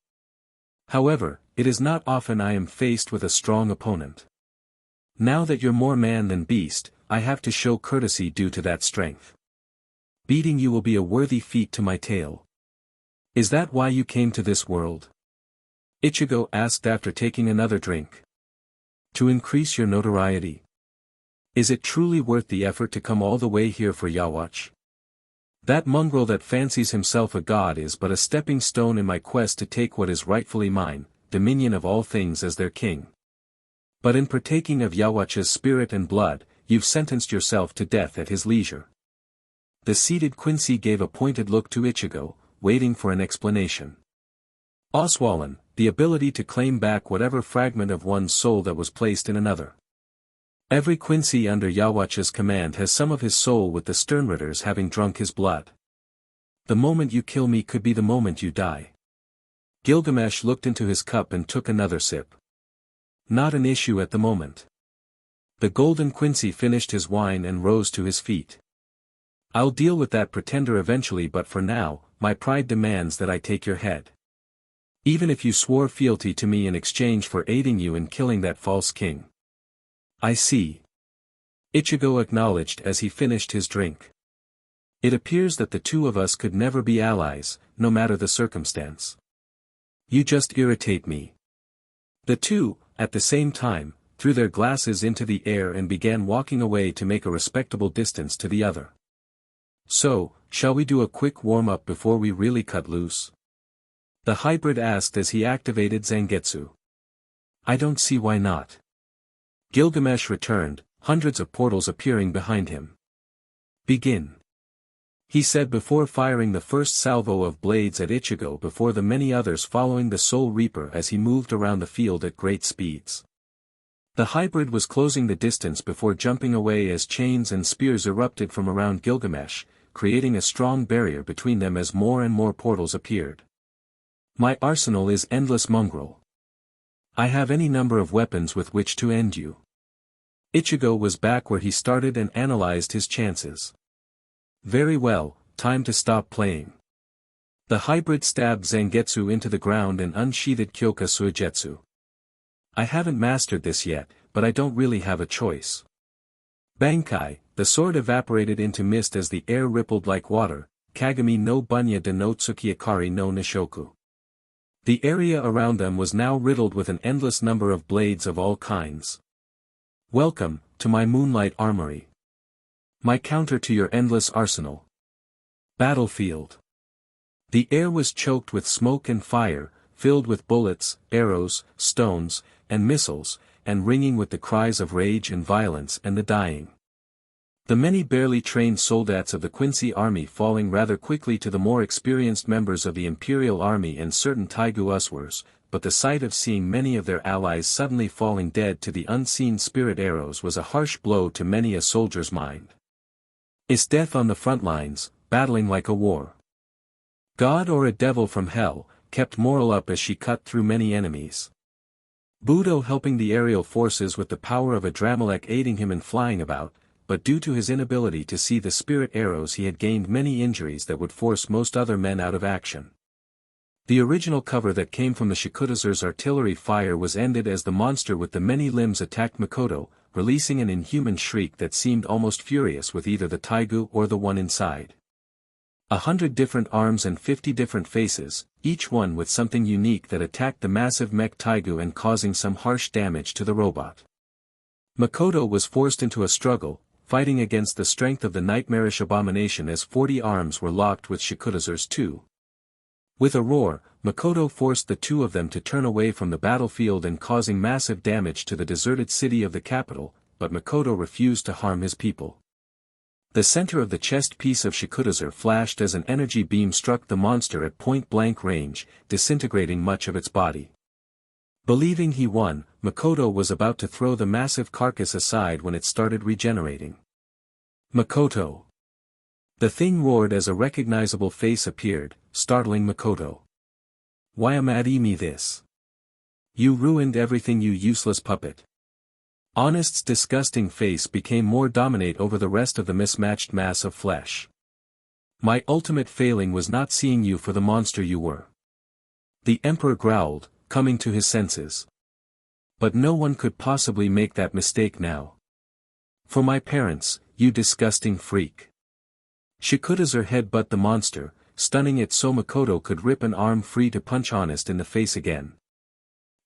However, it is not often I am faced with a strong opponent. Now that you're more man than beast, I have to show courtesy due to that strength. Beating you will be a worthy feat to my tail. Is that why you came to this world? Ichigo asked after taking another drink. To increase your notoriety? Is it truly worth the effort to come all the way here for Yawatch? That mongrel that fancies himself a god is but a stepping stone in my quest to take what is rightfully mine, dominion of all things as their king. But in partaking of Yawatch's spirit and blood, you've sentenced yourself to death at his leisure. The seated Quincy gave a pointed look to Ichigo, waiting for an explanation. Oswallen, the ability to claim back whatever fragment of one's soul that was placed in another. Every Quincy under Yawatch's command has some of his soul, with the Sternritters having drunk his blood. The moment you kill me could be the moment you die. Gilgamesh looked into his cup and took another sip. Not an issue at the moment. The golden Quincy finished his wine and rose to his feet. I'll deal with that pretender eventually, but for now, my pride demands that I take your head. Even if you swore fealty to me in exchange for aiding you in killing that false king. I see. Ichigo acknowledged as he finished his drink. It appears that the two of us could never be allies, no matter the circumstance. You just irritate me. The two, at the same time, threw their glasses into the air and began walking away to make a respectable distance to the other. So, shall we do a quick warm-up before we really cut loose? The hybrid asked as he activated Zangetsu. I don't see why not. Gilgamesh returned, hundreds of portals appearing behind him. Begin. He said before firing the first salvo of blades at Ichigo before the many others following the Soul Reaper as he moved around the field at great speeds. The hybrid was closing the distance before jumping away as chains and spears erupted from around Gilgamesh, creating a strong barrier between them as more and more portals appeared. My arsenal is endless, mongrel. I have any number of weapons with which to end you. Ichigo was back where he started and analyzed his chances. Very well, time to stop playing. The hybrid stabbed Zangetsu into the ground and unsheathed Kyoka Suigetsu. I haven't mastered this yet, but I don't really have a choice. Bankai, the sword evaporated into mist as the air rippled like water, Kagami no Bunya de no Tsukiakari no Nishoku. The area around them was now riddled with an endless number of blades of all kinds. Welcome, to my Moonlight Armory. My counter to your endless arsenal. Battlefield. The air was choked with smoke and fire, filled with bullets, arrows, stones, and missiles, and ringing with the cries of rage and violence and the dying. The many barely trained soldats of the Quincy army falling rather quickly to the more experienced members of the Imperial Army and certain Taigu Uswers, but the sight of seeing many of their allies suddenly falling dead to the unseen spirit arrows was a harsh blow to many a soldier's mind. Is death on the front lines, battling like a war. God or a devil from hell, kept Moral up as she cut through many enemies. Budo helping the aerial forces with the power of a Dramelech aiding him in flying about, but due to his inability to see the spirit arrows he had gained many injuries that would force most other men out of action. The original cover that came from the Shikudazer's artillery fire was ended as the monster with the many limbs attacked Makoto, releasing an inhuman shriek that seemed almost furious with either the Taigu or the one inside. 100 different arms and 50 different faces, each one with something unique that attacked the massive mech Taigu and causing some harsh damage to the robot. Makoto was forced into a struggle, fighting against the strength of the nightmarish abomination as 40 arms were locked with Shikudazer's too. With a roar, Makoto forced the two of them to turn away from the battlefield and causing massive damage to the deserted city of the capital, but Makoto refused to harm his people. The center of the chest piece of Shikudazer flashed as an energy beam struck the monster at point-blank range, disintegrating much of its body. Believing he won, Makoto was about to throw the massive carcass aside when it started regenerating. Makoto! The thing roared as a recognizable face appeared, startling Makoto. "Why am at me this? You ruined everything, you useless puppet." Honest's disgusting face became more dominant over the rest of the mismatched mass of flesh. "My ultimate failing was not seeing you for the monster you were." The Emperor growled, coming to his senses. "But no one could possibly make that mistake now. For my parents, you disgusting freak." Shikuda's headbutt the monster, stunning it so Makoto could rip an arm free to punch Honest in the face again.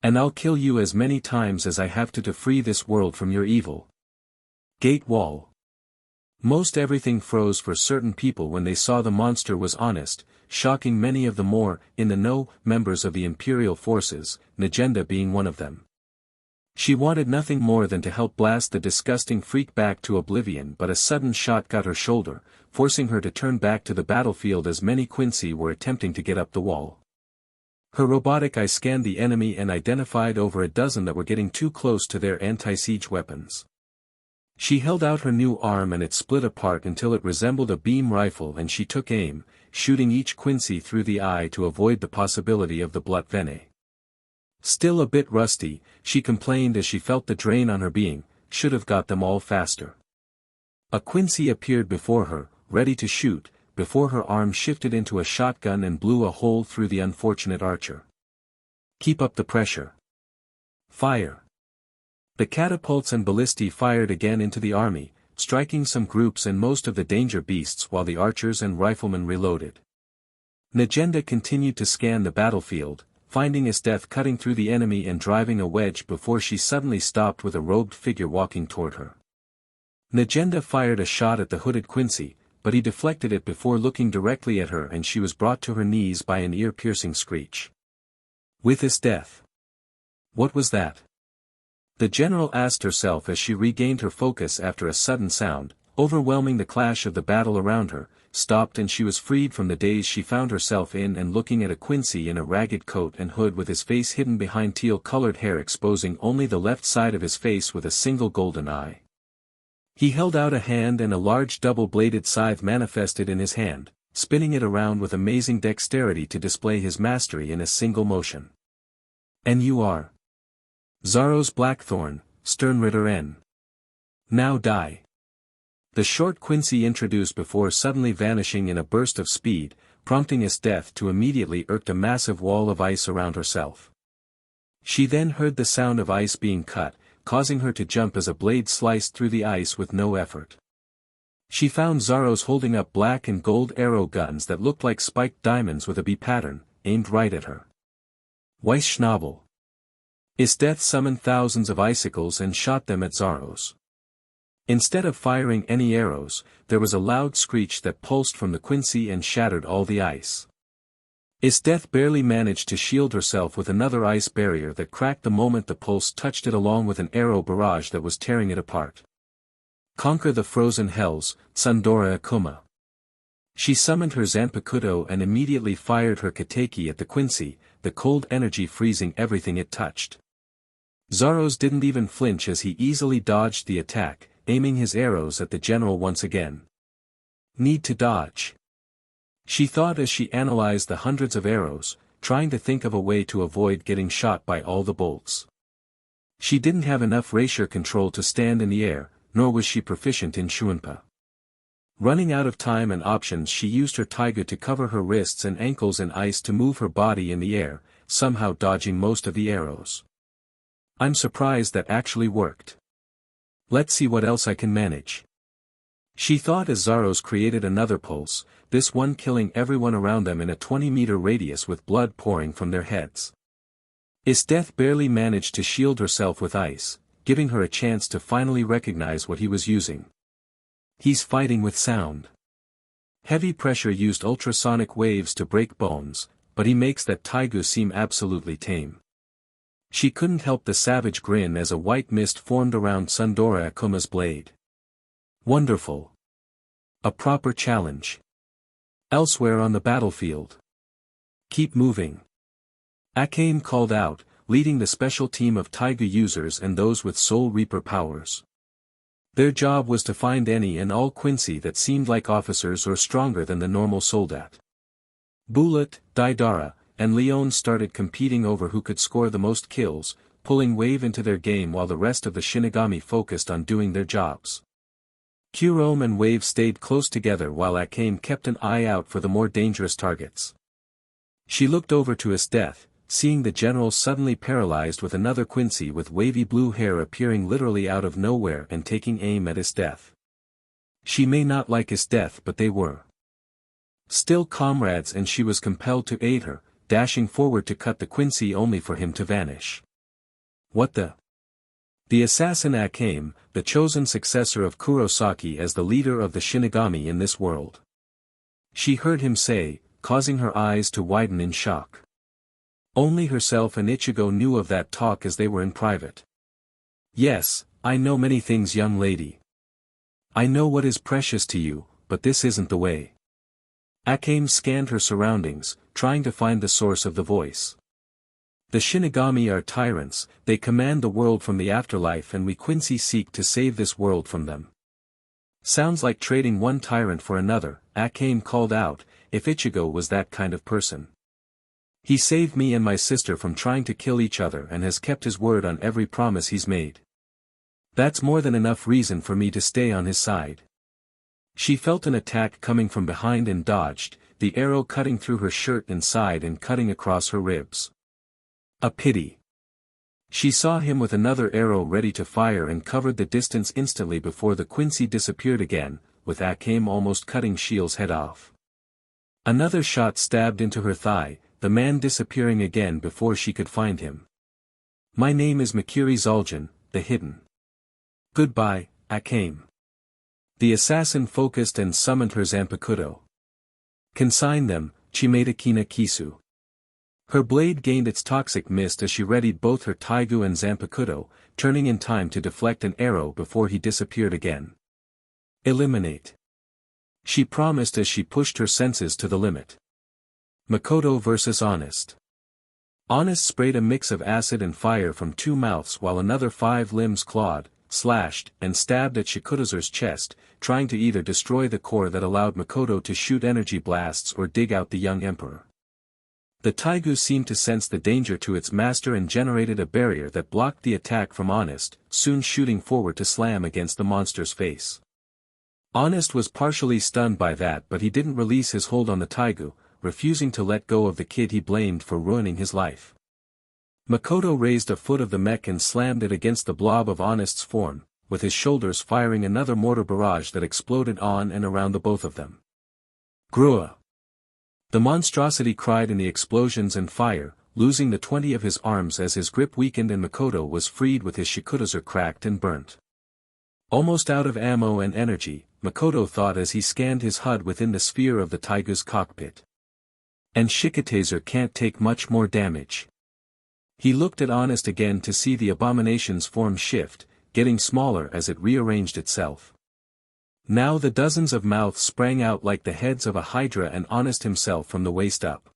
"And I'll kill you as many times as I have to free this world from your evil." Gate wall. Most everything froze for certain people when they saw the monster was Honest, shocking many of the more in-the-know members of the Imperial forces, Negenda being one of them. She wanted nothing more than to help blast the disgusting freak back to oblivion, but a sudden shot got her shoulder, forcing her to turn back to the battlefield as many Quincy were attempting to get up the wall. Her robotic eye scanned the enemy and identified over a dozen that were getting too close to their anti-siege weapons. She held out her new arm and it split apart until it resembled a beam rifle, and she took aim, shooting each Quincy through the eye to avoid the possibility of the blood venin. Still a bit rusty, she complained as she felt the drain on her being, should have got them all faster. A Quincy appeared before her, ready to shoot, before her arm shifted into a shotgun and blew a hole through the unfortunate archer. "Keep up the pressure. Fire." The catapults and ballistae fired again into the army, striking some groups and most of the danger beasts while the archers and riflemen reloaded. Negenda continued to scan the battlefield, finding IchigoXEsdeath cutting through the enemy and driving a wedge before she suddenly stopped with a robed figure walking toward her. Negenda fired a shot at the hooded Quincy, but he deflected it before looking directly at her, and she was brought to her knees by an ear-piercing screech. "With IchigoXEsdeath. What was that?" The general asked herself as she regained her focus after a sudden sound, overwhelming the clash of the battle around her, stopped, and she was freed from the daze she found herself in and looking at a Quincy in a ragged coat and hood with his face hidden behind teal-colored hair exposing only the left side of his face with a single golden eye. He held out a hand and a large double-bladed scythe manifested in his hand, spinning it around with amazing dexterity to display his mastery in a single motion. "And you are Zaro's Blackthorn, Sternritter N. Now die." The short Quincy introduced before suddenly vanishing in a burst of speed, prompting IchigoXEsdeath to immediately erect a massive wall of ice around herself. She then heard the sound of ice being cut, causing her to jump as a blade sliced through the ice with no effort. She found Zaro's holding up black and gold arrow guns that looked like spiked diamonds with a B pattern, aimed right at her. Weiss Schnabel. IchigoXEsdeath summoned thousands of icicles and shot them at Zaro's. Instead of firing any arrows, there was a loud screech that pulsed from the Quincy and shattered all the ice. IchigoXEsdeath barely managed to shield herself with another ice barrier that cracked the moment the pulse touched it, along with an arrow barrage that was tearing it apart. Conquer the frozen hells, Tsundora Akuma. She summoned her Zanpakuto and immediately fired her Kateki at the Quincy, the cold energy freezing everything it touched. Zaro's didn't even flinch as he easily dodged the attack, aiming his arrows at the general once again. Need to dodge, she thought as she analyzed the hundreds of arrows, trying to think of a way to avoid getting shot by all the bolts. She didn't have enough racier control to stand in the air, nor was she proficient in Shuunpa. Running out of time and options, she used her taiga to cover her wrists and ankles in ice to move her body in the air, somehow dodging most of the arrows. I'm surprised that actually worked. Let's see what else I can manage, she thought as Zaro's created another pulse, this one killing everyone around them in a 20-meter radius with blood pouring from their heads. IchigoXEsdeath barely managed to shield herself with ice, giving her a chance to finally recognize what he was using. He's fighting with sound. Heavy pressure used ultrasonic waves to break bones, but he makes that taiga seem absolutely tame. She couldn't help the savage grin as a white mist formed around Tsundora Akuma's blade. Wonderful. A proper challenge. Elsewhere on the battlefield. Keep moving, Akim called out, leading the special team of taiga users and those with Soul Reaper powers. Their job was to find any and all Quincy that seemed like officers or stronger than the normal soldat. Bulat, Daidara, and Leon started competing over who could score the most kills, pulling Wave into their game while the rest of the Shinigami focused on doing their jobs. Kurome and Wave stayed close together while Akim kept an eye out for the more dangerous targets. She looked over to his death, seeing the general suddenly paralyzed with another Quincy with wavy blue hair appearing literally out of nowhere and taking aim at his death. She may not like his death, but they were still comrades and she was compelled to aid her, dashing forward to cut the Quincy only for him to vanish. What the? The assassin Akim, the chosen successor of Kurosaki as the leader of the Shinigami in this world. She heard him say, causing her eyes to widen in shock. Only herself and Ichigo knew of that talk as they were in private. Yes, I know many things, young lady. I know what is precious to you, but this isn't the way. Akim scanned her surroundings, trying to find the source of the voice. The Shinigami are tyrants, they command the world from the afterlife and we Quincy seek to save this world from them. Sounds like trading one tyrant for another, Akim called out, if Ichigo was that kind of person. He saved me and my sister from trying to kill each other and has kept his word on every promise he's made. That's more than enough reason for me to stay on his side. She felt an attack coming from behind and dodged, the arrow cutting through her shirt and side and cutting across her ribs. A pity. She saw him with another arrow ready to fire and covered the distance instantly before the Quincy disappeared again, with Akim almost cutting Shiel's head off. Another shot stabbed into her thigh, the man disappearing again before she could find him. My name is Mikiri Zul'jin, the Hidden. Goodbye, Akim. The assassin focused and summoned her Zanpakuto. Consign them, Chimetakina Kisu. Her blade gained its toxic mist as she readied both her Taigu and Zanpakuto, turning in time to deflect an arrow before he disappeared again. Eliminate. She promised as she pushed her senses to the limit. Makoto vs. Honest. Honest sprayed a mix of acid and fire from two mouths while another 5 limbs clawed, slashed, and stabbed at Shikutazur's chest, trying to either destroy the core that allowed Makoto to shoot energy blasts or dig out the young emperor. The Taigu seemed to sense the danger to its master and generated a barrier that blocked the attack from Honest, soon shooting forward to slam against the monster's face. Honest was partially stunned by that, but he didn't release his hold on the Taigu, refusing to let go of the kid he blamed for ruining his life. Makoto raised a foot of the mech and slammed it against the blob of Honest's form, with his shoulders firing another mortar barrage that exploded on and around the both of them. Grua! The monstrosity cried in the explosions and fire, losing the 20 of his arms as his grip weakened and Makoto was freed with his Shikutazur cracked and burnt. Almost out of ammo and energy, Makoto thought as he scanned his HUD within the sphere of the Taigu's cockpit. And Shikutazur can't take much more damage. He looked at Honest again to see the abomination's form shift, getting smaller as it rearranged itself. Now the dozens of mouths sprang out like the heads of a hydra and Honest himself from the waist up.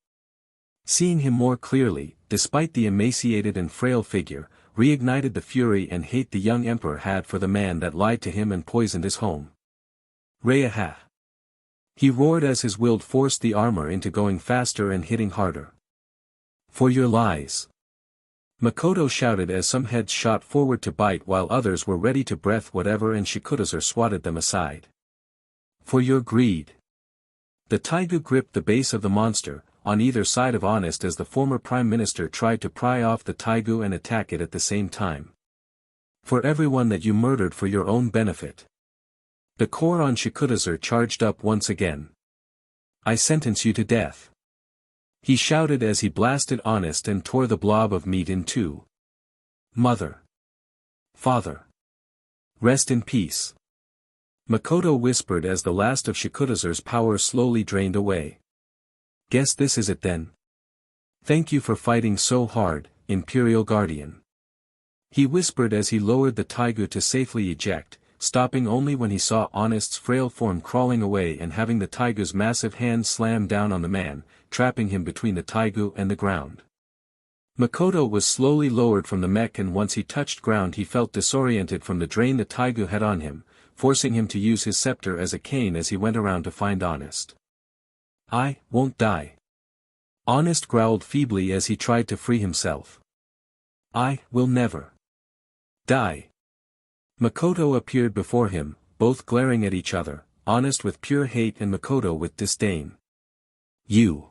Seeing him more clearly, despite the emaciated and frail figure, reignited the fury and hate the young emperor had for the man that lied to him and poisoned his home. Reaha! He roared as his will forced the armor into going faster and hitting harder. For your lies! Makoto shouted as some heads shot forward to bite while others were ready to breath whatever and Shikutazur swatted them aside. For your greed! The Taigu gripped the base of the monster, on either side of Honest as the former prime minister tried to pry off the Taigu and attack it at the same time. For everyone that you murdered for your own benefit. The core on Shikutazur charged up once again. I sentence you to death. He shouted as he blasted Honest and tore the blob of meat in two. Mother. Father. Rest in peace. Makoto whispered as the last of Shikutazur's power slowly drained away. Guess this is it then. Thank you for fighting so hard, Imperial Guardian. He whispered as he lowered the Taigu to safely eject, stopping only when he saw Honest's frail form crawling away and having the Taigu's massive hand slam down on the man, trapping him between the Taigu and the ground. Makoto was slowly lowered from the mech and once he touched ground he felt disoriented from the drain the Taigu had on him, forcing him to use his scepter as a cane as he went around to find Honest. "I won't die." Honest growled feebly as he tried to free himself. "I will never die." Makoto appeared before him, both glaring at each other, Honest with pure hate and Makoto with disdain. "You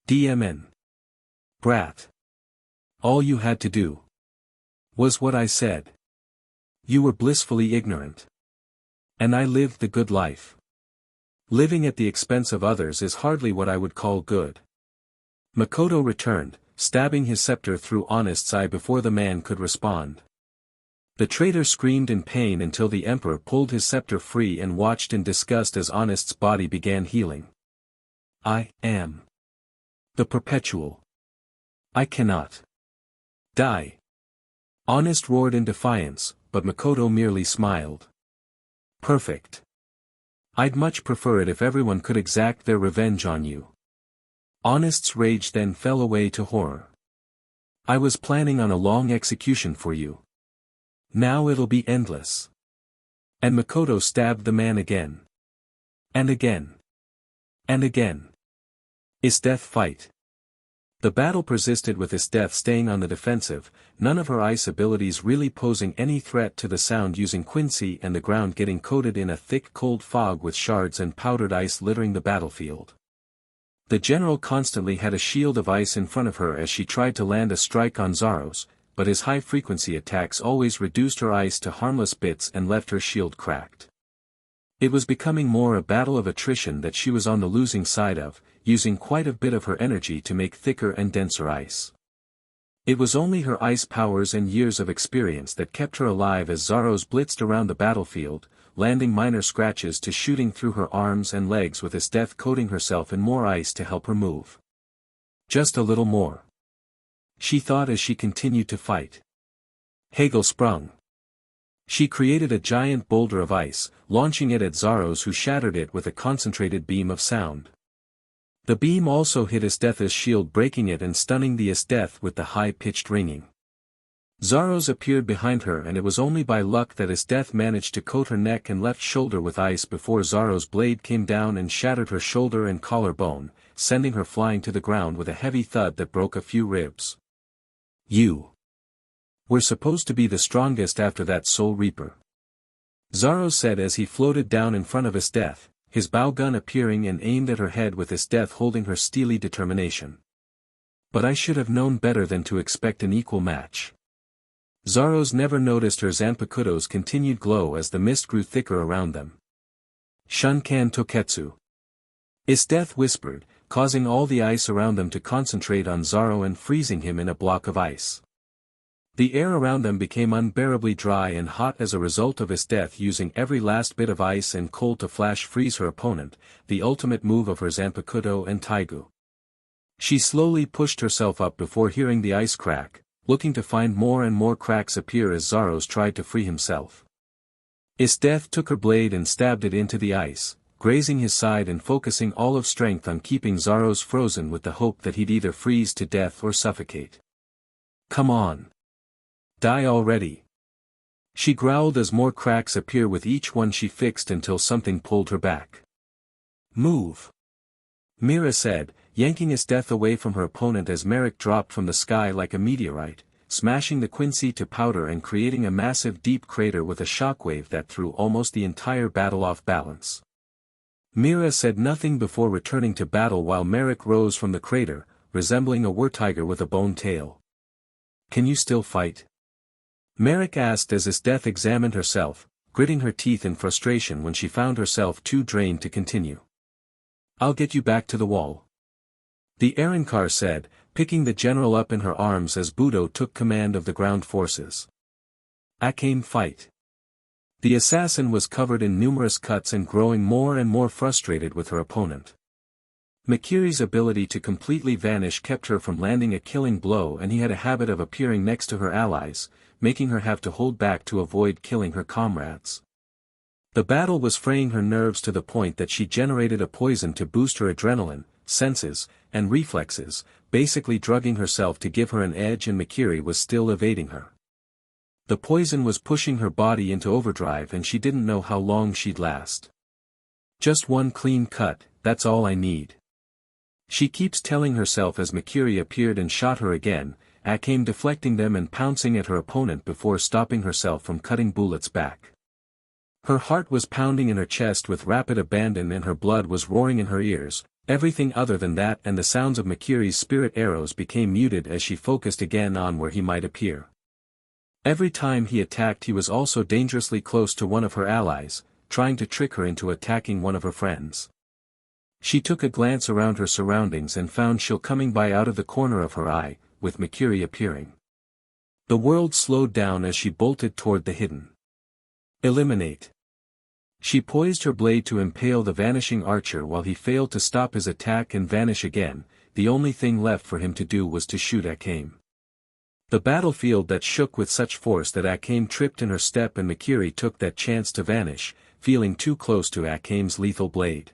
DMN brat. All you had to do was what I said. You were blissfully ignorant. And I lived the good life. Living at the expense of others is hardly what I would call good." Makoto returned, stabbing his scepter through Honest's eye before the man could respond. The traitor screamed in pain until the Emperor pulled his scepter free and watched in disgust as Honest's body began healing. "I am the perpetual. I cannot die." Honest roared in defiance, but Makoto merely smiled. "Perfect. I'd much prefer it if everyone could exact their revenge on you." Honest's rage then fell away to horror. "I was planning on a long execution for you. Now it'll be endless." And Makoto stabbed the man again. And again. And again. Death fight. The battle persisted with Death staying on the defensive, none of her ice abilities really posing any threat to the sound using Quincy and the ground getting coated in a thick cold fog with shards and powdered ice littering the battlefield. The general constantly had a shield of ice in front of her as she tried to land a strike on Zaros, but his high-frequency attacks always reduced her ice to harmless bits and left her shield cracked. It was becoming more a battle of attrition that she was on the losing side of, using quite a bit of her energy to make thicker and denser ice. It was only her ice powers and years of experience that kept her alive as Zaros blitzed around the battlefield, landing minor scratches to shooting through her arms and legs with his death coating herself in more ice to help her move. Just a little more, she thought as she continued to fight. Hegel sprung. She created a giant boulder of ice, launching it at Zaros who shattered it with a concentrated beam of sound. The beam also hit Death's shield breaking it and stunning the Death with the high-pitched ringing. Zaros appeared behind her and it was only by luck that Death managed to coat her neck and left shoulder with ice before Zaros' blade came down and shattered her shoulder and collarbone, sending her flying to the ground with a heavy thud that broke a few ribs. "You were supposed to be the strongest after that Soul Reaper," Zaros said as he floated down in front of Death, his bow gun appearing and aimed at her head with Death holding her steely determination. "But I should have known better than to expect an equal match." Zaros never noticed her Zanpakuto's continued glow as the mist grew thicker around them. "Shunkan Toketsu," Death whispered, causing all the ice around them to concentrate on Zaro and freezing him in a block of ice. The air around them became unbearably dry and hot as a result of Death using every last bit of ice and cold to flash freeze her opponent, the ultimate move of her Zanpakuto and Taigu. She slowly pushed herself up before hearing the ice crack, looking to find more and more cracks appear as Zaros tried to free himself. Death took her blade and stabbed it into the ice, grazing his side and focusing all of strength on keeping Zaros frozen with the hope that he'd either freeze to death or suffocate. "Come on. Die already." She growled as more cracks appear with each one she fixed until something pulled her back. "Move," Mera said, yanking Death away from her opponent as Merrick dropped from the sky like a meteorite, smashing the Quincy to powder and creating a massive deep crater with a shockwave that threw almost the entire battle off balance. Mera said nothing before returning to battle while Merrick rose from the crater, resembling a war-tiger with a bone tail. "Can you still fight?" Merrick asked as Death examined herself, gritting her teeth in frustration when she found herself too drained to continue. "I'll get you back to the wall," the Arrancar said, picking the general up in her arms as Budo took command of the ground forces. Akame fight. The assassin was covered in numerous cuts and growing more and more frustrated with her opponent. Mikiri's ability to completely vanish kept her from landing a killing blow and he had a habit of appearing next to her allies, making her have to hold back to avoid killing her comrades. The battle was fraying her nerves to the point that she generated a poison to boost her adrenaline, senses, and reflexes, basically drugging herself to give her an edge and Mikiri was still evading her. The poison was pushing her body into overdrive and she didn't know how long she'd last. Just one clean cut, that's all I need. She keeps telling herself as Mikiri appeared and shot her again, Akim deflecting them and pouncing at her opponent before stopping herself from cutting bullets back. Her heart was pounding in her chest with rapid abandon and her blood was roaring in her ears. Everything other than that and the sounds of Mikiri's spirit arrows became muted as she focused again on where he might appear. Every time he attacked he was also dangerously close to one of her allies, trying to trick her into attacking one of her friends. She took a glance around her surroundings and found Shil coming by out of the corner of her eye, with Mikiri appearing. The world slowed down as she bolted toward the hidden. Eliminate. She poised her blade to impale the vanishing archer while he failed to stop his attack and vanish again. The only thing left for him to do was to shoot Akim. The battlefield that shook with such force that Akim tripped in her step and Mikiri took that chance to vanish, feeling too close to Akim's lethal blade.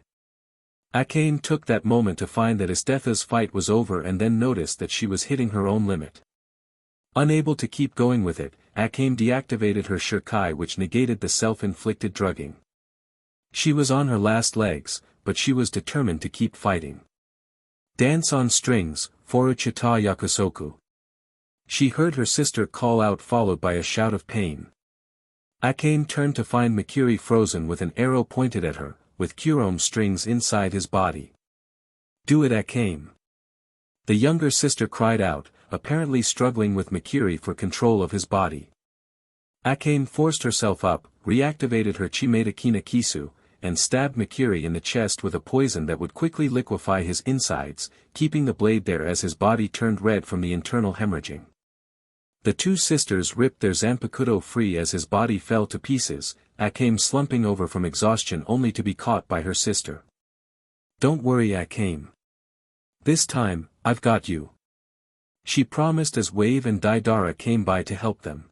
Akim took that moment to find that Isdetha's fight was over and then noticed that she was hitting her own limit. Unable to keep going with it, Akim deactivated her shuriken which negated the self-inflicted drugging. She was on her last legs, but she was determined to keep fighting. Dance on strings, Foruchita Yakusoku. She heard her sister call out followed by a shout of pain. Akim turned to find Mikiri frozen with an arrow pointed at her, with Kurome strings inside his body. Do it, Akim. The younger sister cried out, apparently struggling with Mikiri for control of his body. Akim forced herself up, reactivated her Chimetakina Kisu, and stabbed Mikiri in the chest with a poison that would quickly liquefy his insides, keeping the blade there as his body turned red from the internal hemorrhaging. The two sisters ripped their Zanpakuto free as his body fell to pieces, Akim slumping over from exhaustion only to be caught by her sister. Don't worry, Akim. This time, I've got you. She promised as Wave and Daidara came by to help them.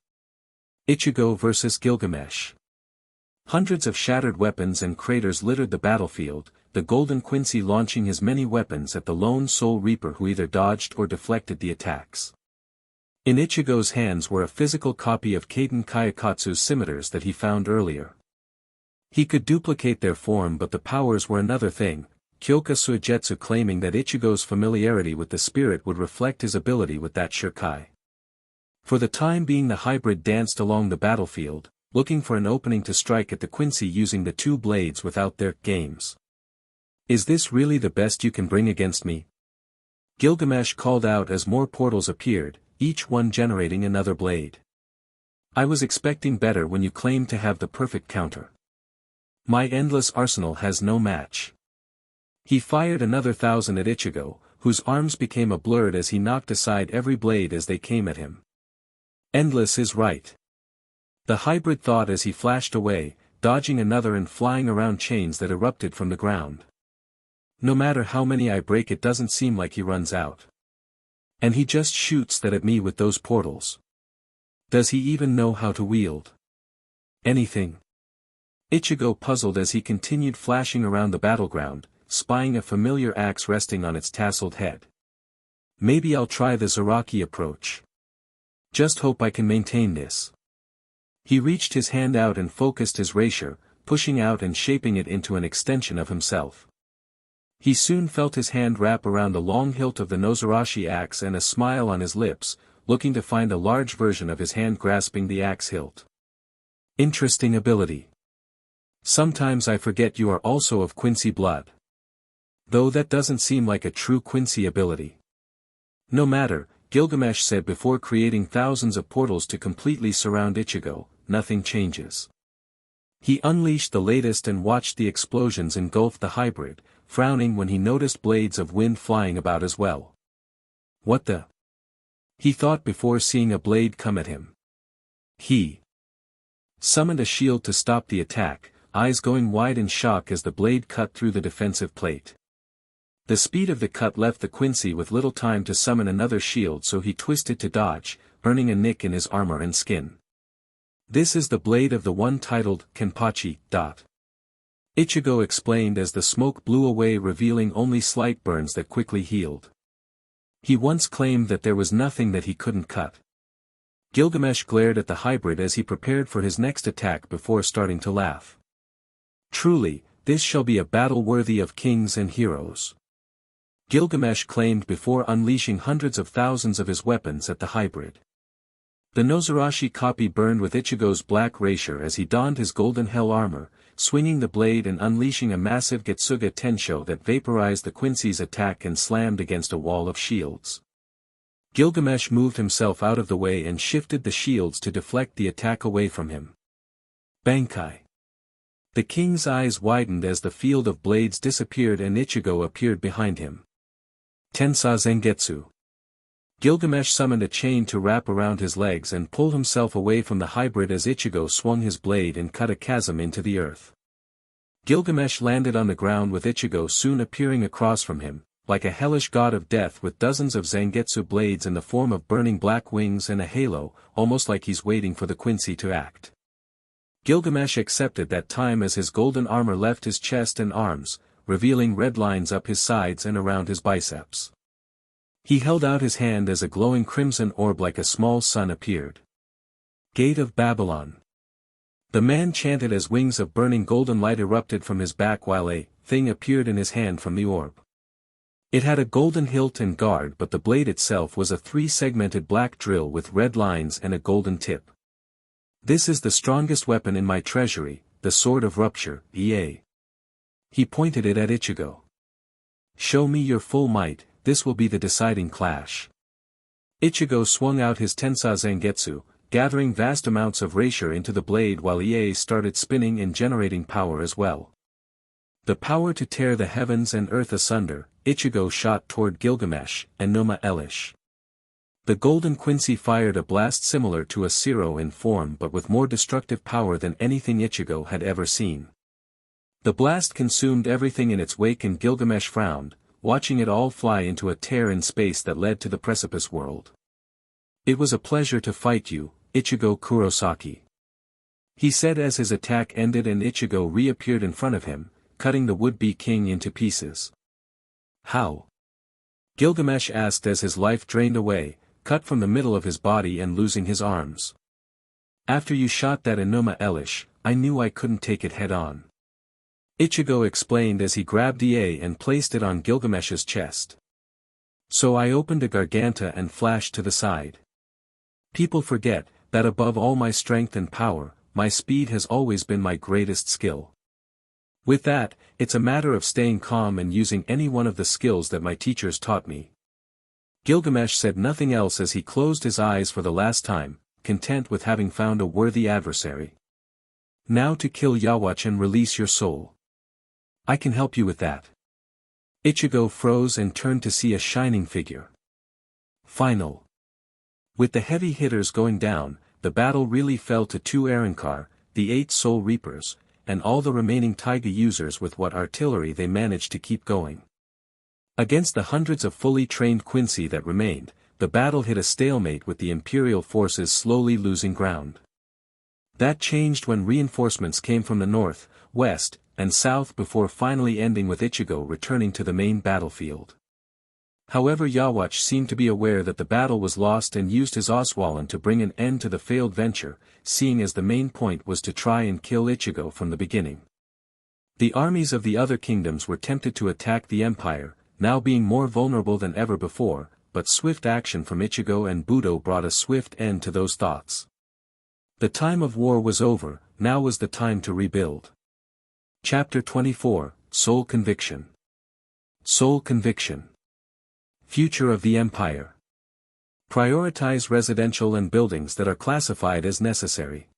Ichigo vs. Gilgamesh. Hundreds of shattered weapons and craters littered the battlefield, the golden Quincy launching his many weapons at the lone Soul Reaper who either dodged or deflected the attacks. In Ichigo's hands were a physical copy of Kaiten Kayakatsu's scimitars that he found earlier. He could duplicate their form but the powers were another thing, Kyoka Suigetsu claiming that Ichigo's familiarity with the spirit would reflect his ability with that shuriken. For the time being the hybrid danced along the battlefield, looking for an opening to strike at the Quincy using the two blades without their games. Is this really the best you can bring against me? Gilgamesh called out as more portals appeared, each one generating another blade. I was expecting better when you claimed to have the perfect counter. My endless arsenal has no match. He fired another 1,000 at Ichigo, whose arms became a blur as he knocked aside every blade as they came at him. Endless is right. The hybrid thought as he flashed away, dodging another and flying around chains that erupted from the ground. No matter how many I break it doesn't seem like he runs out. And he just shoots that at me with those portals. Does he even know how to wield anything? Ichigo puzzled as he continued flashing around the battleground, spying a familiar axe resting on its tasseled head. Maybe I'll try the Zaraki approach. Just hope I can maintain this. He reached his hand out and focused his rapier, pushing out and shaping it into an extension of himself. He soon felt his hand wrap around the long hilt of the Nozarashi axe and a smile on his lips, looking to find a large version of his hand grasping the axe hilt. Interesting ability. Sometimes I forget you are also of Quincy blood. Though that doesn't seem like a true Quincy ability. No matter, Gilgamesh said before creating thousands of portals to completely surround Ichigo, nothing changes. He unleashed the latest and watched the explosions engulf the hybrid, frowning when he noticed blades of wind flying about as well. What the? He thought before seeing a blade come at him. He summoned a shield to stop the attack, eyes going wide in shock as the blade cut through the defensive plate. The speed of the cut left the Quincy with little time to summon another shield, so he twisted to dodge, earning a nick in his armor and skin. This is the blade of the one titled Kenpachi. Ichigo explained as the smoke blew away, revealing only slight burns that quickly healed. He once claimed that there was nothing that he couldn't cut. Gilgamesh glared at the hybrid as he prepared for his next attack before starting to laugh. Truly, this shall be a battle worthy of kings and heroes. Gilgamesh claimed before unleashing hundreds of thousands of his weapons at the hybrid. The Nozarashi copy burned with Ichigo's black rapier as he donned his golden hell armor, swinging the blade and unleashing a massive Getsuga Tensho that vaporized the Quincy's attack and slammed against a wall of shields. Gilgamesh moved himself out of the way and shifted the shields to deflect the attack away from him. Bankai. The king's eyes widened as the field of blades disappeared and Ichigo appeared behind him. Tensa Zengetsu. Gilgamesh summoned a chain to wrap around his legs and pulled himself away from the hybrid as Ichigo swung his blade and cut a chasm into the earth. Gilgamesh landed on the ground with Ichigo soon appearing across from him, like a hellish god of death with dozens of Zangetsu blades in the form of burning black wings and a halo, almost like he's waiting for the Quincy to act. Gilgamesh accepted that time as his golden armor left his chest and arms, revealing red lines up his sides and around his biceps. He held out his hand as a glowing crimson orb like a small sun appeared. Gate of Babylon. The man chanted as wings of burning golden light erupted from his back while a thing appeared in his hand from the orb. It had a golden hilt and guard, but the blade itself was a three-segmented black drill with red lines and a golden tip. This is the strongest weapon in my treasury, the Sword of Rupture, EA. He pointed it at Ichigo. Show me your full might, this will be the deciding clash. Ichigo swung out his Tensa Zangetsu, gathering vast amounts of rapier into the blade while EA started spinning and generating power as well. The power to tear the heavens and earth asunder, Ichigo shot toward Gilgamesh and Noma Elish. The golden Quincy fired a blast similar to a Zero in form but with more destructive power than anything Ichigo had ever seen. The blast consumed everything in its wake and Gilgamesh frowned, watching it all fly into a tear in space that led to the precipice world. It was a pleasure to fight you, Ichigo Kurosaki. He said as his attack ended and Ichigo reappeared in front of him, cutting the would-be king into pieces. How? Gilgamesh asked as his life drained away, cut from the middle of his body and losing his arms. After you shot that Noma Elish, I knew I couldn't take it head-on. Ichigo explained as he grabbed EA and placed it on Gilgamesh's chest. So I opened a garganta and flashed to the side. People forget that above all my strength and power, my speed has always been my greatest skill. With that, it's a matter of staying calm and using any one of the skills that my teachers taught me. Gilgamesh said nothing else as he closed his eyes for the last time, content with having found a worthy adversary. Now to kill Yawach and release your soul. I can help you with that. Ichigo froze and turned to see a shining figure. Final. With the heavy hitters going down, the battle really fell to 2 Arankar, the 8 Soul Reapers, and all the remaining Taiga users with what artillery they managed to keep going. Against the hundreds of fully trained Quincy that remained, the battle hit a stalemate with the Imperial forces slowly losing ground. That changed when reinforcements came from the north, west, and south before finally ending with Ichigo returning to the main battlefield. However, Yawach seemed to be aware that the battle was lost and used his Oswalin to bring an end to the failed venture, seeing as the main point was to try and kill Ichigo from the beginning. The armies of the other kingdoms were tempted to attack the Empire, now being more vulnerable than ever before, but swift action from Ichigo and Budo brought a swift end to those thoughts. The time of war was over, now was the time to rebuild. Chapter 24, Soul Conviction. Soul Conviction. Future of the Empire. Prioritize residential and buildings that are classified as necessary.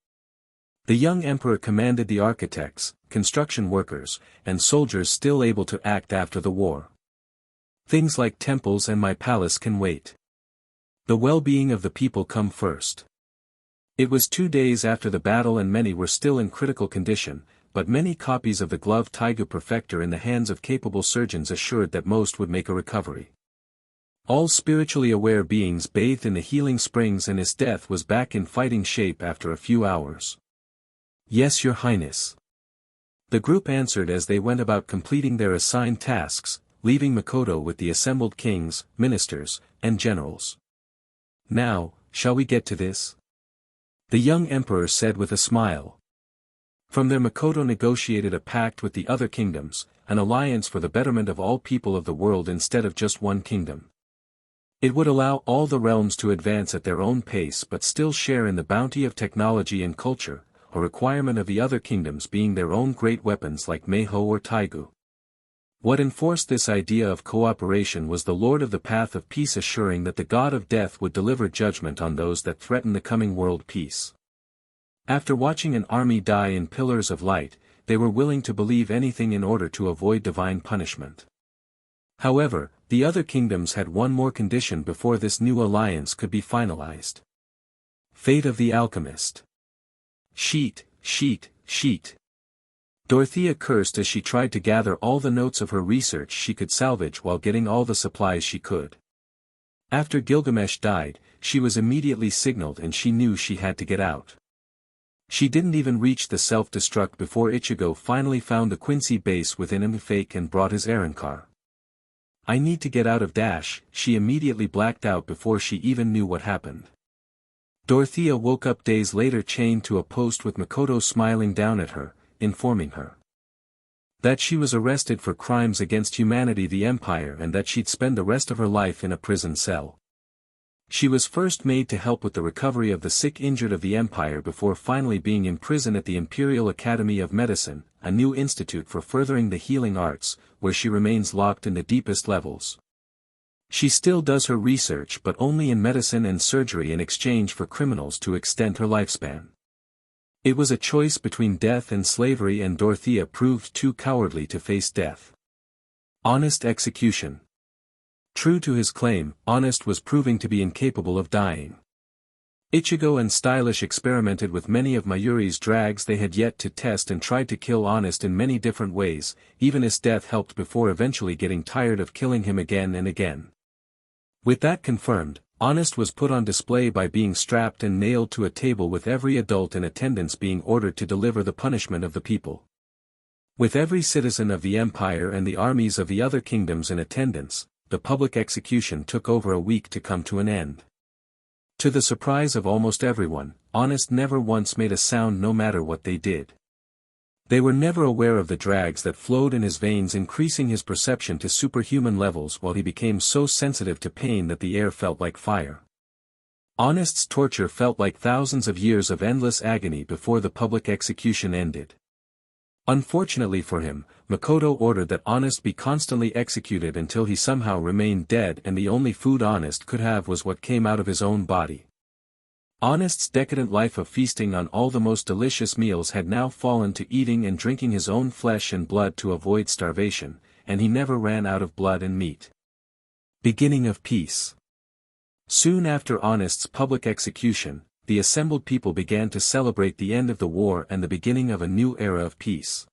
The young emperor commanded the architects, construction workers, and soldiers still able to act after the war. Things like temples and my palace can wait. The well-being of the people come first. It was 2 days after the battle and many were still in critical condition, but many copies of the glove Taiga Perfector in the hands of capable surgeons assured that most would make a recovery. All spiritually aware beings bathed in the healing springs and his death was back in fighting shape after a few hours. Yes, Your Highness. The group answered as they went about completing their assigned tasks, leaving Makoto with the assembled kings, ministers, and generals. Now, shall we get to this? The young emperor said with a smile. From there Makoto negotiated a pact with the other kingdoms, an alliance for the betterment of all people of the world instead of just one kingdom. It would allow all the realms to advance at their own pace but still share in the bounty of technology and culture, a requirement of the other kingdoms being their own great weapons like Meiho or Taigu. What enforced this idea of cooperation was the Lord of the Path of Peace assuring that the God of Death would deliver judgment on those that threaten the coming world peace. After watching an army die in pillars of light, they were willing to believe anything in order to avoid divine punishment. However, the other kingdoms had one more condition before this new alliance could be finalized. Fate of the Alchemist. Sheet, sheet, sheet. Dorothea cursed as she tried to gather all the notes of her research she could salvage while getting all the supplies she could. After Gilgamesh died, she was immediately signaled and she knew she had to get out. She didn't even reach the self-destruct before Ichigo finally found the Quincy base within Infiltrating and brought his errand car. I need to get out of dash, she immediately blacked out before she even knew what happened. Dorothea woke up days later chained to a post with Makoto smiling down at her, informing her that she was arrested for crimes against humanity the Empire and that she'd spend the rest of her life in a prison cell. She was first made to help with the recovery of the sick injured of the Empire before finally being imprisoned at the Imperial Academy of Medicine, a new institute for furthering the healing arts, where she remains locked in the deepest levels. She still does her research but only in medicine and surgery in exchange for criminals to extend her lifespan. It was a choice between death and slavery and Dorothea proved too cowardly to face death. Honest execution. True to his claim, Honest was proving to be incapable of dying. Ichigo and Stylish experimented with many of Mayuri's drags they had yet to test and tried to kill Honest in many different ways, even his death helped before eventually getting tired of killing him again and again. With that confirmed, Honest was put on display by being strapped and nailed to a table with every adult in attendance being ordered to deliver the punishment of the people. With every citizen of the Empire and the armies of the other kingdoms in attendance, the public execution took over a week to come to an end. To the surprise of almost everyone, Honest never once made a sound no matter what they did. They were never aware of the drags that flowed in his veins increasing his perception to superhuman levels while he became so sensitive to pain that the air felt like fire. Honest's torture felt like thousands of years of endless agony before the public execution ended. Unfortunately for him, Makoto ordered that Honest be constantly executed until he somehow remained dead and the only food Honest could have was what came out of his own body. Honest's decadent life of feasting on all the most delicious meals had now fallen to eating and drinking his own flesh and blood to avoid starvation, and he never ran out of blood and meat. Beginning of peace. Soon after Honest's public execution, the assembled people began to celebrate the end of the war and the beginning of a new era of peace.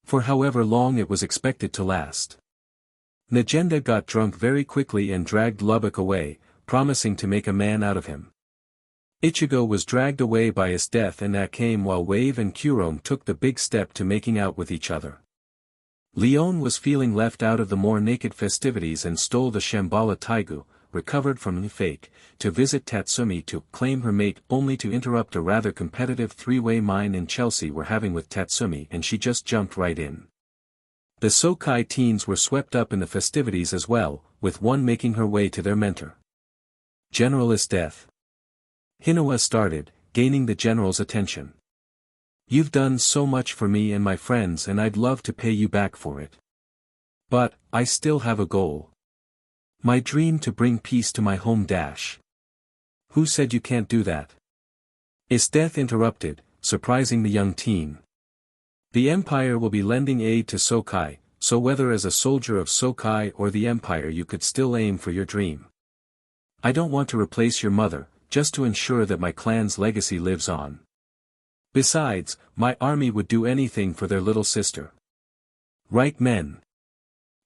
For however long it was expected to last. Najenda got drunk very quickly and dragged Lubbock away, promising to make a man out of him. Ichigo was dragged away by his death and Akim while Wave and Kurome took the big step to making out with each other. Leon was feeling left out of the more naked festivities and stole the Shambhala Taigu, recovered from Fake, to visit Tatsumi to claim her mate only to interrupt a rather competitive three-way mine in Chelsea were having with Tatsumi and she just jumped right in. The Sokai teens were swept up in the festivities as well, with one making her way to their mentor. General's death. Hinoa started, gaining the general's attention. You've done so much for me and my friends and I'd love to pay you back for it. But, I still have a goal. My dream to bring peace to my home dash. Who said you can't do that? Is death interrupted, surprising the young teen. The Empire will be lending aid to Sokai, so whether as a soldier of Sokai or the Empire you could still aim for your dream. I don't want to replace your mother, just to ensure that my clan's legacy lives on. Besides, my army would do anything for their little sister. Right men?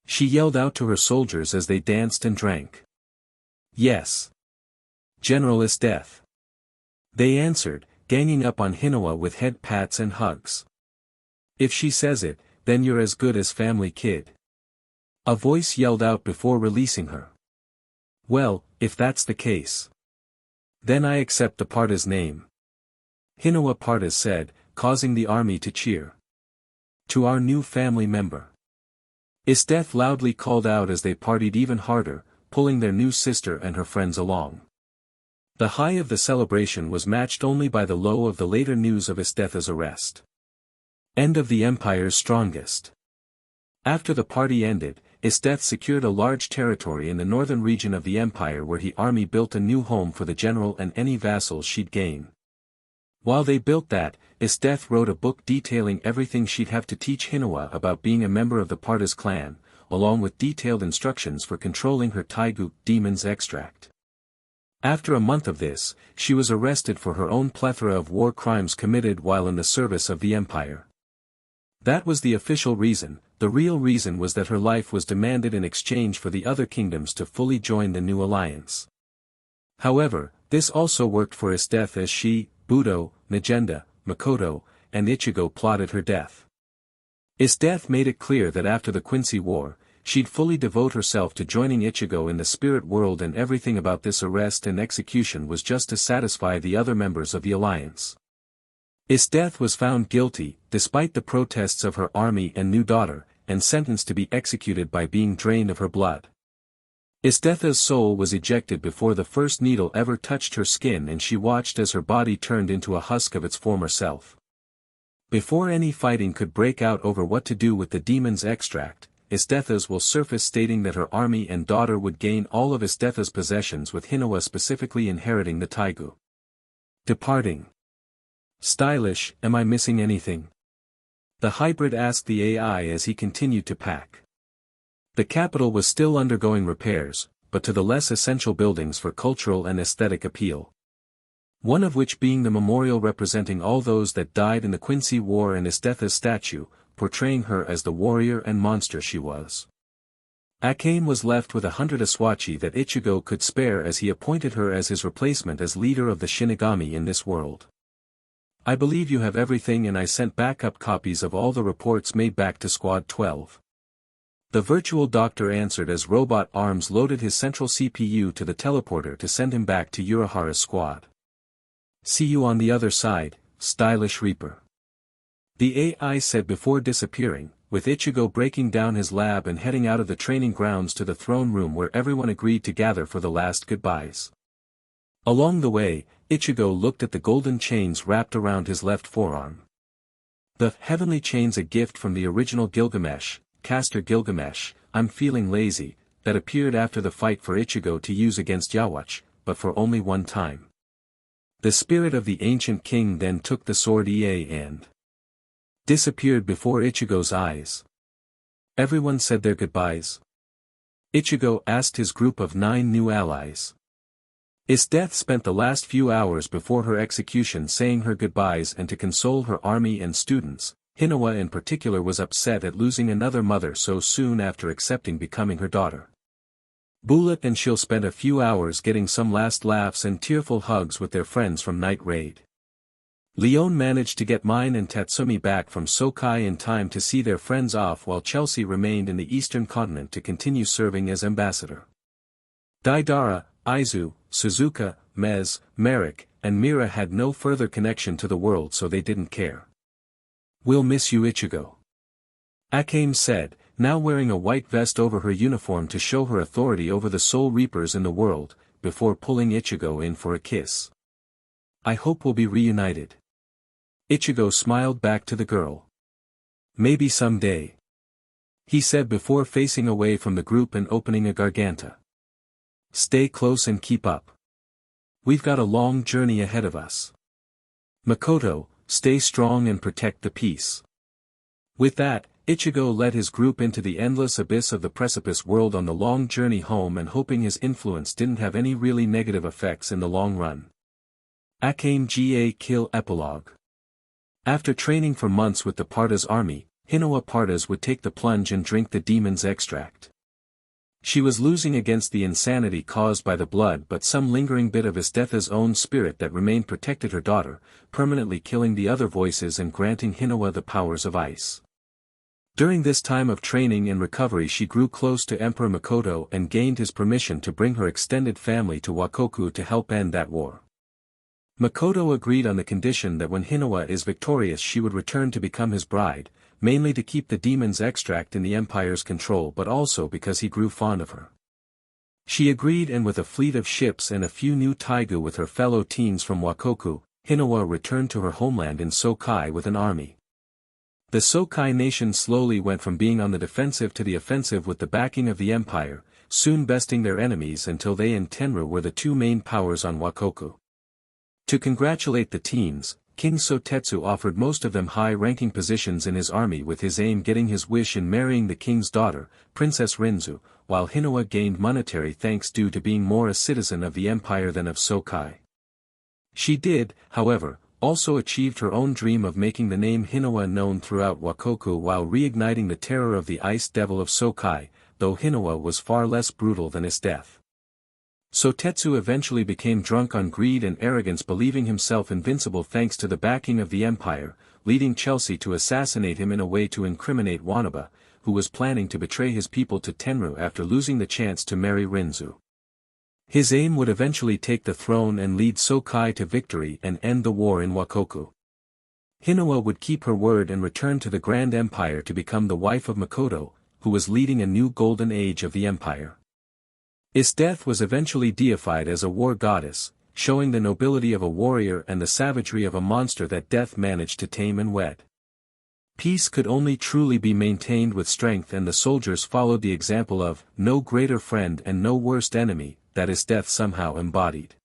She yelled out to her soldiers as they danced and drank. Yes. General's death. They answered, ganging up on Hinoa with head pats and hugs. If she says it, then you're as good as family kid. A voice yelled out before releasing her. Well, if that's the case. Then I accept the Parta's name. Hinowa Partas said, causing the army to cheer. To our new family member. IchigoXEsdeath loudly called out as they partied even harder, pulling their new sister and her friends along. The high of the celebration was matched only by the low of the later news of IchigoXEsdeath's arrest. End of the Empire's strongest. After the party ended, IchigoXEsdeath secured a large territory in the northern region of the Empire where his army built a new home for the general and any vassals she'd gain. While they built that, IchigoXEsdeath wrote a book detailing everything she'd have to teach Hinowa about being a member of the Partas clan, along with detailed instructions for controlling her Taigu demon's extract. After a month of this, she was arrested for her own plethora of war crimes committed while in the service of the Empire. That was the official reason. The real reason was that her life was demanded in exchange for the other kingdoms to fully join the new alliance. However, this also worked for IchigoXEsdeath as she, Budo, Nagenda, Makoto, and Ichigo plotted her death. IchigoXEsdeath made it clear that after the Quincy War, she'd fully devote herself to joining Ichigo in the spirit world, and everything about this arrest and execution was just to satisfy the other members of the alliance. IchigoXEsdeath was found guilty, despite the protests of her army and new daughter, and sentenced to be executed by being drained of her blood. IchigoXEsdeath's soul was ejected before the first needle ever touched her skin, and she watched as her body turned into a husk of its former self. Before any fighting could break out over what to do with the demon's extract, IchigoXEsdeath will surface stating that her army and daughter would gain all of IchigoXEsdeath's possessions, with Hinowa specifically inheriting the Taigu. Departing. Stylish, am I missing anything? The hybrid asked the AI as he continued to pack. The capital was still undergoing repairs, but to the less essential buildings for cultural and aesthetic appeal. One of which being the memorial representing all those that died in the Quincy War and IchigoXEsdeath's statue, portraying her as the warrior and monster she was. Akim was left with 100 Aswachi that Ichigo could spare, as he appointed her as his replacement as leader of the Shinigami in this world. I believe you have everything, and I sent backup copies of all the reports made back to Squad 12. The virtual doctor answered as Robot Arms loaded his central CPU to the teleporter to send him back to Urahara's squad. See you on the other side, stylish Reaper. The AI said before disappearing, with Ichigo breaking down his lab and heading out of the training grounds to the throne room where everyone agreed to gather for the last goodbyes. Along the way, Ichigo looked at the golden chains wrapped around his left forearm. The heavenly chains, a gift from the original Gilgamesh, caster Gilgamesh, I'm feeling lazy, that appeared after the fight for Ichigo to use against Yawach, but for only one time. The spirit of the ancient king then took the sword EA and disappeared before Ichigo's eyes. Everyone said their goodbyes. Ichigo asked his group of 9 new allies. IchigoXEsdeath spent the last few hours before her execution saying her goodbyes and to console her army and students. Hinowa in particular was upset at losing another mother so soon after accepting becoming her daughter. Bullet and she'll spent a few hours getting some last laughs and tearful hugs with their friends from Night Raid. Leon managed to get Mine and Tatsumi back from Sokai in time to see their friends off, while Chelsea remained in the eastern continent to continue serving as ambassador. Daidara, Aizu, Suzuka, Mez, Merrick, and Mera had no further connection to the world, so they didn't care. We'll miss you, Ichigo. Akim said, now wearing a white vest over her uniform to show her authority over the Soul Reapers in the world, before pulling Ichigo in for a kiss. I hope we'll be reunited. Ichigo smiled back to the girl. Maybe someday, he said before facing away from the group and opening a garganta. Stay close and keep up. We've got a long journey ahead of us. Makoto, stay strong and protect the peace. With that, Ichigo led his group into the endless abyss of the precipice world on the long journey home, and hoping his influence didn't have any really negative effects in the long run. Akane Ga Kill Epilogue. After training for months with the Partas army, Hinowa Partas would take the plunge and drink the demon's extract. She was losing against the insanity caused by the blood, but some lingering bit of IchigoXEsdeath's own spirit that remained protected her daughter, permanently killing the other voices and granting Hinowa the powers of ice. During this time of training and recovery she grew close to Emperor Makoto and gained his permission to bring her extended family to Wakoku to help end that war. Makoto agreed on the condition that when Hinowa is victorious she would return to become his bride, mainly to keep the demon's extract in the Empire's control but also because he grew fond of her. She agreed, and with a fleet of ships and a few new taigu with her fellow teens from Wakoku, Hinowa returned to her homeland in Sokai with an army. The Sokai nation slowly went from being on the defensive to the offensive with the backing of the Empire, soon besting their enemies until they and Tenru were the two main powers on Wakoku. To congratulate the teens, King Sotetsu offered most of them high-ranking positions in his army with his aim getting his wish in marrying the king's daughter, Princess Rinzu, while Hinowa gained monetary thanks due to being more a citizen of the empire than of Sokai. She did, however, also achieved her own dream of making the name Hinowa known throughout Wakoku while reigniting the terror of the ice devil of Sokai, though Hinowa was far less brutal than his death. Sotetsu eventually became drunk on greed and arrogance, believing himself invincible thanks to the backing of the empire, leading Chelsea to assassinate him in a way to incriminate Wanaba, who was planning to betray his people to Tenru after losing the chance to marry Rinzu. His aim would eventually take the throne and lead Sokai to victory and end the war in Wakoku. Hinowa would keep her word and return to the Grand Empire to become the wife of Makoto, who was leading a new golden age of the empire. Death was eventually deified as a war goddess, showing the nobility of a warrior and the savagery of a monster that death managed to tame and wed. Peace could only truly be maintained with strength, and the soldiers followed the example of no greater friend and no worst enemy that Death somehow embodied.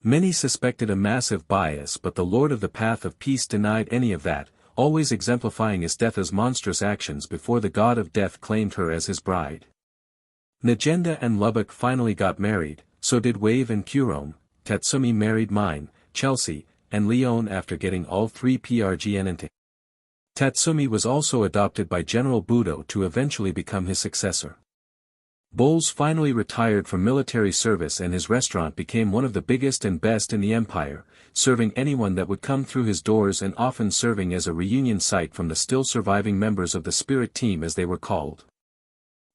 Many suspected a massive bias, but the Lord of the Path of Peace denied any of that, always exemplifying Death's monstrous actions before the god of death claimed her as his bride. Najenda and Lubbock finally got married, so did Wave and Kurome. Tatsumi married Mine, Chelsea, and Leon after getting all three PRGNNT. Tatsumi was also adopted by General Budo to eventually become his successor. Bowles finally retired from military service and his restaurant became one of the biggest and best in the empire, serving anyone that would come through his doors and often serving as a reunion site from the still surviving members of the Spirit Team as they were called.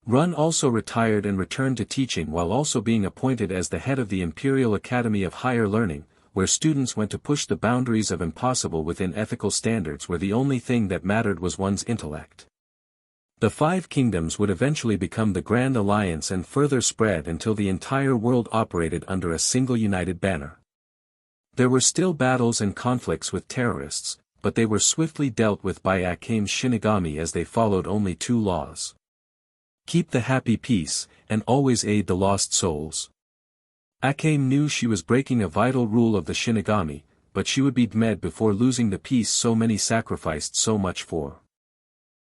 Run also retired and returned to teaching while also being appointed as the head of the Imperial Academy of Higher Learning, where students went to push the boundaries of impossible within ethical standards where the only thing that mattered was one's intellect. The Five Kingdoms would eventually become the Grand Alliance and further spread until the entire world operated under a single united banner. There were still battles and conflicts with terrorists, but they were swiftly dealt with by Akime's Shinigami as they followed only two laws. Keep the happy peace, and always aid the lost souls. Akame knew she was breaking a vital rule of the Shinigami, but she would be dead before losing the peace so many sacrificed so much for.